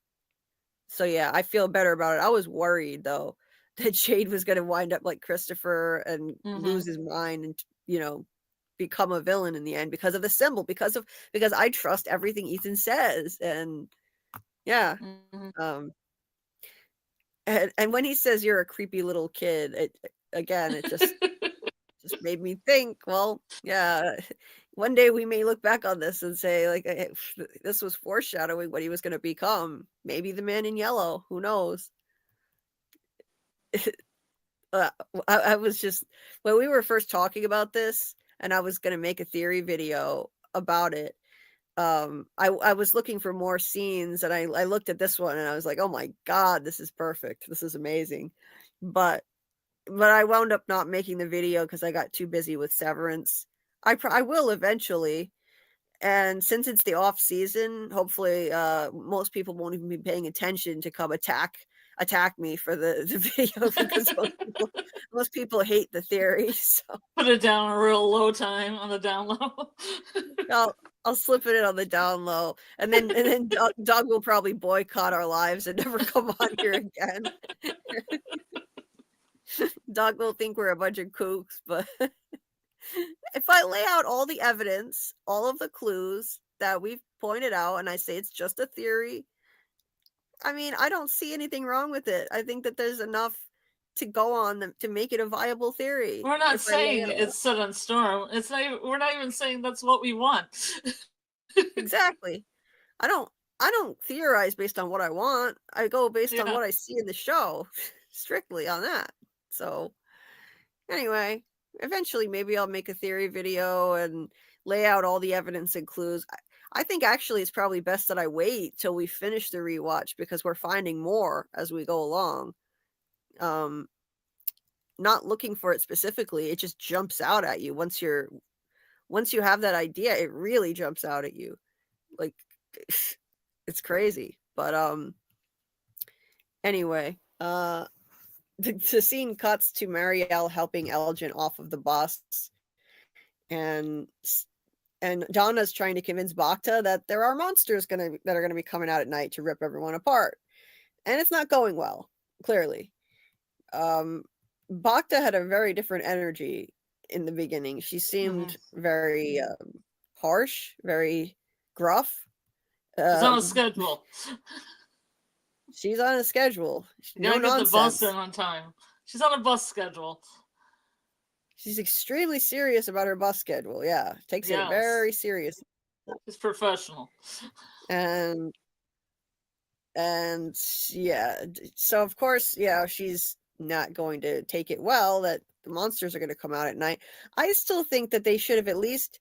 yeah, I feel better about it. I was worried though that Jade was gonna wind up like Christopher and lose his mind and become a villain in the end because of the symbol, because I trust everything Ethan says. And yeah. And when he says you're a creepy little kid, it just made me think, well, yeah, one day we may look back on this and say, like, this was foreshadowing what he was going to become. Maybe the man in yellow, who knows? I was just, when we were first talking about this and I was going to make a theory video about it, I was looking for more scenes, and I looked at this one and I was like, oh my God, this is perfect. This is amazing. But I wound up not making the video because I got too busy with Severance. I will eventually. And since it's the off season, hopefully most people won't even be paying attention to come attack me for the video because most people hate the theory. So put it down a real low time on the down low. I'll slip it in on the down low, and then Doug will probably boycott our lives and never come on here again. Doug will think we're a bunch of kooks, but if I lay out all the evidence, all of the clues that we've pointed out, and I say it's just a theory, I mean, I don't see anything wrong with it. I think that there's enough to go on to make it a viable theory. We're not saying it's set on storm. We're not even saying that's what we want. Exactly. I don't theorize based on what I want. I go based on what I see in the show, strictly on that. So anyway, eventually maybe I'll make a theory video and lay out all the evidence and clues. I think actually it's probably best that I wait till we finish the rewatch because we're finding more as we go along. Not looking for it specifically, it just jumps out at you once you have that idea. It really jumps out at you, like it's crazy. But anyway, the scene cuts to Marielle helping Elgin off of the bus, and Donna's trying to convince Bacta that there are monsters that are gonna be coming out at night to rip everyone apart, and it's not going well. Clearly, Bacta had a very different energy in the beginning. She seemed very harsh, very gruff. She's on a schedule. She's on a schedule. No nonsense. Get the bus in on time. She's on a bus schedule. She's extremely serious about her bus schedule. Yeah, takes it very serious. She's professional. And yeah, so of course, she's not going to take it well that the monsters are going to come out at night. I still think that they should have at least,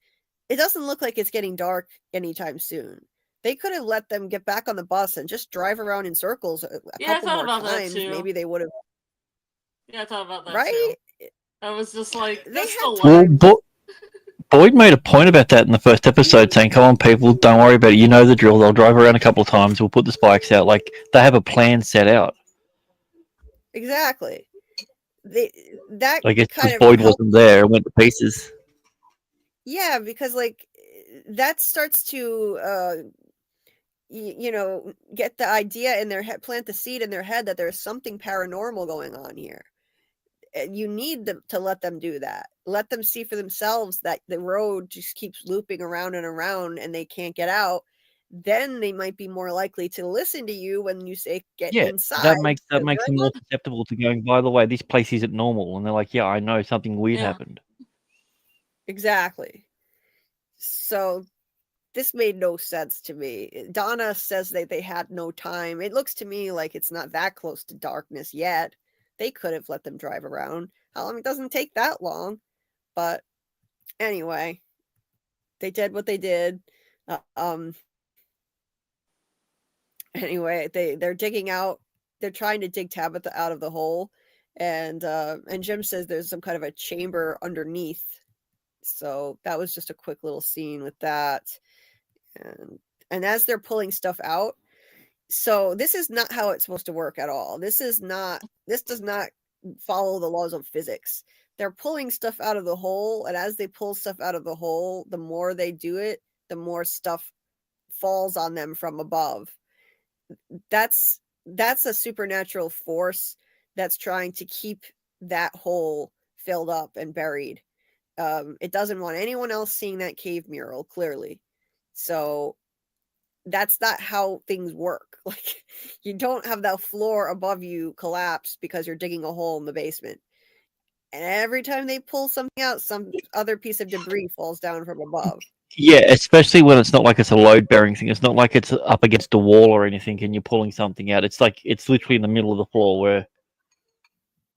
it doesn't look like it's getting dark anytime soon. They could have let them get back on the bus and just drive around in circles a couple more times. Maybe they would have. Yeah, I thought about that right? Too. I was just like, Boyd made a point about that in the first episode, saying, come on, people, don't worry about it. You know the drill. They'll drive around a couple of times. We'll put the spikes out. Like, they have a plan set out. Exactly. I guess because Boyd wasn't there and went to pieces. Yeah, because like that starts to get the idea in their head, plant the seed in their head that there's something paranormal going on here. You need to let them do that. Let them see for themselves that the road just keeps looping around and around and they can't get out. Then they might be more likely to listen to you when you say get inside. That makes them more susceptible to going, by the way, this place isn't normal. And they're like, yeah, I know something weird happened. Exactly. So this made no sense to me. Donna says that they had no time. It looks to me like it's not that close to darkness yet. They could have let them drive around. It doesn't take that long. But anyway, they did what they did. Anyway, they're digging out. They're trying to dig Tabitha out of the hole, And Jim says there's some kind of a chamber underneath. So that was just a quick little scene with that. And as they're pulling stuff out, so this is not how it's supposed to work at all. This does not follow the laws of physics. They're pulling stuff out of the hole, and as they pull stuff out of the hole, the more they do it, the more stuff falls on them from above. That's a supernatural force that's trying to keep that hole filled up and buried. It doesn't want anyone else seeing that cave mural, clearly. So that's not how things work. Like, you don't have the floor above you collapse because you're digging a hole in the basement. And every time they pull something out, some other piece of debris falls down from above. Yeah, especially when it's not like it's a load bearing thing. It's not like it's up against a wall or anything and you're pulling something out. It's like it's literally in the middle of the floor where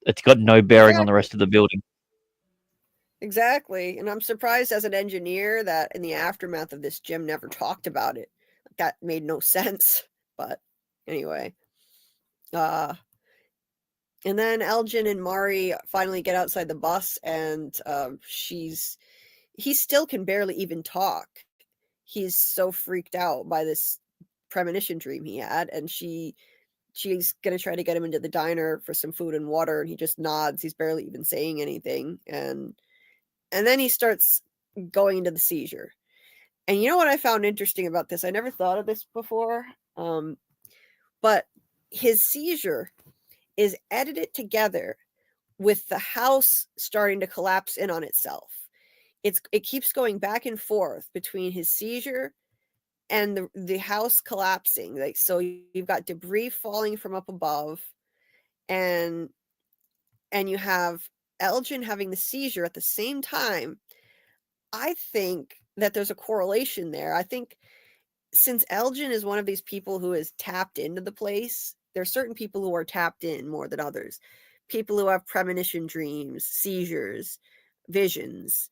it's got no bearing on the rest of the building. Exactly. And I'm surprised as an engineer that in the aftermath of this, Jim never talked about it. That made no sense. But anyway. And then Elgin and Mari finally get outside the bus, and he still can barely even talk. He's so freaked out by this premonition dream he had, and she's gonna try to get him into the diner for some food and water, and he just nods. He's barely even saying anything, and then he starts going into the seizure. And you know what I found interesting about this? I never thought of this before, but his seizure is edited together with the house starting to collapse in on itself. It keeps going back and forth between his seizure and the house collapsing. Like, so you've got debris falling from up above, and you have Elgin having the seizure at the same time. I think that there's a correlation there. I think since Elgin is one of these people who is tapped into the place, there are certain people who are tapped in more than others. People who have premonition dreams, seizures, visions.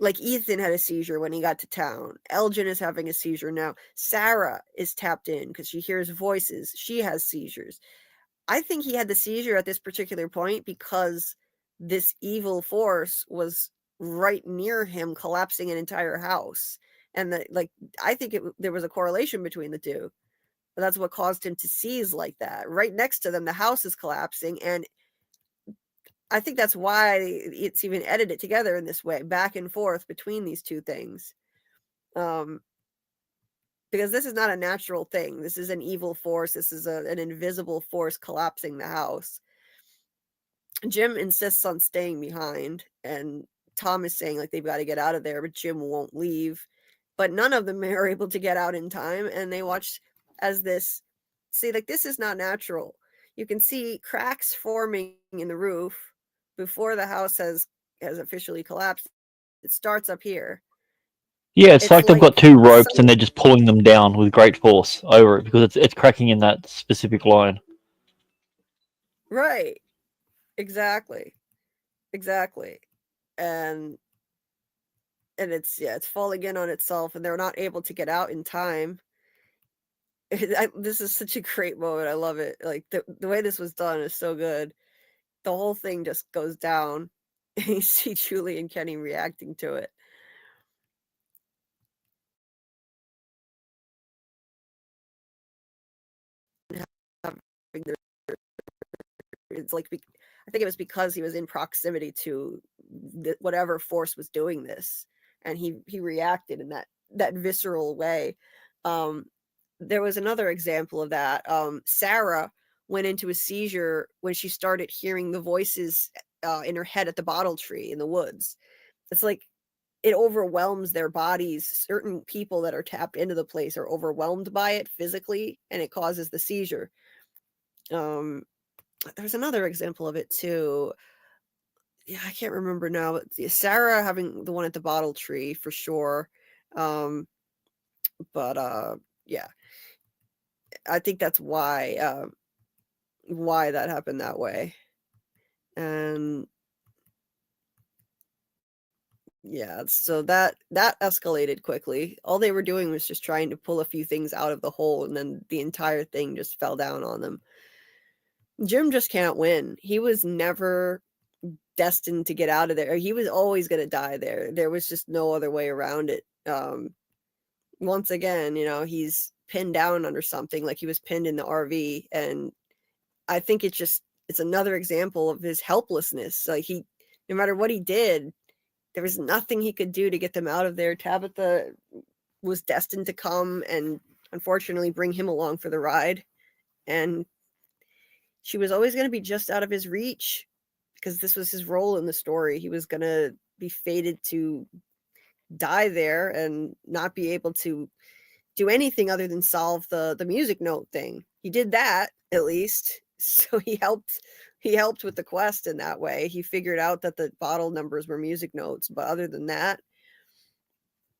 Like Ethan had a seizure when he got to town. Elgin is having a seizure now. Sarah is tapped in because she hears voices. She has seizures. I think he had the seizure at this particular point because this evil force was right near him, collapsing an entire house. And I think there was a correlation between the two. That's what caused him to seize like that. Right next to them, the house is collapsing, and I think that's why it's even edited together in this way, back and forth between these two things. Because this is not a natural thing. This is an evil force. This is an invisible force collapsing the house. Jim insists on staying behind, and Tom is saying like they've got to get out of there, but Jim won't leave. But none of them are able to get out in time, and they watch as this is not natural. You can see cracks forming in the roof before the house has officially collapsed. It starts up here. Yeah, it's like they've got two ropes and they're just pulling them down with great force over it because it's cracking in that specific line. Right. Exactly. And it's falling in on itself, and they're not able to get out in time. This is such a great moment. I love it. Like the way this was done is so good. The whole thing just goes down, and you see Julie and Kenny reacting to it. It's like, I think it was because he was in proximity to whatever force was doing this, and he reacted in that visceral way. There was another example of that. Sarah went into a seizure when she started hearing the voices in her head at the bottle tree in the woods. It's like it overwhelms their bodies. Certain people that are tapped into the place are overwhelmed by it physically, and it causes the seizure. There's another example of it too. Yeah, I can't remember now, but Sarah having the one at the bottle tree for sure. Yeah, I think that's why that happened that way. And yeah, so that escalated quickly. All they were doing was just trying to pull a few things out of the hole, and then the entire thing just fell down on them. Jim just can't win. He was never destined to get out of there. He was always going to die there. There was just no other way around it. Once again, he's pinned down under something, like he was pinned in the RV, and I think it's another example of his helplessness. Like no matter what he did, there was nothing he could do to get them out of there. Tabitha was destined to come and unfortunately bring him along for the ride, and she was always going to be just out of his reach because this was his role in the story. He was going to be fated to die there and not be able to do anything other than solve the music note thing. He did that, at least. So he helped with the quest in that way. He figured out that the bottle numbers were music notes, but other than that,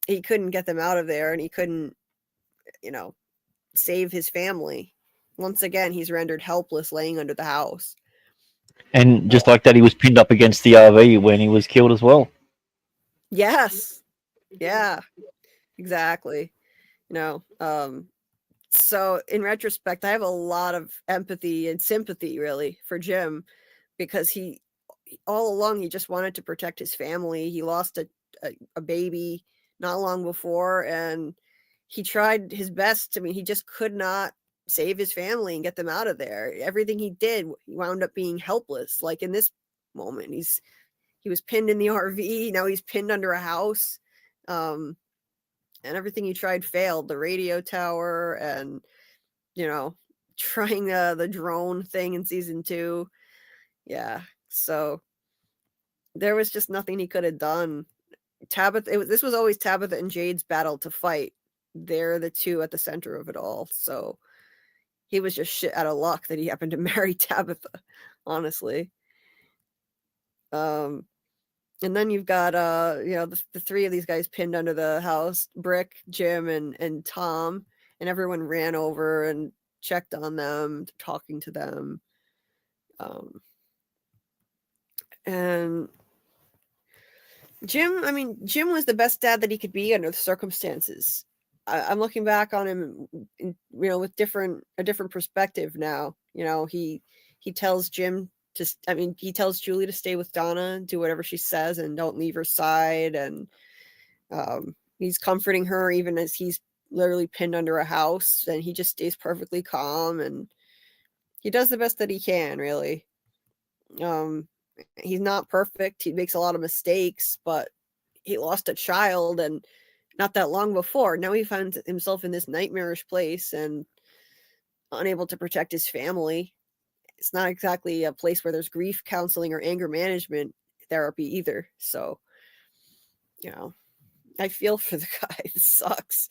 he couldn't get them out of there, and he couldn't, save his family. Once again, he's rendered helpless laying under the house. And just like that, he was pinned up against the RV when he was killed as well. Yes. Yeah, exactly. So in retrospect, I have a lot of empathy and sympathy really for Jim, because he all along, he just wanted to protect his family. He lost a baby not long before, and he tried his best. I mean, he just could not save his family and get them out of there. Everything he did, he wound up being helpless. Like in this moment, he was pinned in the RV. Now he's pinned under a house. And everything he tried failed. The radio tower and, trying the drone thing in season 2. Yeah. So there was just nothing he could have done. This was always Tabitha and Jade's battle to fight. They're the two at the center of it all. So he was just shit out of luck that he happened to marry Tabitha, honestly. And then you've got the three of these guys pinned under the house: Brick, Jim, and Tom, and everyone ran over and checked on them, talking to them. And Jim was the best dad that he could be under the circumstances. I'm looking back on him, with a different perspective now. He tells Jim he tells Julie to stay with Donna, do whatever she says, and don't leave her side. And he's comforting her even as he's literally pinned under a house, and he just stays perfectly calm, and he does the best that he can, really. He's not perfect. He makes a lot of mistakes, but he lost a child, and not that long before. Now he finds himself in this nightmarish place and unable to protect his family. It's not exactly a place where there's grief counseling or anger management therapy either. So, I feel for the guy. This sucks.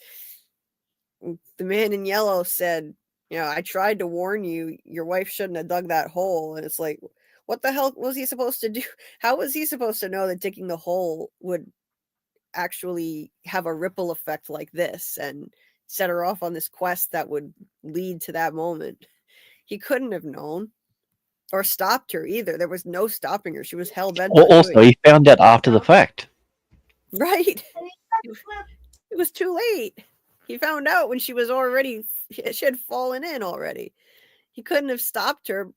The man in yellow said, I tried to warn you, your wife shouldn't have dug that hole. And it's like, what the hell was he supposed to do? How was he supposed to know that digging the hole would actually have a ripple effect like this and set her off on this quest that would lead to that moment? He couldn't have known or stopped her either. There was no stopping her. She was hell-bent. Also, he found out after the fact. Right. It was too late. He found out when she had fallen in already. He couldn't have stopped her.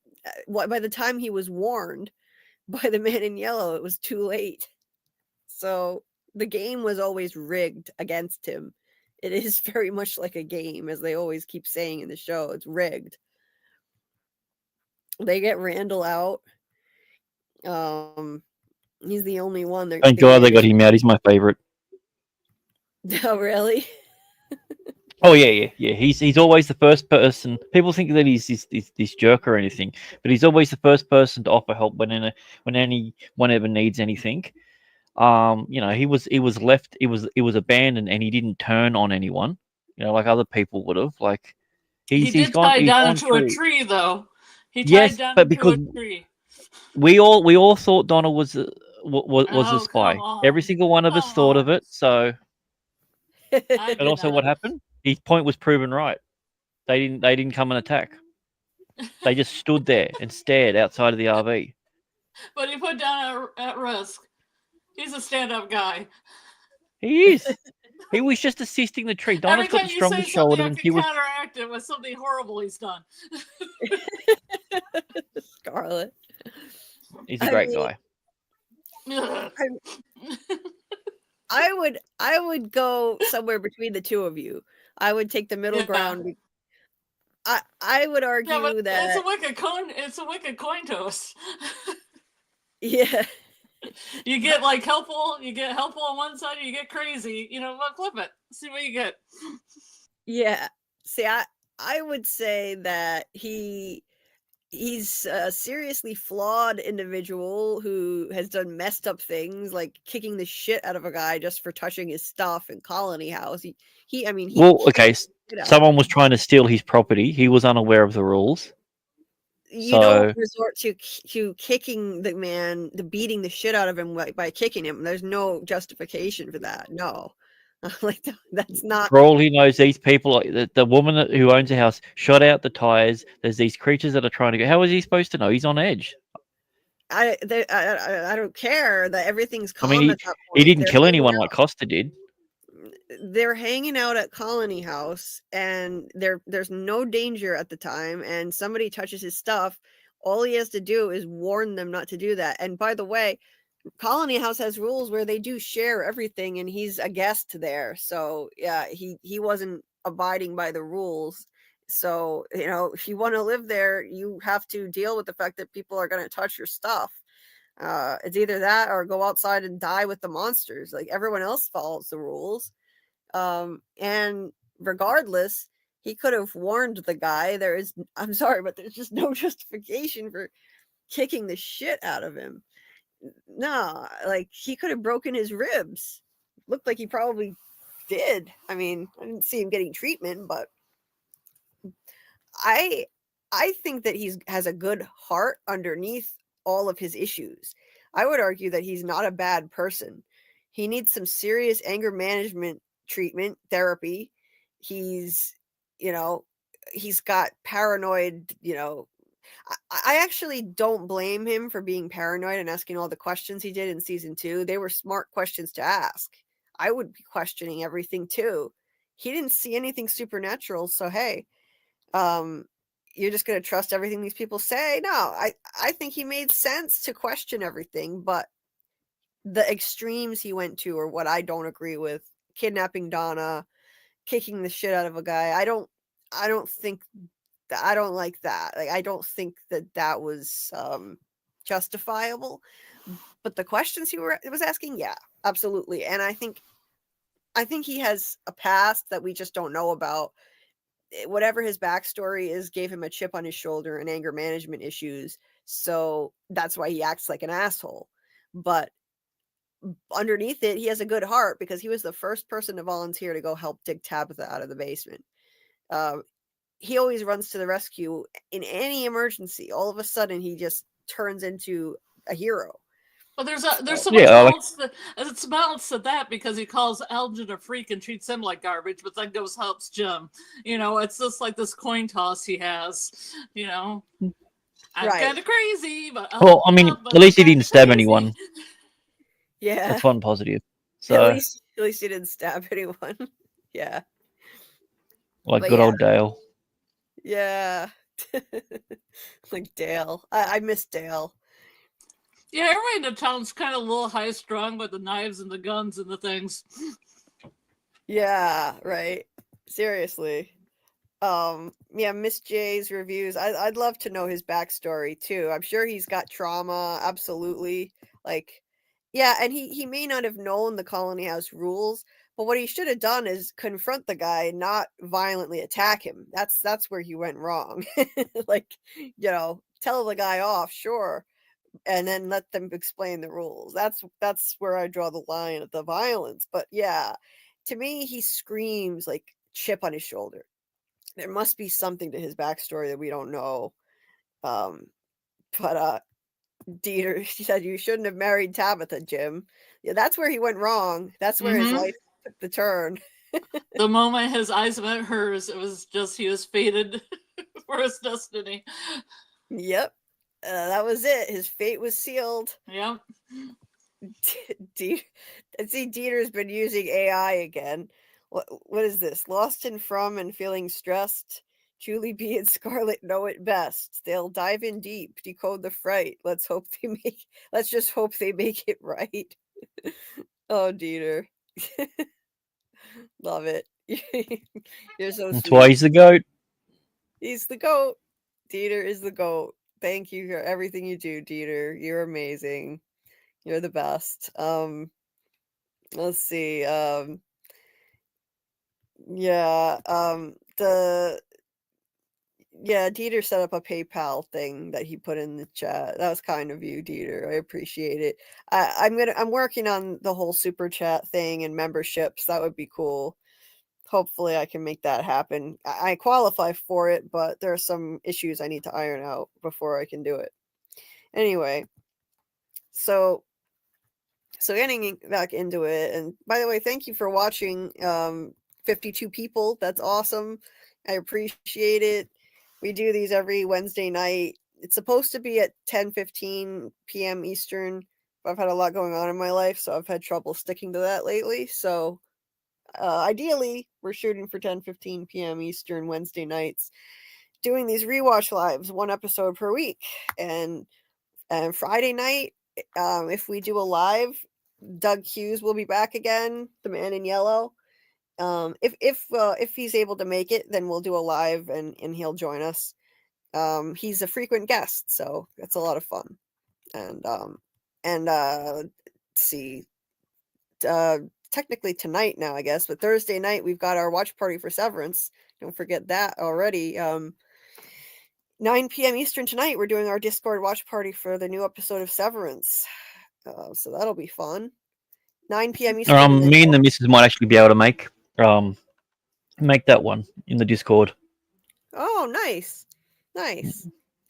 By the time he was warned by the man in yellow, it was too late. So the game was always rigged against him. It is very much like a game, as they always keep saying in the show. It's rigged. They get Randall out. He's the only one. Thank God they got him out. He's my favorite. Oh, really? Oh yeah. He's always the first person. People think that he's this jerk or anything, but he's always the first person to offer help when anyone ever needs anything. He was left. It was abandoned, and he didn't turn on anyone. Like other people would have. Like he did tie down into a tree, though. He tied down into a tree. We all thought Donna was a spy. Every single one of us thought of it. So, and also what happened? His point was proven right. They didn't come and attack. They just stood there and stared outside of the RV. But he put Donna at risk. He's a stand-up guy. He is. He was just assisting the tree. Donna's got the strongest shoulder, and he was counteract it with something horrible he's done. Scarlet. He's a great guy. I would go somewhere between the two of you. I would take the middle ground. I would argue that it's a wicked coin toss. Yeah. You get like helpful on one side, you get crazy, flip it. See what you get. Yeah. See, I would say that he's a seriously flawed individual who has done messed up things like kicking the shit out of a guy just for touching his stuff in Colony House. Someone was trying to steal his property. He was unaware of the rules. You don't resort to kicking the man, beating the shit out of him by kicking him. There's no justification for that. No. Like that's not. For all he knows, these people, the woman who owns the house, shot out the tires. There's these creatures that are trying to go. How is he supposed to know? He's on edge. I don't care that everything's calm. I mean, he didn't kill anyone like Costa did. They're hanging out at Colony House, and there's no danger at the time. And somebody touches his stuff. All he has to do is warn them not to do that. And by the way, Colony House has rules where they do share everything, and he's a guest there. So yeah, he wasn't abiding by the rules. So, if you want to live there, you have to deal with the fact that people are going to touch your stuff. It's either that or go outside and die with the monsters. Like everyone else follows the rules. And regardless, he could have warned the guy. I'm sorry, but there's just no justification for kicking the shit out of him. No, like he could have broken his ribs. Looked like he probably did. I mean, I didn't see him getting treatment, but I think that has a good heart underneath all of his issues. I would argue that he's not a bad person. He needs some serious anger management treatment, therapy. He's got paranoid, I actually don't blame him for being paranoid and asking all the questions he did in season 2. They were smart questions to ask. I would be questioning everything too. He didn't see anything supernatural, so hey, you're just going to trust everything these people say? No, I think he made sense to question everything, but the extremes he went to are what I don't agree with. Kidnapping Donna, kicking the shit out of a guy. I don't like that. Like, I don't think that was justifiable. But the questions he was asking, yeah, absolutely. And I think he has a past that we just don't know about. Whatever his backstory is, gave him a chip on his shoulder and anger management issues. So that's why he acts like an asshole. But underneath it, he has a good heart because he was the first person to volunteer to go help dig Tabitha out of the basement. He always runs to the rescue in any emergency. All of a sudden, he just turns into a hero. But there's so much balance. It's a balance to that because he calls Elgin a freak and treats him like garbage, but then goes helps Jim. It's just like this coin toss he has. I'm kind of crazy, but I mean, at least he didn't stab anyone. Yeah, that's one positive. So at least he didn't stab anyone. Yeah, like good old Dale. Yeah, like Dale. I miss Dale. Yeah, everybody in the town's kind of a little high strung with the knives and the guns and the things. Yeah, right. Seriously. Yeah, Miss J's reviews. I'd love to know his backstory too. I'm sure he's got trauma. Absolutely. Like, yeah, and he may not have known the Colony House rules, but what he should have done is confront the guy, not violently attack him. That's where he went wrong. Like, tell the guy off, sure, and then let them explain the rules. That's where I draw the line at the violence. But yeah, to me, he screams like chip on his shoulder. There must be something to his backstory that we don't know. But Dieter, he said you shouldn't have married Tabitha, Jim. Yeah, that's where he went wrong. That's where his life took the turn. The moment his eyes met hers, it was just he was fated for his destiny. Yep. That was it. His fate was sealed. Yep. See, Dieter's been using AI again. What is this? Lost in from and feeling stressed. Julie B and Scarlet know it best. They'll dive in deep, decode the fright. Let's just hope they make it right. Oh, Dieter. Love it. You're so That's sweet. why he's the GOAT. He's the GOAT. Dieter is the GOAT. Thank you for everything you do, Dieter. You're amazing. You're the best. Let's see. Dieter set up a PayPal thing that he put in the chat. That was kind of you, Dieter. I appreciate it. I'm working on the whole super chat thing and memberships. That would be cool. Hopefully I can make that happen. I qualify for it, but there are some issues I need to iron out before I can do it. Anyway, so getting back into it, and by the way, thank you for watching. 52 people. That's awesome. I appreciate it. We do these every Wednesday night. It's supposed to be at 10:15 p.m. Eastern. I've had a lot going on in my life, so I've had trouble sticking to that lately. So ideally, we're shooting for 10:15 p.m. Eastern Wednesday nights, doing these rewatch lives, one episode per week. And Friday night, if we do a live, Doug Hughes will be back again, the man in yellow. If he's able to make it, then we'll do a live and he'll join us. He's a frequent guest, so it's a lot of fun. And let's see, technically tonight now, I guess, but Thursday night we've got our watch party for Severance. Don't forget that already. 9 p.m. Eastern tonight, we're doing our Discord watch party for the new episode of Severance. So that'll be fun. 9 p.m. Eastern. Me and the missus might actually be able to make that one in the Discord. Oh, nice.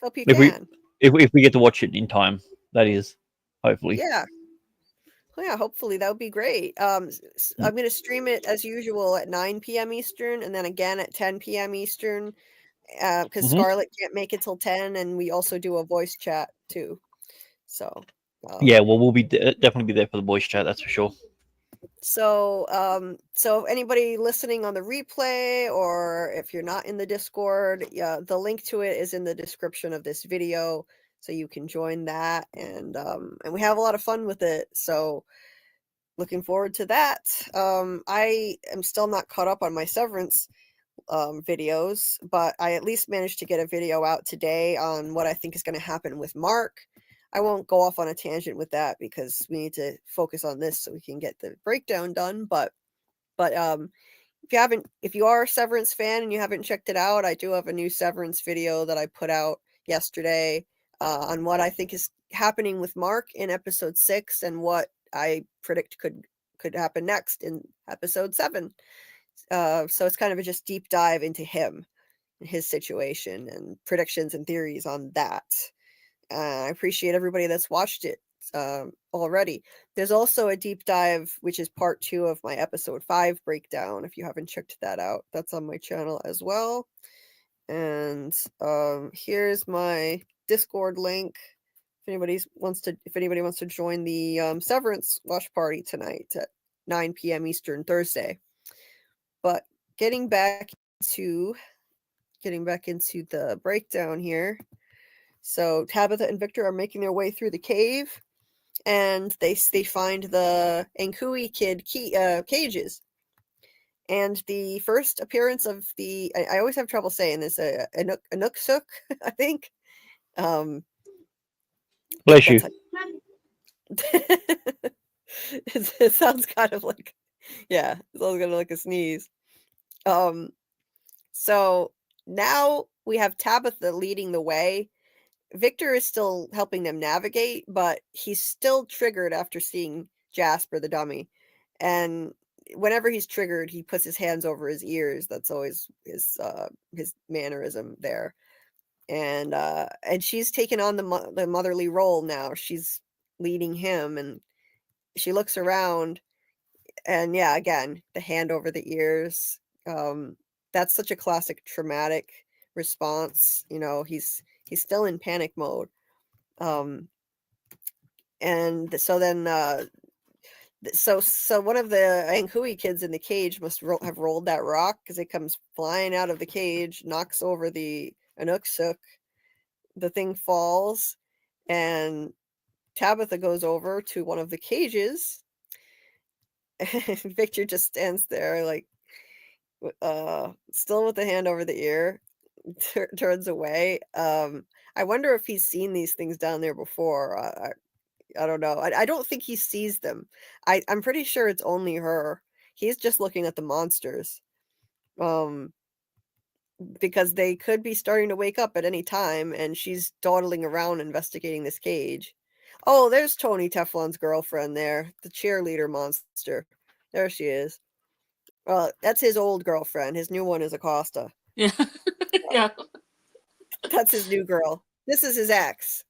Hope you can. If we get to watch it in time, that is, hopefully. Yeah. Well, yeah, hopefully that would be great. I'm going to stream it as usual at 9 p.m. Eastern, and then again at 10 p.m. Eastern, because Scarlet can't make it till 10, and we also do a voice chat too. So yeah, well, we'll be definitely be there for the voice chat, that's for sure. So if anybody listening on the replay, or if you're not in the Discord, the link to it is in the description of this video, so you can join that, and we have a lot of fun with it. So looking forward to that. I am still not caught up on my Severance videos, but I at least managed to get a video out today on what I think is going to happen with Mark. I won't go off on a tangent with that because we need to focus on this so we can get the breakdown done. But if you are a Severance fan and you haven't checked it out, I do have a new Severance video that I put out yesterday on what I think is happening with Mark in episode 6 and what I predict could happen next in episode 7. So it's kind of a just deep dive into him, his situation, and predictions and theories on that. I appreciate everybody that's watched it already. There's also a deep dive, which is part 2 of my episode 5 breakdown. If you haven't checked that out, that's on my channel as well. And here's my Discord link. If anybody wants to join the Severance watch party tonight at 9 p.m. Eastern Thursday. But getting back into the breakdown here. So Tabitha and Victor are making their way through the cave, and they find the Ankui kid cages. And the first appearance of I always have trouble saying this, Anuksuk, I think. Bless you. It sounds kind of like, yeah, it's all gonna like a sneeze. So now we have Tabitha leading the way. Victor is still helping them navigate, but he's still triggered after seeing Jasper the dummy. And whenever he's triggered, he puts his hands over his ears. That's always his mannerism there. And she's taken on the motherly role now. She's leading him, and she looks around, and yeah, again, the hand over the ears. That's such a classic traumatic response. You know, he's still in panic mode. And so then So one of the Ankhui kids in the cage must have rolled that rock because it comes flying out of the cage, knocks over the Anuk-suk. The thing falls, and Tabitha goes over to one of the cages, and Victor just stands there like, still with the hand over the ear, turns away. I wonder if he's seen these things down there before. I don't know. I don't think he sees them. I'm pretty sure it's only her. He's just looking at the monsters. Because they could be starting to wake up at any time, and she's dawdling around investigating this cage. Oh, there's Tony Teflon's girlfriend there, the cheerleader monster. There she is. That's his old girlfriend. His new one is Acosta. Yeah. Yeah. That's his new girl. This is his ex.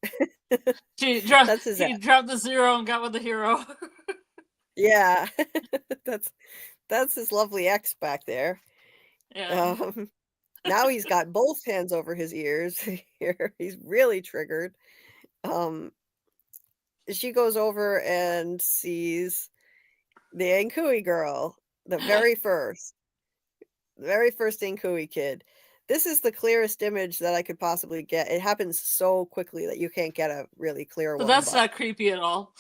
He dropped That's his ex. the zero and got with the hero. Yeah. That's his lovely ex back there. Yeah. Now he's got both hands over his ears here. He's really triggered. She goes over and sees the Ankhui girl, the very first Ankhui kid. This is the clearest image that I could possibly get. It happens so quickly that you can't get a really clear one. But that's not creepy at all.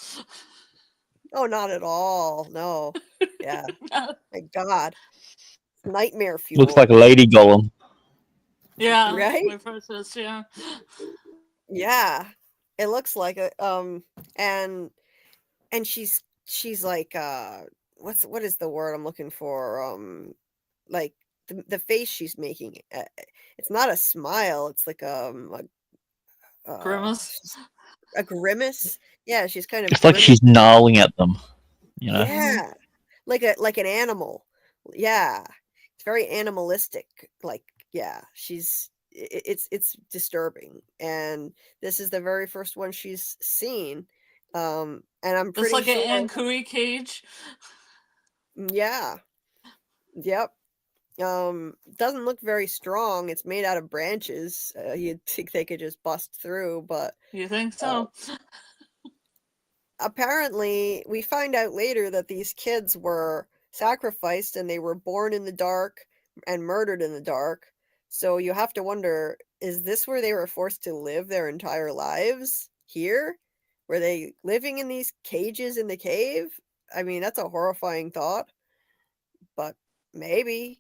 Oh, not at all. No. Yeah. My God. Nightmare fuel. Looks like a lady golem. Yeah. Right? My process, yeah. Yeah. It looks like it. And she's like, what is the word I'm looking for? Like the face she's making. It's not a smile. It's like Grimace. A grimace. Yeah, she's kind of. It's like she's gnarling at them. You know. Yeah, like an animal. Yeah, it's very animalistic. Like, yeah, it's disturbing, and this is the very first one she's seen. And I'm pretty sure. It's like sure an Ankhui cage. Yeah. Yep. Doesn't look very strong. It's made out of branches. You'd think they could just bust through, but you think so? Apparently, we find out later that these kids were sacrificed and they were born in the dark and murdered in the dark. So you have to wonder, is this where they were forced to live their entire lives? Here? Were they living in these cages in the cave? I mean, that's a horrifying thought. But maybe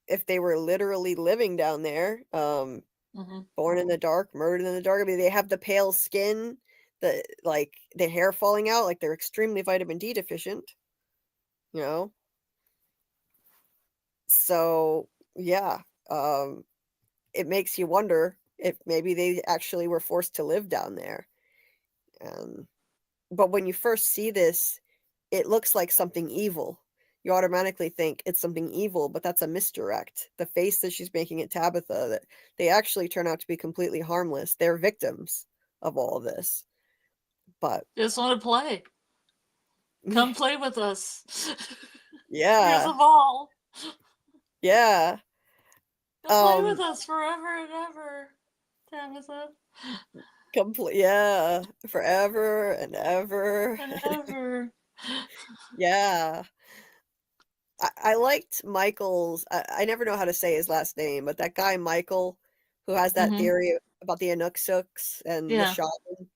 if they were literally living down there, born in the dark, murdered in the dark. I mean, they have the pale skin, the hair falling out, like they're extremely vitamin D deficient, you know? So, yeah, it makes you wonder if maybe they actually were forced to live down there. But when you first see this, it looks like something evil. You automatically think it's something evil, but that's a misdirect. The face that she's making at Tabitha, that they actually turn out to be completely harmless. They're victims of all of this. But just want to play. Come play with us. Yeah. Here's a ball. Yeah. Come play with us forever and ever, Tabitha. Yeah, forever and ever. And ever. Yeah. I liked Michael's, I never know how to say his last name, but that guy Michael, who has that theory about the Anuk-suks and the shaman.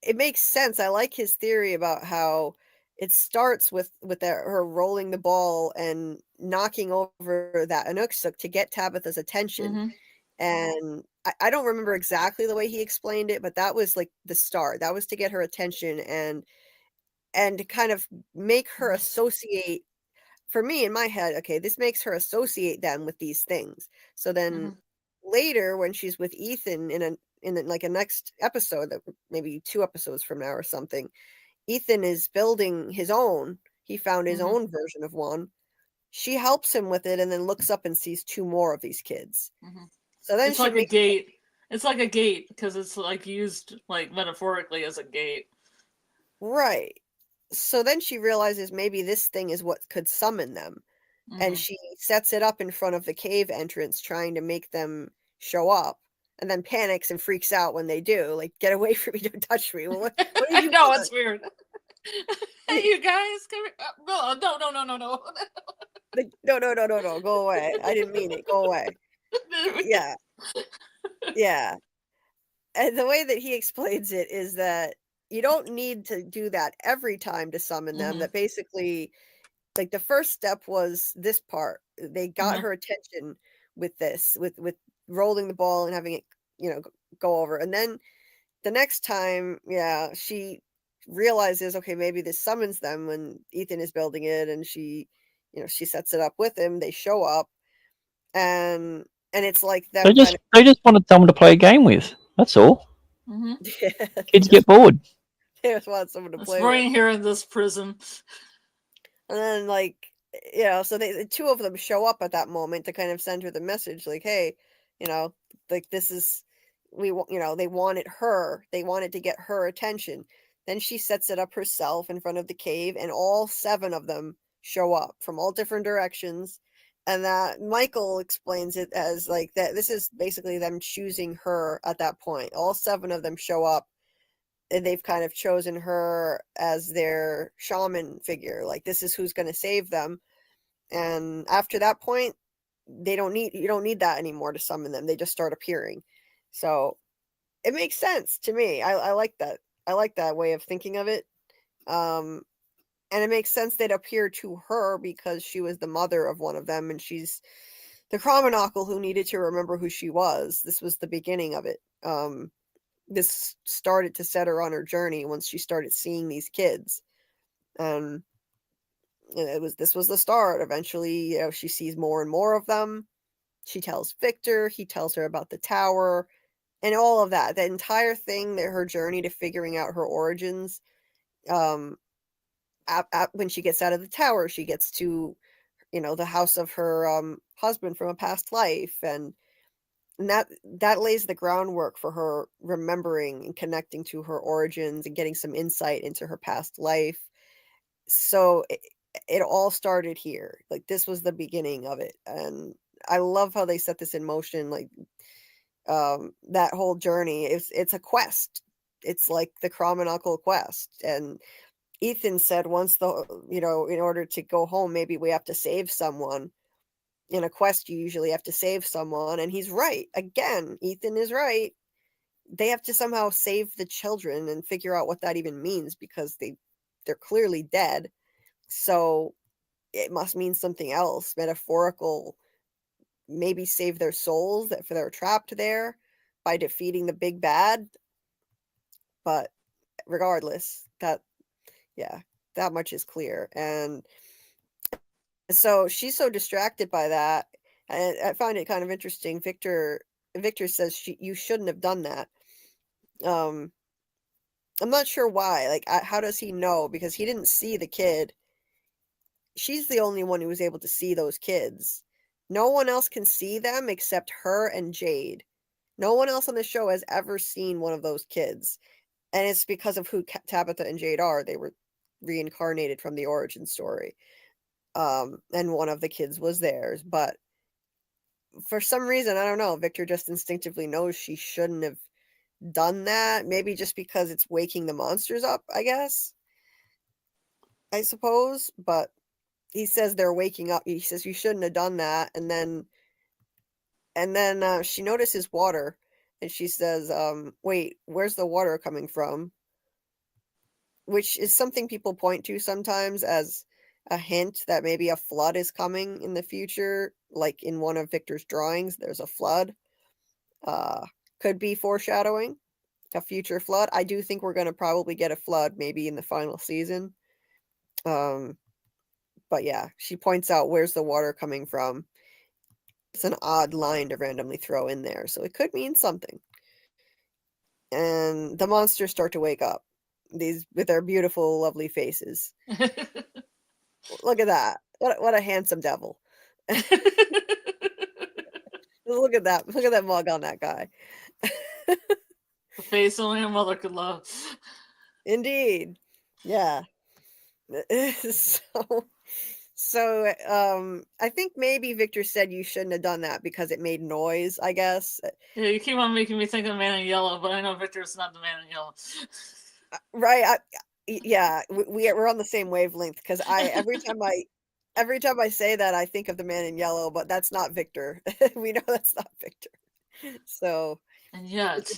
It makes sense. I like his theory about how it starts with her rolling the ball and knocking over that Anuk-suk to get Tabitha's attention. And I don't remember exactly the way he explained it, but that was like the start. That was to get her attention and to kind of make her associate. For me, in my head, okay, this makes her associate them with these things. So then later, when she's with Ethan in like a next episode, that maybe 2 episodes from now or something, Ethan is building his own. He found his own version of one. She helps him with it and then looks up and sees 2 more of these kids. So then it's like a gate. It's like a gate because it's like used like metaphorically as a gate. Right. So then she realizes maybe this thing is what could summon them. And she sets it up in front of the cave entrance, trying to make them show up, and then panics and freaks out when they do. Like, get away from me, don't touch me. Well, what did you know, want? it's weird. Hey, you guys, come here. No. Like, no, go away. I didn't mean it. Go away. Yeah. Yeah. And the way that he explains it is that you don't need to do that every time to summon them. Mhm. That basically, like, the first step was this part. They got her attention with this, with rolling the ball and having it, go over. And then the next time, yeah, she realizes, okay, maybe this summons them when Ethan is building it, and she sets it up with him. They show up, and it's like them They just wanted someone to play a game with. That's all. Mhm. yeah, Kids get bored. they just want someone to It's play boring with. here in this prison. And then, like, so the two of them show up at that moment to kind of send her the message, like, hey, like, this is, they wanted her, they wanted to get her attention. Then she sets it up herself in front of the cave, and all 7 of them show up from all different directions. And that Michael explains it as like that this is basically them choosing her at that point. All 7 of them show up, and they've kind of chosen her as their shaman figure. Like, this is who's going to save them. And after that point, you don't need that anymore to summon them. They just start appearing. So it makes sense to me. I like that. I like that way of thinking of it. And it makes sense they'd appear to her because she was the mother of one of them, and she's the Chromonocle who needed to remember who she was. This was the beginning of it. This started to set her on her journey once she started seeing these kids. This was the start. Eventually, she sees more and more of them. She tells Victor, he tells her about the tower and all of that. The entire thing, her journey to figuring out her origins. When she gets out of the tower, she gets to, the house of her husband from a past life, and that lays the groundwork for her remembering and connecting to her origins and getting some insight into her past life. So it all started here. Like, this was the beginning of it, and I love how they set this in motion. Like, that whole journey, it's a quest. It's like the Chromonocle quest. And Ethan said once, in order to go home, maybe we have to save someone. In a quest, you usually have to save someone, and he's right. Again, Ethan is right. They have to somehow save the children and figure out what that even means, because they're clearly dead. So it must mean something else, metaphorical. Maybe save their souls if they're trapped there by defeating the big bad. But regardless, that much is clear. And so she's so distracted by that. And I find it kind of interesting. Victor says you shouldn't have done that. I'm not sure why. Like, how does he know? Because he didn't see the kid. She's the only one who was able to see those kids. No one else can see them except her and Jade. No one else on the show has ever seen one of those kids. And it's because of who Tabitha and Jade are. They were reincarnated from the origin story. And one of the kids was theirs. But for some reason, I don't know, Victor just instinctively knows she shouldn't have done that. Maybe just because it's waking the monsters up, I guess. I suppose. But he says they're waking up. He says you shouldn't have done that. And then she notices water. And she says, wait, where's the water coming from? Which is something people point to sometimes as a hint that maybe a flood is coming in the future. Like in one of Victor's drawings, there's a flood. Could be foreshadowing a future flood. I do think we're going to probably get a flood maybe in the final season. But yeah, she points out where's the water coming from. It's an odd line to randomly throw in there, so it could mean something. And the monsters start to wake up. These with their beautiful, lovely faces. Look at that. What a handsome devil. Look at that. Look at that mug on that guy. The face only a mother could love. Indeed. Yeah. So I think maybe Victor said you shouldn't have done that because it made noise, I guess. Yeah, you keep on making me think of the man in yellow, but I know Victor's not the man in yellow. Right. Yeah, we're on the same wavelength because every time I say that, I think of the man in yellow, but that's not Victor. We know that's not Victor. So, And yet,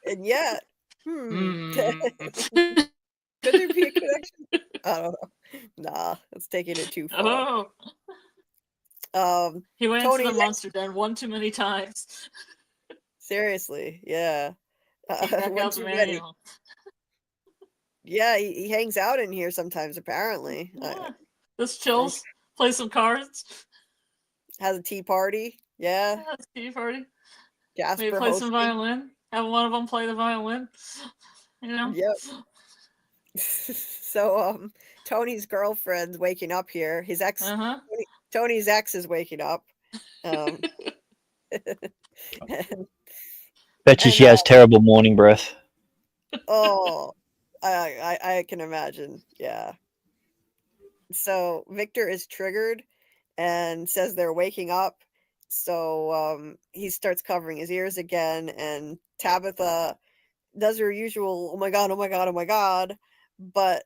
and yet, Hmm. could there be a connection? I don't know. Nah, that's taking it too far. He went into Tony's the monster den one too many times. seriously, yeah. Came back One out the too many. manual. Yeah, he hangs out in here sometimes, apparently. Yeah. Just chills, play some cards. Has a tea party. Yeah. Yeah, it's a tea party. Jasper Maybe play some hosting. violin. Have one of them play the violin. You know? Yep. So Tony's girlfriend's waking up here. His ex Tony's ex is waking up. And, Bet you she has terrible morning breath. oh, I can imagine. Yeah. So Victor is triggered and says they're waking up. So he starts covering his ears again, and Tabitha does her usual, oh my god, oh my god, oh my god, but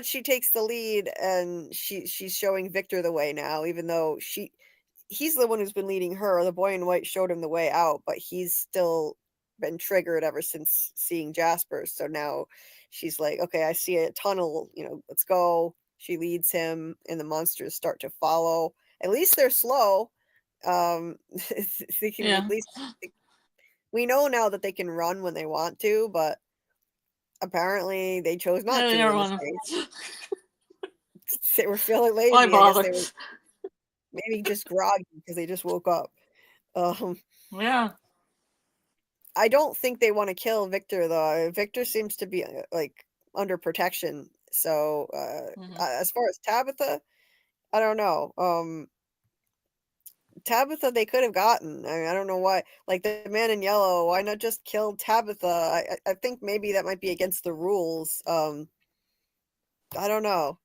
she takes the lead, and she's showing Victor the way now, even though he's the one who's been leading her. The boy in white showed him the way out, but he's still been triggered ever since seeing Jasper. So now she's like, okay, I see a tunnel, let's go. She leads him, and the monsters start to follow. At least they're slow. They can at least, we know now that they can run when they want to, but apparently they chose not to. They were feeling lazy. Why bother? I guess they were maybe just groggy because they just woke up. Yeah. I don't think they want to kill Victor, though. Victor seems to be like under protection. So as far as Tabitha, I don't know. Tabitha they could have gotten. I mean, I don't know why. Like the man in yellow, why not just kill Tabitha? I think maybe that might be against the rules. I don't know.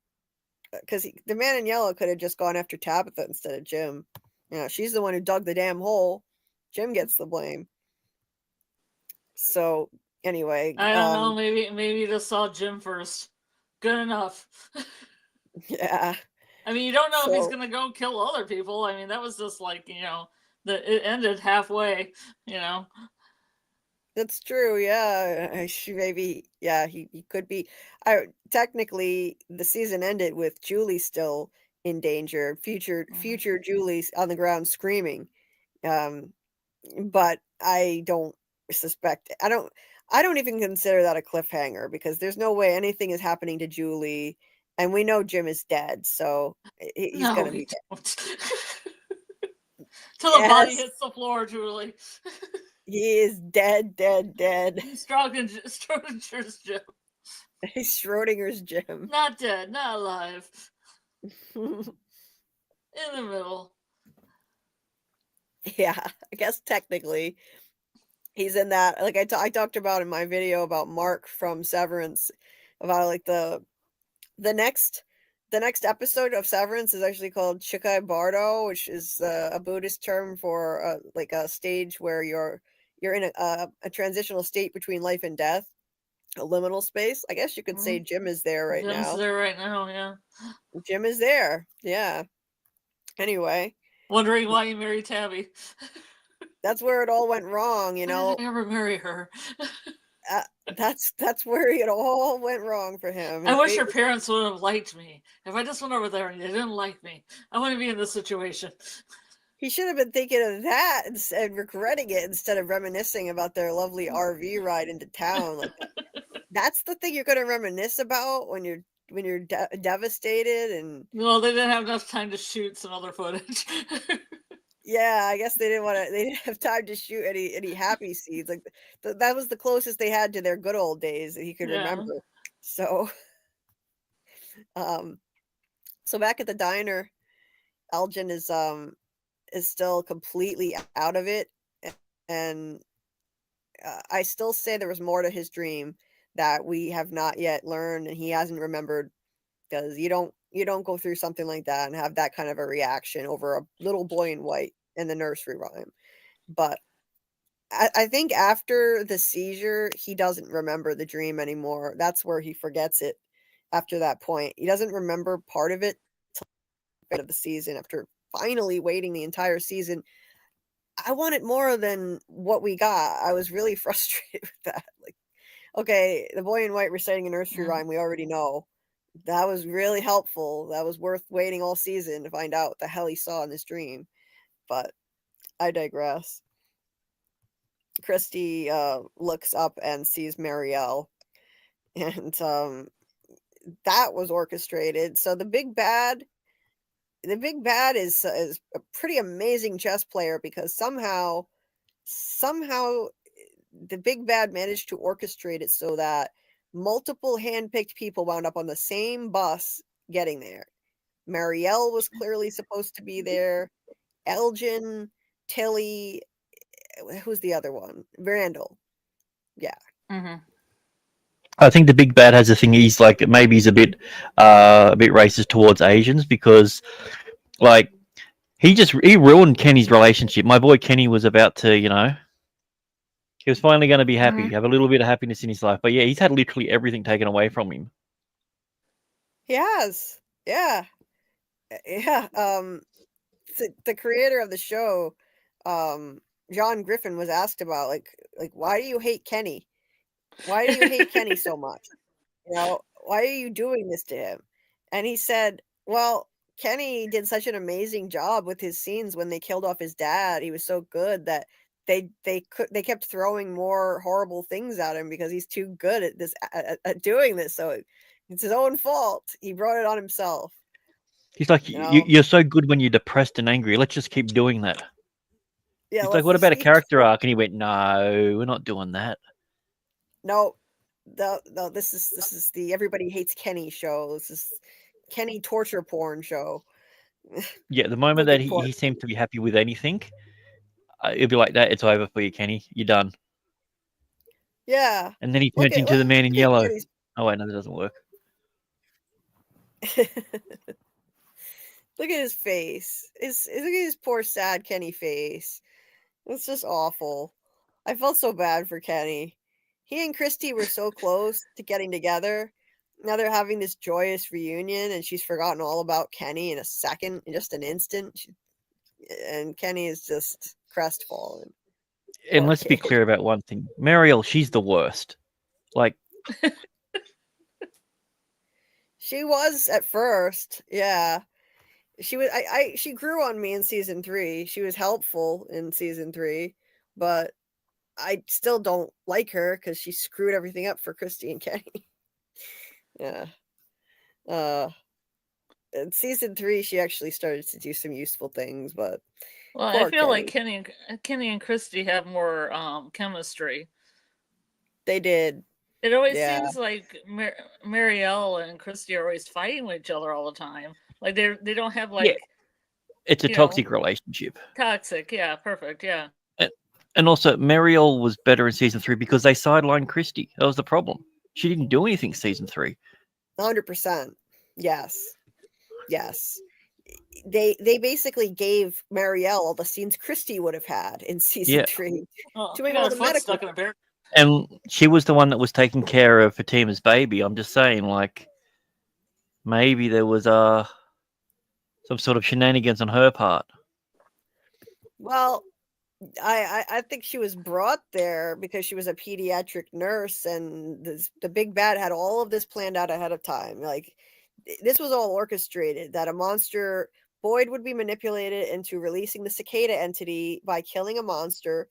Because the man in yellow could have just gone after Tabitha instead of Jim. She's the one who dug the damn hole. Jim gets the blame. So anyway, I don't know. Maybe you just saw Jim first. Good enough. Yeah. I mean, you don't know if he's gonna go kill other people. I mean, that was just like it ended halfway. That's true. Yeah, he could be. Technically, the season ended with Julie still in danger. Future Julie's on the ground screaming. But I don't suspect. I don't even consider that a cliffhanger, because there's no way anything is happening to Julie, and we know Jim is dead. So he's gonna be dead. Till the body hits the floor, Julie. He is dead. Schrodinger's Jim. He's Schrodinger's Jim. Not dead, not alive. In the middle. Yeah, I guess technically he's in that. Like I talked about in my video about Mark from Severance, about like the next episode of Severance is actually called Chikai Bardo, which is a Buddhist term for like a stage where you're in a transitional state between life and death, a liminal space. I guess you could say Jim is there right now. Jim's there right now, yeah. Jim is there, yeah. Anyway. Wondering why you married Tabby. That's where it all went wrong, Why did I ever marry her? That's where it all went wrong for him. I wish her parents would have liked me. If I just went over there and they didn't like me, I wouldn't be in this situation. He should have been thinking of that and regretting it, instead of reminiscing about their lovely RV ride into town. Like, that's the thing you're going to reminisce about when you're devastated. And well, they didn't have enough time to shoot some other footage. Yeah, I guess they didn't have time to shoot any happy scenes. Like that was the closest they had to their good old days that he could remember. So so back at the diner, Elgin is still completely out of it, and I still say there was more to his dream that we have not yet learned, and he hasn't remembered, because you don't go through something like that and have that kind of a reaction over a little boy in white in the nursery rhyme. But I think after the seizure, he doesn't remember the dream anymore. That's where he forgets it after that point. He doesn't remember part of it till the end of the season after finally waiting the entire season. I wanted more than what we got. I was really frustrated with that. Like, okay, the boy in white reciting a nursery rhyme, we already know. That was really helpful. That was worth waiting all season to find out what the hell he saw in this dream. But I digress. Christy looks up and sees Marielle, and that was orchestrated. So the big bad is a pretty amazing chess player, because somehow the big bad managed to orchestrate it so that multiple handpicked people wound up on the same bus getting there. Marielle was clearly supposed to be there. Elgin, Tilly, who's the other one? Randall. Yeah. Mm-hmm. I think the big bad has a thing. He's like, maybe he's a bit racist towards Asians, because like he ruined Kenny's relationship. My boy Kenny was about to, he was finally going to be happy, have a little bit of happiness in his life. But yeah, he's had literally everything taken away from him. He has. Yeah. Yeah. The creator of the show, John Griffin, was asked about like why do you hate Kenny? Why do you hate Kenny so much? Why are you doing this to him? And he said, well, Kenny did such an amazing job with his scenes when they killed off his dad. He was so good that they kept throwing more horrible things at him because he's too good at this at doing this. So it's his own fault. He brought it on himself. He's like, you're so good when you're depressed and angry. Let's just keep doing that. Yeah, he's like, what about a character arc? And he went, no, we're not doing that. No, this is the Everybody Hates Kenny show. This is Kenny torture porn show. Yeah, the moment that he seemed to be happy with anything, it'll be like that. It's over for you, Kenny. You're done. Yeah. And then he turns into the man in yellow. Oh wait, no, that doesn't work. Look at his face. Look at his poor sad Kenny face. It's just awful. I felt so bad for Kenny. He and Christy were so close to getting together. Now they're having this joyous reunion, and she's forgotten all about Kenny in just an instant. And Kenny is just crestfallen. And let's be clear about one thing. Marielle, she's the worst. Like, she was at first, yeah. She was. She grew on me in season 3. She was helpful in season 3, but I still don't like her because she screwed everything up for Christy and Kenny. Yeah. In season 3, she actually started to do some useful things, but I feel like Kenny and Christy have more chemistry. They did. It always seems like Marielle and Christy are always fighting with each other all the time. Like they don't have like. Yeah. It's a toxic relationship. Toxic, yeah, perfect, yeah. And also, Marielle was better in season 3 because they sidelined Christy. That was the problem. She didn't do anything season 3. 100%. Yes. They basically gave Marielle all the scenes Christy would have had in season 3. To make all the medical stuck in a bear. And she was the one that was taking care of Fatima's baby. I'm just saying, like, maybe there was some sort of shenanigans on her part. Well, I think she was brought there because she was a pediatric nurse, and the big bad had all of this planned out ahead of time. Like, this was all orchestrated, that a monster, Boyd would be manipulated into releasing the cicada entity by killing a monster.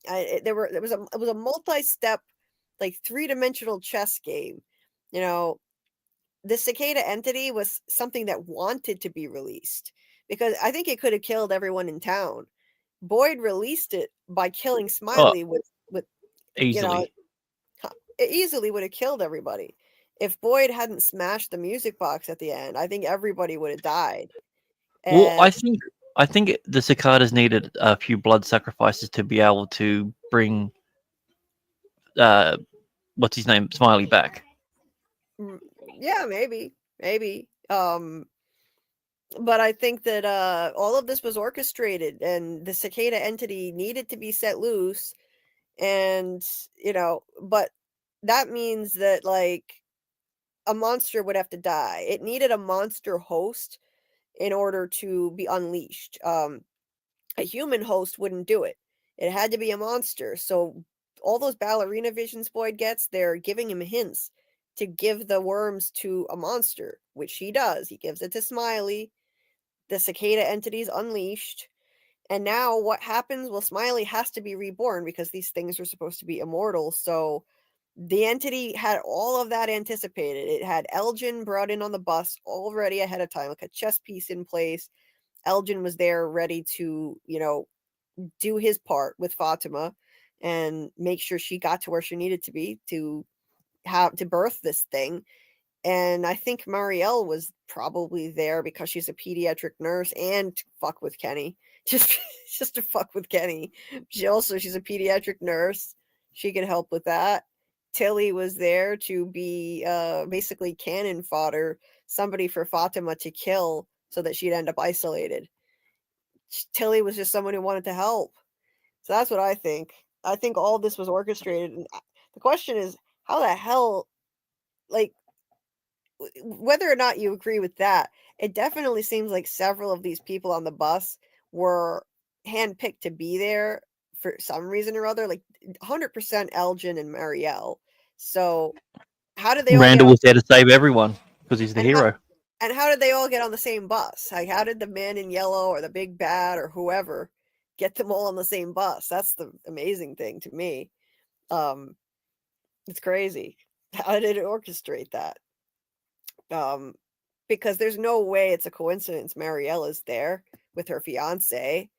It was a multi-step, like 3-dimensional chess game. The cicada entity was something that wanted to be released because I think it could have killed everyone in town. Boyd released it by killing Smiley with easily. It easily would have killed everybody. If Boyd hadn't smashed the music box at the end, I think everybody would have died. Well, I think the cicadas needed a few blood sacrifices to be able to bring what's his name, Smiley, back. Yeah, maybe. But I think that all of this was orchestrated, and the cicada entity needed to be set loose And, but that means that, like, a monster would have to die. It needed a monster host in order to be unleashed. A human host wouldn't do it. It had to be a monster. So all those ballerina visions Boyd gets, they're giving him hints to give the worms to a monster, which he does. He gives it to Smiley. The cicada entity's unleashed. And now what happens? Well, Smiley has to be reborn because these things are supposed to be immortal. So the entity had all of that anticipated. It had Elgin brought in on the bus already ahead of time, like a chess piece in place. Elgin was there ready to, do his part with Fatima and make sure she got to where she needed to be to birth this thing. And I think Marielle was probably there because she's a pediatric nurse and to fuck with Kenny. Just to fuck with Kenny. She's a pediatric nurse. She could help with that. Tilly was there to be basically cannon fodder, somebody for Fatima to kill so that she'd end up isolated. Tilly was just someone who wanted to help. So that's what I think. I think all this was orchestrated. And the question is, how the hell, like, whether or not you agree with that, it definitely seems like several of these people on the bus were handpicked to be there for some reason or other, like 100% Elgin and Marielle. So how did they Randall was there to save everyone because he's the hero. And how did they all get on the same bus? Like, how did the man in yellow or the big bad or whoever get them all on the same bus? That's the amazing thing to me. It's crazy. How did it orchestrate that? Because there's no way it's a coincidence Marielle is there with her fiance.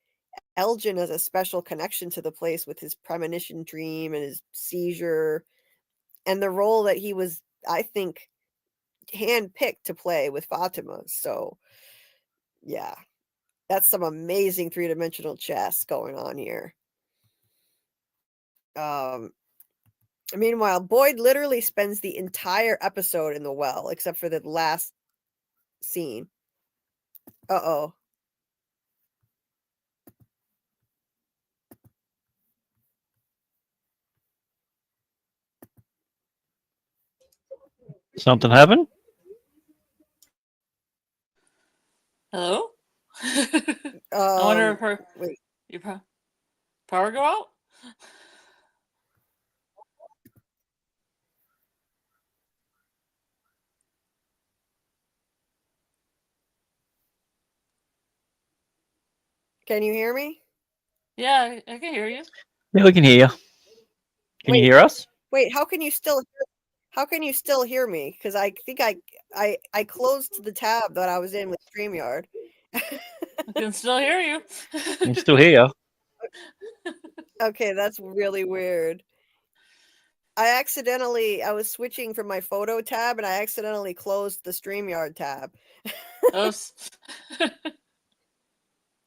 Elgin has a special connection to the place with his premonition dream and his seizure and the role that he was, I think, handpicked to play with Fatima. So yeah, that's some amazing three-dimensional chess going on here. Meanwhile, Boyd literally spends the entire episode in the well, except for the last scene. Uh-oh. Something happened? Hello? I wonder if your power go out? Can you hear me? Yeah, I can hear you. Yeah, we can hear you. Can you hear us? Wait, how can you still hear me? Because I think I closed the tab that I was in with StreamYard. I can still hear you. I can still hear you. Okay, that's really weird. I was switching from my photo tab and I accidentally closed the StreamYard tab. Oops.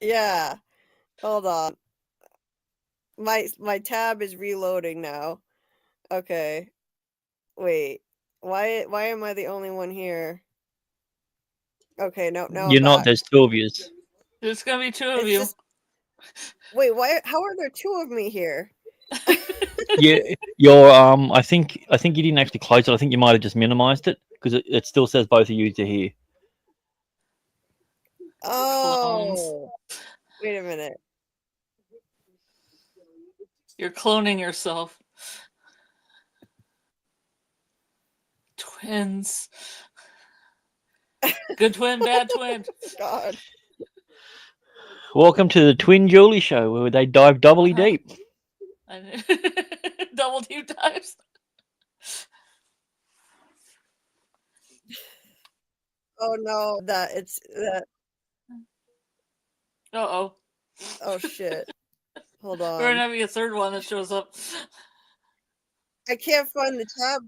Yeah. Hold on. My tab is reloading now. Okay. Wait. Why am I the only one here? Okay, no, You're not, there's two of you. There's gonna be two of you. Wait, how are there two of me here? Yeah, you're I think you didn't actually close it. I think you might have just minimized it because it still says both of you to hear. Oh. Wait a minute. You're cloning yourself. Twins. Good twin, bad twin. God. Welcome to the Twin Julie Show, where they dive doubly deep. Double deep dives. Oh no, it's that. Uh-oh. Oh shit. Hold on. We're gonna have a third one that shows up. I can't find the tab.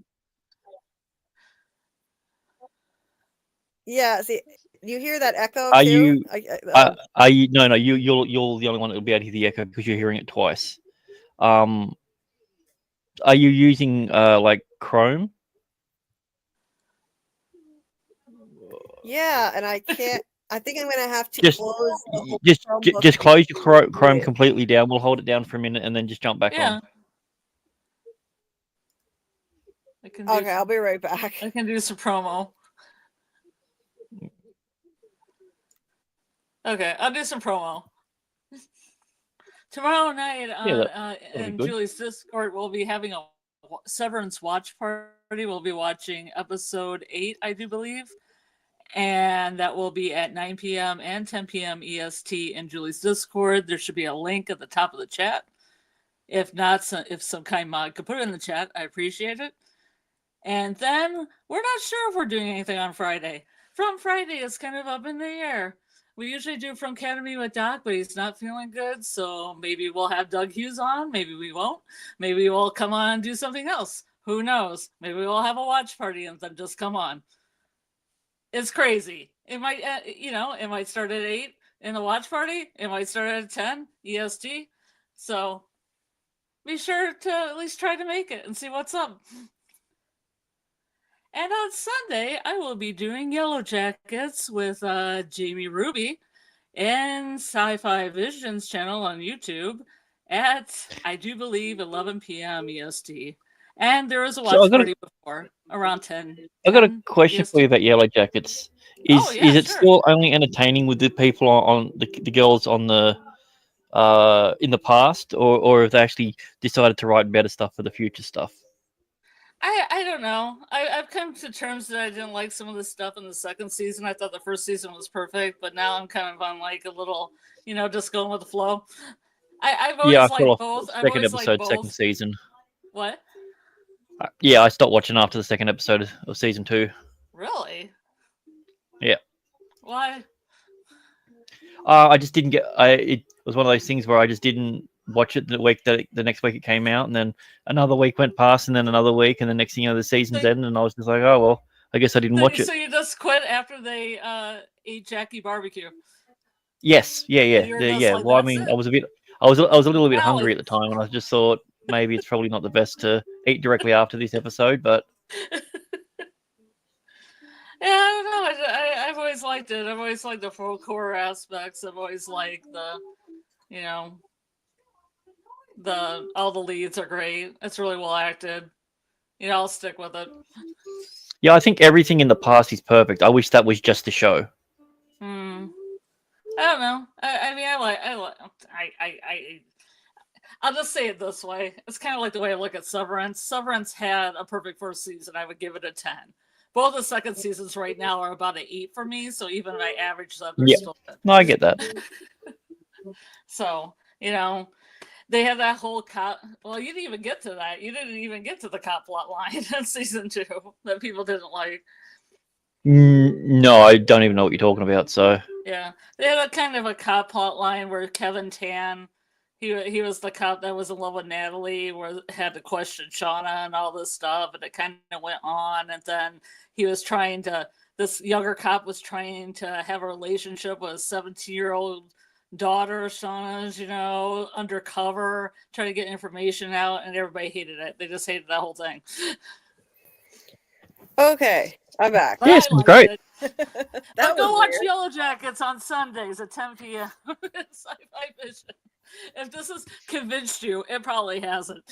Yeah, see, you hear that echo Are too? you? Are you? No. You're the only one that will be able to hear the echo because you're hearing it twice. Are you using like Chrome? Yeah, and I can't. I think I'm gonna have to just close. Just close your Chrome completely down. We'll hold it down for a minute and then just jump back on. Okay, I'll be right back. I can do some promo. Okay, I'll do some promo. Tomorrow night in Julie's Discord, we'll be having a Severance watch party. We'll be watching episode 8, I do believe. And that will be at 9 p.m. and 10 p.m. EST in Julie's Discord. There should be a link at the top of the chat. If not, if some kind mod could put it in the chat, I appreciate it. And then we're not sure if we're doing anything on Friday. From Friday is kind of up in the air. We usually do From Academy with Doc, but he's not feeling good. So maybe we'll have Doug Hughes on. Maybe we won't. Maybe we'll come on and do something else. Who knows? Maybe we'll have a watch party and then just come on. It's crazy. It might, it might start at 8 in the watch party. It might start at 10 EST. So be sure to at least try to make it and see what's up. And on Sunday, I will be doing Yellow Jackets with Jamie Ruby and Sci-Fi Visions channel on YouTube at, I do believe, 11 p.m. EST. And there was a watch party before, around 10. I've got a question for you about Yellow Jackets. Is it still only entertaining with the people on the girls on the in the past, or have they actually decided to write better stuff for the future stuff? I don't know. I've come to terms that I didn't like some of the stuff in the second season. I thought the first season was perfect, but now I'm kind of on like a little, just going with the flow. I've always liked both. Second episode, second season. What? Yeah, I stopped watching after the second episode of season 2. Really? Yeah. Why? I just didn't get. It was one of those things where I just didn't watch it the week that the next week it came out, and then another week went past, and then another week, and the next thing the season's ended, and I was just like, oh well, I guess I didn't watch it. So you just quit after they ate Jackie barbecue? Yes, yeah. Like, well, I mean, I was a little bit hungry at the time, and I just thought maybe it's probably not the best to eat directly after this episode, but. Yeah, I don't know. I've always liked it. I've always liked the folklore aspects. I've always liked all the leads are great. It's really well acted. I'll stick with it. Yeah, I think everything in the past is perfect. I wish that was just the show. I don't know. I'll just say it this way. It's kind of like the way I look at Severance. Severance had a perfect first season. I would give it a 10. Both the second seasons right now are about an 8 for me. So even if I average that, they're still good. No, I get that. So, they have that whole cop. Well, you didn't even get to that. You didn't even get to the cop plot line in season 2 that people didn't like. No, I don't even know what you're talking about. So yeah, they had a kind of a cop plot line where Kevin Tan, he was the cop that was in love with Natalie, where had to question Shauna and all this stuff, and it kind of went on. And then this younger cop was trying to have a relationship with a 17-year-old daughter, Shauna's, undercover, trying to get information out, and everybody hated it. They just hated that whole thing. Okay, I'm back. Yes, it was great. But go watch Yellow Jackets on Sundays at 10 p.m. Sci-Fi Vision. If this has convinced you, it probably hasn't.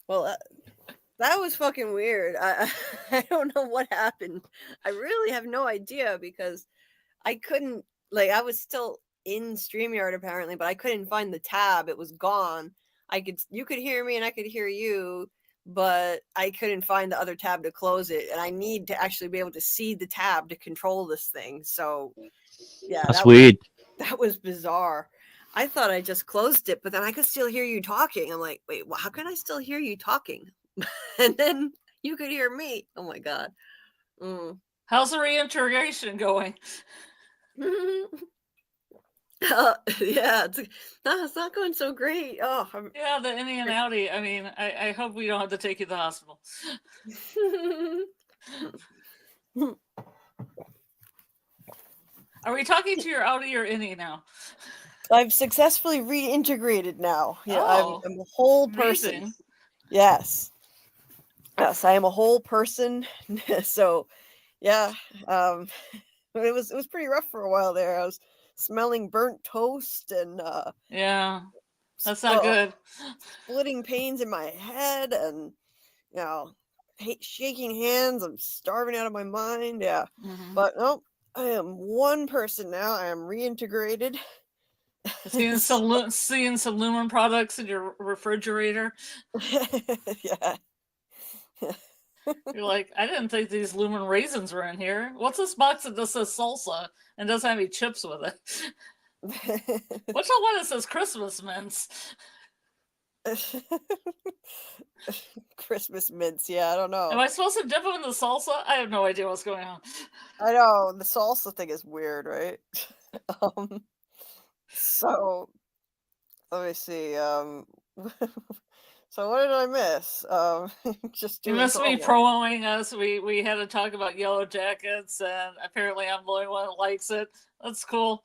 Well, that was fucking weird. I don't know what happened. I really have no idea because I couldn't, I was still in StreamYard apparently, but I couldn't find the tab. It was gone. You could hear me and I could hear you, but I couldn't find the other tab to close it. And I need to actually be able to see the tab to control this thing. So yeah, that's weird. That was bizarre. I thought I just closed it, but then I could still hear you talking. I'm like, wait, how can I still hear you talking? And then you could hear me. Oh my God. How's the reintegration going? Yeah, it's not going so great. Yeah, the in and outie. I mean, I hope we don't have to take you to the hospital. Are we talking to your outie or innie now? I've successfully reintegrated now. Yeah, I'm a whole person. Amazing. Yes, I am a whole person. So, yeah, it was pretty rough for a while there. I was smelling burnt toast and yeah, that's not good. Splitting pains in my head, and shaking hands. I'm starving out of my mind. Yeah. Mhm. But no, I am one person now. I am reintegrated. Seeing some Lumen products in your refrigerator. Yeah. You're like, I didn't think these Lumen raisins were in here. What's this box that just says salsa and doesn't have any chips with it? What's the one that says Christmas mints? Christmas mints. Yeah, I don't know. Am I supposed to dip them in the salsa? I have no idea what's going on. I know the salsa thing is weird, right? So let me see. So what did I miss? Just You doing missed me promo. promoting us. We had to talk about Yellow Jackets, and apparently I'm the only one that likes it. That's cool.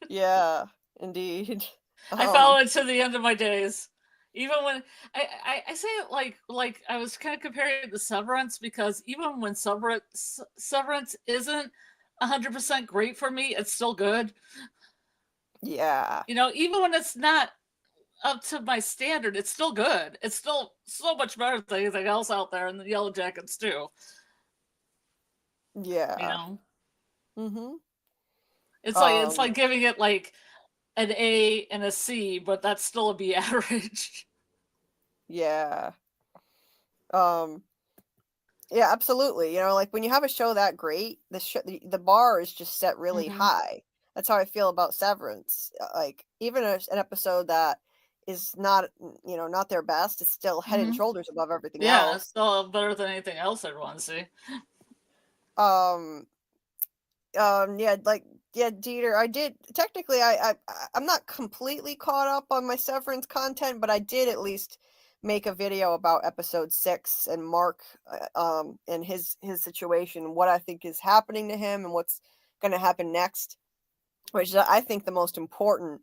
Yeah, indeed. I follow it to the end of my days. Even when I say it like I was kind of comparing it to Severance, because even when Severance isn't 100% great for me, it's still good. Yeah. You know, even when it's not up to my standard, it's still good. It's still so much better than anything else out there, and the Yellow Jackets too. Yeah. You know, Mm-hmm. it's like giving it like an A and a C, but that's still a B average. Yeah. Yeah, absolutely. You know, like when you have a show that great, the bar is just set really high. That's how I feel about Severance. Like even an episode that is not, not their best, it's still head and shoulders above everything Yeah, else. it's still better than anything else I'd want to see. Yeah, Dieter, I did technically I'm not completely caught up on my Severance content, but I did at least make a video about episode 6 and Mark and his situation, what I think is happening to him and what's going to happen next, which is I think the most important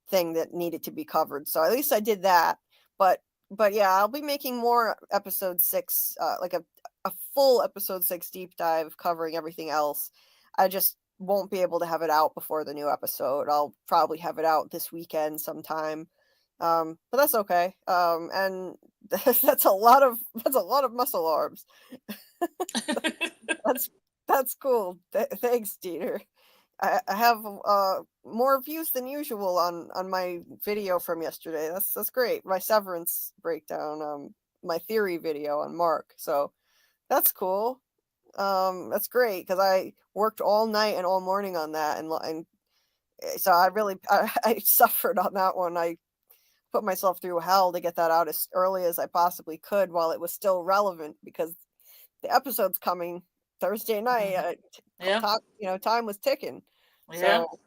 thing that needed to be covered. So at least I did that. But yeah, I'll be making more episode 6, like a full episode 6 deep dive covering everything else. I just won't be able to have it out before the new episode. I'll probably have it out this weekend sometime. But that's okay. And that's a lot of muscle arms. That's cool. Thanks, Dieter. I have more views than usual on my video from yesterday. That's great. My Severance breakdown, my theory video on Mark. So that's cool. That's great because I worked all night and all morning on that, and so I suffered on that one. I put myself through hell to get that out as early as I possibly could while it was still relevant, because the episode's coming Thursday night. Time was ticking. Yeah. So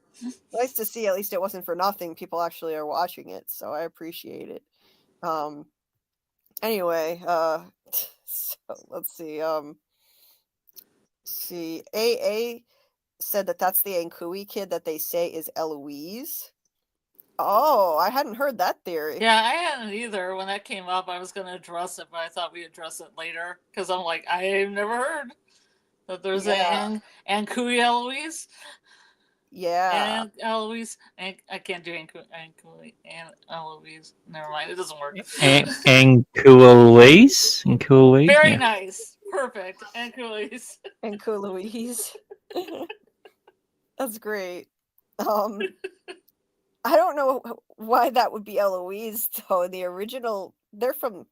nice to see at least it wasn't for nothing. People actually are watching it, so I appreciate it. Anyway, so let's see. AA said that's the Ankui kid that they say is Eloise. Oh, I hadn't heard that theory. Yeah, I hadn't either. When that came up, I was going to address it, but I thought we'd address it later, because I'm like, I've never heard that there's an Ankui Eloise. Yeah. And Eloise. And I can't do Ankui and Eloise. Never mind, it doesn't work. Ankulis? Very nice. Perfect. Ankulis. Ankulis. That's great. I don't know why that would be Eloise though. In the original, they're from.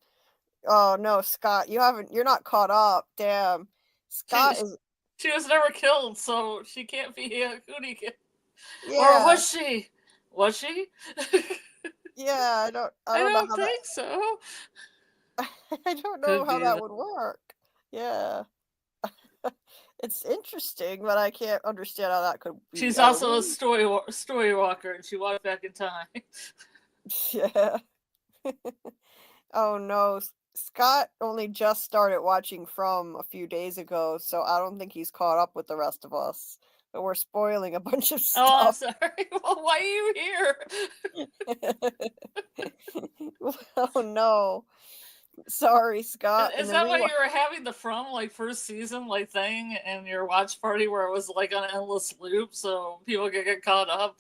Oh no, Scott, you're not caught up. Damn, Scott She was never killed, so she can't be a Cooney kid. Yeah. Or was she? Was she? Yeah, I don't think so. I don't know how that would work. Yeah. It's interesting, but I can't understand how that could be. She's also a story walker, and she walked back in time. Yeah. Oh no, Scott only just started watching From a few days ago, so I don't think he's caught up with the rest of us. But we're spoiling a bunch of stuff. Oh, I'm sorry. Well, why are you here? Oh no. Sorry, Scott. Is that why you were having the From first season thing in your watch party where it was like on an endless loop so people could get caught up?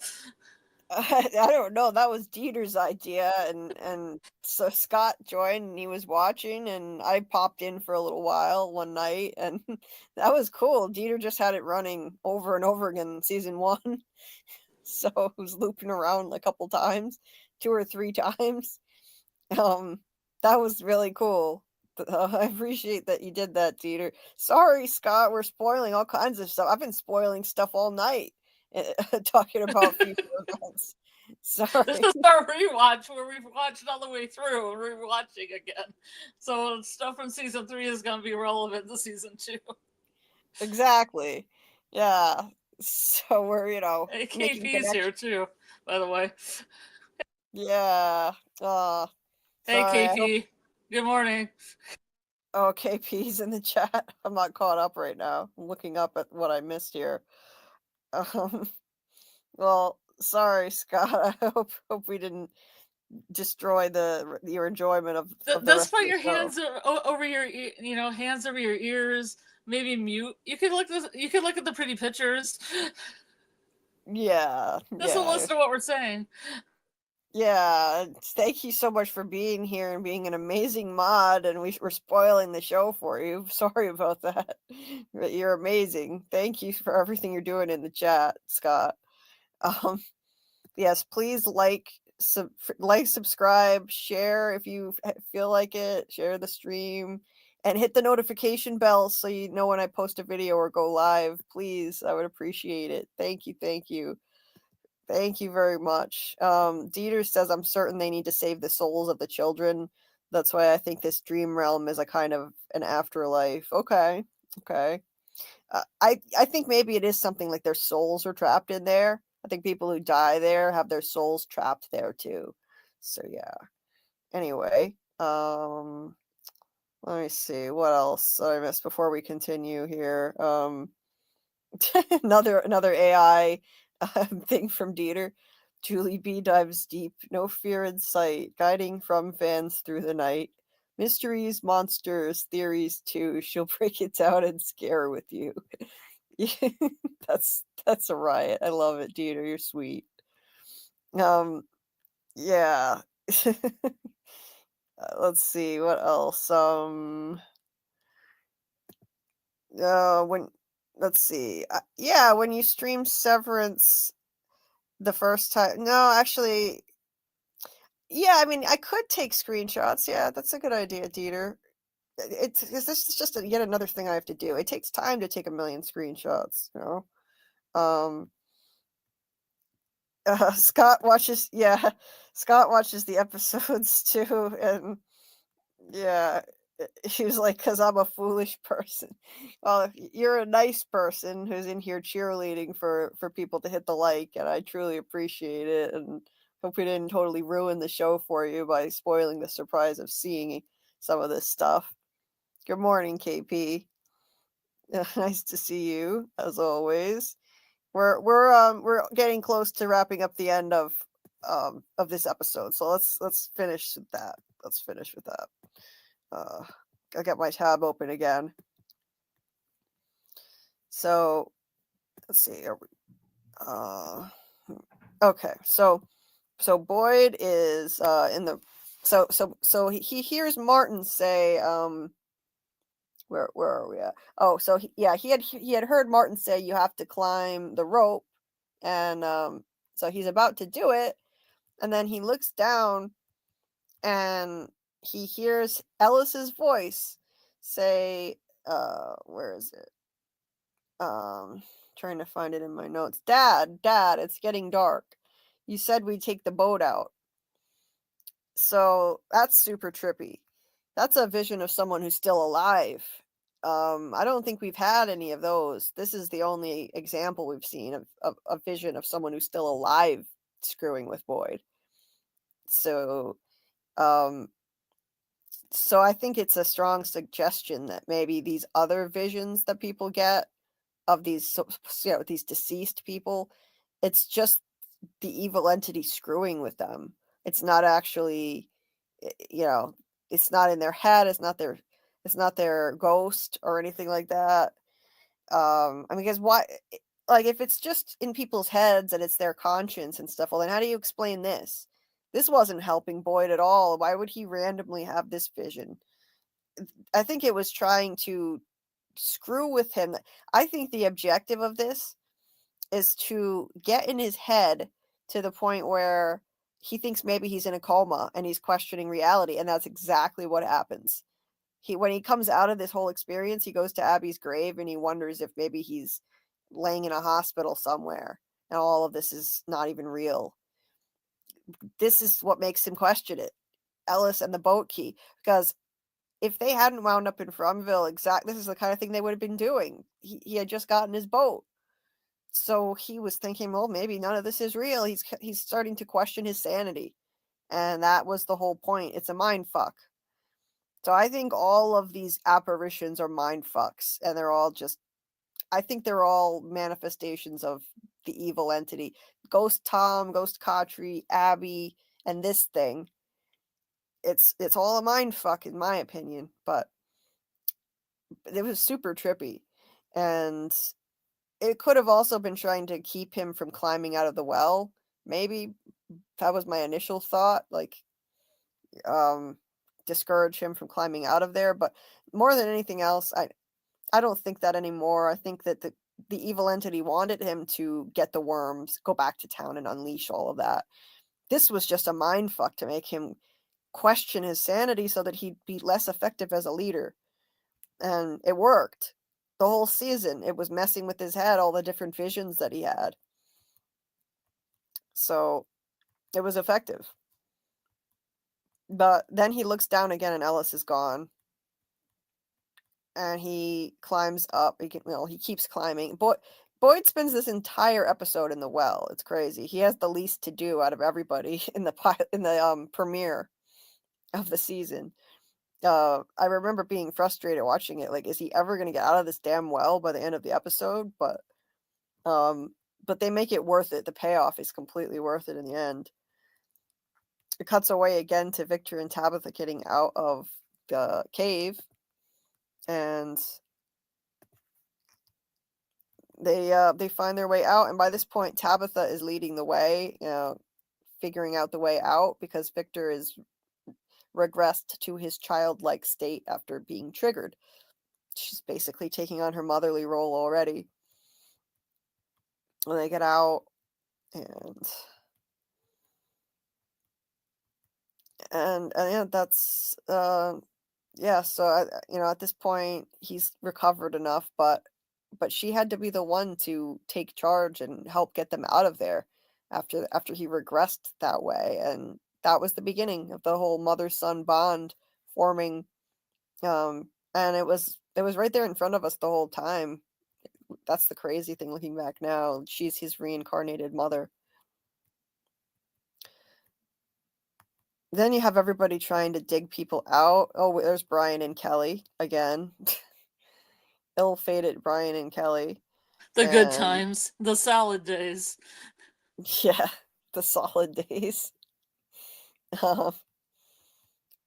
I don't know. That was Dieter's idea, and so Scott joined and he was watching, and I popped in for a little while one night, and that was cool. Dieter just had it running over and over again in season 1, so it was looping around a couple times, 2 or 3 times. That was really cool. I appreciate that you did that, Dieter. Sorry, Scott, we're spoiling all kinds of stuff. I've been spoiling stuff all night, talking about future events. Sorry. This is our rewatch where we've watched all the way through and we're watching again. So stuff from season 3 is going to be relevant to season 2. Exactly. Yeah. So we're, Hey, making KP's here too, by the way. Yeah. Hey, Sorry. KP. Good morning. Oh, KP's in the chat. I'm not caught up right now. I'm looking up at what I missed here. Well, sorry, Scott. I hope we didn't destroy your enjoyment of the Just rest put of your the show. hands over your hands over your ears. Maybe mute. You could look at the pretty pictures. Yeah. Just to listen to what we're saying. Yeah. Thank you so much for being here and being an amazing mod. And we're spoiling the show for you. Sorry about that. But you're amazing. Thank you for everything you're doing in the chat, Scott. Yes, please like, subscribe, share if you feel like it, share the stream, and hit the notification bell so you know when I post a video or go live. Please, I would appreciate it. Thank you, thank you. Thank you very much. Dieter says, I'm certain they need to save the souls of the children. That's why I think this dream realm is a kind of an afterlife. Okay, okay. I think maybe it is something like their souls are trapped in there. I think people who die there have their souls trapped there too. So yeah. Anyway, let me see what else I missed before we continue here. Another AI thing from Dieter. JulieBDives deep, no fear in sight, guiding from fans through the night. Mysteries, monsters, theories too. She'll break it down and scare with you. Yeah, that's a riot. I love it, Dieter. You're sweet. Yeah. Let's see what else. Let's see. Yeah, when you stream Severance the first time. No, actually, yeah. I mean, I could take screenshots. Yeah, that's a good idea, Dieter. This is just yet another thing I have to do. It takes time to take a million screenshots. Scott watches the episodes too, and yeah, he was like, because I'm a foolish person. Well, you're a nice person who's in here cheerleading for people to hit the like, and I truly appreciate it, and hope we didn't totally ruin the show for you by spoiling the surprise of seeing some of this stuff. Good morning, KP. Nice to see you as always. We're getting close to wrapping up the end of this episode, so let's finish with that. Let's finish with that. I'll get my tab open again. So let's see. Okay. So Boyd is in the so he hears Martin say where are we at? Oh, so he had heard Martin say you have to climb the rope, and so he's about to do it, and then he looks down and he hears Ellis's voice say, where is it? Trying to find it in my notes. Dad, it's getting dark. You said we'd take the boat out. So that's super trippy. That's a vision of someone who's still alive. I don't think we've had any of those. This is the only example we've seen of a vision of someone who's still alive screwing with Boyd. So I think it's a strong suggestion that maybe these other visions that people get of these these deceased people, it's just the evil entity screwing with them. It's not actually, it's not in their head. It's not their ghost or anything like that. I mean, because why? like, if it's just in people's heads and it's their conscience and stuff, well, then how do you explain this? This wasn't helping Boyd at all. Why would he randomly have this vision? I think it was trying to screw with him. I think the objective of this is to get in his head to the point where he thinks maybe he's in a coma and he's questioning reality, and that's exactly what happens. When he comes out of this whole experience, he goes to Abby's grave and he wonders if maybe he's laying in a hospital somewhere and all of this is not even real. This is what makes him question it. Ellis and the boat key, because if they hadn't wound up in Fromville, this is the kind of thing they would have been doing. He had just gotten his boat. So he was thinking, well, maybe none of this is real. He's starting to question his sanity. And that was the whole point. It's a mind fuck. So I think all of these apparitions are mind fucks. And they're all I think they're all manifestations of the evil entity. Ghost Tom, Ghost Khatri, Abby, and this thing. It's all a mind fuck in my opinion. But it was super trippy. And it could have also been trying to keep him from climbing out of the well. Maybe that was my initial thought, like discourage him from climbing out of there. But more than anything else, I don't think that anymore. I think that the evil entity wanted him to get the worms, go back to town and unleash all of that. This was just a mind fuck to make him question his sanity so that he'd be less effective as a leader. And it worked. The whole season, it was messing with his head, all the different visions that he had. So it was effective. But then he looks down again and Ellis is gone. And he climbs up. He keeps climbing. Boyd spends this entire episode in the well. It's crazy. He has the least to do out of everybody in the premiere of the season. I remember being frustrated watching it. Like, is he ever going to get out of this damn well by the end of the episode? But they make it worth it. The payoff is completely worth it in the end. It cuts away again to Victor and Tabitha getting out of the cave, and they find their way out. And by this point, Tabitha is leading the way, figuring out the way out, because Victor is regressed to his childlike state after being triggered. She's basically taking on her motherly role already. When they get out, and yeah, that's yeah. So at this point, he's recovered enough, but she had to be the one to take charge and help get them out of there after he regressed that way. And that was the beginning of the whole mother-son bond forming. And it was right there in front of us the whole time. That's the crazy thing looking back now. She's his reincarnated mother. Then you have everybody trying to dig people out. Oh, there's Brian and Kelly again. Ill-fated Brian and Kelly. The good times. The salad days. Yeah, the solid days.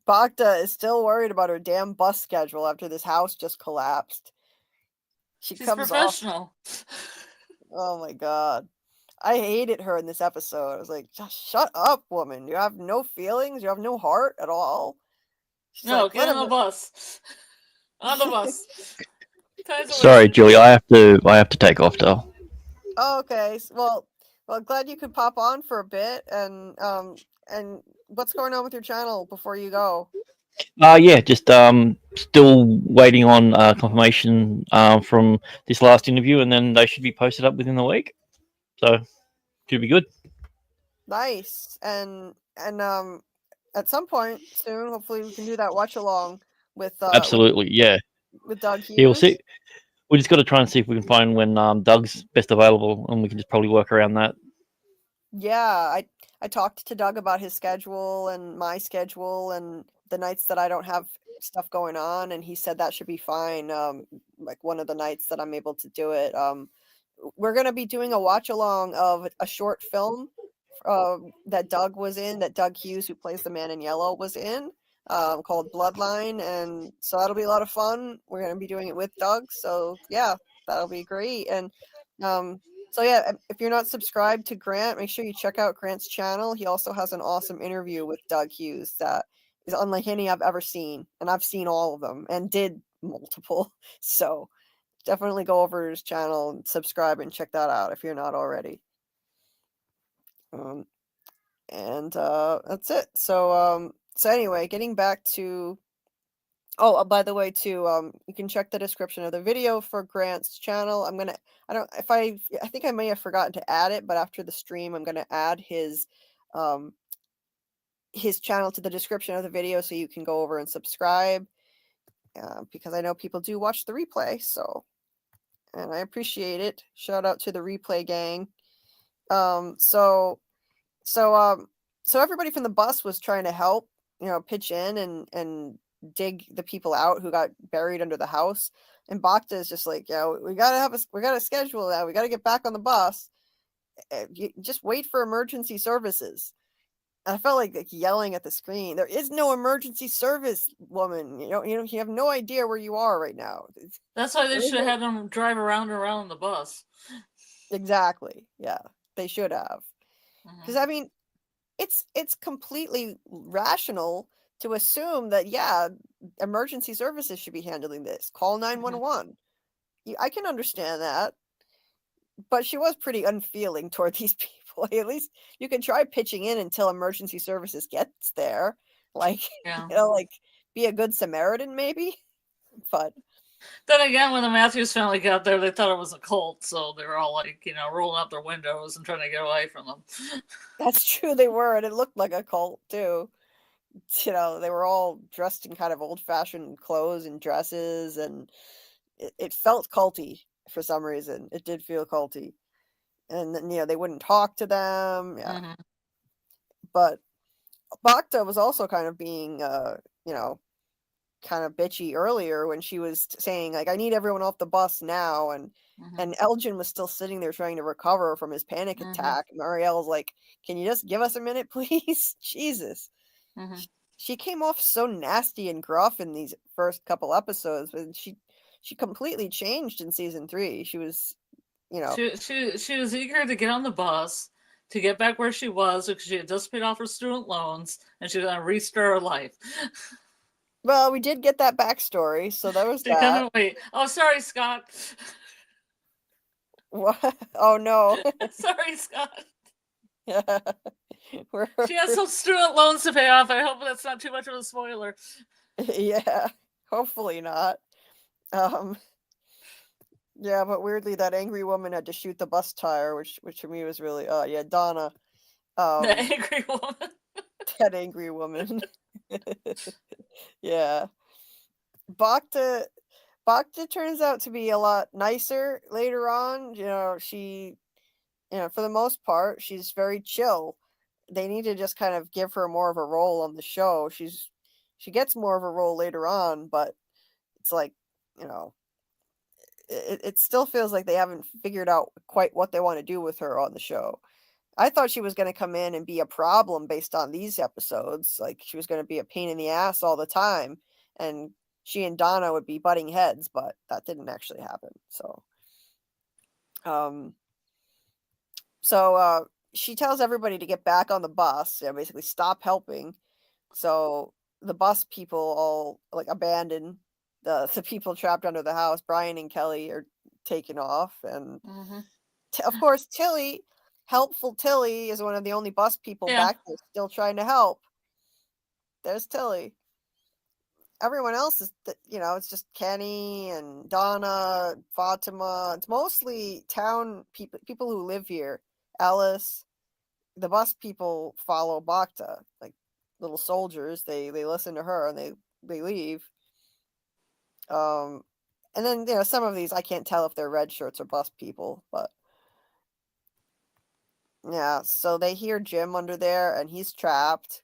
Bogda is still worried about her damn bus schedule after this house just collapsed. She's comes professional. Oh my god. I hated her in this episode. I was like, just shut up, woman. You have no feelings? You have no heart at all? She's no, like, get on the bus. On the bus. Sorry, Julie, I have to take off though. Oh, okay. Well, glad you could pop on for a bit. And what's going on with your channel before you go? Yeah, just still waiting on confirmation from this last interview, and then they should be posted up within the week. So should be good. Nice. And at some point soon, hopefully we can do that watch along with absolutely, yeah. With Doug Hughes. Yeah, we'll see. We just got to try and see if we can find when Doug's best available, and we can just probably work around that. Yeah, I talked to Doug about his schedule and my schedule and the nights that I don't have stuff going on, and he said that should be fine. Like one of the nights that I'm able to do it. We're gonna be doing a watch along of a short film that Doug was in, that Doug Hughes, who plays the man in yellow, was in, called Bloodline, and so that'll be a lot of fun. We're gonna be doing it with Doug, so yeah, that'll be great. And So yeah, if you're not subscribed to Grant, make sure you check out Grant's channel. He also has an awesome interview with Doug Hughes that is unlike any I've ever seen, and I've seen all of them and did multiple. So definitely go over to his channel and subscribe and check that out if you're not already. And that's it. So anyway, getting back to by the way, too, you can check the description of the video for Grant's channel. I think I may have forgotten to add it, but after the stream, I'm gonna add his channel to the description of the video so you can go over and subscribe, because I know people do watch the replay, and I appreciate it. Shout out to the replay gang. So everybody from the bus was trying to help, pitch in and dig the people out who got buried under the house. And Bacta is just like, we gotta schedule that. We gotta get back on the bus. Just wait for emergency services. I felt like yelling at the screen. There is no emergency service, woman. You have no idea where you are right now. That's why they should have had them drive around and around the bus. Exactly. Yeah, they should have. Because I mean, it's completely rational to assume that emergency services should be handling this. Call 911. I can understand that, but she was pretty unfeeling toward these people. At least you can try pitching in until emergency services gets there. Like, be a good Samaritan maybe. But then again, when the Matthews family got there, they thought it was a cult, so they were all like, rolling out their windows and trying to get away from them. That's true, they were, and it looked like a cult too. They were all dressed in kind of old-fashioned clothes and dresses, and it felt culty for some reason. It did feel culty. And then, they wouldn't talk to them. Yeah. Mm-hmm. But Bacta was also kind of being, kind of bitchy earlier when she was saying, like, I need everyone off the bus now. And Elgin was still sitting there trying to recover from his panic attack. Marielle's like, can you just give us a minute, please? Jesus. She came off so nasty and gruff in these first couple episodes, but she completely changed in season 3. She was, she was eager to get on the bus to get back where she was because she had just paid off her student loans and she was going to restart her life. Well, we did get that backstory, so that was that. Wait. Oh, sorry, Scott. What? Oh no. Sorry, Scott. Yeah. She has some student loans to pay off. I hope that's not too much of a spoiler. Yeah, hopefully not. Yeah, but weirdly, that angry woman had to shoot the bus tire, which to me was really, Donna. The angry woman. That angry woman. Yeah. Bacta turns out to be a lot nicer later on. She, for the most part, she's very chill. They need to just kind of give her more of a role on the show. She gets more of a role later on, but it's like, it still feels like they haven't figured out quite what they want to do with her on the show. I thought she was going to come in and be a problem based on these episodes. Like, she was going to be a pain in the ass all the time, and she and Donna would be butting heads, but that didn't actually happen. So she tells everybody to get back on the bus, basically stop helping. So the bus people all abandon the people trapped under the house. Brian and Kelly are taken off, and of course helpful Tilly is one of the only bus people back there still trying to help. There's Tilly. Everyone else is, it's just Kenny and Donna, Fatima. It's mostly town people who live here. Alice. The bus people follow Bacta, like little soldiers. They listen to her and they leave. And then, some of these, I can't tell if they're red shirts or bus people, but yeah, so they hear Jim under there and he's trapped.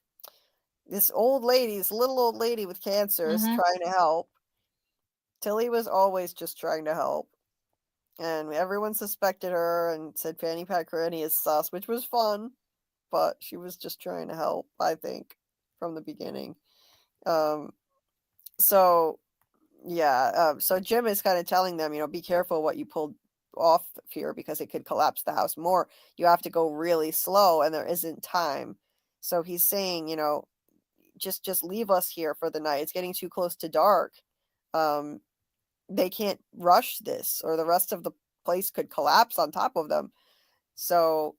This little old lady with cancer is trying to help. Tilly was always just trying to help. And everyone suspected her and said Fanny Pat Granny is sus, which was fun, but she was just trying to help, I think, from the beginning. So Jim is kind of telling them, be careful what you pulled off here because it could collapse the house more. You have to go really slow, and there isn't time. So he's saying, you know, just leave us here for the night. It's getting too close to dark. They can't rush this, or the rest of the place could collapse on top of them. So,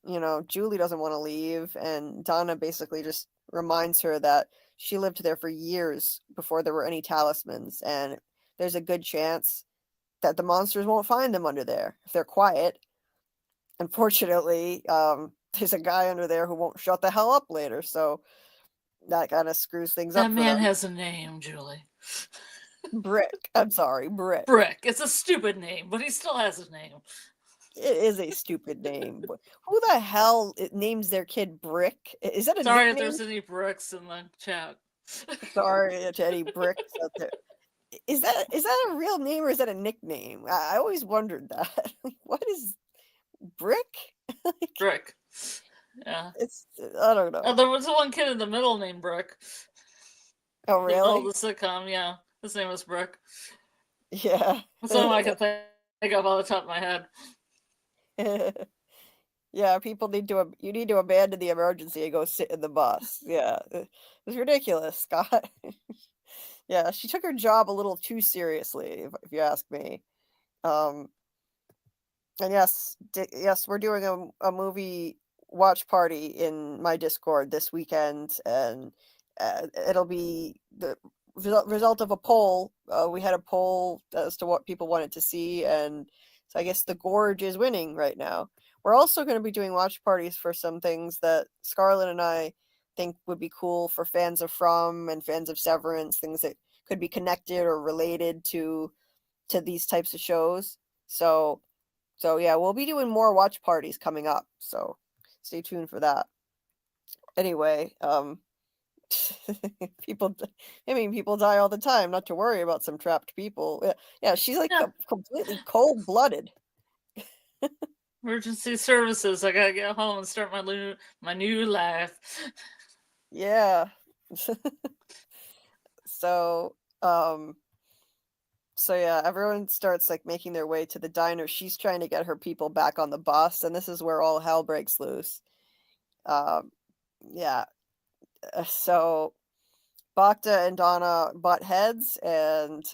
you know, Julie doesn't want to leave, and Donna basically just reminds her that she lived there for years before there were any talismans, and there's a good chance that the monsters won't find them under there if they're quiet. Unfortunately, there's a guy under there who won't shut the hell up later, so that kind of screws things up. That man has a name, Julie. Brick. I'm sorry, Brick. Brick. It's a stupid name, but he still has a name. It is a stupid name. Who the hell names their kid Brick? Is that a Sorry nickname? if there's any bricks in the chat. Sorry to any bricks out there. Is that a real name or is that a nickname? I always wondered that. What is Brick? Brick. Yeah. It's, I don't know. There was one kid in the middle named Brick. Oh, The middle really? of the sitcom, yeah. His name was Brick. Yeah. That's all I can think of off the top of my head. Yeah, you need to abandon the emergency and go sit in the bus. Yeah. It's ridiculous, Scott. Yeah, she took her job a little too seriously, if you ask me. And yes, we're doing a movie watch party in my Discord this weekend, and it'll be the result of a poll. We had a poll as to what people wanted to see, and so I guess The Gorge is winning right now. We're also going to be doing watch parties for some things that Scarlet and I think would be cool for fans of From and fans of Severance, things that could be connected or related to these types of shows. So yeah, we'll be doing more watch parties coming up. So stay tuned for that. Anyway, people die all the time. Not to worry about some trapped people. Yeah, she's like completely cold-blooded. Emergency services. I gotta get home and start my new life. Yeah. So yeah, everyone starts like making their way to the diner. She's trying to get her people back on the bus, and this is where all hell breaks loose. Yeah. So Bacta and Donna butt heads, and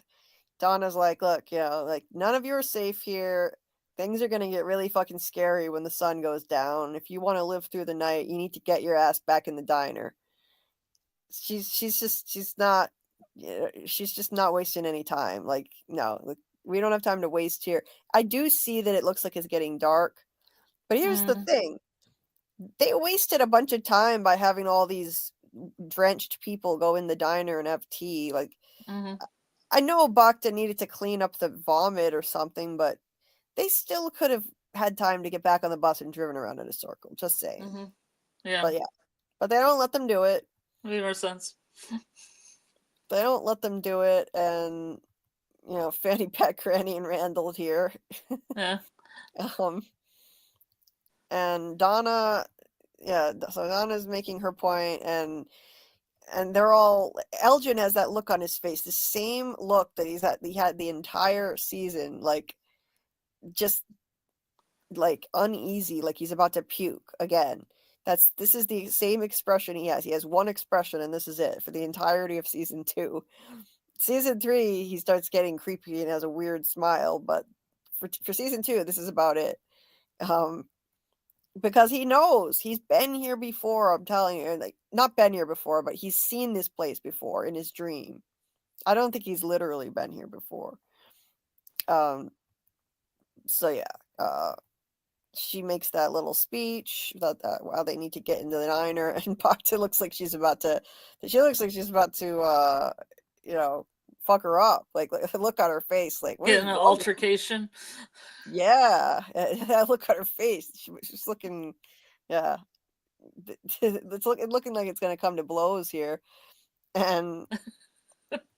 Donna's like, look, you know, like, none of you are safe here. Things are going to get really fucking scary when the sun goes down. If you want to live through the night, you need to get your ass back in the diner. She's just not wasting any time. Like, no, like, we don't have time to waste here. I do see that it looks like it's getting dark, but here's the thing. They wasted a bunch of time by having all these drenched people go in the diner and have tea. Like, I know Bacta needed to clean up the vomit or something, but they still could have had time to get back on the bus and driven around in a circle. Just saying. Yeah. But they don't let them do it. Makes more sense. They don't let them do it, and you know, Fanny Pack, Granny, and Randall here. Yeah. And Donna, so Donna's making her point, and they're all. Elgin has that look on his face, the same look that he had the entire season, like, just like uneasy, like he's about to puke again. This is the same expression he has. He has one expression, and this is it for the entirety of season 2. Season 3, he starts getting creepy and has a weird smile, but for season 2, this is about it. Because he knows he's been here before. I'm telling you, like, not been here before, but he's seen this place before in his dream. I don't think he's literally been here before. So yeah, she makes that little speech that while they need to get into the diner, and Bacta looks like she's about to, you know, fuck her up. Like, look on her face, like, get an altercation. Yeah, that look on her face. She's looking, yeah. It's looking like it's gonna come to blows here, and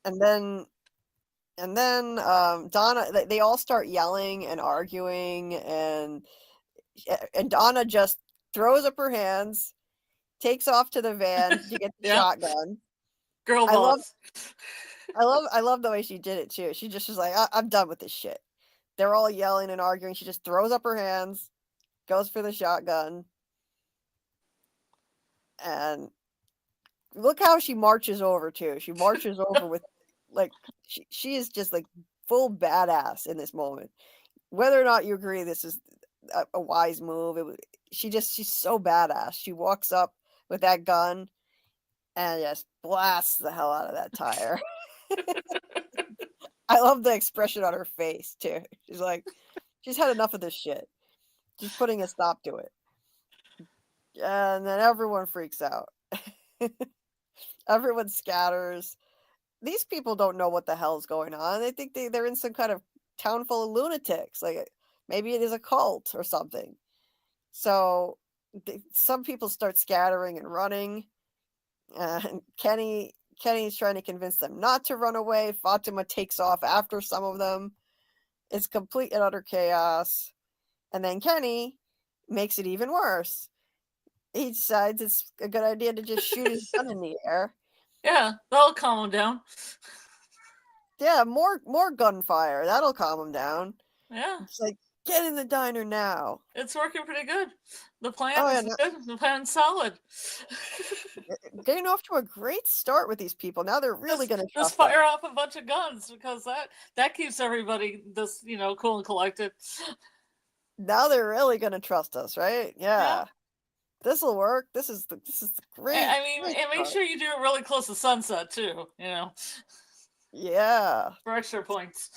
then Donna. They all start yelling and arguing, and Donna just throws up her hands, takes off to the van to get the shotgun. Girl boss. I love the way she did it too. She just was like, I'm done with this shit. they're all yelling and arguing. She just throws up her hands, goes for the shotgun, and look how she marches over too. She marches over with like she is just like full badass in this moment. Whether or not you agree this is a wise move, she's so badass. She walks up with that gun and just blasts the hell out of that tire. I love the expression on her face too. She's like, she's had enough of this shit. She's putting a stop to it. And then everyone freaks out. Everyone scatters. These people don't know what the hell's going on. They think they're in some kind of town full of lunatics. Like maybe it is a cult or something. So some people start scattering and running. And Kenny's trying to convince them not to run away. Fatima takes off after some of them. It's complete and utter chaos. And then Kenny makes it even worse. He decides it's a good idea to just shoot his gun in the air. Yeah, that'll calm him down. Yeah, more gunfire. That'll calm him down. Yeah. It's like, get in the diner now. It's working pretty good. The plan is yeah, good. The plan's solid. Getting off to a great start with these people. Now they're really going to just fire off a bunch of guns because that keeps everybody this cool and collected. Now they're really going to trust us, right? Yeah. This will work. This is great. I mean, and make sure you do it really close to sunset too. Yeah. For extra points.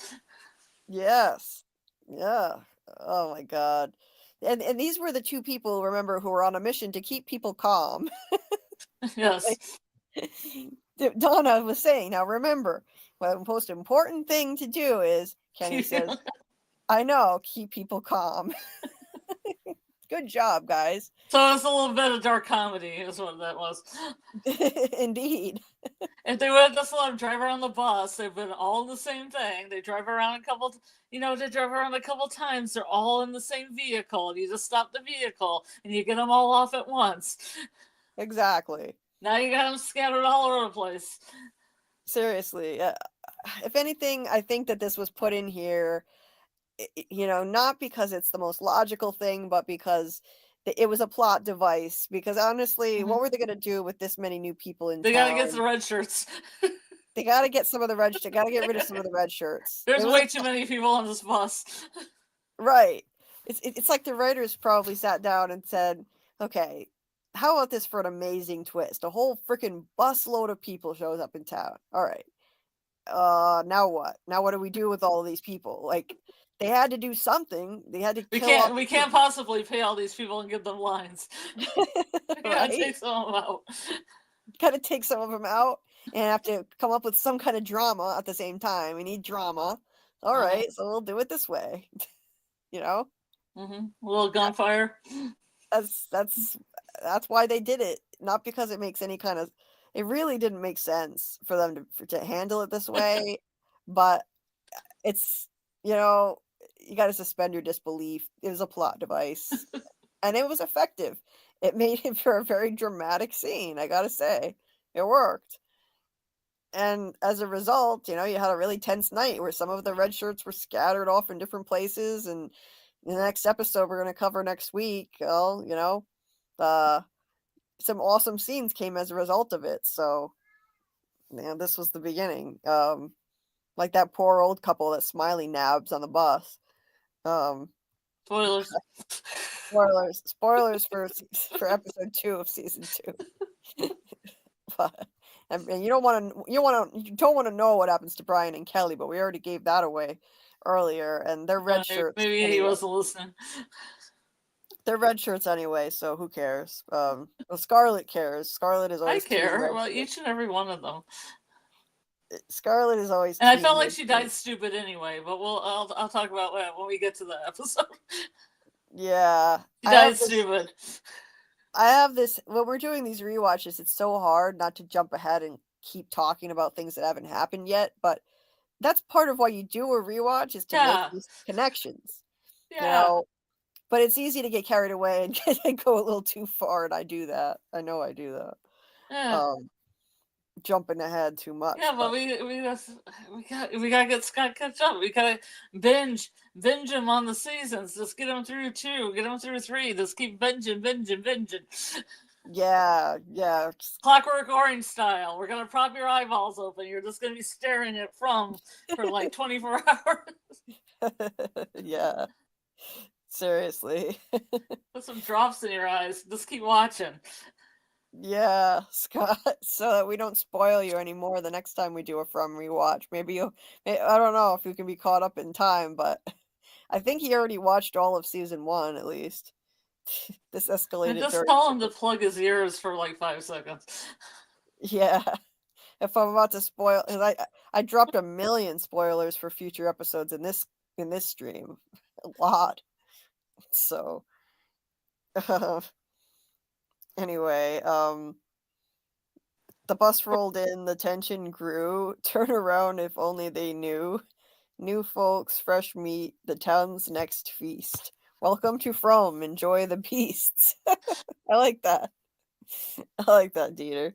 Yes. Yeah. Oh my God. And these were the two people, remember, who were on a mission to keep people calm. Yes. Donna was saying, now remember, the most important thing to do is, Kenny says, I know, keep people calm. Good job, guys. So it's a little bit of dark comedy is what that was. Indeed. If they would have just let them drive around the bus, they've been all the same thing. They drive around they drive around a couple times. They're all in the same vehicle. And you just stop the vehicle and you get them all off at once. Exactly. Now you got them scattered all over the place. Seriously. If anything, I think that this was put in here, not because it's the most logical thing, but because it was a plot device. Because honestly, what were they going to do with this many new people in town? They got to get some red shirts. They got to get some of the red. They got to get rid of some of the red shirts. There's way too many people on this bus. Right. It's like the writers probably sat down and said, "Okay, how about this for an amazing twist? A whole freaking busload of people shows up in town. All right. Now what? Now what do we do with all of these people? Like, they had to do something. They had to. We can't possibly pay all these people and give them lines. Gotta take some of them out. Gotta take some of them out and have to come up with some kind of drama at the same time. We need drama. All right, so we'll do it this way. A little gunfire. That's why they did it. Not because it makes any kind of. It really didn't make sense for them to handle it this way, but it's you got to suspend your disbelief. It was a plot device, and it was effective. It made it for a very dramatic scene. I gotta say, it worked. And as a result, you had a really tense night where some of the red shirts were scattered off in different places. And in the next episode we're going to cover next week, some awesome scenes came as a result of it. So, this was the beginning. Like that poor old couple that Smiley nabs on the bus. Spoilers. Spoilers for episode 2 of season 2. But and you don't want to know what happens to Brian and Kelly, but we already gave that away earlier, and they're red shirts. Maybe anyway. He wasn't listening. They're red shirts anyway, so who cares? Well, Scarlet cares. Scarlet is always. I care about each and every one of them. Scarlet is always. And I felt like she died stupid anyway, but I'll talk about that when we get to the episode. Yeah, she died stupid. I have this when we're doing these rewatches. It's so hard not to jump ahead and keep talking about things that haven't happened yet, but that's part of why you do a rewatch is to make these connections. Yeah. But it's easy to get carried away and go a little too far, and I do that. I know I do that. Yeah. jumping ahead too much. Yeah, but we gotta get Scott catch up. We gotta binge him on the seasons. Just get him through 2, get him through 3. Just keep binging. Yeah. Clockwork Orange style. We're gonna prop your eyeballs open. You're just gonna be staring at for like 24 hours. Yeah. Seriously. Put some drops in your eyes. Just keep watching. Yeah, Scott, so that we don't spoil you anymore the next time we do a From Rewatch. Maybe I don't know if you can be caught up in time, but I think he already watched all of season 1 at least. This escalated. And just tell him to plug his ears for like 5 seconds. Yeah. If I'm about to spoil, I dropped 1 million spoilers for future episodes in this stream. A lot. So anyway, the bus rolled in, the tension grew. Turn around if only they knew. New folks, fresh meat, the town's next feast. Welcome to From, enjoy the beasts. I like that. I like that, Dieter.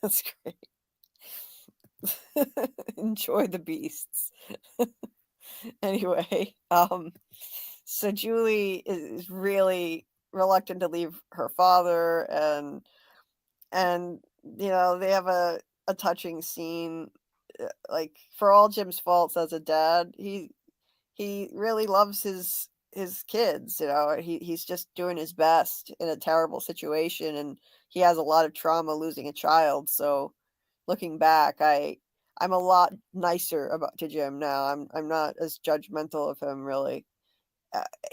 That's great. Enjoy the beasts. Anyway, so Julie is really reluctant to leave her father, and you know, they have a touching scene. Like, for all Jim's faults as a dad, he really loves his kids. You know, he's just doing his best in a terrible situation, and he has a lot of trauma losing a child. So looking back, I'm a lot nicer to Jim now. I'm not as judgmental of him, really.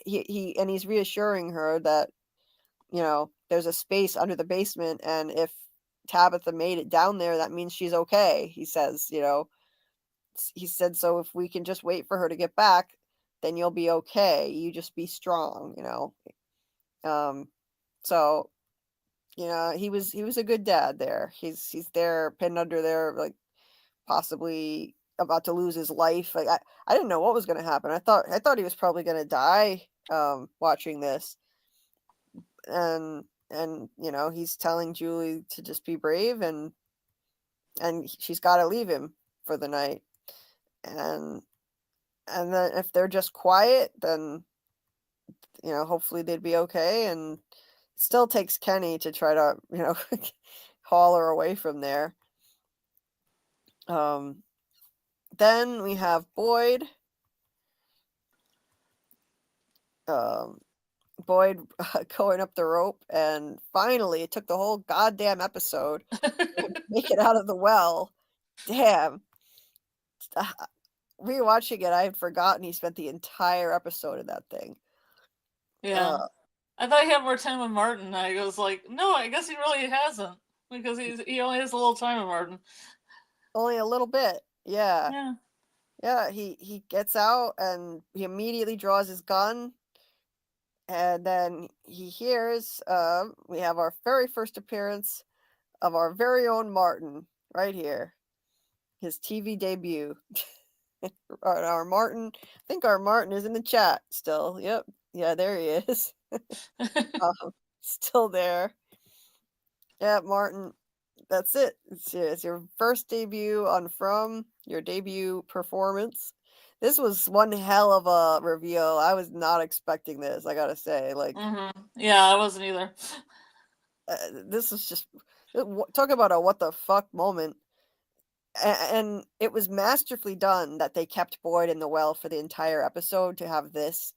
He's reassuring her that, you know, there's a space under the basement, and if Tabitha made it down there, that means she's okay. He says, you know, he said, so if we can just wait for her to get back, then you'll be okay. You just be strong, you know. So, you know, he was a good dad there. He's there, pinned under there, like possibly about to lose his life. Like, I didn't know what was going to happen. I thought he was probably going to die watching this. And you know, he's telling Julie to just be brave, and she's got to leave him for the night. And then if they're just quiet, then, you know, hopefully they'd be okay. And it still takes Kenny to try to, you know, haul her away from there. Then we have Boyd. Boyd going up the rope, and finally it took the whole goddamn episode to make it out of the well. Damn. Rewatching it, I had forgotten he spent the entire episode in that thing. Yeah. I thought he had more time with Martin. I was like, no, I guess he really hasn't, because he only has a little time with Martin. Only a little bit. Yeah. Yeah. Yeah, he gets out and he immediately draws his gun. And then he hears, we have our very first appearance of our very own Martin right here. His TV debut. Our Martin, I think our Martin is in the chat still. Yep. Yeah, there he is. Still there. Yeah, Martin. That's it. It's your first debut on From, your debut performance. This was one hell of a reveal. I was not expecting this, I gotta say. Like, yeah, I wasn't either. This is just, talk about a what the fuck moment. And it was masterfully done that they kept Boyd in the well for the entire episode to have this.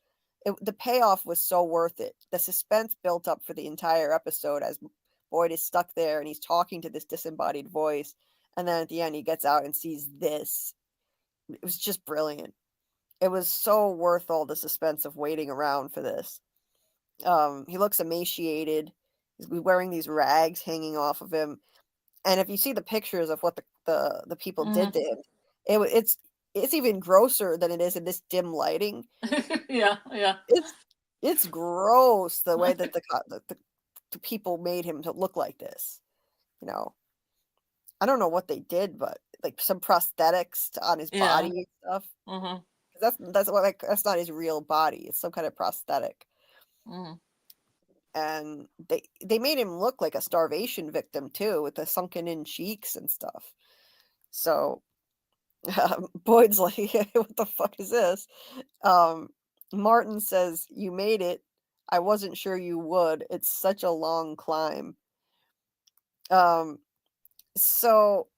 The payoff was so worth it. The suspense built up for the entire episode as Boyd is stuck there and he's talking to this disembodied voice. And then at the end, he gets out and sees this. It was just brilliant. It was so worth all the suspense of waiting around for this. He looks emaciated. He's wearing these rags hanging off of him. And if you see the pictures of what the people did to him, it's even grosser than it is in this dim lighting. Yeah. It's gross the way that the people made him to look like this. You know, I don't know what they did, but like some prosthetics on his body and stuff. That's not his real body. It's some kind of prosthetic. and they made him look like a starvation victim too, with the sunken in cheeks and stuff. So Boyd's like, what the fuck is this? Martin says, you made it. I wasn't sure you would. It's such a long climb. So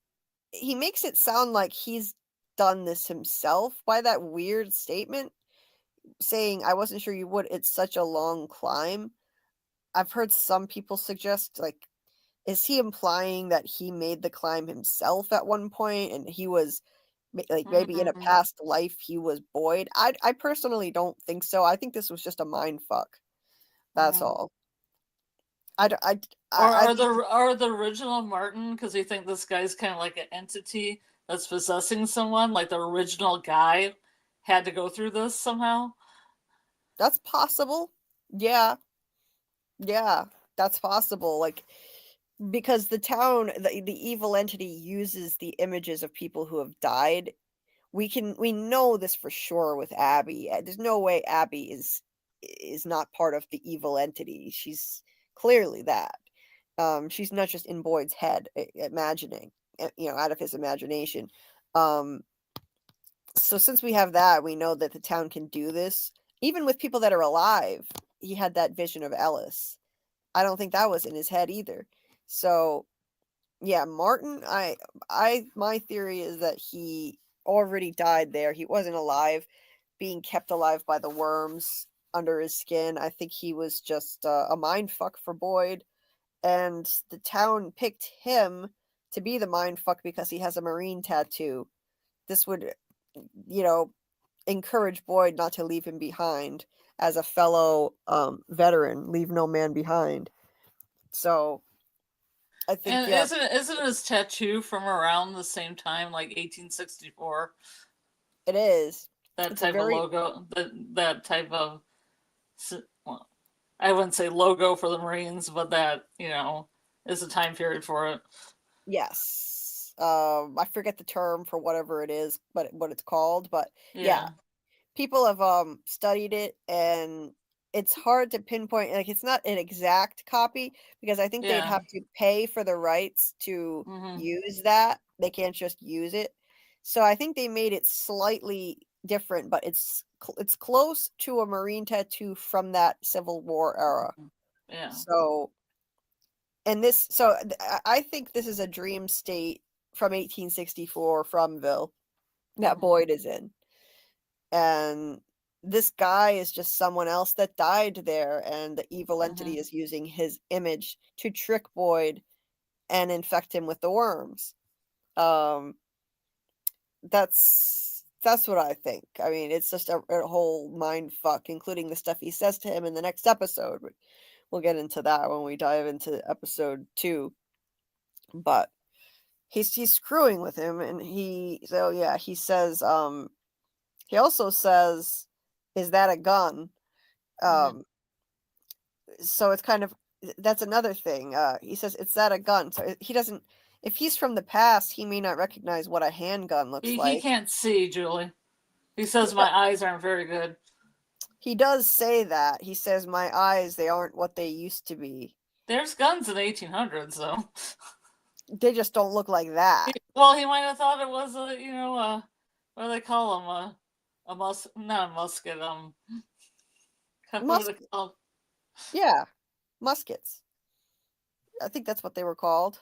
he makes it sound like he's done this himself by that weird statement, saying, I wasn't sure you would. It's such a long climb. I've heard some people suggest, like, is he implying that he made the climb himself at one point and he was like maybe in a past life he was Boyd? I personally don't think so. I think this was just a mind fuck. That's all. Are the original Martin, because you think this guy's kind of like an entity that's possessing someone, like the original guy had to go through this somehow? That's possible. Yeah, that's possible. Like, because the town, the evil entity uses the images of people who have died. We know this for sure with Abby. There's no way Abby is not part of the evil entity. She's clearly that. She's not just in Boyd's head imagining, out of his imagination. So since we have that, we know that the town can do this. Even with people that are alive, he had that vision of Ellis. I don't think that was in his head either. So, yeah, Martin, my theory is that he already died there. He wasn't alive, being kept alive by the worms under his skin. I think he was just a mind fuck for Boyd, and the town picked him to be the mind fuck because he has a Marine tattoo. This would, encourage Boyd not to leave him behind as a fellow veteran. Leave no man behind. So I think, and yeah, isn't his tattoo from around the same time, like 1864? it is. That It's type of logo, that type of, well, I wouldn't say logo for the Marines, but that, is a time period for it. Yes. I forget the term for whatever it is, but what it's called. But yeah, people have studied it, and it's hard to pinpoint. Like, it's not an exact copy because I think they'd have to pay for the rights to use that. They can't just use it. So I think they made it slightly different, but it's close to a Marine tattoo from that Civil War era. Yeah. So, I think this is a dream state from 1864 fromville that Boyd is in. And this guy is just someone else that died there, and the evil entity is using his image to trick Boyd and infect him with the worms. That's what I think. I mean, it's just a whole mind fuck, including the stuff he says to him in the next episode. We'll get into that when we dive into episode 2. But he's screwing with him, and he says, he also says, is that a gun? So it's kind of, that's another thing. He says, is that a gun? So he doesn't, if he's from the past, he may not recognize what a handgun looks like. He can't see, Julie. He says, my eyes aren't very good. He does say that. He says, my eyes, they aren't what they used to be. There's guns in the 1800s, though. They just don't look like that. Well, he might have thought it was what do they call them? Not a musket. What are they called? Yeah, muskets. I think that's what they were called.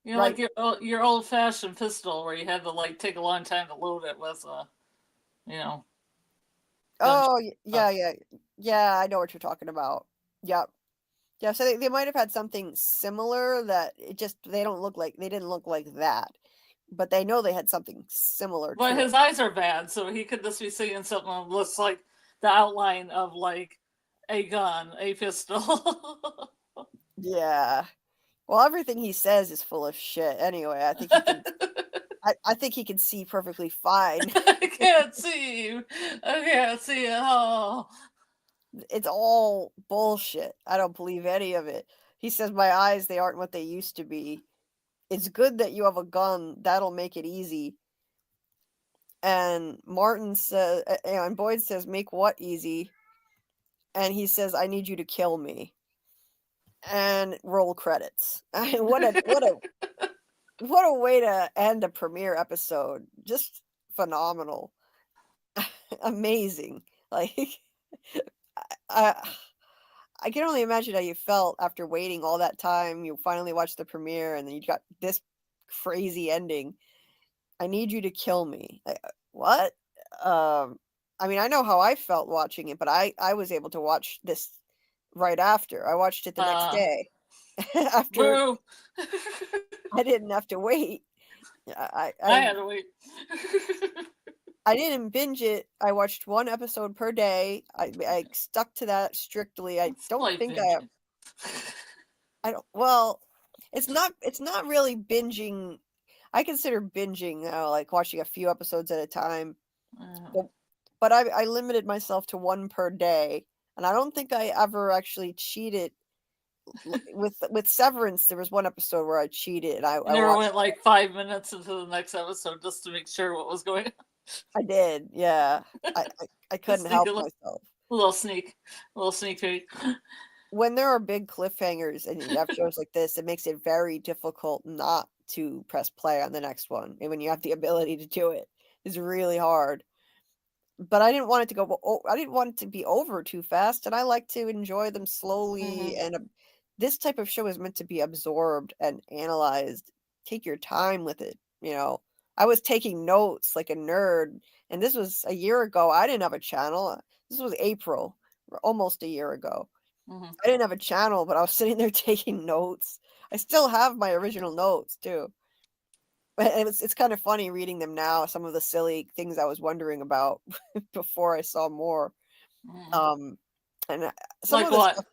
Right. Like your old-fashioned pistol, where you had to take a long time to load it with, Oh yeah. I know what you're talking about. Yep. Yeah, so they might have had something similar that they didn't look like that, but they know they had something similar. But his eyes are bad, so he could just be seeing something that looks like the outline of a gun, a pistol. Yeah. Well, everything he says is full of shit. Anyway, I think he can. I think he can see perfectly fine. I can't see at all. It's all bullshit. I don't believe any of it. He says, my eyes, they aren't what they used to be. It's good that you have a gun. That'll make it easy. And Martin says, and Boyd says, make what easy? And he says, I need you to kill me. and roll credits. What a way to end a premiere episode. Just phenomenal. Amazing. Like I can only imagine how you felt after waiting all that time. You finally watched the premiere and then you got this crazy ending. I need you to kill me. What? I mean, I know how I felt watching it, but I was able to watch this right after. I watched it the next day. After Boo. I didn't have to wait. I had to wait. I didn't binge it. I watched one episode per day. I stuck to that strictly. I don't think I don't. Well, it's not really binging. I consider binging like watching a few episodes at a time. But I limited myself to one per day, and I don't think I ever actually cheated. With Severance, there was one episode where I cheated. I never went like 5 minutes into the next episode just to make sure what was going on. I did, yeah. I couldn't help myself. A little sneak peek. When there are big cliffhangers and you have shows like this, it makes it very difficult not to press play on the next one. And when you have the ability to do it, it's really hard. But I didn't want it to go. I didn't want it to be over too fast, and I like to enjoy them slowly. And this type of show is meant to be absorbed and analyzed. Take your time with it. I was taking notes like a nerd, and this was a year ago. I didn't have a channel. This was April, almost a year ago. I didn't have a channel, but I was sitting there taking notes. I still have my original notes too. It's kind of funny reading them now, some of the silly things I was wondering about before I saw more. And some like of the what? Stuff,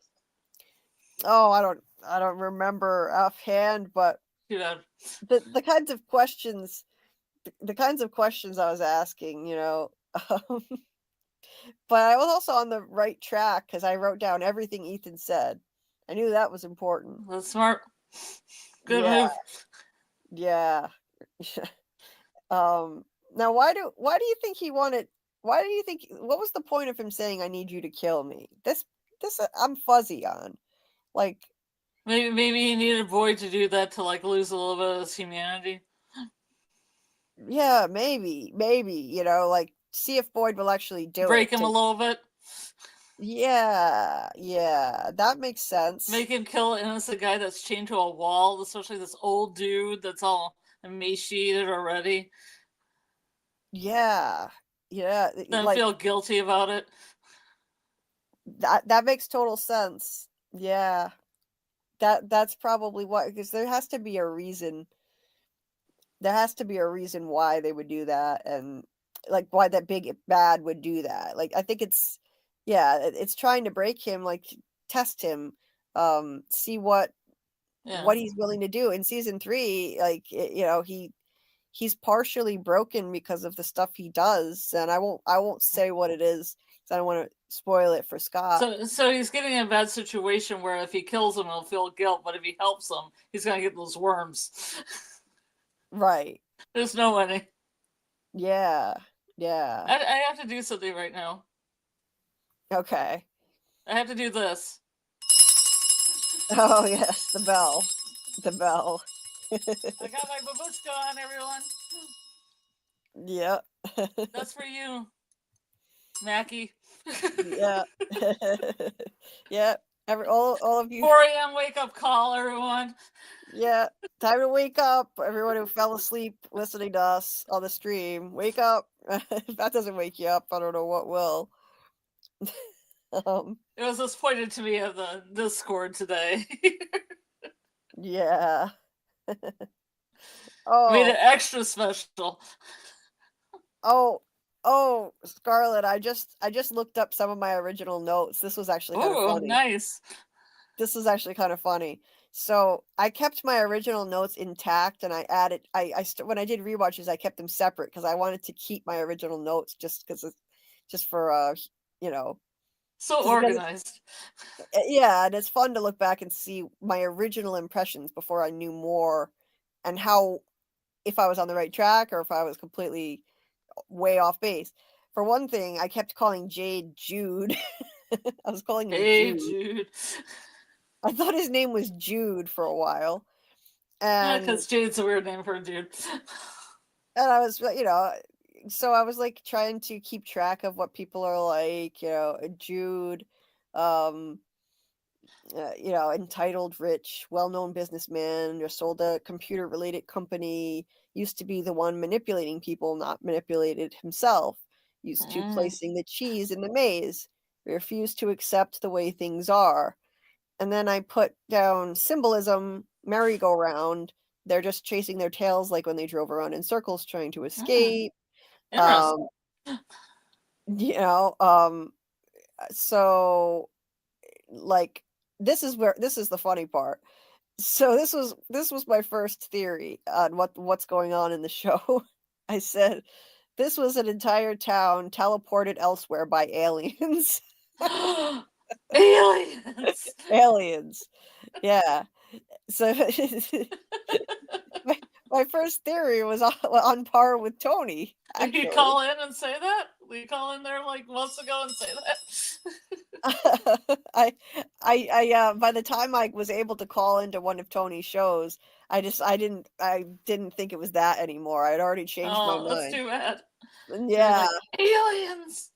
I don't remember offhand, but the kinds of questions I was asking, but I was also on the right track because I wrote down everything Ethan said. I knew that was important. That's smart. Good move. Yeah. Now why do you think what was the point of him saying I need you to kill me? This I'm fuzzy on. Like maybe he needed Boyd to do that to like lose a little bit of his humanity. Yeah, maybe, like see if Boyd will actually do Break him a little bit. Yeah, that makes sense. Make him kill an innocent guy that's chained to a wall, especially this old dude that's all emaciated already. Yeah. Then feel guilty about it. That makes total sense. Yeah. That's probably what, because there has to be a reason. There has to be a reason why they would do that, and like why that big bad would do that. Like I think it's trying to break him, like test him, see what he's willing to do. In season 3, like he's partially broken because of the stuff he does, and I won't say what it is because I don't want to spoil it for Scott. So he's getting in a bad situation where if he kills him, he'll feel guilt, but if he helps him, he's gonna get those worms. Right. There's no money. Yeah. I have to do something right now. Okay. I have to do this. Oh yes, the bell. I got my babushka on, everyone. Yep. That's for you, Mackie. Yeah. Yeah. All of you. 4 a.m. wake up call, everyone. Yeah. Time to wake up. Everyone who fell asleep listening to us on the stream, wake up. If that doesn't wake you up, I don't know what will. It was just pointed to me at the Discord today. Yeah. Made it extra special. Oh, Scarlet, I just looked up some of my original notes. This was actually kind of funny. Nice. This is actually kind of funny. So I kept my original notes intact, and I added. When I did rewatches, I kept them separate because I wanted to keep my original notes just for so organized. Yeah, and it's fun to look back and see my original impressions before I knew more, and how, if I was on the right track or if I was completely way off base. For one thing, I kept calling Jade Jude. I was calling her Jude. I thought his name was Jude for a while. And because Jude's a weird name for a dude. And I was, so I was like trying to keep track of what people are like, Jude, entitled, rich, well-known businessman, just sold a computer-related company, used to be the one manipulating people, not manipulated himself, used to placing the cheese in the maze, refused to accept the way things are. And then I put down symbolism, merry-go-round. They're just chasing their tails like when they drove around in circles trying to escape. Interesting. So like this is the funny part. So this was my first theory on what's going on in the show. I said this was an entire town teleported elsewhere by aliens. Aliens. Aliens. Yeah. So my first theory was on par with Tony. Did you call in and say that? Did you call in there like months ago and say that? I by the time I was able to call into one of Tony's shows, I didn't think it was that anymore. I'd already changed my mind. That's too bad. Yeah. Like, aliens.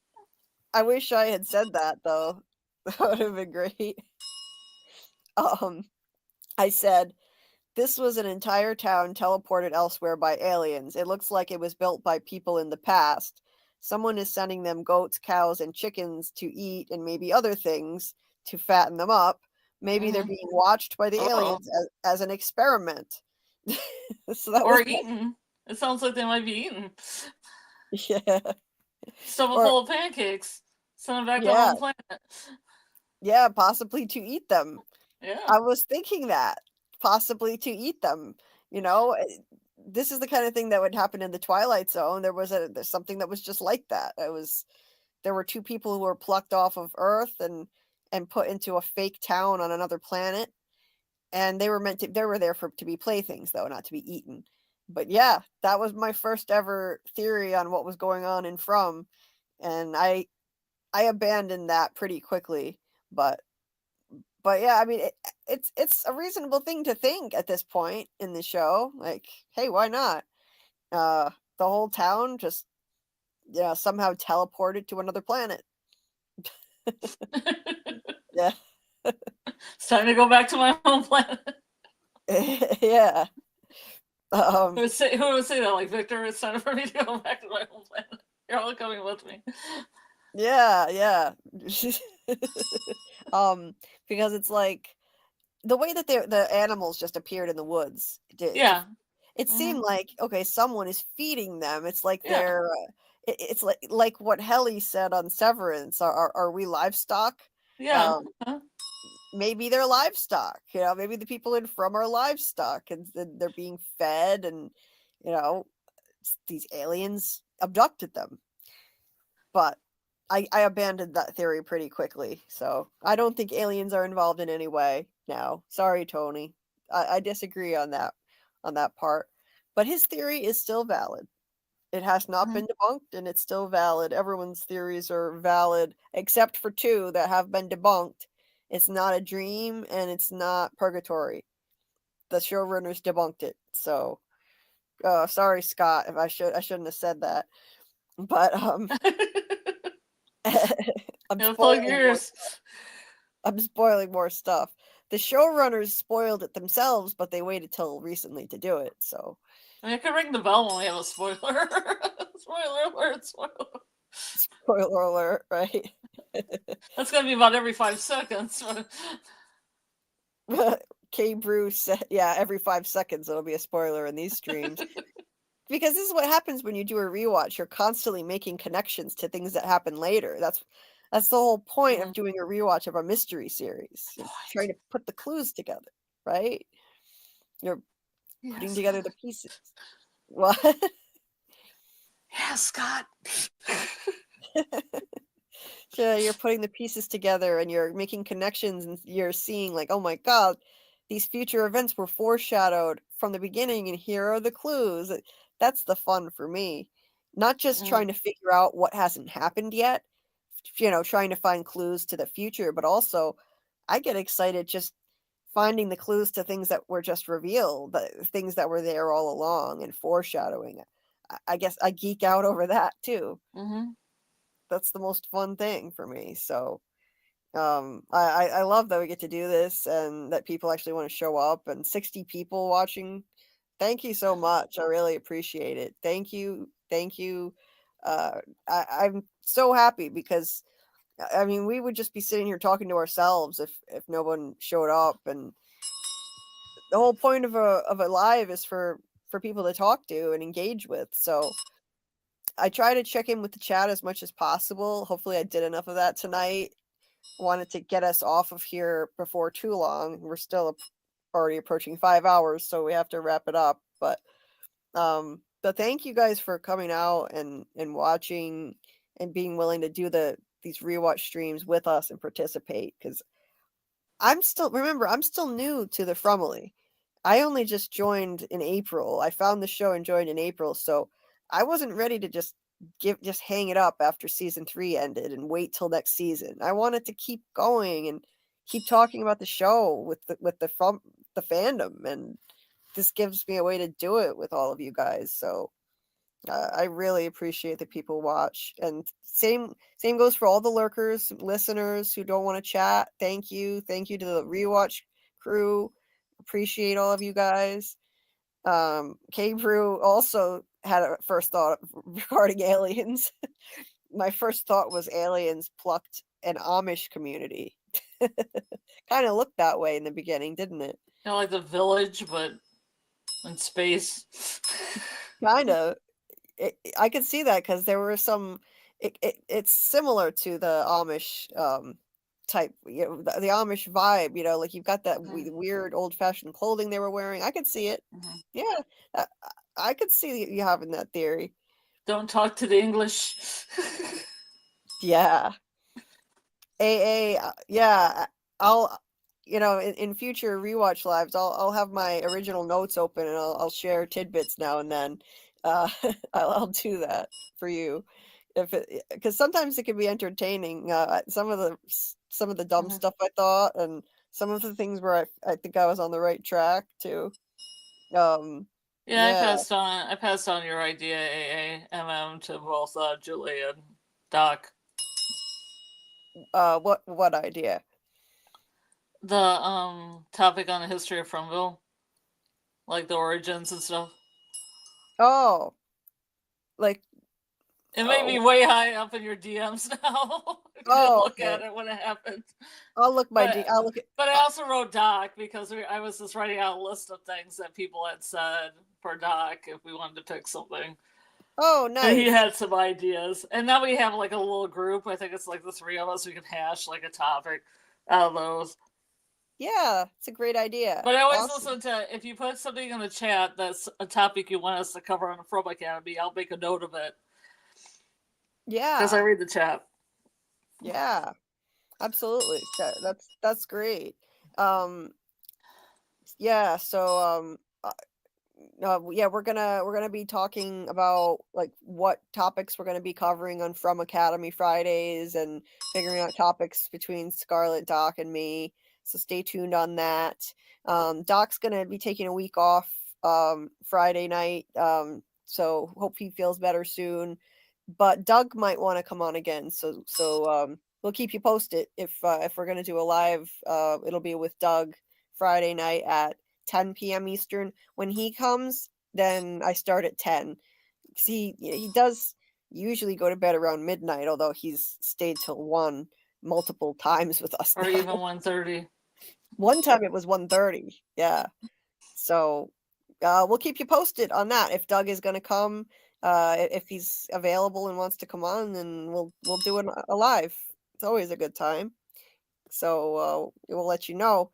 I wish I had said that though. That would have been great. I said this was an entire town teleported elsewhere by aliens. It looks like it was built by people in the past. Someone is sending them goats, cows, and chickens to eat and maybe other things to fatten them up. Maybe they're being watched by the aliens as an experiment. So that or eaten. It sounds like they might be eaten. Yeah. Stuff full of pancakes. Send them back to home planet. Yeah, possibly to eat them. Yeah. I was thinking that. Possibly to eat them. This is the kind of thing that would happen in the Twilight Zone. There's something that was just like that. There were two people who were plucked off of Earth and put into a fake town on another planet, and they were there to be playthings though, not to be eaten. But yeah, that was my first ever theory on what was going on in From, and I abandoned that pretty quickly. But yeah, I mean, it's a reasonable thing to think at this point in the show. Like, hey, why not? The whole town just, somehow teleported to another planet. Yeah. It's time to go back to my home planet. Yeah. Who would say that? Like, Victor, it's time for me to go back to my home planet. You're all coming with me. Yeah. Because it's like the way that the animals just appeared in the woods. It seemed like, okay, someone is feeding them. It's like they're it's like what Helly said on Severance. Are we livestock? Yeah. Maybe they're livestock. Maybe the people in From are livestock, and they're being fed, and these aliens abducted them. But I abandoned that theory pretty quickly, so I don't think aliens are involved in any way now. Sorry, Tony. I disagree on that part. But his theory is still valid. It has not been debunked, and it's still valid. Everyone's theories are valid, except for two that have been debunked. It's not a dream, and it's not purgatory. The showrunners debunked it. So, sorry, Scott, if I shouldn't have said that. But I'm spoiling more stuff. The showrunners spoiled it themselves, but they waited till recently to do it. So I could ring the bell when we have a spoiler. Spoiler alert! Spoiler alert! Right? That's gonna be about every 5 seconds. K. Bruce said, "Yeah, every 5 seconds it'll be a spoiler in these streams." Because this is what happens when you do a rewatch. You're constantly making connections to things that happen later. That's the whole point of doing a rewatch of a mystery series. You're trying to put the clues together, right? You're putting together the pieces. What? Yeah, Scott. So you're putting the pieces together and you're making connections, and you're seeing like, oh my God, these future events were foreshadowed from the beginning, and here are the clues. That's the fun for me. Not just trying to figure out what hasn't happened yet, trying to find clues to the future, but also I get excited just finding the clues to things that were just revealed, the things that were there all along, and foreshadowing. I guess I geek out over that too. Mm-hmm. That's the most fun thing for me. So I love that we get to do this and that people actually want to show up, and 60 people watching. Thank you so much. I really appreciate it. Thank you. Thank you. I'm so happy because I mean, we would just be sitting here talking to ourselves if no one showed up, and the whole point of a live is for people to talk to and engage with. So I try to check in with the chat as much as possible. Hopefully I did enough of that tonight. Wanted to get us off of here before too long. We're still already approaching 5 hours, so we have to wrap it up. But thank you guys for coming out and watching and being willing to do these rewatch streams with us and participate, because I'm still new to the Frumley. I only just joined in April. I found the show and joined in April, so I wasn't ready to just hang it up after season 3 ended and wait till next season. I wanted to keep going and keep talking about the show with the fandom, and this gives me a way to do it with all of you guys. So I really appreciate that people watch, and same goes for all the lurkers, listeners who don't want to chat. Thank you to the Rewatch crew. Appreciate all of you guys. K Brew also had a first thought regarding aliens. My first thought was aliens plucked an Amish community. Kind of looked that way in the beginning, didn't it? Kind of like The Village, but in space. Kind of. I could see that because there were some. It's similar to the Amish type, the Amish vibe. Like you've got that weird old-fashioned clothing they were wearing. I could see it. Yeah, I could see you having that theory. Don't talk to the English. Yeah. Yeah. I'll. In future rewatch lives, I'll have my original notes open and I'll share tidbits now and then. I'll do that for you, because sometimes it can be entertaining. Some of the dumb stuff I thought, and some of the things where I think I was on the right track too. Yeah, I passed on your idea, MM, to both Julie and Doc. What idea? The topic on the history of Frumville, like the origins and stuff. Oh, like it made me way high up in your DMs now. Look at it when it happened. I'll look But I also wrote Doc because I was just writing out a list of things that people had said for Doc if we wanted to pick something. Oh, nice. And he had some ideas, and now we have like a little group. I think it's like the 3 of us. We can hash like a topic out of those. Yeah, it's a great idea. But I always listen to, if you put something in the chat that's a topic you want us to cover on the From Academy, I'll make a note of it. Yeah. Because I read the chat. Yeah, absolutely. That's great. Yeah, so yeah, we're gonna be talking about like what topics we're gonna be covering on From Academy Fridays, and figuring out topics between Scarlet, Doc, and me. So stay tuned on that. Doc's gonna be taking a week off Friday night, so hope he feels better soon. But Doug might want to come on again, so we'll keep you posted if we're gonna do a live. It'll be with Doug Friday night at 10 p.m. Eastern. When he comes, then I start at 10. See, he does usually go to bed around midnight, although he's stayed till 1 multiple times with us. Or now. Even 1:30. One time it was 1:30. Yeah. So we'll keep you posted on that. If Doug is going to come, if he's available and wants to come on, then we'll do it live. It's always a good time. So we'll let you know.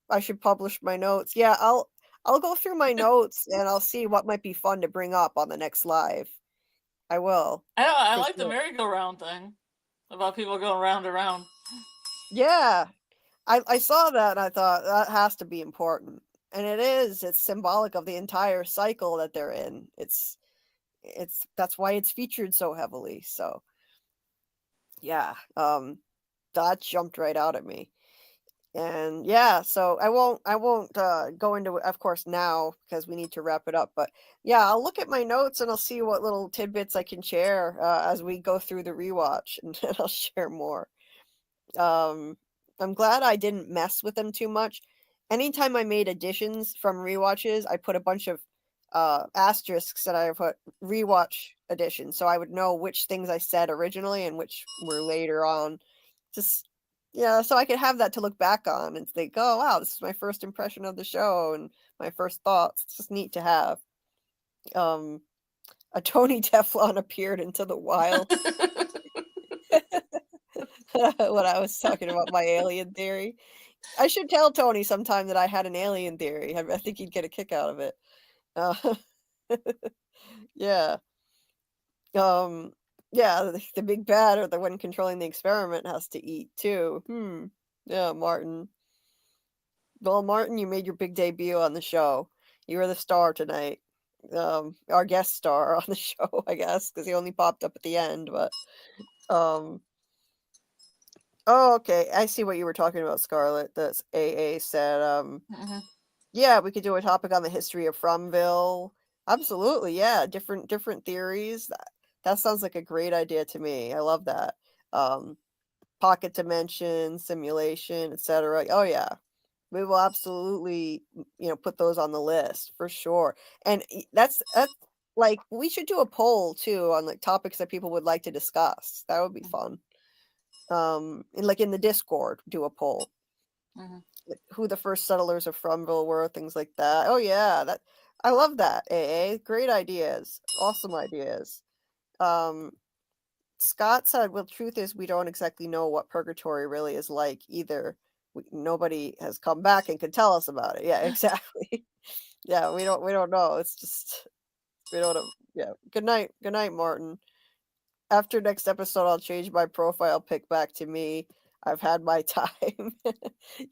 I should publish my notes. Yeah, I'll go through my notes and I'll see what might be fun to bring up on the next live. I will. I like the merry-go-round thing about people going round and round. Yeah, I saw that and I thought that has to be important, and it is. It's symbolic of the entire cycle that they're in. It's that's why it's featured so heavily. So yeah, that jumped right out at me. And yeah, so I won't go into it, of course, now because we need to wrap it up. But yeah, I'll look at my notes and I'll see what little tidbits I can share as we go through the rewatch, and I'll share more. I'm glad I didn't mess with them too much. Anytime I made additions from rewatches, I put a bunch of asterisks that I put rewatch addition, so I would know which things I said originally and which were later on. Just yeah, so I could have that to look back on and think, oh wow, this is my first impression of the show and my first thoughts. It's just neat to have. A Tony Teflon appeared into the wild. When I was talking about my alien theory. I should tell Tony sometime that I had an alien theory. I think he'd get a kick out of it. Uh, yeah. Yeah, the big bad or the one controlling the experiment has to eat too. Yeah, Martin. Well, Martin, you made your big debut on the show. You were the star tonight. Our guest star on the show, I guess, because he only popped up at the end, but oh, okay. I see what you were talking about, Scarlet. That's AA said, yeah, we could do a topic on the history of Fromville. Absolutely, yeah. Different theories. That sounds like a great idea to me. I love that. Pocket dimension, simulation, etc. Oh yeah. We will absolutely, put those on the list for sure. And that's like we should do a poll too on like topics that people would like to discuss. That would be fun. And like in the Discord, do a poll. Like who the first settlers of Fromville were, things like that. Oh yeah, I love that. AA, great ideas, awesome ideas. Scott said, well, truth is we don't exactly know what purgatory really is like either. Nobody has come back and can tell us about it. Yeah, exactly. Yeah, we don't know. It's just we don't know. Yeah. Good night, Martin. After next episode, I'll change my profile pic back to me. I've had my time.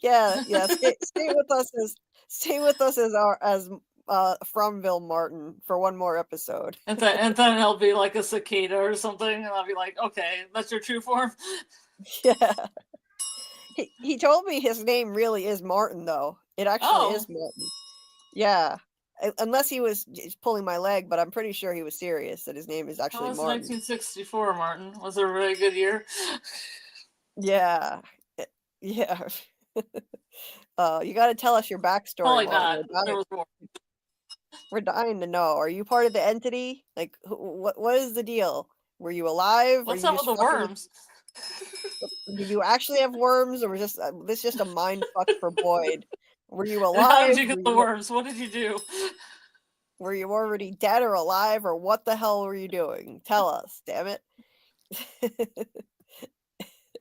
yeah. Stay with us as Fromville Martin for one more episode. And then he'll be like a cicada or something, and I'll be like, okay, that's your true form. Yeah. He told me his name really is Martin, though. It actually is Martin. Yeah. Unless he was just pulling my leg, but I'm pretty sure he was serious that his name is actually Martin. 1964, Martin. Was a really good year. Yeah. Yeah. You got to tell us your backstory. Probably not. There was more. We're dying to know. Are you part of the entity? Like, what is the deal? Were you alive? What's up with the worms? Did you actually have worms, or was this just a mind fuck for Boyd? Were you alive? How did you get the worms? What did you do? Were you already dead or alive, or what the hell were you doing? Tell us, damn it.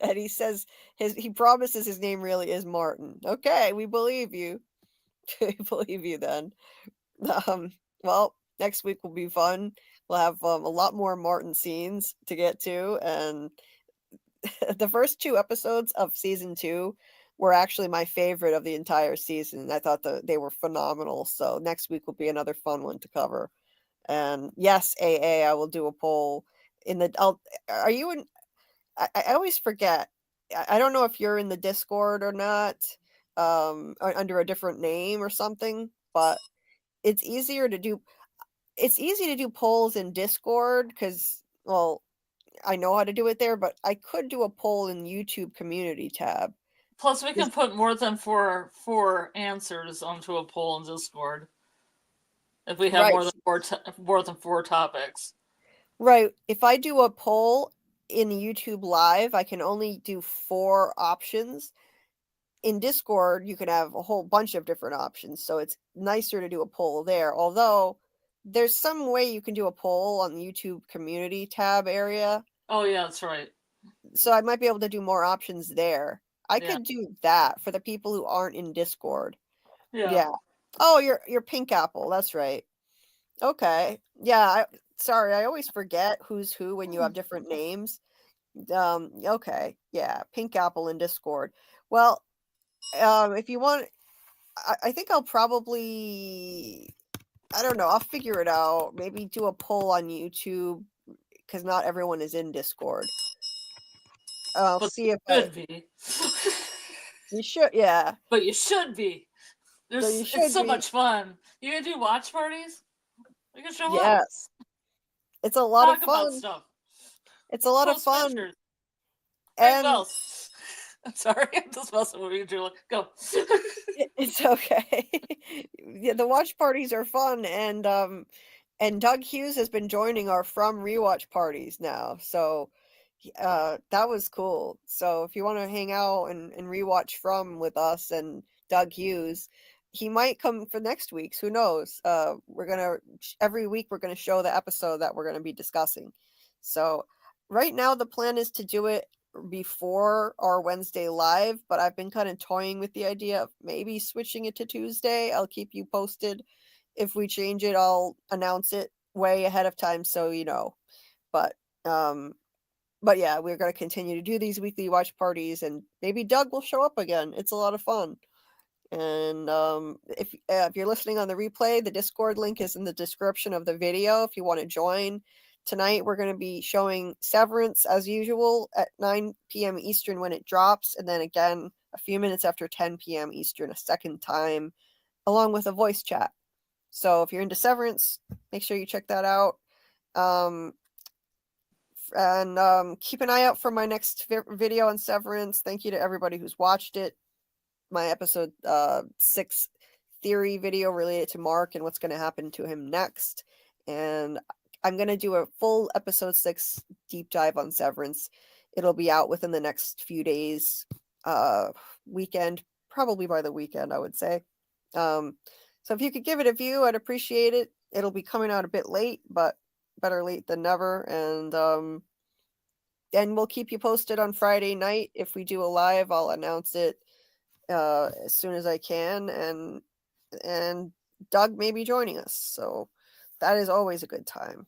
And he says he promises his name really is Martin. Okay, we believe you. We believe you then. Well, next week will be fun. We'll have a lot more Martin scenes to get to, and the first 2 episodes of season 2 were actually my favorite of the entire season. I thought they were phenomenal. So next week will be another fun one to cover. And yes, AA, I will do a poll are you in? I always forget. I don't know if you're in the Discord or not, under a different name or something, but it's easy to do polls in Discord because, well, I know how to do it there, but I could do a poll in YouTube community tab. Plus, we can put more than four answers onto a poll in Discord if we have more than 4 topics. Right. If I do a poll in YouTube Live, I can only do 4 options. In Discord, you can have a whole bunch of different options, so it's nicer to do a poll there. Although there's some way you can do a poll on the YouTube community tab area. Oh yeah, that's right. So I might be able to do more options there. I could do that for the people who aren't in Discord. Yeah. Oh, you're Pink Apple. That's right. Okay. Yeah. Sorry, I always forget who's who when you have different names. Okay. Yeah. Pink Apple in Discord. Well, if you want, I think I'll probably, I don't know. I'll figure it out. Maybe do a poll on YouTube because not everyone is in Discord. I'll see if could be. You should, yeah. But you should be. So you It's should so be. much fun. You gonna do watch parties? We can show up. Yes. It's a lot Talk of about fun. stuff. It's a lot of Post fun. pictures. Ring And bells. I'm sorry, I'm just messing with you, Julie. Go. it's okay. Yeah, the watch parties are fun, and Doug Hughes has been joining our From Rewatch parties now. So that was cool. So if you want to hang out and rewatch From with us and Doug Hughes, he might come for next week's. Who knows? Every week we're gonna show the episode that we're gonna be discussing. So right now the plan is to do it before our Wednesday live, but I've been kind of toying with the idea of maybe switching it to Tuesday. I'll keep you posted. If we change it, I'll announce it way ahead of time so you know. But yeah, we're going to continue to do these weekly watch parties, and maybe Doug will show up again. It's a lot of fun. And if you're listening on the replay, the Discord link is in the description of the video if you want to join. Tonight, we're going to be showing Severance as usual at 9 p.m. Eastern when it drops, and then again a few minutes after 10 p.m. Eastern a second time, along with a voice chat. So if you're into Severance, make sure you check that out. And keep an eye out for my next video on Severance. Thank you to everybody who's watched it. My episode 6 theory video related to Mark and what's going to happen to him next. And I'm going to do a full episode 6 deep dive on Severance. It'll be out within the next few days, weekend, probably by the weekend, I would say. So if you could give it a view, I'd appreciate it. It'll be coming out a bit late, but better late than never. And we'll keep you posted on Friday night. If we do a live, I'll announce it as soon as I can. And Doug may be joining us. So that is always a good time.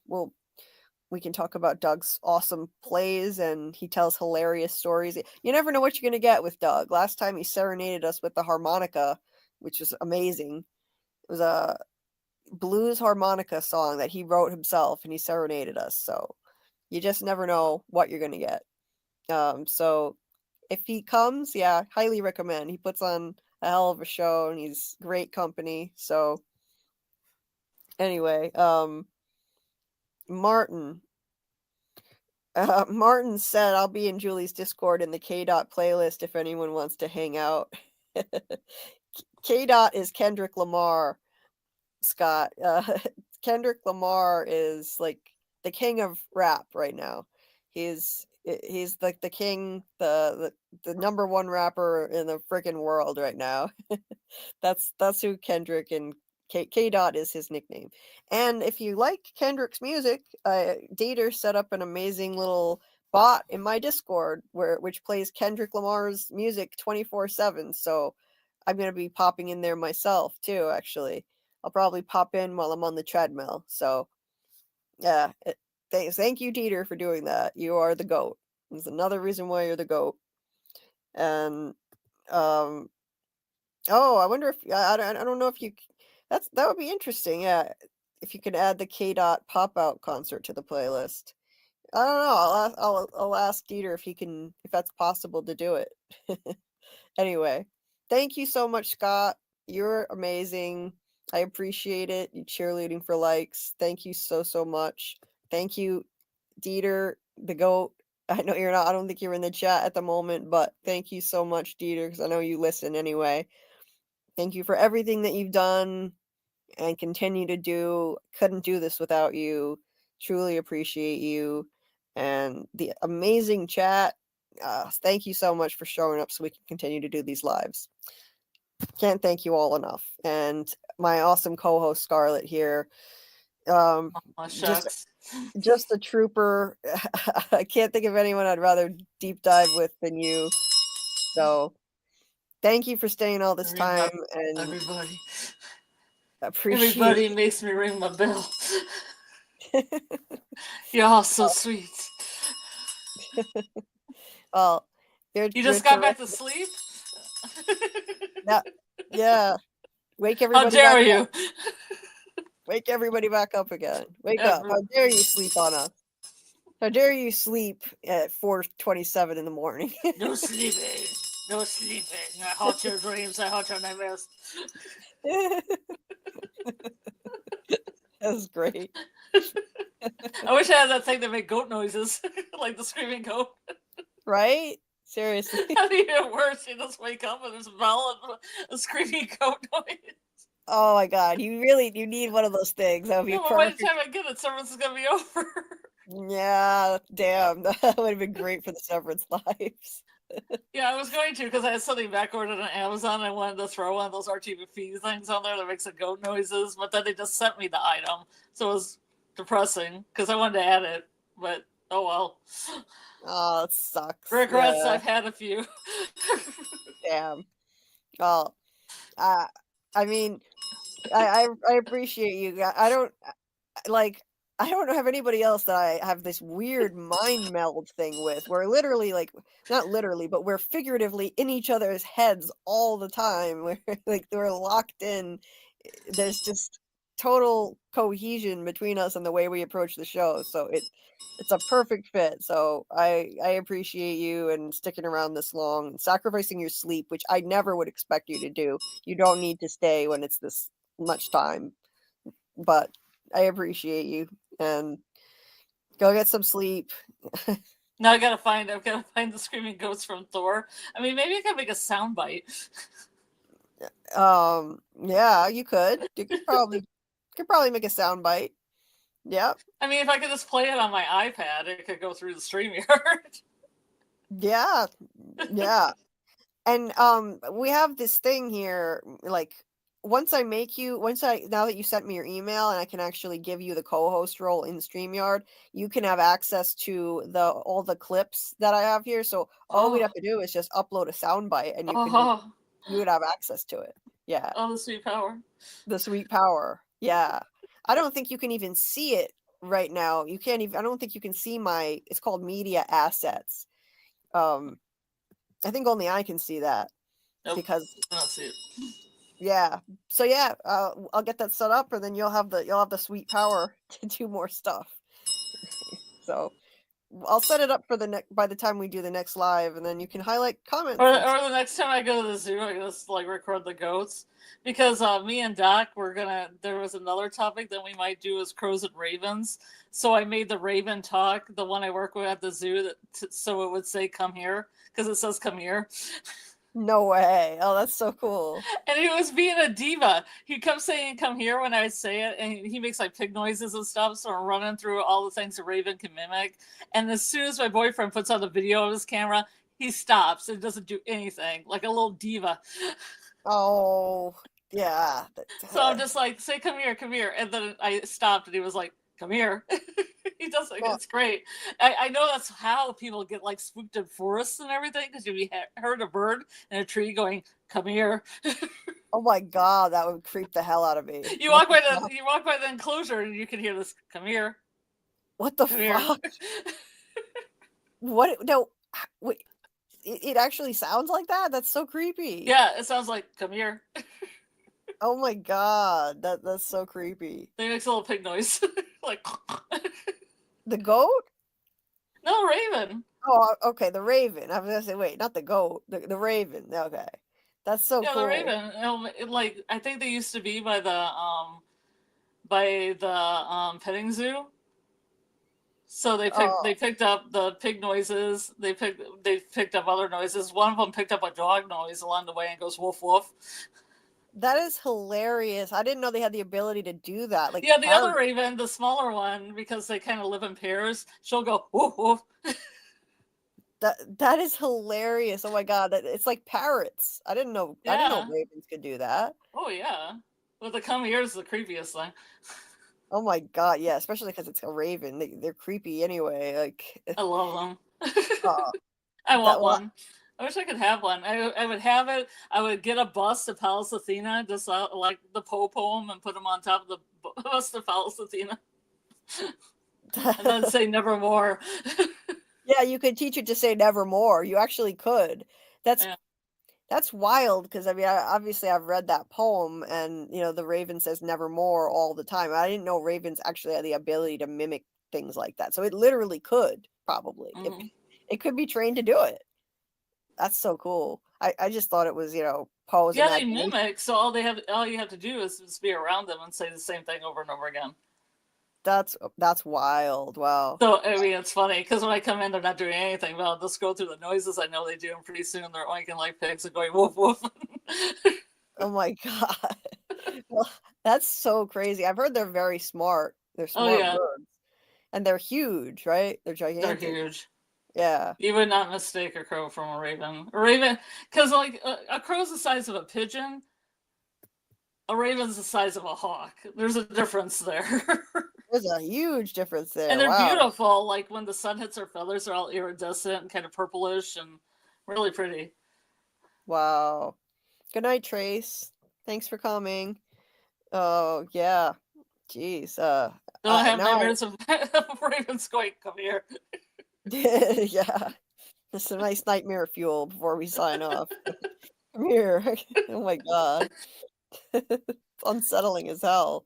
We can talk about Doug's awesome plays, and he tells hilarious stories. You never know what you're going to get with Doug. Last time he serenaded us with the harmonica, which was amazing. It was a blues harmonica song that he wrote himself, and he serenaded us. So you just never know what you're going to get. So if he comes, yeah, highly recommend. He puts on a hell of a show, and he's great company. So anyway, Martin said, I'll be in Julie's Discord in the K-Dot playlist if anyone wants to hang out. K-Dot is Kendrick Lamar, Scott. Kendrick Lamar is like the king of rap right now. He's like the king, the number one rapper in the freaking world right now. That's who Kendrick and K-Dot is his nickname. And if you like Kendrick's music, Dater set up an amazing little bot in my Discord which plays Kendrick Lamar's music 24/7. So I'm going to be popping in there myself too, actually. I'll probably pop in while I'm on the treadmill. So yeah, thank you, Dieter, for doing that. You are the GOAT. There's another reason why you're the GOAT. And I wonder if I don't know if you that would be interesting. Yeah, if you could add the K-Dot pop out concert to the playlist. I don't know. I'll ask Dieter if that's possible to do it. Anyway, thank you so much, Scott. You're amazing. I appreciate it. You cheerleading for likes. Thank you so much. Thank you, Dieter, the GOAT. I know you're not. I don't think you're in the chat at the moment, but thank you so much, Dieter, because I know you listen anyway. Thank you for everything that you've done and continue to do. Couldn't do this without you. Truly appreciate you and the amazing chat. Thank you so much for showing up so we can continue to do these lives. Can't thank you all enough. And my awesome co-host Scarlet here. Just a trooper. I can't think of anyone I'd rather deep dive with than you. So thank you for staying all this time. And everybody appreciate makes me ring my bell. You're all so sweet. Well, you just got back to sleep? Yeah. Wake everybody How dare back you? up. Wake everybody back up again. Wake up. How dare you sleep on us? How dare you sleep at 4:27 in the morning? No sleeping. No sleeping. I haunt your dreams. I haunt your nightmares. That was great. I wish I had that thing that made goat noises, like the screaming goat. Right? Seriously. That'd be even worse. You just wake up and there's a screaming goat noise. Oh my god, you need one of those things. That would be Yeah, but by the perfect. time I get it, Severance is gonna be over. Yeah, damn. That would have been great for the Severance lives. Yeah, I was going to because I had something backordered on Amazon. I wanted to throw one of those RTV things on there that makes the goat noises, but then they just sent me the item, so it was depressing because I wanted to add it, but oh well. Oh, it sucks. Regrets. Yeah. I've had a few. Damn. Well, I mean, I appreciate you. I don't have anybody else that I have this weird mind meld thing with. We're literally like, not literally, but we're figuratively in each other's heads all the time. We're like, we're locked in. There's just total cohesion between us and the way we approach the show. So it's a perfect fit. So I appreciate you and sticking around this long and sacrificing your sleep, which I never would expect you to do. You don't need to stay when it's this much time, but I appreciate you, and go get some sleep. Now I've got to find the screaming goats from Thor. I mean, maybe I can make a soundbite. Yeah, you could. You could probably make a soundbite. Yep. I mean, if I could just play it on my iPad, it could go through the StreamYard. Yeah. Yeah. And we have this thing here, like now that you sent me your email and I can actually give you the co-host role in StreamYard, you can have access to all the clips that I have here. So all we'd have to do is just upload a soundbite and you would have access to it. Yeah. Oh, the sweet power. The sweet power. Yeah. I don't think you can even see it right now. I don't think you can see it's called media assets. I think only I can see that. Nope, because I don't see it. Yeah. So yeah, I'll get that set up, and then you'll have the sweet power to do more stuff. So I'll set it up for by the time we do the next live, and then you can highlight comments. Or the next time I go to the zoo, I just like record the goats, because me and Doc there was another topic that we might do is crows and ravens. So I made the raven talk, the one I work with at the zoo, so it would say "come here" because it says "come here." No way. Oh, that's so cool. And he was being a diva. He kept saying "come here" when I say it, and he makes like pig noises and stuff. So I'm running through all the things a raven can mimic. And as soon as my boyfriend puts on the video of his camera, he stops and doesn't do anything, like a little diva. Oh, yeah. So I'm just like, say "come here," come here. And then I stopped and he was like, "come here." He does it. It's great. I know that's how people get like spooked in forests and everything, because you heard a bird in a tree going, "come here." Oh my god, that would creep the hell out of me. You walk by the enclosure and you can hear this, "come here." What the fuck? What? No, wait. It actually sounds like that? That's so creepy. Yeah, it sounds like "come here." Oh my god, that's so creepy. They makes a little pig noise, like the goat. No, raven. Oh, okay, the raven. I was gonna say, wait, not the goat, the raven. Okay, that's so cool. Yeah, the raven. Like I think they used to be by the petting zoo. So they picked up the pig noises. They picked up other noises. One of them picked up a dog noise along the way and goes "woof woof." That is hilarious. I didn't know they had the ability to do that. Like, yeah, the other raven, the smaller one, because they kind of live in pairs, she'll go "woof woof." That is hilarious. Oh my god, it's like parrots. I didn't know ravens could do that. Oh yeah, well, the "come here" is the creepiest thing. Oh my god, yeah, especially because it's a raven. They're creepy anyway. Like, I love them. I want one. I wish I could have one. I would have it. I would get a bust of Pallas Athena, just like the Poe poem, and put them on top of the bust of Pallas Athena. And then say "nevermore." Yeah, you could teach it to say "nevermore." You actually could. That's wild, because I mean, obviously I've read that poem, and the raven says "nevermore" all the time. I didn't know ravens actually had the ability to mimic things like that. So it literally could, probably. Mm-hmm. It could be trained to do it. That's so cool. I just thought it was, Poe's Yeah, they imagination. mimic, so all you have to do is just be around them and say the same thing over and over again. That's wild. Wow. So I mean, it's funny because when I come in, they're not doing anything. But I'll just go through the noises I know they do, and pretty soon they're oinking like pigs and going woof woof. Oh my God. Well, that's so crazy. I've heard they're very smart. They're Oh smart yeah, birds. And they're huge, right? They're they're gigantic. huge. Yeah. You would not mistake a crow from a raven. A raven, because like a crow's the size of a pigeon. A raven's the size of a hawk. There's a difference there. There's a huge difference there. And they're Wow. beautiful. Like when the sun hits their feathers, they're all iridescent and kind of purplish and really pretty. Wow. Good night, Trace. Thanks for coming. Oh, yeah. Jeez. Don't have now nightmares of ravens going, come here. yeah. This is a nice nightmare fuel before we sign off. Come here. Oh my God. It's unsettling as hell.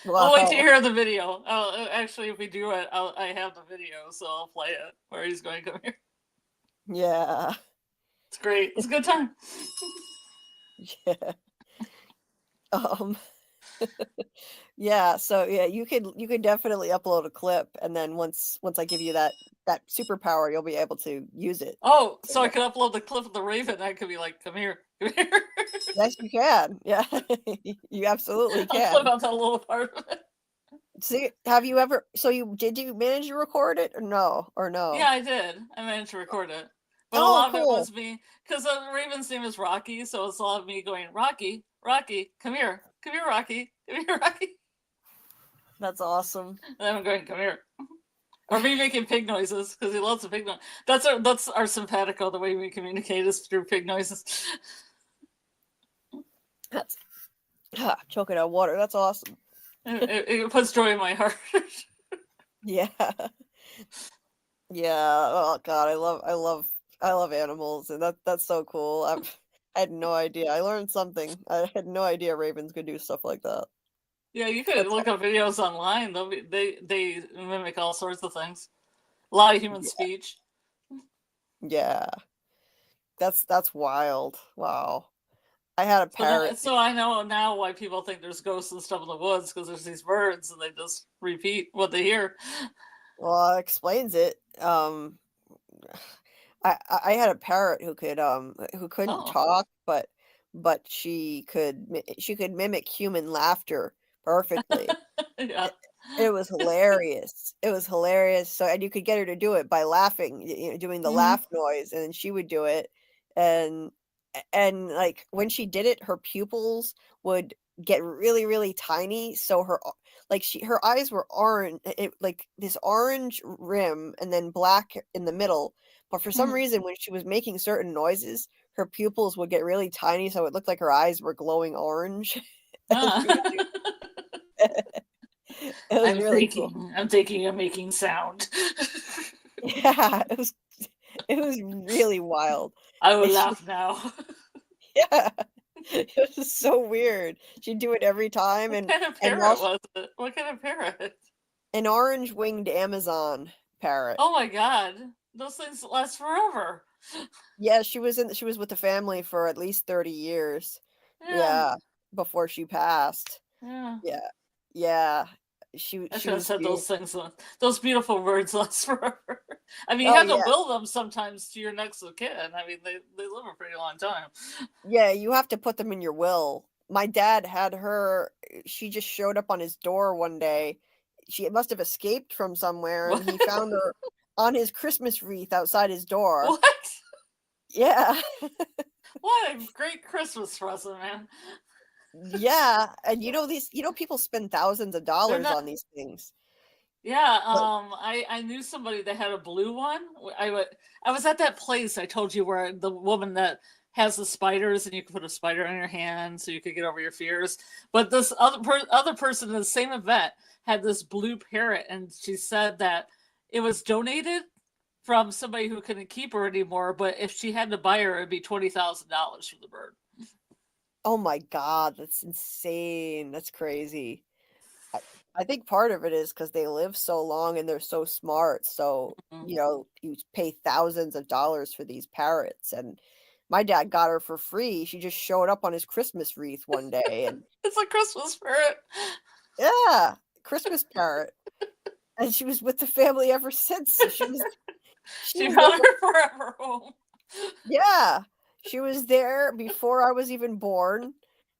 Wow. I'll wait to hear the video. Actually, if we do it, I have the video, so I'll play it where he's going, come here. Yeah. It's great. It's a good time. Yeah. Yeah, so yeah, you could definitely upload a clip, and then once I give you that superpower, you'll be able to use it. Oh, so I could upload the clip of the raven. I could be like, come here, come here. Yes, you can. Yeah, you absolutely I'll can. clip out that little part of it. See, have you ever? So did you manage to record it or no? Yeah, I did. I managed to record it. But a Oh, lot of it cool. was me, because the raven's name is Rocky, so it's a lot of me going, Rocky, Rocky, come here, Rocky, come here, Rocky. That's awesome. And then I'm going, come here. Or me making pig noises, because he loves the pig noise. That's our simpatico, the way we communicate is through pig noises. That's choking on water. That's awesome. It puts joy in my heart. Yeah. Yeah. Oh God, I love animals, and that's so cool. I had no idea. I learned something. I had no idea ravens could do stuff like that. Yeah, you could look up videos online. They mimic all sorts of things. A lot of human speech. Yeah. That's wild. Wow. I had a parrot. So I know now why people think there's ghosts and stuff in the woods, because there's these birds and they just repeat what they hear. Well, it explains it. I had a parrot who couldn't talk, but she could mimic human laughter perfectly. Yeah. It was hilarious. It was hilarious. So, and you could get her to do it by laughing, doing the laugh noise, and then she would do it. And like when she did it, her pupils would get really, really tiny. So her eyes were orange, like this orange rim, and then black in the middle. But for some reason, when she was making certain noises, her pupils would get really tiny, so it looked like her eyes were glowing orange. I'm really thinking, cool. I'm thinking of making sound. Yeah, it was really wild. I will laugh now. Yeah, it was so weird. She'd do it every time. What And kind of parrot was it? What kind of parrot? An orange winged Amazon parrot. Oh my God, those things last forever. Yeah, she was with the family for at least 30 years. Yeah, before she passed. Yeah. Yeah. I She should have was said beautiful. those things. Those beautiful words last forever. I mean, you have to will them sometimes to your next of kin. I mean, they live a pretty long time. Yeah, you have to put them in your will. My dad had her. She just showed up on his door one day. She must have escaped from somewhere, and he found her on his Christmas wreath outside his door. What? Yeah. What a great Christmas present, man. Yeah, and people spend thousands of dollars on these things. Yeah, I knew somebody that had a blue one. I was at that place I told you where the woman that has the spiders, and you can put a spider on your hand so you could get over your fears. But this other person in the same event had this blue parrot, and she said that it was donated from somebody who couldn't keep her anymore. But if she had to buy her, it'd be $20,000 for the bird. Oh my God, that's insane. That's crazy. I think part of it is because they live so long and they're so smart. So, Mhm. you pay thousands of dollars for these parrots. And my dad got her for free. She just showed up on his Christmas wreath one day. And It's a Christmas spirit. yeah, Christmas parrot. And she was with the family ever since. So she was She there. found her forever home. Yeah, she was there before I was even born,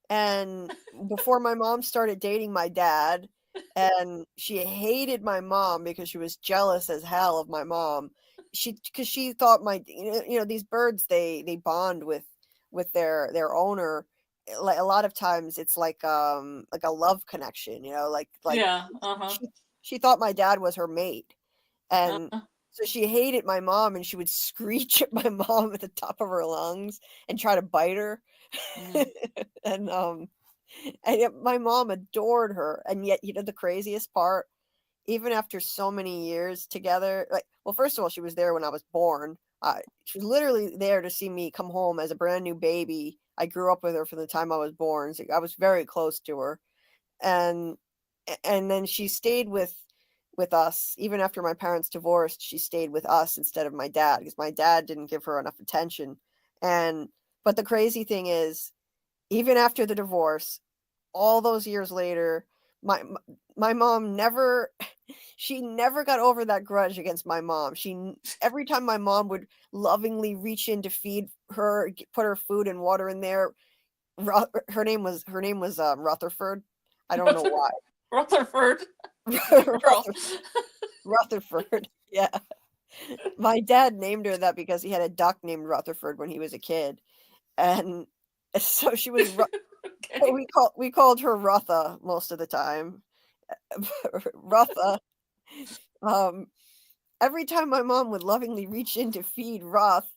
and before my mom started dating my dad, and she hated my mom because she was jealous as hell of my mom. Because she thought these birds, they bond with their owner. Like a lot of times it's like a love connection, like Yeah. Uh-huh. she thought my dad was her mate. And Uh-huh. so she hated my mom, and she would screech at my mom at the top of her lungs and try to bite her. Mhm. And yet my mom adored her. And yet, the craziest part, even after so many years together, well, first of all, she was there when I was born. She was literally there to see me come home as a brand new baby. I grew up with her from the time I was born, so I was very close to her. And then she stayed with us even after my parents divorced. She stayed with us instead of my dad because my dad didn't give her enough attention. And but the crazy thing is, even after the divorce, all those years later, my mom never she never got over that grudge against my mom. Every time my mom would lovingly reach in to feed her, put her food and water in there. Her name was Rutherford. I don't know why. Rutherford. Girl. Rutherford. Yeah. My dad named her that because he had a duck named Rutherford when he was a kid. And so she was Okay. we called her Rutha most of the time. Rutha. Every time my mom would lovingly reach in to feed Ruth,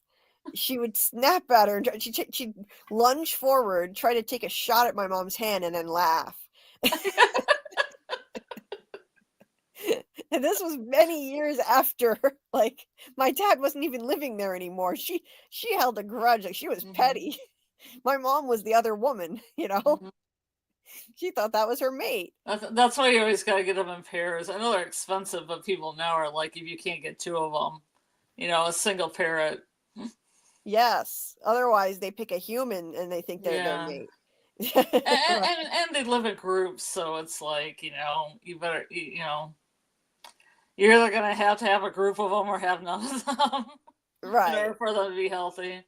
she would snap at her and she'd lunge forward, try to take a shot at my mom's hand, and then laugh. And this was many years after, like, my dad wasn't even living there anymore. She held a grudge, like she was Mhm. petty. My mom was the other woman, Mhm. She thought that was her mate. That's why you always gotta get them in pairs. I know they're expensive, but people now are like, if you can't get two of them, a single parrot. Yes. Otherwise, they pick a human and they think they're their Yeah. mate. And they live in groups, so it's like, you better, you're either gonna have to have a group of them or have none of them in Right. order for them to be healthy.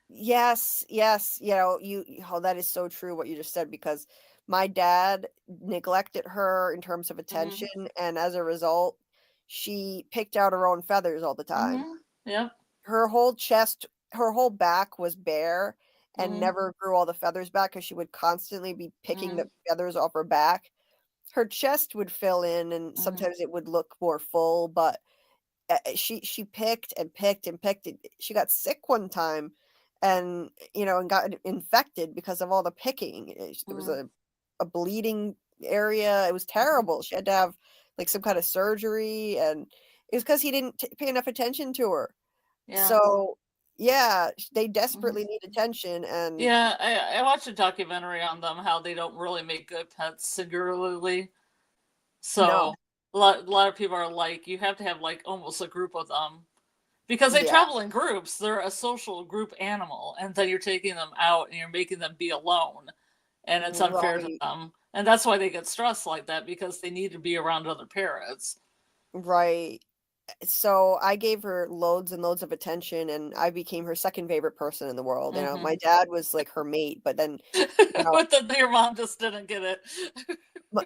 Yes, yes, that is so true what you just said, because my dad neglected her in terms of attention, Hmm. and as a result, she picked out her own feathers all the time. Hmm. Yep. Her whole chest, her whole back was bare and Hmm. never grew all the feathers back because she would constantly be picking Hmm. the feathers off her back. Her chest would fill in and Hmm. sometimes it would look more full, but she picked and picked and picked. She got sick one time, and and got infected because of all the picking. It was Hmm. a bleeding area. It was terrible. She had to have like some kind of surgery, and it was because he didn't pay enough attention to her. Yeah. So yeah, they Hmm. desperately need attention. And Yeah, I watched a documentary on them, how they don't really make good pets singularly. no, So a lot of people are like, you have to have like almost a group of them because they yeah, travel in groups. They're a social group animal, and then you're taking them out and you're making them be alone, and it's unfair to right, them. And that's why they get stressed like that, because they need to be around other parrots. right. So I gave her loads and loads of attention, and I became her second favorite person in the world. Hmm. My dad was like her mate, but then, know, But then your mom just didn't get it.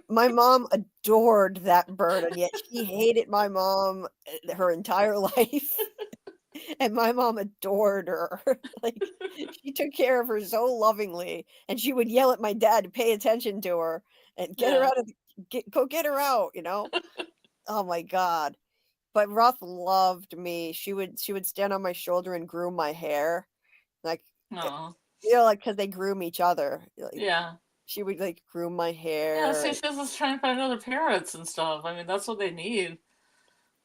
my mom adored that bird, and yet she hated my mom her entire life. And my mom adored her. Like, she took care of her so lovingly, and she would yell at my dad to pay attention to her and get her Yeah. out of go get her out. Oh my god. But Ruth loved me. She would stand on my shoulder and groom my hair, like, Oh. like, because they groom each other. Like, Yeah. she would, like, groom my Yeah, hair. see, she's just trying to find other parrots and stuff. I mean, that's what they need,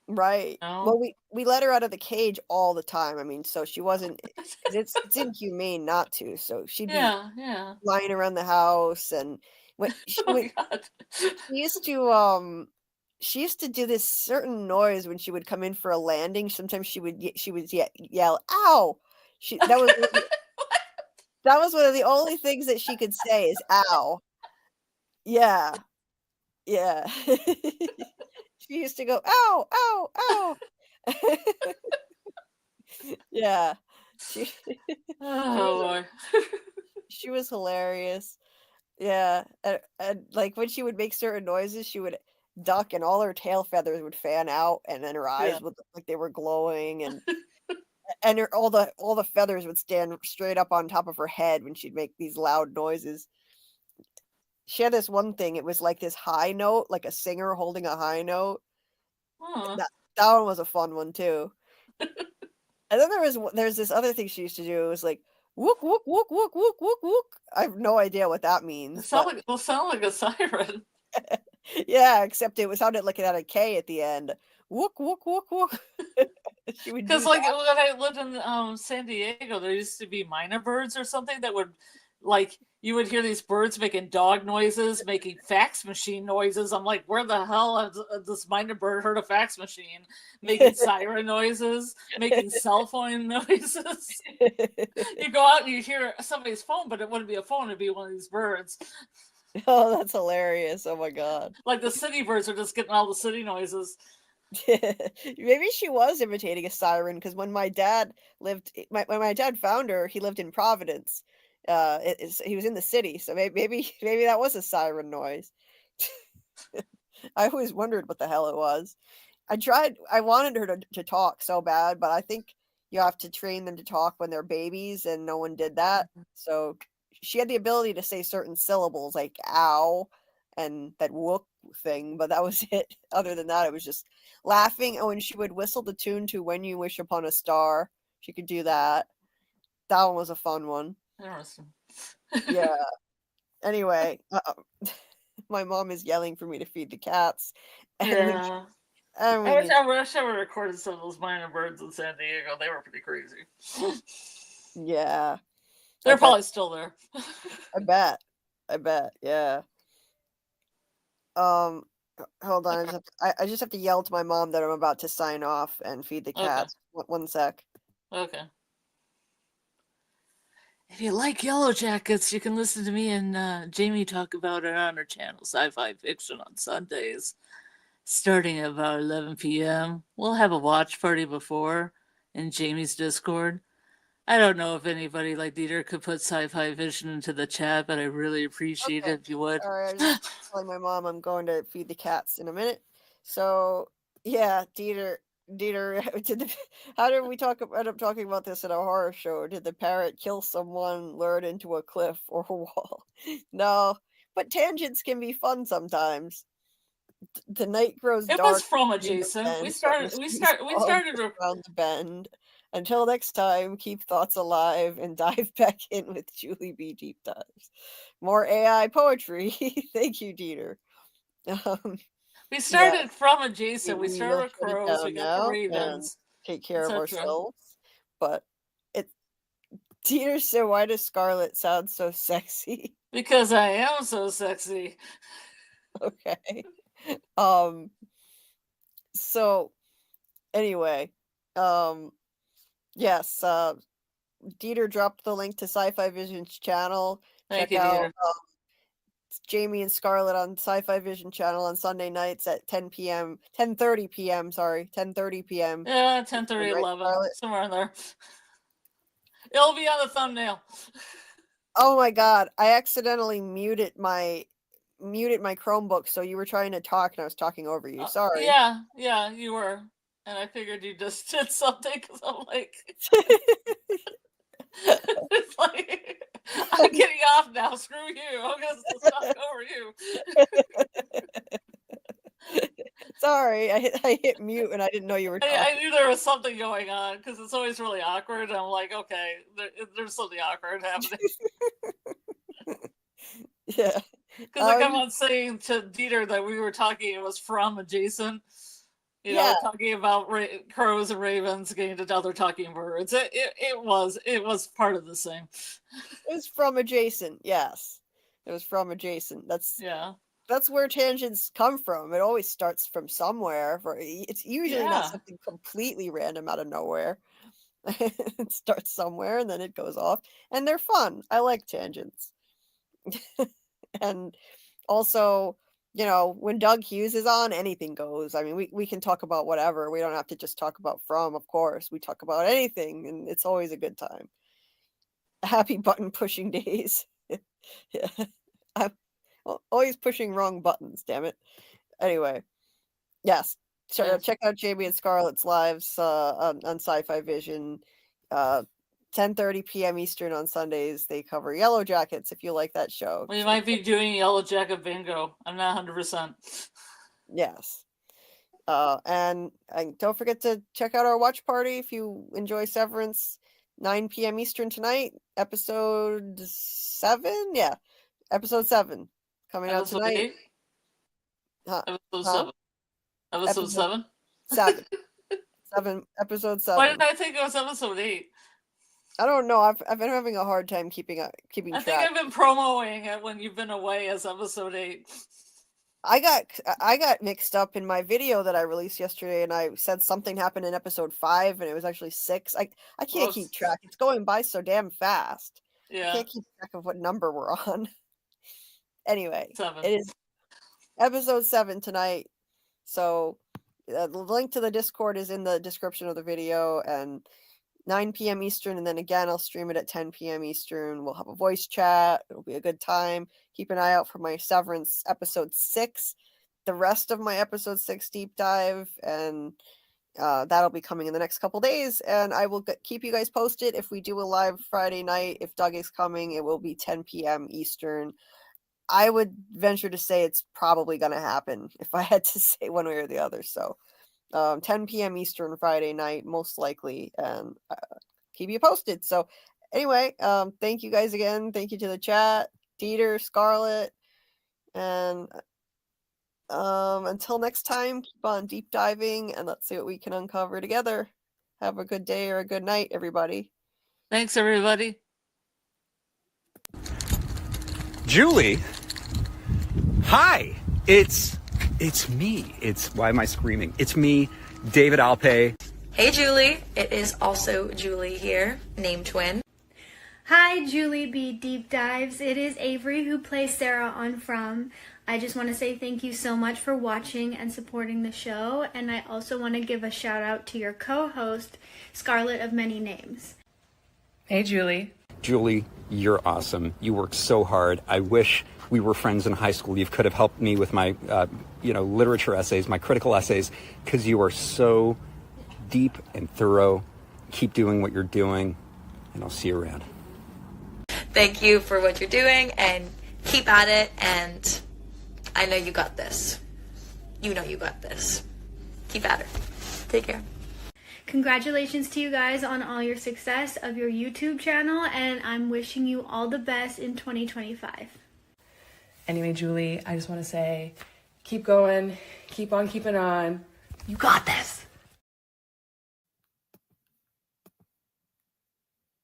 Right. you know? Well, we let her out of the cage all the time. I mean, so she wasn't, because it's inhumane not to. So she'd be Yeah, yeah. flying around the house, and When God. she used to do this certain noise when she would come in for a landing. Sometimes she would yell, "Ow!" That was one of the only things that she could say is "ow." Yeah. Yeah. She used to go, "Ow, ow, ow." Yeah. She Oh boy. she was hilarious. Yeah, and like when she would make certain noises, she would duck, and all her tail feathers would fan out, and then her Yeah. eyes would look like they were glowing, and all the feathers would stand straight up on top of her head when she'd make these loud noises. She had this one thing. It was like this high note, like a singer holding a high note. Huh. That one was a fun one too. And then there's this other thing she used to do. It was like wook wook wook wook wook wook wook. I have no idea what that means, but It'll sound like a siren. yeah, except it sounded like it had a K at the end. Wook wook wook wook. She would do Because like that. when I lived in San Diego, there used to be minor birds or something that would like you would hear these birds making dog noises, making fax machine noises. I'm like, where the hell has this minor bird heard a fax machine? Making siren noises, making cell phone noises. You go out and you hear somebody's phone, but it wouldn't be a phone, it'd be one of these birds. Oh, that's hilarious. Oh my god. Like the city birds are just getting all the city noises. Maybe she was imitating a siren because when my dad when my dad found her, he lived in Providence. He was in the city, so maybe that was a siren noise. I always wondered what the hell it was. I wanted her to talk so bad, but I think you have to train them to talk when they're babies, and no one did that. So she had the ability to say certain syllables like ow and that whoop thing, but that was it. Other than that, it was just laughing. Oh, and she would whistle the tune to When You Wish Upon a Star. She could do that. That one was a fun one. Interesting. Yeah. Anyway, my mom is yelling for me to feed the cats. And Yeah. I wish I would have recorded some of those minor birds in San Diego. They were pretty crazy. yeah. They're probably still there. I bet. Yeah. Hold on. I just have to yell to my mom that I'm about to sign off and feed the cats. Okay. One sec. Okay. If you like Yellow Jackets, you can listen to me and Jamie talk about it on our channel, Sci-Fi Fiction, on Sundays, starting at about 11 p.m. We'll have a watch party before in Jamie's Discord. I don't know if anybody like Dieter could put Sci-Fi Vision into the chat, but I really appreciate it if you would. All right, I was just telling my mom I'm going to feed the cats in a minute. So, yeah, Dieter, how did we end up talking about this in a horror show? Did the parrot kill someone, lure it into a cliff or a wall? No, but tangents can be fun sometimes. The night grows dark. It was from adjacent. We started around the bend. Until next time, keep thoughts alive and dive back in with JulieBDeepDives. More AI poetry. Thank you, Dieter. We started from adjacent. We started with crows. We got the ravens. Take care of ourselves. But Dieter said, "Why does Scarlet sound so sexy?" Because I am so sexy. Okay. So anyway, yes, Dieter dropped the link to Sci-Fi Vision's channel. Thank you, Dieter. Jamie and Scarlet on Sci-Fi Vision channel on Sunday nights at 10:30 p.m. Sorry, 10:30 p.m. Yeah, 10:30, 11, somewhere in there. It'll be on the thumbnail. Oh my god, I accidentally muted my Chromebook, so you were trying to talk and I was talking over you. Sorry. Yeah, you were. And I figured you just did something because I'm like, it's like, I'm getting off now. Screw you. I'm going to talk over you. Sorry, I hit mute and I didn't know you were talking. I knew there was something going on because it's always really awkward. I'm like, okay, there's something awkward happening. Yeah. Because I kept on saying to Dieter that we were talking, it was from adjacent. You know, talking about crows and ravens getting to other talking birds. It was part of the same. It was from adjacent, yes. It was from adjacent. That's Yeah. That's where tangents come from. It always starts from somewhere. It's usually not something completely random out of nowhere. It starts somewhere and then it goes off. And they're fun. I like tangents. And also, you know, when Doug Hughes is on, anything goes. I mean, we can talk about whatever. We don't have to just talk about From, of course. We talk about anything, and it's always a good time. Happy button pushing days. Yeah. I'm always pushing wrong buttons, damn it. Anyway, yes. Check out Jamie and Scarlett's lives on Sci-Fi Vision. 10:30 p.m. Eastern on Sundays. They cover Yellow Jackets if you like that show. We might be doing Yellow Jacket bingo. I'm not 100%. Yes. And don't forget to check out our watch party if you enjoy Severance. 9 p.m. Eastern tonight. Episode 7? Yeah. Episode 7. Coming out tonight. 8? Episode 7. Episode 7? 7. 7. Episode 7. Why did I think it was episode 8? I don't know. I've been having a hard time keeping track. I think I've been promoting it when you've been away as episode 8. I got mixed up in my video that I released yesterday, and I said something happened in episode 5, and it was actually 6. I can't keep track. It's going by so damn fast. Yeah. I can't keep track of what number we're on. Anyway, 7. It is episode 7 tonight. So the link to the Discord is in the description of the video, and 9 p.m. Eastern, and then again, I'll stream it at 10 p.m. Eastern. We'll have a voice chat. It'll be a good time. Keep an eye out for my Severance episode 6, the rest of my episode 6 deep dive, and that'll be coming in the next couple days. And I will keep you guys posted if we do a live Friday night. If Doug is coming, it will be 10 p.m. Eastern. I would venture to say it's probably going to happen if I had to say one way or the other. So 10 p.m. Eastern Friday night, most likely, and keep you posted. So anyway, thank you guys again. Thank you to the chat, Dieter, Scarlett, and until next time, keep on deep diving, and let's see what we can uncover together. Have a good day or a good night, everybody. Thanks, everybody. Julie, hi. It's me. Why am I screaming? It's me, David Alpay. Hey, Julie. It is also Julie here, name twin. Hi, JulieBDeepDives. It is Avery who plays Sarah on From. I just want to say thank you so much for watching and supporting the show, and I also want to give a shout out to your co-host, Scarlet of Many Names. Hey, Julie. Julie, you're awesome. You work so hard. I wish we were friends in high school. You could have helped me with my, literature essays, my critical essays, because you are so deep and thorough. Keep doing what you're doing, and I'll see you around. Thank you for what you're doing, and keep at it, and I know you got this. You know you got this. Keep at it. Take care. Congratulations to you guys on all your success of your YouTube channel, and I'm wishing you all the best in 2025. Anyway, Julie, I just want to say, keep going, keep on keeping on. You got this.